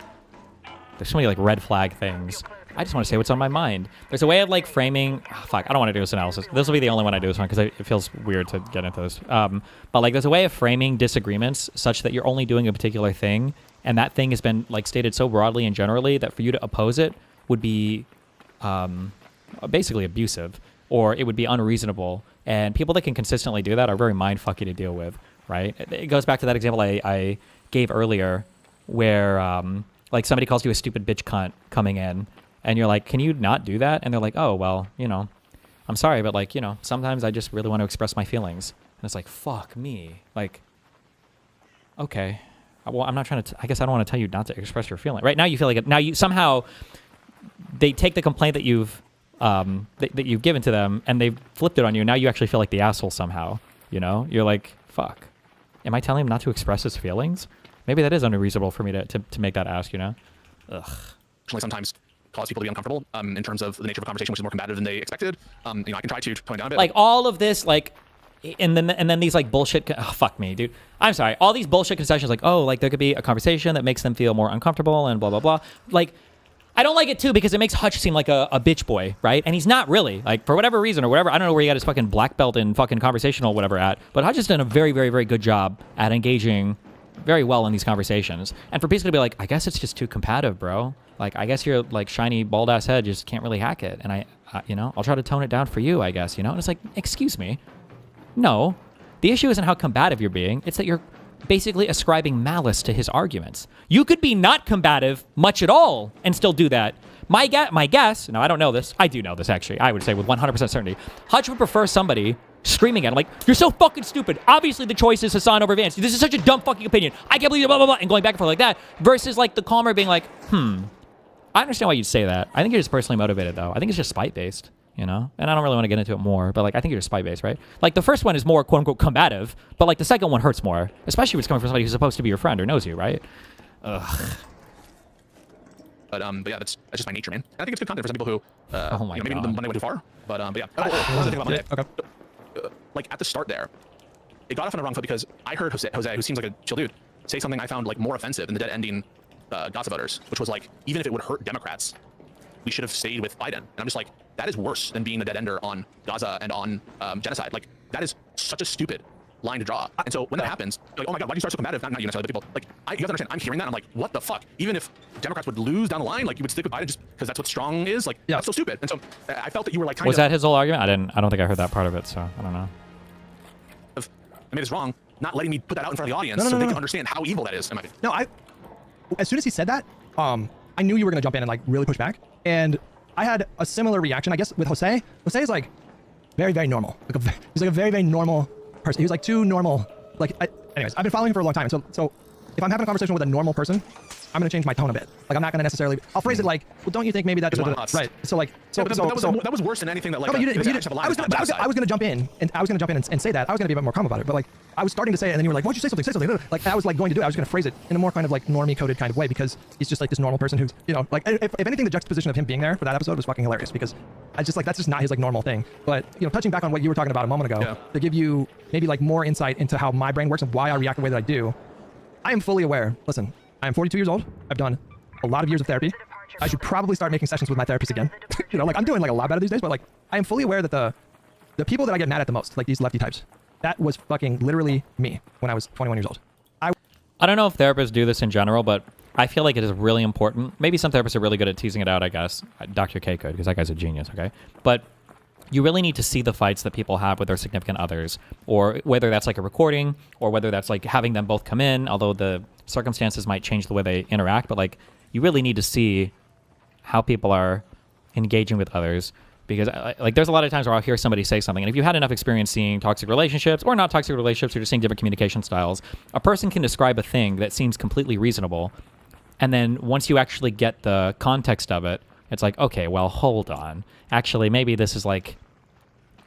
there's so many like red flag things. I just want to say what's on my mind. There's a way of like framing. Oh, fuck, I don't want to do this analysis. This will be the only one I do this one because it feels weird to get into this. But like, there's a way of framing disagreements such that you're only doing a particular thing, and that thing has been like stated so broadly and generally that for you to oppose it would be basically abusive, or it would be unreasonable. And people that can consistently do that are very mind-fucky to deal with, right? It goes back to that example I gave earlier where like somebody calls you a stupid bitch cunt coming in, and you're like, can you not do that? And they're like, oh, well, you know, I'm sorry, but like, you know, sometimes I just really want to express my feelings. And it's like, fuck me. Like, okay. Well, I'm not trying to, I guess I don't want to tell you not to express your feeling. Right now you feel like, now you somehow, they take the complaint that you've given to them and they've flipped it on you. Now you actually feel like the asshole somehow, you know? You're like, fuck. Am I telling him not to express his feelings? Maybe that is unreasonable for me to make that ask, you know? Ugh. Sometimes cause people to be uncomfortable in terms of the nature of a conversation, which is more combative than they expected. You know, I can try to tone it down a bit. Like all of this, like, and then these like bullshit. Oh, fuck me, dude. I'm sorry. All these bullshit concessions, like, oh, like there could be a conversation that makes them feel more uncomfortable and blah blah blah. Like, I don't like it too because it makes Hutch seem like a bitch boy, right? And he's not really. Like, for whatever reason or whatever, I don't know where he got his fucking black belt in fucking conversational whatever at, but Hutch has done a very, very, very good job at engaging very well in these conversations. And for Pisco to be like, I guess it's just too combative, bro. Like, I guess your like shiny bald ass head just can't really hack it. And I you know, I'll try to tone it down for you, I guess, you know? And it's like, excuse me. No. The issue isn't how combative you're being. It's that you're basically ascribing malice to his arguments. You could be not combative much at all and still do that. My guess, no, I don't know this. I do know this, actually. I would say with 100% certainty. Hutch would prefer somebody screaming at him like, you're so fucking stupid. Obviously the choice is Hassan over Vance. This is such a dumb fucking opinion. I can't believe it, blah, blah, blah, and going back and forth like that versus like the calmer being like, I understand why you'd say that. I think you're just personally motivated, though. I think it's just spite-based, you know? And I don't really want to get into it more, but, like, I think you're just spite-based, right? Like, the first one is more, quote-unquote, combative, but, like, the second one hurts more, especially if it's coming from somebody who's supposed to be your friend or knows you, right? Ugh. But yeah, that's just my nature, man. And I think it's good content for some people who, Oh my you know, maybe God. the Monday went too far. But yeah. What was the thing about Monday? Okay. Like, at the start there, it got off on the wrong foot because I heard Jose, who seems like a chill dude, say something I found, like, more offensive in the dead-ending Gaza voters, which was like, even if it would hurt Democrats, we should have stayed with Biden. And I'm just like, that is worse than being a dead ender on Gaza and on genocide. Like, that is such a stupid line to draw. And so when that happens, you're like, oh my God, why do you start so combative? Not you necessarily, but people, like, you have to understand, I'm hearing that, I'm like, what the fuck? Even if Democrats would lose down the line, like, you would stick with Biden just because that's what strong is? Like, that's so stupid. And so I felt that you were like, Was that his whole argument? I don't think I heard that part of it, so I don't know. I made this wrong, not letting me put that out in front of the audience so they can understand how evil that is. No, as soon as he said that, I knew you were gonna jump in and like really push back, and I had a similar reaction, I guess, with Jose. Jose is like very, very normal. He's like a very, very normal person. He was like too normal. Like, anyways, I've been following him for a long time. So if I'm having a conversation with a normal person, I'm gonna change my tone a bit. Like, I'm not gonna necessarily. I'll phrase it like, well, don't you think maybe that's right? So like, that was worse than anything that like. No, but you didn't. I was gonna jump in and say that. I was gonna be a bit more calm about it. But like, I was starting to say it, and then you were like, why don't you say something? Say something. Like, I was like going to do it. I was gonna phrase it in a more kind of like normie coded kind of way because he's just like this normal person who's, you know, like if anything, the juxtaposition of him being there for that episode was fucking hilarious because I just like that's just not his like normal thing. But you know, touching back on what you were talking about a moment ago to give you maybe like more insight into how my brain works and why I react the way that I do. I am fully aware. Listen, I am 42 years old. I've done a lot of years of therapy. I should probably start making sessions with my therapist again. You know, like I'm doing like a lot better these days, but like I am fully aware that the people that I get mad at the most, like these lefty types, that was fucking literally me when I was 21 years old. I don't know if therapists do this in general, but I feel like it is really important. Maybe some therapists are really good at teasing it out, I guess. Dr. K could, because that guy's a genius, okay? But you really need to see the fights that people have with their significant others, or whether that's like a recording, or whether that's like having them both come in, although the circumstances might change the way they interact, but like you really need to see how people are engaging with others. Because like there's a lot of times where I'll hear somebody say something, and if you've had enough experience seeing toxic relationships or not toxic relationships or just seeing different communication styles, a person can describe a thing that seems completely reasonable, and then once you actually get the context of it, it's like, okay, well, hold on. Actually, maybe this is like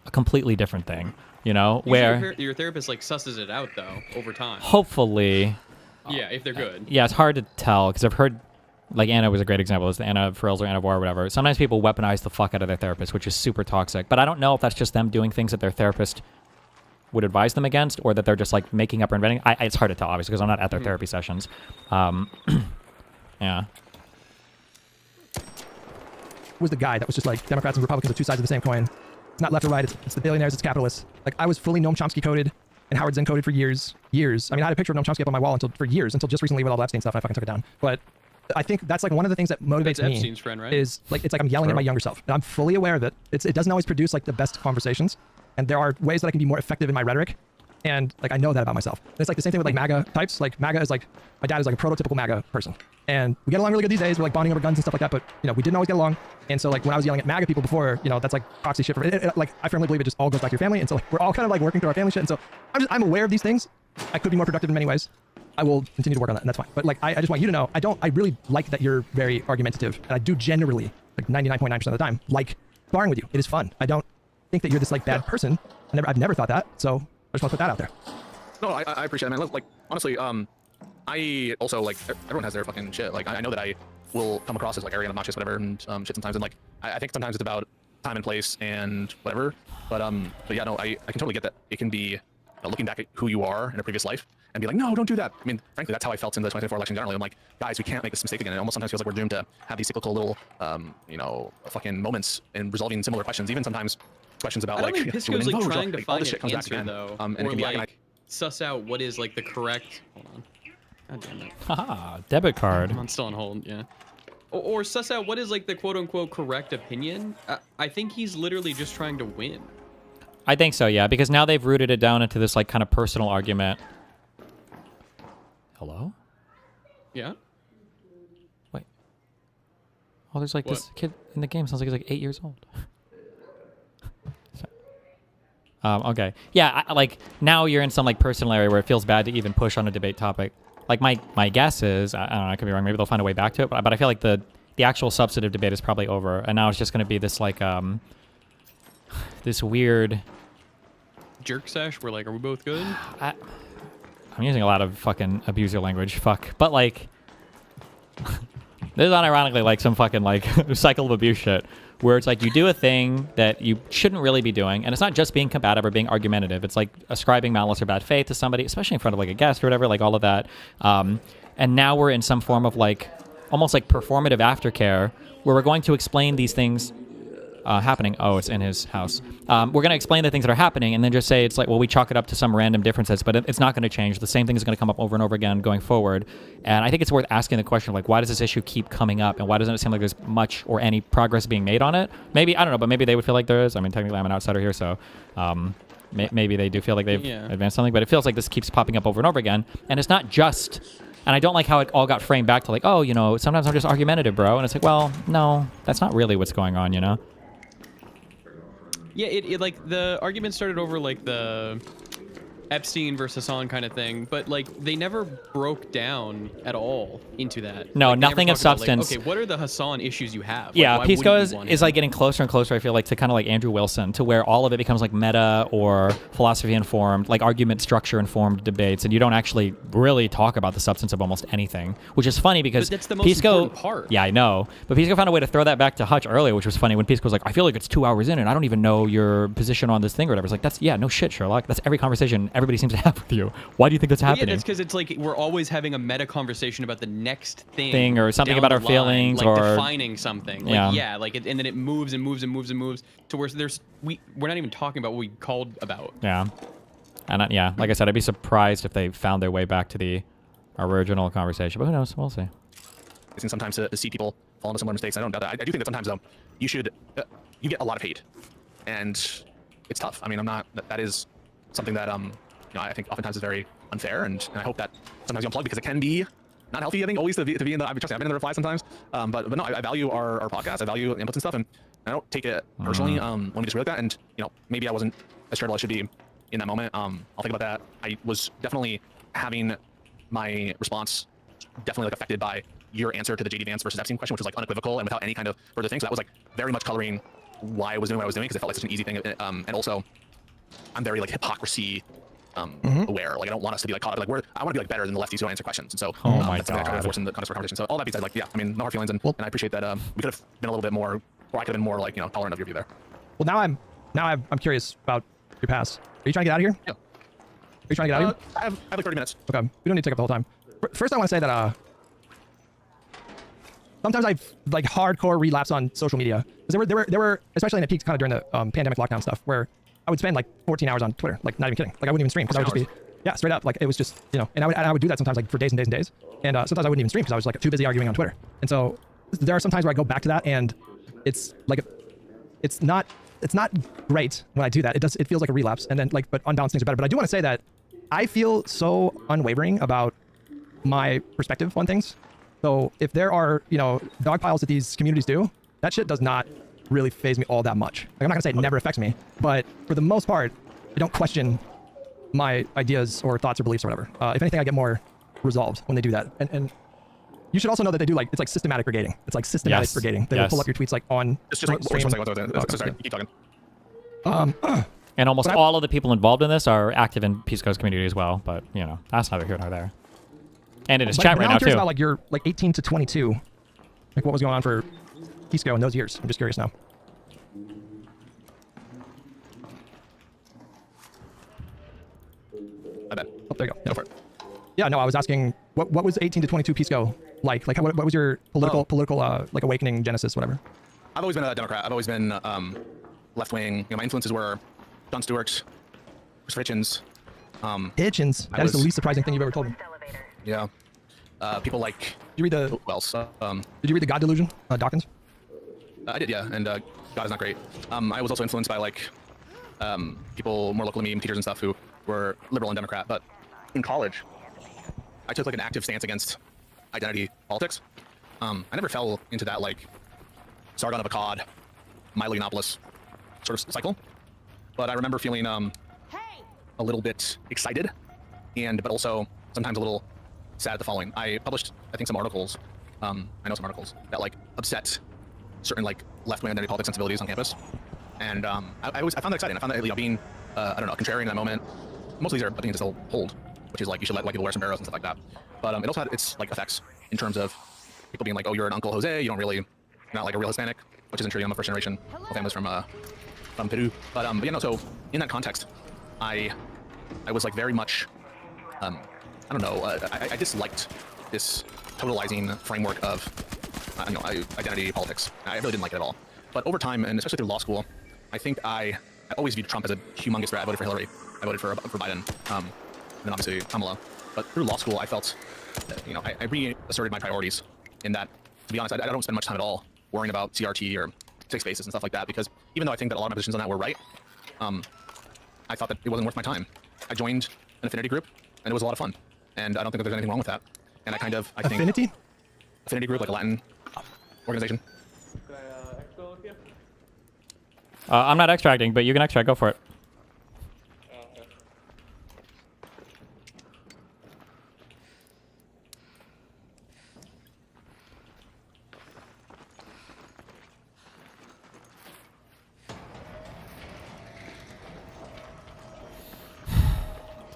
a completely different thing, you know? Where your therapist like susses it out though over time. Hopefully. Yeah, if they're good. Yeah, it's hard to tell because I've heard like Anna was a great example. It's the Anna Frills or Anna War or whatever. Sometimes people weaponize the fuck out of their therapist, which is super toxic. But I don't know if that's just them doing things that their therapist would advise them against, or that they're just like making up or inventing. It's hard to tell, obviously, because I'm not at their therapy sessions. Yeah. Was the guy that was just like Democrats and Republicans are two sides of the same coin. It's not left or right. It's the billionaires. It's capitalists. Like I was fully Noam Chomsky coded and Howard Zinn coded for years. I mean, I had a picture of Noam Chomsky up on my wall for years until just recently with all the Epstein stuff. And I fucking took it down. But I think that's like one of the things that motivates me. Epstein's friend, right? Is like it's like I'm yelling at my younger self. And I'm fully aware of it. It doesn't always produce like the best conversations, and there are ways that I can be more effective in my rhetoric. And like I know that about myself. And it's like the same thing with like MAGA types. Like MAGA is like my dad is like a prototypical MAGA person, and we get along really good these days. We're like bonding over guns and stuff like that. But you know, we didn't always get along. And so like when I was yelling at MAGA people before, you know, that's like proxy shit for it. Like I firmly believe it just all goes back to your family. And so like we're all kind of like working through our family shit. And so I'm aware of these things. I could be more productive in many ways. I will continue to work on that, and that's fine. But like I just want you to know, I really like that you're very argumentative, and I do generally like 99.9% of the time like sparring with you. It is fun. I don't think that you're this like bad person. I've never thought that. So I just want to put that out there. No, I appreciate it, man. Like, honestly, I also, like, everyone has their fucking shit. Like, I know that I will come across as, like, arrogant, obnoxious, whatever, and shit sometimes. And, like, I think sometimes it's about time and place and whatever. But yeah, no, I can totally get that. It can be, you know, looking back at who you are in a previous life and be like, no, don't do that. I mean, frankly, that's how I felt in the 2024 election generally. I'm like, guys, we can't make this mistake again. It almost sometimes feels like we're doomed to have these cyclical little, you know, fucking moments in resolving similar questions. Even sometimes questions about, like, Pisco's like trying to find an answer, though, and it or can be like suss out what is like the correct. Hold on. God damn it. Haha, debit card. I'm still on hold. Yeah. Or suss out what is like the quote unquote correct opinion. I think he's literally just trying to win. I think so, yeah, because now they've rooted it down into this like kind of personal argument. Hello? Yeah. Wait. Oh, there's like this kid in the game. Sounds like he's like 8 years old. Okay. Yeah, like now you're in some like personal area where it feels bad to even push on a debate topic. Like my guess is, I don't know, I could be wrong. Maybe they'll find a way back to it, but I feel like the actual substantive debate is probably over, and now it's just going to be this like this weird jerk sesh. We're like, are we both good? I'm using a lot of fucking abuser language. Fuck, but like this is unironically like some fucking like cycle of abuse shit. Where it's like you do a thing that you shouldn't really be doing, and it's not just being combative or being argumentative. It's like ascribing malice or bad faith to somebody, especially in front of like a guest or whatever, like all of that. And now we're in some form of like almost like performative aftercare where we're going to explain these things happening. Oh, it's in his house. We're going to explain the things that are happening and then just say it's like, well, we chalk it up to some random differences, but it's not going to change. The same thing is going to come up over and over again going forward. And I think it's worth asking the question, like, why does this issue keep coming up? And why doesn't it seem like there's much or any progress being made on it? Maybe, I don't know, but maybe they would feel like there is. I mean, technically I'm an outsider here, so maybe they do feel like they've advanced something, but it feels like this keeps popping up over and over again. And it's not just, and I don't like how it all got framed back to like, oh, you know, sometimes I'm just argumentative, bro. And it's like, well, no, that's not really what's going on, you know? Yeah, it like the argument started over like the Epstein versus Hassan kind of thing, but like they never broke down at all into that. No, like, nothing of substance. Like, okay, what are the Hassan issues you have? Like, Yeah, why Pisco wouldn't you want is him? like getting closer and closer, I feel like, to kind of like Andrew Wilson, to where all of it becomes like meta or philosophy informed, like argument structure informed debates, and you don't actually really talk about the substance of almost anything, which is funny because But that's the most Pisco, important part. Yeah, I know, but Pisco found a way to throw that back to Hutch earlier, which was funny when Pisco was like, I feel like it's 2 hours in and I don't even know your position on this thing or whatever. It's like, that's, yeah, no shit, Sherlock. That's every conversation everybody seems to have with you. Why do you think that's happening? Yeah, that's because it's like we're always having a meta conversation about the next thing or something down about the our line, feelings like or defining something. Like, like it, and then it moves and moves and moves and moves to where we're not even talking about what we called about. Yeah, and yeah, like I said, I'd be surprised if they found their way back to the original conversation, but who knows? We'll see. And sometimes to see people fall into similar mistakes. I don't doubt that. I do think that sometimes though, you should you get a lot of hate, and it's tough. I mean, that is something that you know, I think oftentimes is very unfair, and I hope that sometimes you unplug because it can be not healthy. I think always to be in the. I've been in the reply sometimes, but no, I value our podcast. I value inputs and stuff, and I don't take it personally when we disagree like that. And you know, maybe I wasn't as charitable as I should be in that moment. I'll think about that. I was definitely having my response definitely like affected by your answer to the JD Vance versus Epstein question, which was like unequivocal and without any kind of further thing. So that was like very much coloring why I was doing what I was doing because it felt like such an easy thing. And also, I'm very like hypocrisy aware. Like I don't want us to be like caught up. Like I want to be like better than the lefties who don't answer questions. And so my that's something I try to God. enforce in the conversation. So all that being said, like yeah, I mean no hard feelings, and I appreciate that. We could have been a little bit more, or I could have been more like tolerant of your view there. Well, now I'm curious about your past. Are you trying to get out of here? Yeah. Are you trying to get out of here? I have like 30 minutes. Okay. We don't need to take up the whole time. First, I want to say that sometimes I like hardcore relapse on social media. Because there were especially in the peaks kind of during the pandemic lockdown stuff where I would spend like 14 hours on Twitter, like not even kidding. Like I wouldn't even stream because I would just be straight up. Like it was just and I would do that sometimes like for days and days and days. And sometimes I wouldn't even stream because I was like too busy arguing on Twitter. And so there are some times where I go back to that and it's like it's not great when I do that. It feels like a relapse. And then like but unbalanced things are better. But I do want to say that I feel so unwavering about my perspective on things. So if there are, dog piles that these communities do, that shit does not really faze me all that much. Like I'm not gonna say it never affects me, but for the most part, I don't question my ideas or thoughts or beliefs or whatever. If anything, I get more resolved when they do that. And you should also know that they do it's like systematic brigading. It's like systematic brigading. They will pull up your tweets like on Just one stream. second. Sorry, keep talking. And almost all of the people involved in this are active in Pisco's community as well, but that's neither here nor there. And in his chat right now too. About like you're like 18 to 22, like what was going on for Pisco in those years. I'm just curious now. I bet. Oh, there you go. Go for it. Yeah, no, I was asking what was 18 to 22 Pisco like? Like what was your political like awakening genesis, whatever? I've always been a Democrat. I've always been left wing. My influences were Jon Stewart, Christopher Hitchens. Hitchens. That is the least surprising thing you've ever told me. Yeah. People like. Did you read the? Who else? Did you read the God Delusion, Dawkins? I did, yeah. And God is not great. I was also influenced by like people more local to me, teachers and stuff who were liberal and Democrat. But in college, I took like an active stance against identity politics. I never fell into that like Sargon of Akkad, Milo Yiannopoulos sort of cycle. But I remember feeling a little bit excited, but also sometimes a little sad at the following. I published, I think, some articles. I know some articles that like upset certain like left-wing identity politics sensibilities on campus, and I found that exciting. I found that being I don't know, contrarian in that moment. Most of these are things that still hold, which is like you should let white people wear sombreros and stuff like that. But it also had its like effects in terms of people being like, oh, you're an Uncle Jose, you're not like a real Hispanic, which isn't true. I'm a first generation. My family's from Peru. But so in that context, I was like very much I don't know. I disliked this totalizing framework of identity politics. I really didn't like it at all. But over time, and especially through law school, I think I always viewed Trump as a humongous threat. I voted for Hillary. I voted for Biden. And then obviously Kamala. But through law school, I felt, I reasserted my priorities in that, to be honest, I don't spend much time at all worrying about CRT or safe spaces and stuff like that, because even though I think that a lot of my positions on that were right, I thought that it wasn't worth my time. I joined an affinity group, and it was a lot of fun. And I don't think that there's anything wrong with that. And I think affinity group, like a Latin organization. I'm not extracting, but you can extract. Go for it.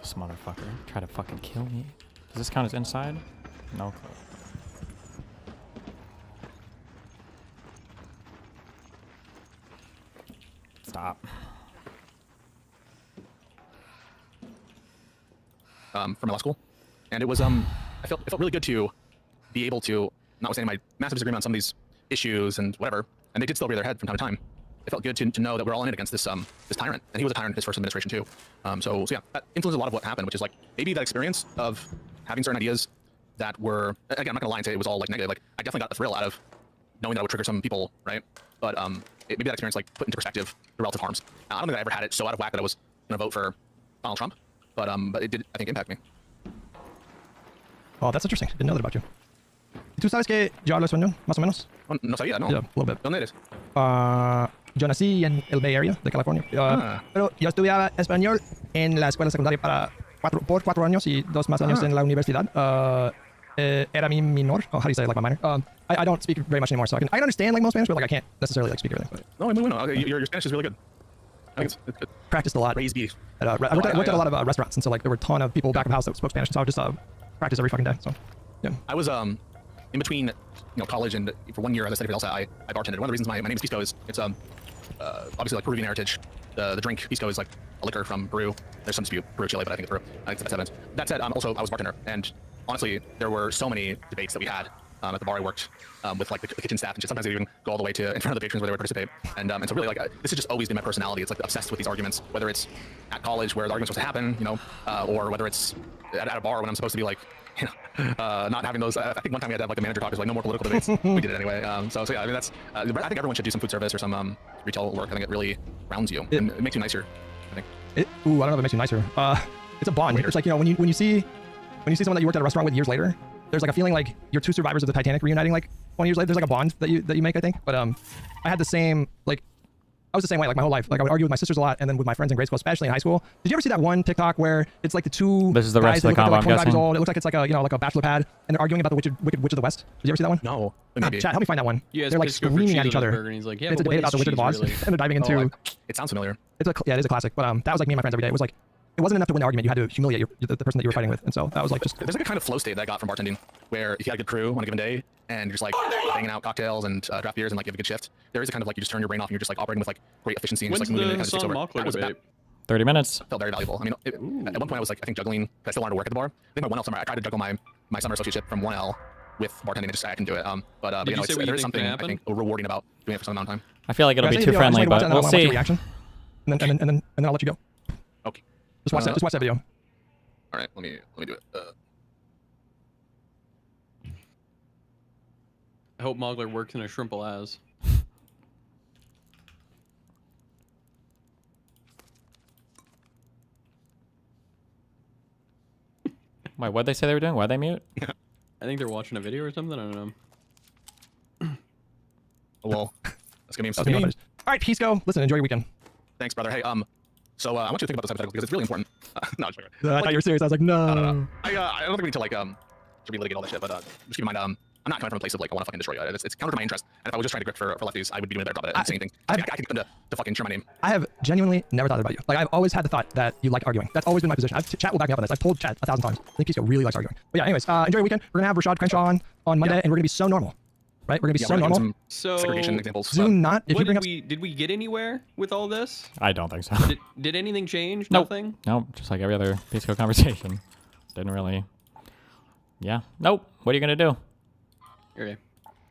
This motherfucker try to fucking kill me. Does this count as inside? No clue. Stop. From my law school, and it was it felt really good to be able to, notwithstanding my massive disagreement on some of these issues and whatever, and they did still rear their head from time to time. It felt good to know that we're all in it against this this tyrant, and he was a tyrant in his first administration too. So yeah, that influenced a lot of what happened, which is like maybe that experience of having certain ideas that were, again, I'm not gonna lie and say it was all like negative. Like I definitely got a thrill out of knowing that I would trigger some people, right? But maybe that experience like put into perspective the relative harms. I don't think I ever had it so out of whack that I was gonna vote for Donald Trump, but it did, I think, impact me. Oh, that's interesting. Didn't know that about you. ¿Tú sabes que yo hablo español, más o menos? No sabía, no. Yeah, a little bit. ¿Dónde eres? Yo nací en el Bay Area de California. Pero yo estudiaba español en la escuela secundaria por 4 años y 2 más años en la universidad. Era mi minor. Oh, how do you say it, like my minor? I don't speak very much anymore, so I can understand like most Spanish, but like I can't necessarily like speak everything. But. No, muy bueno. Your Spanish is really good. I think it's practiced a lot. raised beef. I worked at a lot of restaurants, and so like there were a ton of people back of house that spoke Spanish, so I would just practice every fucking day. So, yeah. I was in between college and for 1 year as I studied for LSAT, I bartended. One of the reasons my name is Pisco is it's obviously like Peruvian heritage. The drink Pisco is like a liquor from Peru. There's some dispute Peru, Chile, but I think it's Peru. I think it's the best evidence. That said, also I was a bartender, and honestly, there were so many debates that we had at the bar I worked with like the kitchen staff and shit. Sometimes they even go all the way to in front of the patrons where they would participate. And so really like this has just always been my personality. It's like obsessed with these arguments, whether it's at college where the argument's supposed to happen, or whether it's at a bar when I'm supposed to be like, not having those. I think one time we had to have like a manager talk. It was like no more political debates. We did it anyway. So yeah, I mean that's. I think everyone should do some food service or some retail work. I think it really rounds you and it makes you nicer. I think. I don't know if it makes you nicer. It's a bond. It's like when you see someone that you worked at a restaurant with years later, there's like a feeling like you're two survivors of the Titanic reuniting like 20 years later. There's like a bond that you make, I think. But I had the same like. I was the same way, like my whole life. Like I would argue with my sisters a lot, and then with my friends in grade school, especially in high school. Did you ever see that one TikTok where it's like the two This is the rest guys of the that look combo, like I'm they're like 25 years guessing. old? It looks like it's like a like a bachelor pad, and they're arguing about the Wicked Witch of the West. Did you ever see that one? No. Maybe. Chat, help me find that one. Yeah, They're like Pisco for screaming cheese at each on his other. burger, and he's like, yeah, It's a but debate what about the is Wizard of Oz, cheese, really? and they're diving into. It sounds familiar. It is a classic, but that was like me and my friends every day. It was like it wasn't enough to win the argument. You had to humiliate the person that you were fighting with, and so that was like just. There's like a kind of flow state that I got from bartending, where if you had a good crew on a given day and you're just like banging out cocktails and draft beers and like you have a good shift, there is a kind of like you just turn your brain off and you're just like operating with like great efficiency and When's just like moving the it and kind of takes over. Hassan Mockler debate? 30 minutes. Felt very valuable. I mean, at one point I was like I think juggling. I still wanted to work at the bar. I think my 1L summer I tried to juggle my summer associateship from 1L with bartending. I couldn't do it. But Did you say what you there is think something can I happen? think rewarding about doing it for some amount of time. I feel like it'll Can be I too see the video? I friendly, just wanna but watch we'll it, and I wanna watch your see. reaction, and then I'll let you go. Okay. Just watch that video. All right. Let me do it. I hope Mogler works in a shrimp as. Wait, what'd they say they were doing? Why'd they mute? I think they're watching a video or something. I don't know. Oh, well, that's gonna be All right, Pisco. Listen, enjoy your weekend. Thanks, brother. Hey, so I want you to think about this hypothetical because it's really important. No, I'm joking. I thought you were serious. I was like, no. No. I don't think we need to like to relitigate all that shit, but just keep in mind, I'm not coming from a place of like I want to fucking destroy you. It's counter to my interest. And if I was just trying to grip for lefties, I would be doing a better job at it and saying things. I could get them to fucking share my name. I have genuinely never thought about you. Like I've always had the thought that you like arguing. That's always been my position. Chat will back me up on this. I've told Chat 1,000 times. I think Pisco really likes arguing. But yeah, anyways, enjoy your weekend. We're gonna have Rashad Crenshaw on Monday, and we're gonna be so normal, right? We're gonna be so normal. So segregation examples. Do not. If you bring up, did we get anywhere with all this? I don't think so. Did anything change? Nope. Nothing. Nope. Just like every other Pisco conversation. Didn't really. Yeah. Nope. What are you gonna do? Okay.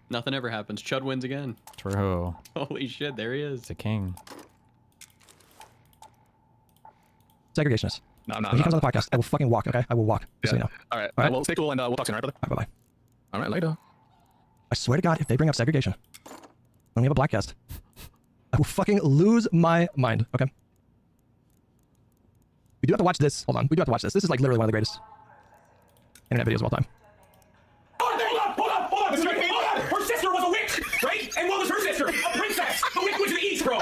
Nothing ever happens. Chud wins again. True. Holy shit! There he is. It's a king. segregationist. No. When he comes on the podcast, I will fucking walk. Okay, I will walk. Just so you know. All right. All right. Well, stay cool and we'll talk soon. All right, brother. All right, bye bye. All right, later. I swear to God, if they bring up segregation when we have a black guest, I will fucking lose my mind. Okay. We do have to watch this. Hold on. We do have to watch this. This is like literally one of the greatest internet videos of all time. Hold on. Hold on. Her sister was a witch, right? And what was her sister? A princess. A witch went to the east, bro.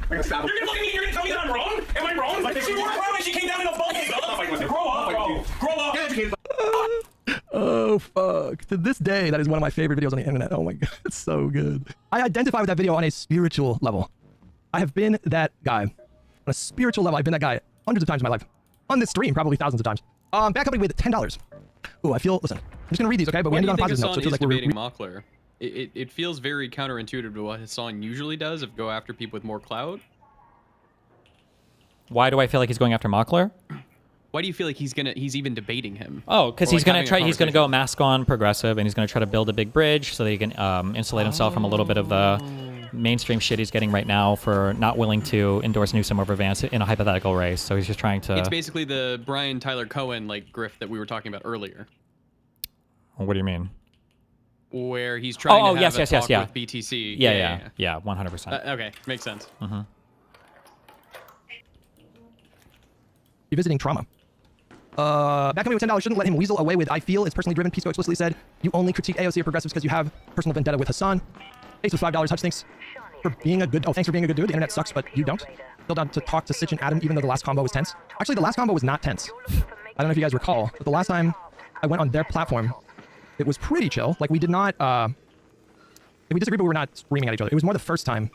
You're gonna look at me and you're gonna tell me that I'm wrong? Am I wrong? She wore a crown and she came down in a bubble. Grow up, bro. Grow up. Get educated. Oh, fuck. To this day, that is one of my favorite videos on the internet. Oh my God, it's so good. I identify with that video on a spiritual level. I have been that guy. On a spiritual level, I've been that guy hundreds of times in my life. On this stream, probably thousands of times. Back up with $10. Ooh, I feel, listen, I'm just gonna read these, okay? But we ended on a positive note, so it feels like we're debating Mockler. It feels very counterintuitive to what Hassan usually does of go after people with more clout. Why do I feel like he's going after Mockler? Why do you feel like he's even debating him? Oh, because he's like gonna he's gonna go mask on progressive, and he's gonna try to build a big bridge so that he can insulate himself from a little bit of the mainstream shit he's getting right now for not willing to endorse Newsom over Vance in a hypothetical race. So he's just trying to. It's basically the Brian Tyler Cohen like grift that we were talking about earlier. What do you mean? Where he's trying to have a talk yeah. with BTC. Yeah, 100%. Okay, makes sense. Mm-hmm. You're visiting trauma. Back on me with $10 shouldn't let him weasel away with I feel it's personally driven. Pisco explicitly said you only critique AOC or progressives because you have personal vendetta with Hassan. Thanks with $5. Hutch, thanks for being a good dude. The internet sucks, but you don't. Still down to talk to Sitch and Adam, even though the last combo was tense. Actually, the last combo was not tense. I don't know if you guys recall, but the last time I went on their platform, it was pretty chill. Like we did not, we disagreed, but we were not screaming at each other. It was more the first time.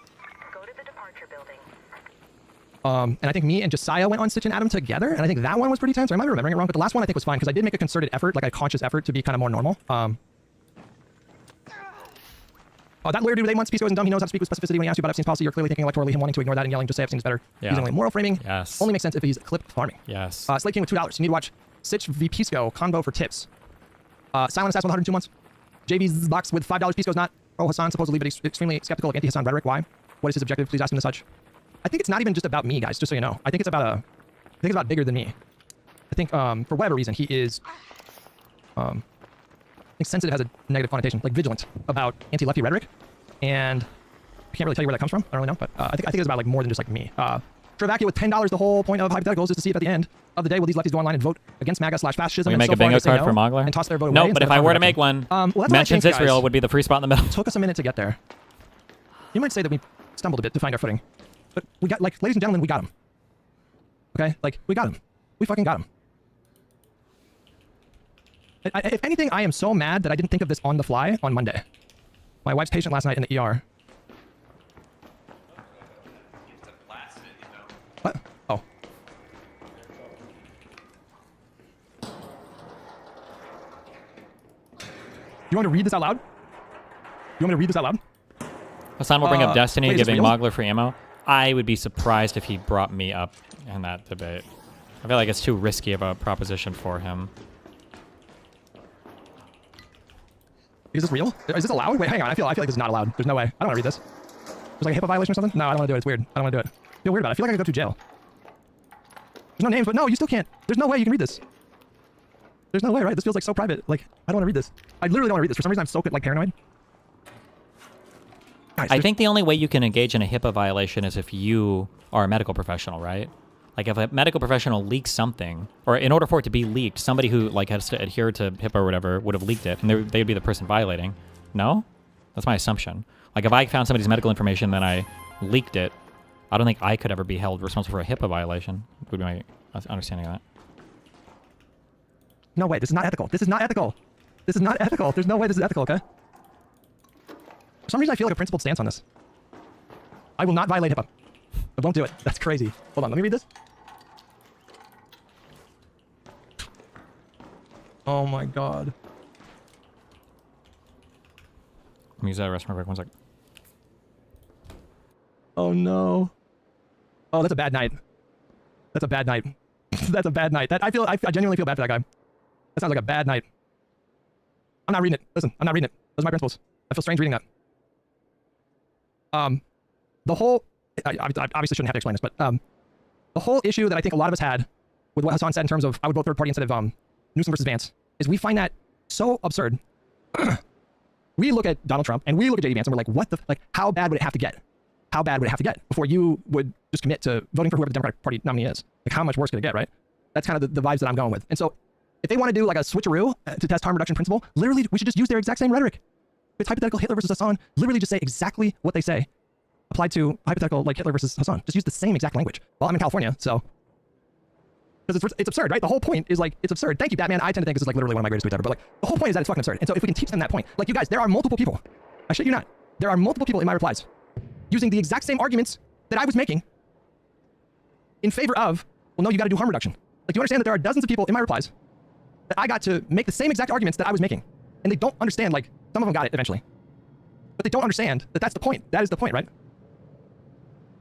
And I think me and Josiah went on Stitch and Adam together, and I think that one was pretty tense. Or am I remembering it wrong? But the last one I think was fine because I did make a concerted effort, like a conscious effort to be kind of more normal. Oh, that lawyer dude with 8 months, Pisco isn't dumb. He knows how to speak with specificity when he asks you about Epstein's policy. You're clearly thinking electorally, him wanting to ignore that and yelling, just say Epstein's better. Yeah. Using only moral framing. Yes. Only makes sense if he's clip farming. Yes. Slate King with $2. You need to watch Stitch v Pisco convo for tips. Silent Assassin with 102 months. JB's box with $5. Pisco's not Hassan supposedly, but he's extremely skeptical of anti-Hassan rhetoric. Why? What is his objective? Please ask him as such. I think it's not even just about me, guys, just so you know. I think it's about bigger than me. I think for whatever reason he is I think sensitive has a negative connotation, like vigilant about anti-lefty rhetoric. And I can't really tell you where that comes from. I don't really know, but I think it's about like more than just like me. Travakia with $10. The whole point of hypotheticals is to see if at the end of the day will these lefties go online and vote against MAGA/fascism. We and make so a bingo far they say card no for Mogler? and toss their vote away. No, but instead if of I were to harm make one, well, that's what I mentions think, Israel guys. would be the free spot in the middle. Took us a minute to get there. You might say that we stumbled a bit to find our footing, but we got, like, ladies and gentlemen, we got him. Okay, like we got him. We fucking got him. If anything, I am so mad that I didn't think of this on the fly on Monday. My wife's patient last night in the ER. What? Oh. You want me to read this out loud? You want me to read this out loud? Hassan will bring up Destiny, wait, is this giving real? Mogler free ammo. I would be surprised if he brought me up in that debate. I feel like it's too risky of a proposition for him. Is this real? Is this allowed? Wait, hang on. I feel like this is not allowed. There's no way. I don't want to read this. There's like a HIPAA violation or something? No, I don't want to do it. It's weird. I don't want to do it. I feel weird about it. I feel like I could go to jail. There's no names, but no, you still can't. There's no way you can read this. There's no way, right? This feels like so private. Like, I don't want to read this. I literally don't want to read this. For some reason, I'm so like paranoid. Guys, I think the only way you can engage in a HIPAA violation is if you are a medical professional, right? Like if a medical professional leaks something, or in order for it to be leaked, somebody who like has to adhere to HIPAA or whatever would have leaked it, and they would be the person violating. No? That's my assumption. Like if I found somebody's medical information and I leaked it, I don't think I could ever be held responsible for a HIPAA violation, would be my understanding of that. No way. This is not ethical. This is not ethical. This is not ethical. There's no way this is ethical, okay? For some reason, I feel like a principled stance on this. I will not violate HIPAA. I won't do it. That's crazy. Hold on. Let me read this. Oh my god. Let me use that restroom real quick. 1 sec. Oh no. Oh, that's a bad night. That's a bad night. That's a bad night. I genuinely feel bad for that guy. That sounds like a bad night. I'm not reading it. Listen, I'm not reading it. Those are my principles. I feel strange reading that. The whole, I obviously shouldn't have to explain this, but the whole issue that I think a lot of us had with what Hassan said in terms of I would vote third party instead of Newsom versus Vance is we find that so absurd. We look at Donald Trump and we look at JD Vance and we're like, what the, like, how bad would it have to get? How bad would it have to get before you would just commit to voting for whoever the Democratic Party nominee is? Like, how much worse could it get, right? That's kind of the vibes that I'm going with. And so if they want to do like a switcheroo to test harm reduction principle, literally, we should just use their exact same rhetoric. It's hypothetical Hitler versus Hassan. Literally just say exactly what they say applied to hypothetical like Hitler versus Hassan. Just use the same exact language. Well, I'm in California, so. Because it's absurd, right? The whole point is like, it's absurd. Thank you, Batman. I tend to think this is like literally one of my greatest tweets ever, but like, the whole point is that it's fucking absurd. And so if we can teach them that point, like you guys, there are multiple people. I shit you not. There are multiple people in my replies using the exact same arguments that I was making in favor of, well, no, you got to do harm reduction. Like, do you understand that there are dozens of people in my replies that I got to make the same exact arguments that I was making? And they don't understand, like, some of them got it eventually. But they don't understand that that's the point. That is the point, right?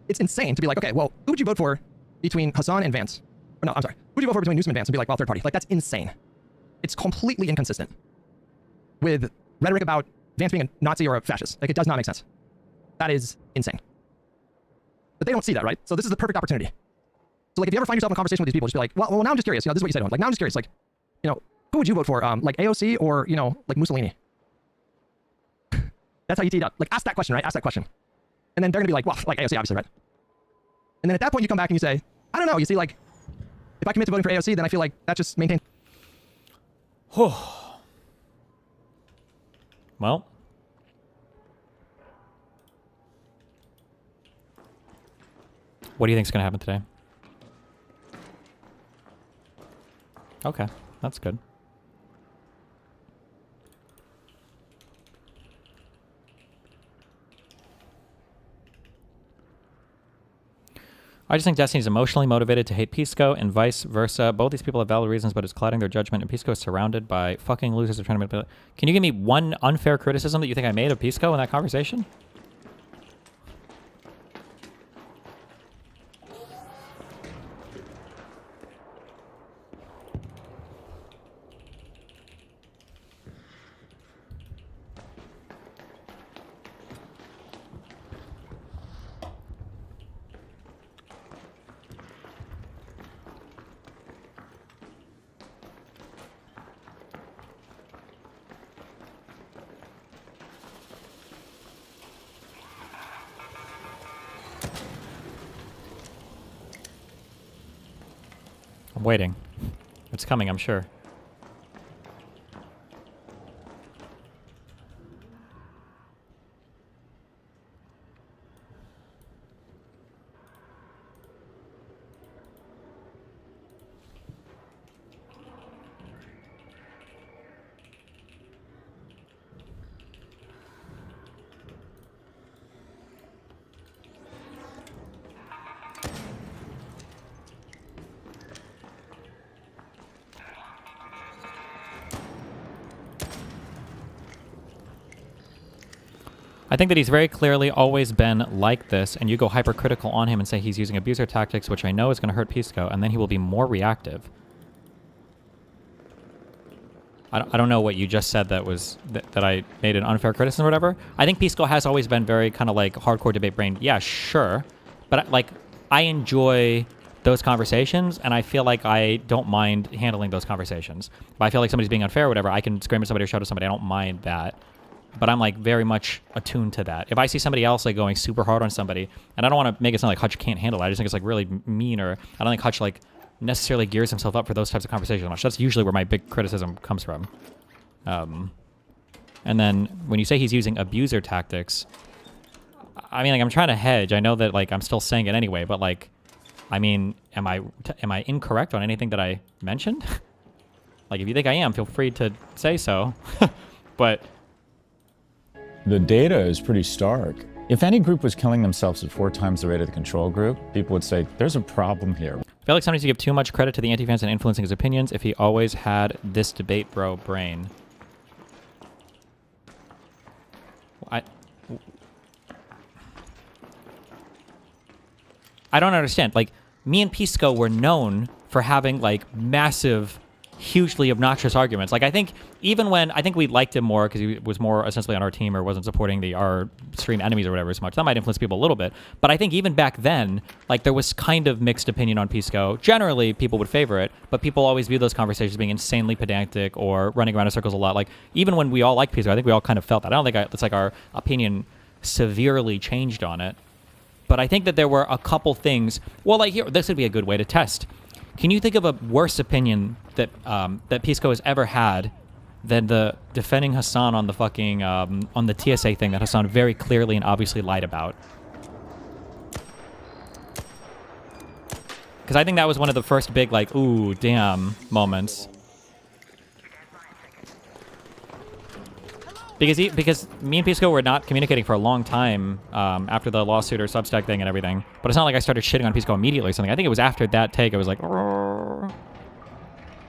It's insane to be like, okay, well, who would you vote for between Hassan and Vance? Or no, I'm sorry. Who would you vote for between Newsom and Vance and be like, well, third party? Like, that's insane. It's completely inconsistent with rhetoric about Vance being a Nazi or a fascist. Like, it does not make sense. That is insane. But they don't see that, right? So this is the perfect opportunity. So like, if you ever find yourself in a conversation with these people, just be like, well, now I'm just curious. You know, this is what you said to him. Like, now I'm just curious. Like, you know, who would you vote for? Like AOC or, you know, like Mussolini? That's how you tee it up. Like, ask that question, right? Ask that question. And then they're gonna be like, well, like AOC, obviously, right? And then at that point, you come back and you say, I don't know. You see, like, if I commit to voting for AOC, then I feel like that just maintains. Well. What do you think is going to happen today? Okay, that's good. I just think Destiny's emotionally motivated to hate Pisco and vice versa. Both these people have valid reasons, but it's clouding their judgment, and Pisco is surrounded by fucking losers who are trying to manipulate. Can you give me one unfair criticism that you think I made of Pisco in that conversation? I'm waiting. It's coming, I'm sure. I think that he's very clearly always been like this, and you go hypercritical on him and say he's using abuser tactics, which I know is going to hurt Pisco, and then he will be more reactive. I don't know what you just said that was that I made an unfair criticism or whatever. I think Pisco has always been very kind of like hardcore debate brain. Yeah, sure, but like I enjoy those conversations, and I feel like I don't mind handling those conversations. If I feel like somebody's being unfair or whatever, I can scream at somebody or shout at somebody. I don't mind that. But I'm like very much attuned to that. If I see somebody else like going super hard on somebody, and I don't want to make it sound like Hutch can't handle it, I just think it's like really mean, or I don't think Hutch like necessarily gears himself up for those types of conversations much. That's usually where my big criticism comes from. And then when you say he's using abuser tactics, I mean, like, I'm trying to hedge. I know that like I'm still saying it anyway, but like, I mean, am I incorrect on anything that I mentioned? Like, if you think I am, feel free to say so. But the data is pretty stark. If any group was killing themselves at 4 times the rate of the control group, people would say, there's a problem here. I feel like somebody needs to give too much credit to the anti-fans and influencing his opinions if he always had this debate bro brain. I don't understand. Like, me and Pisco were known for having, like, massive, hugely obnoxious arguments. Like, I think even when I think we liked him more because he was more essentially on our team or wasn't supporting our stream enemies or whatever as much, that might influence people a little bit. But I think even back then, like, there was kind of mixed opinion on Pisco. Generally, people would favor it, but people always view those conversations being insanely pedantic or running around in circles a lot. Like, even when we all liked Pisco, I think we all kind of felt that. I don't think it's like our opinion severely changed on it. But I think that there were a couple things. Well, like, here, this would be a good way to test. Can you think of a worse opinion that that Pisco has ever had than the defending Hassan on the fucking on the TSA thing that Hassan very clearly and obviously lied about? Because I think that was one of the first big, like, ooh, damn moments. Because me and Pisco were not communicating for a long time after the lawsuit or Substack thing and everything. But it's not like I started shitting on Pisco immediately or something. I think it was after that take, I was like,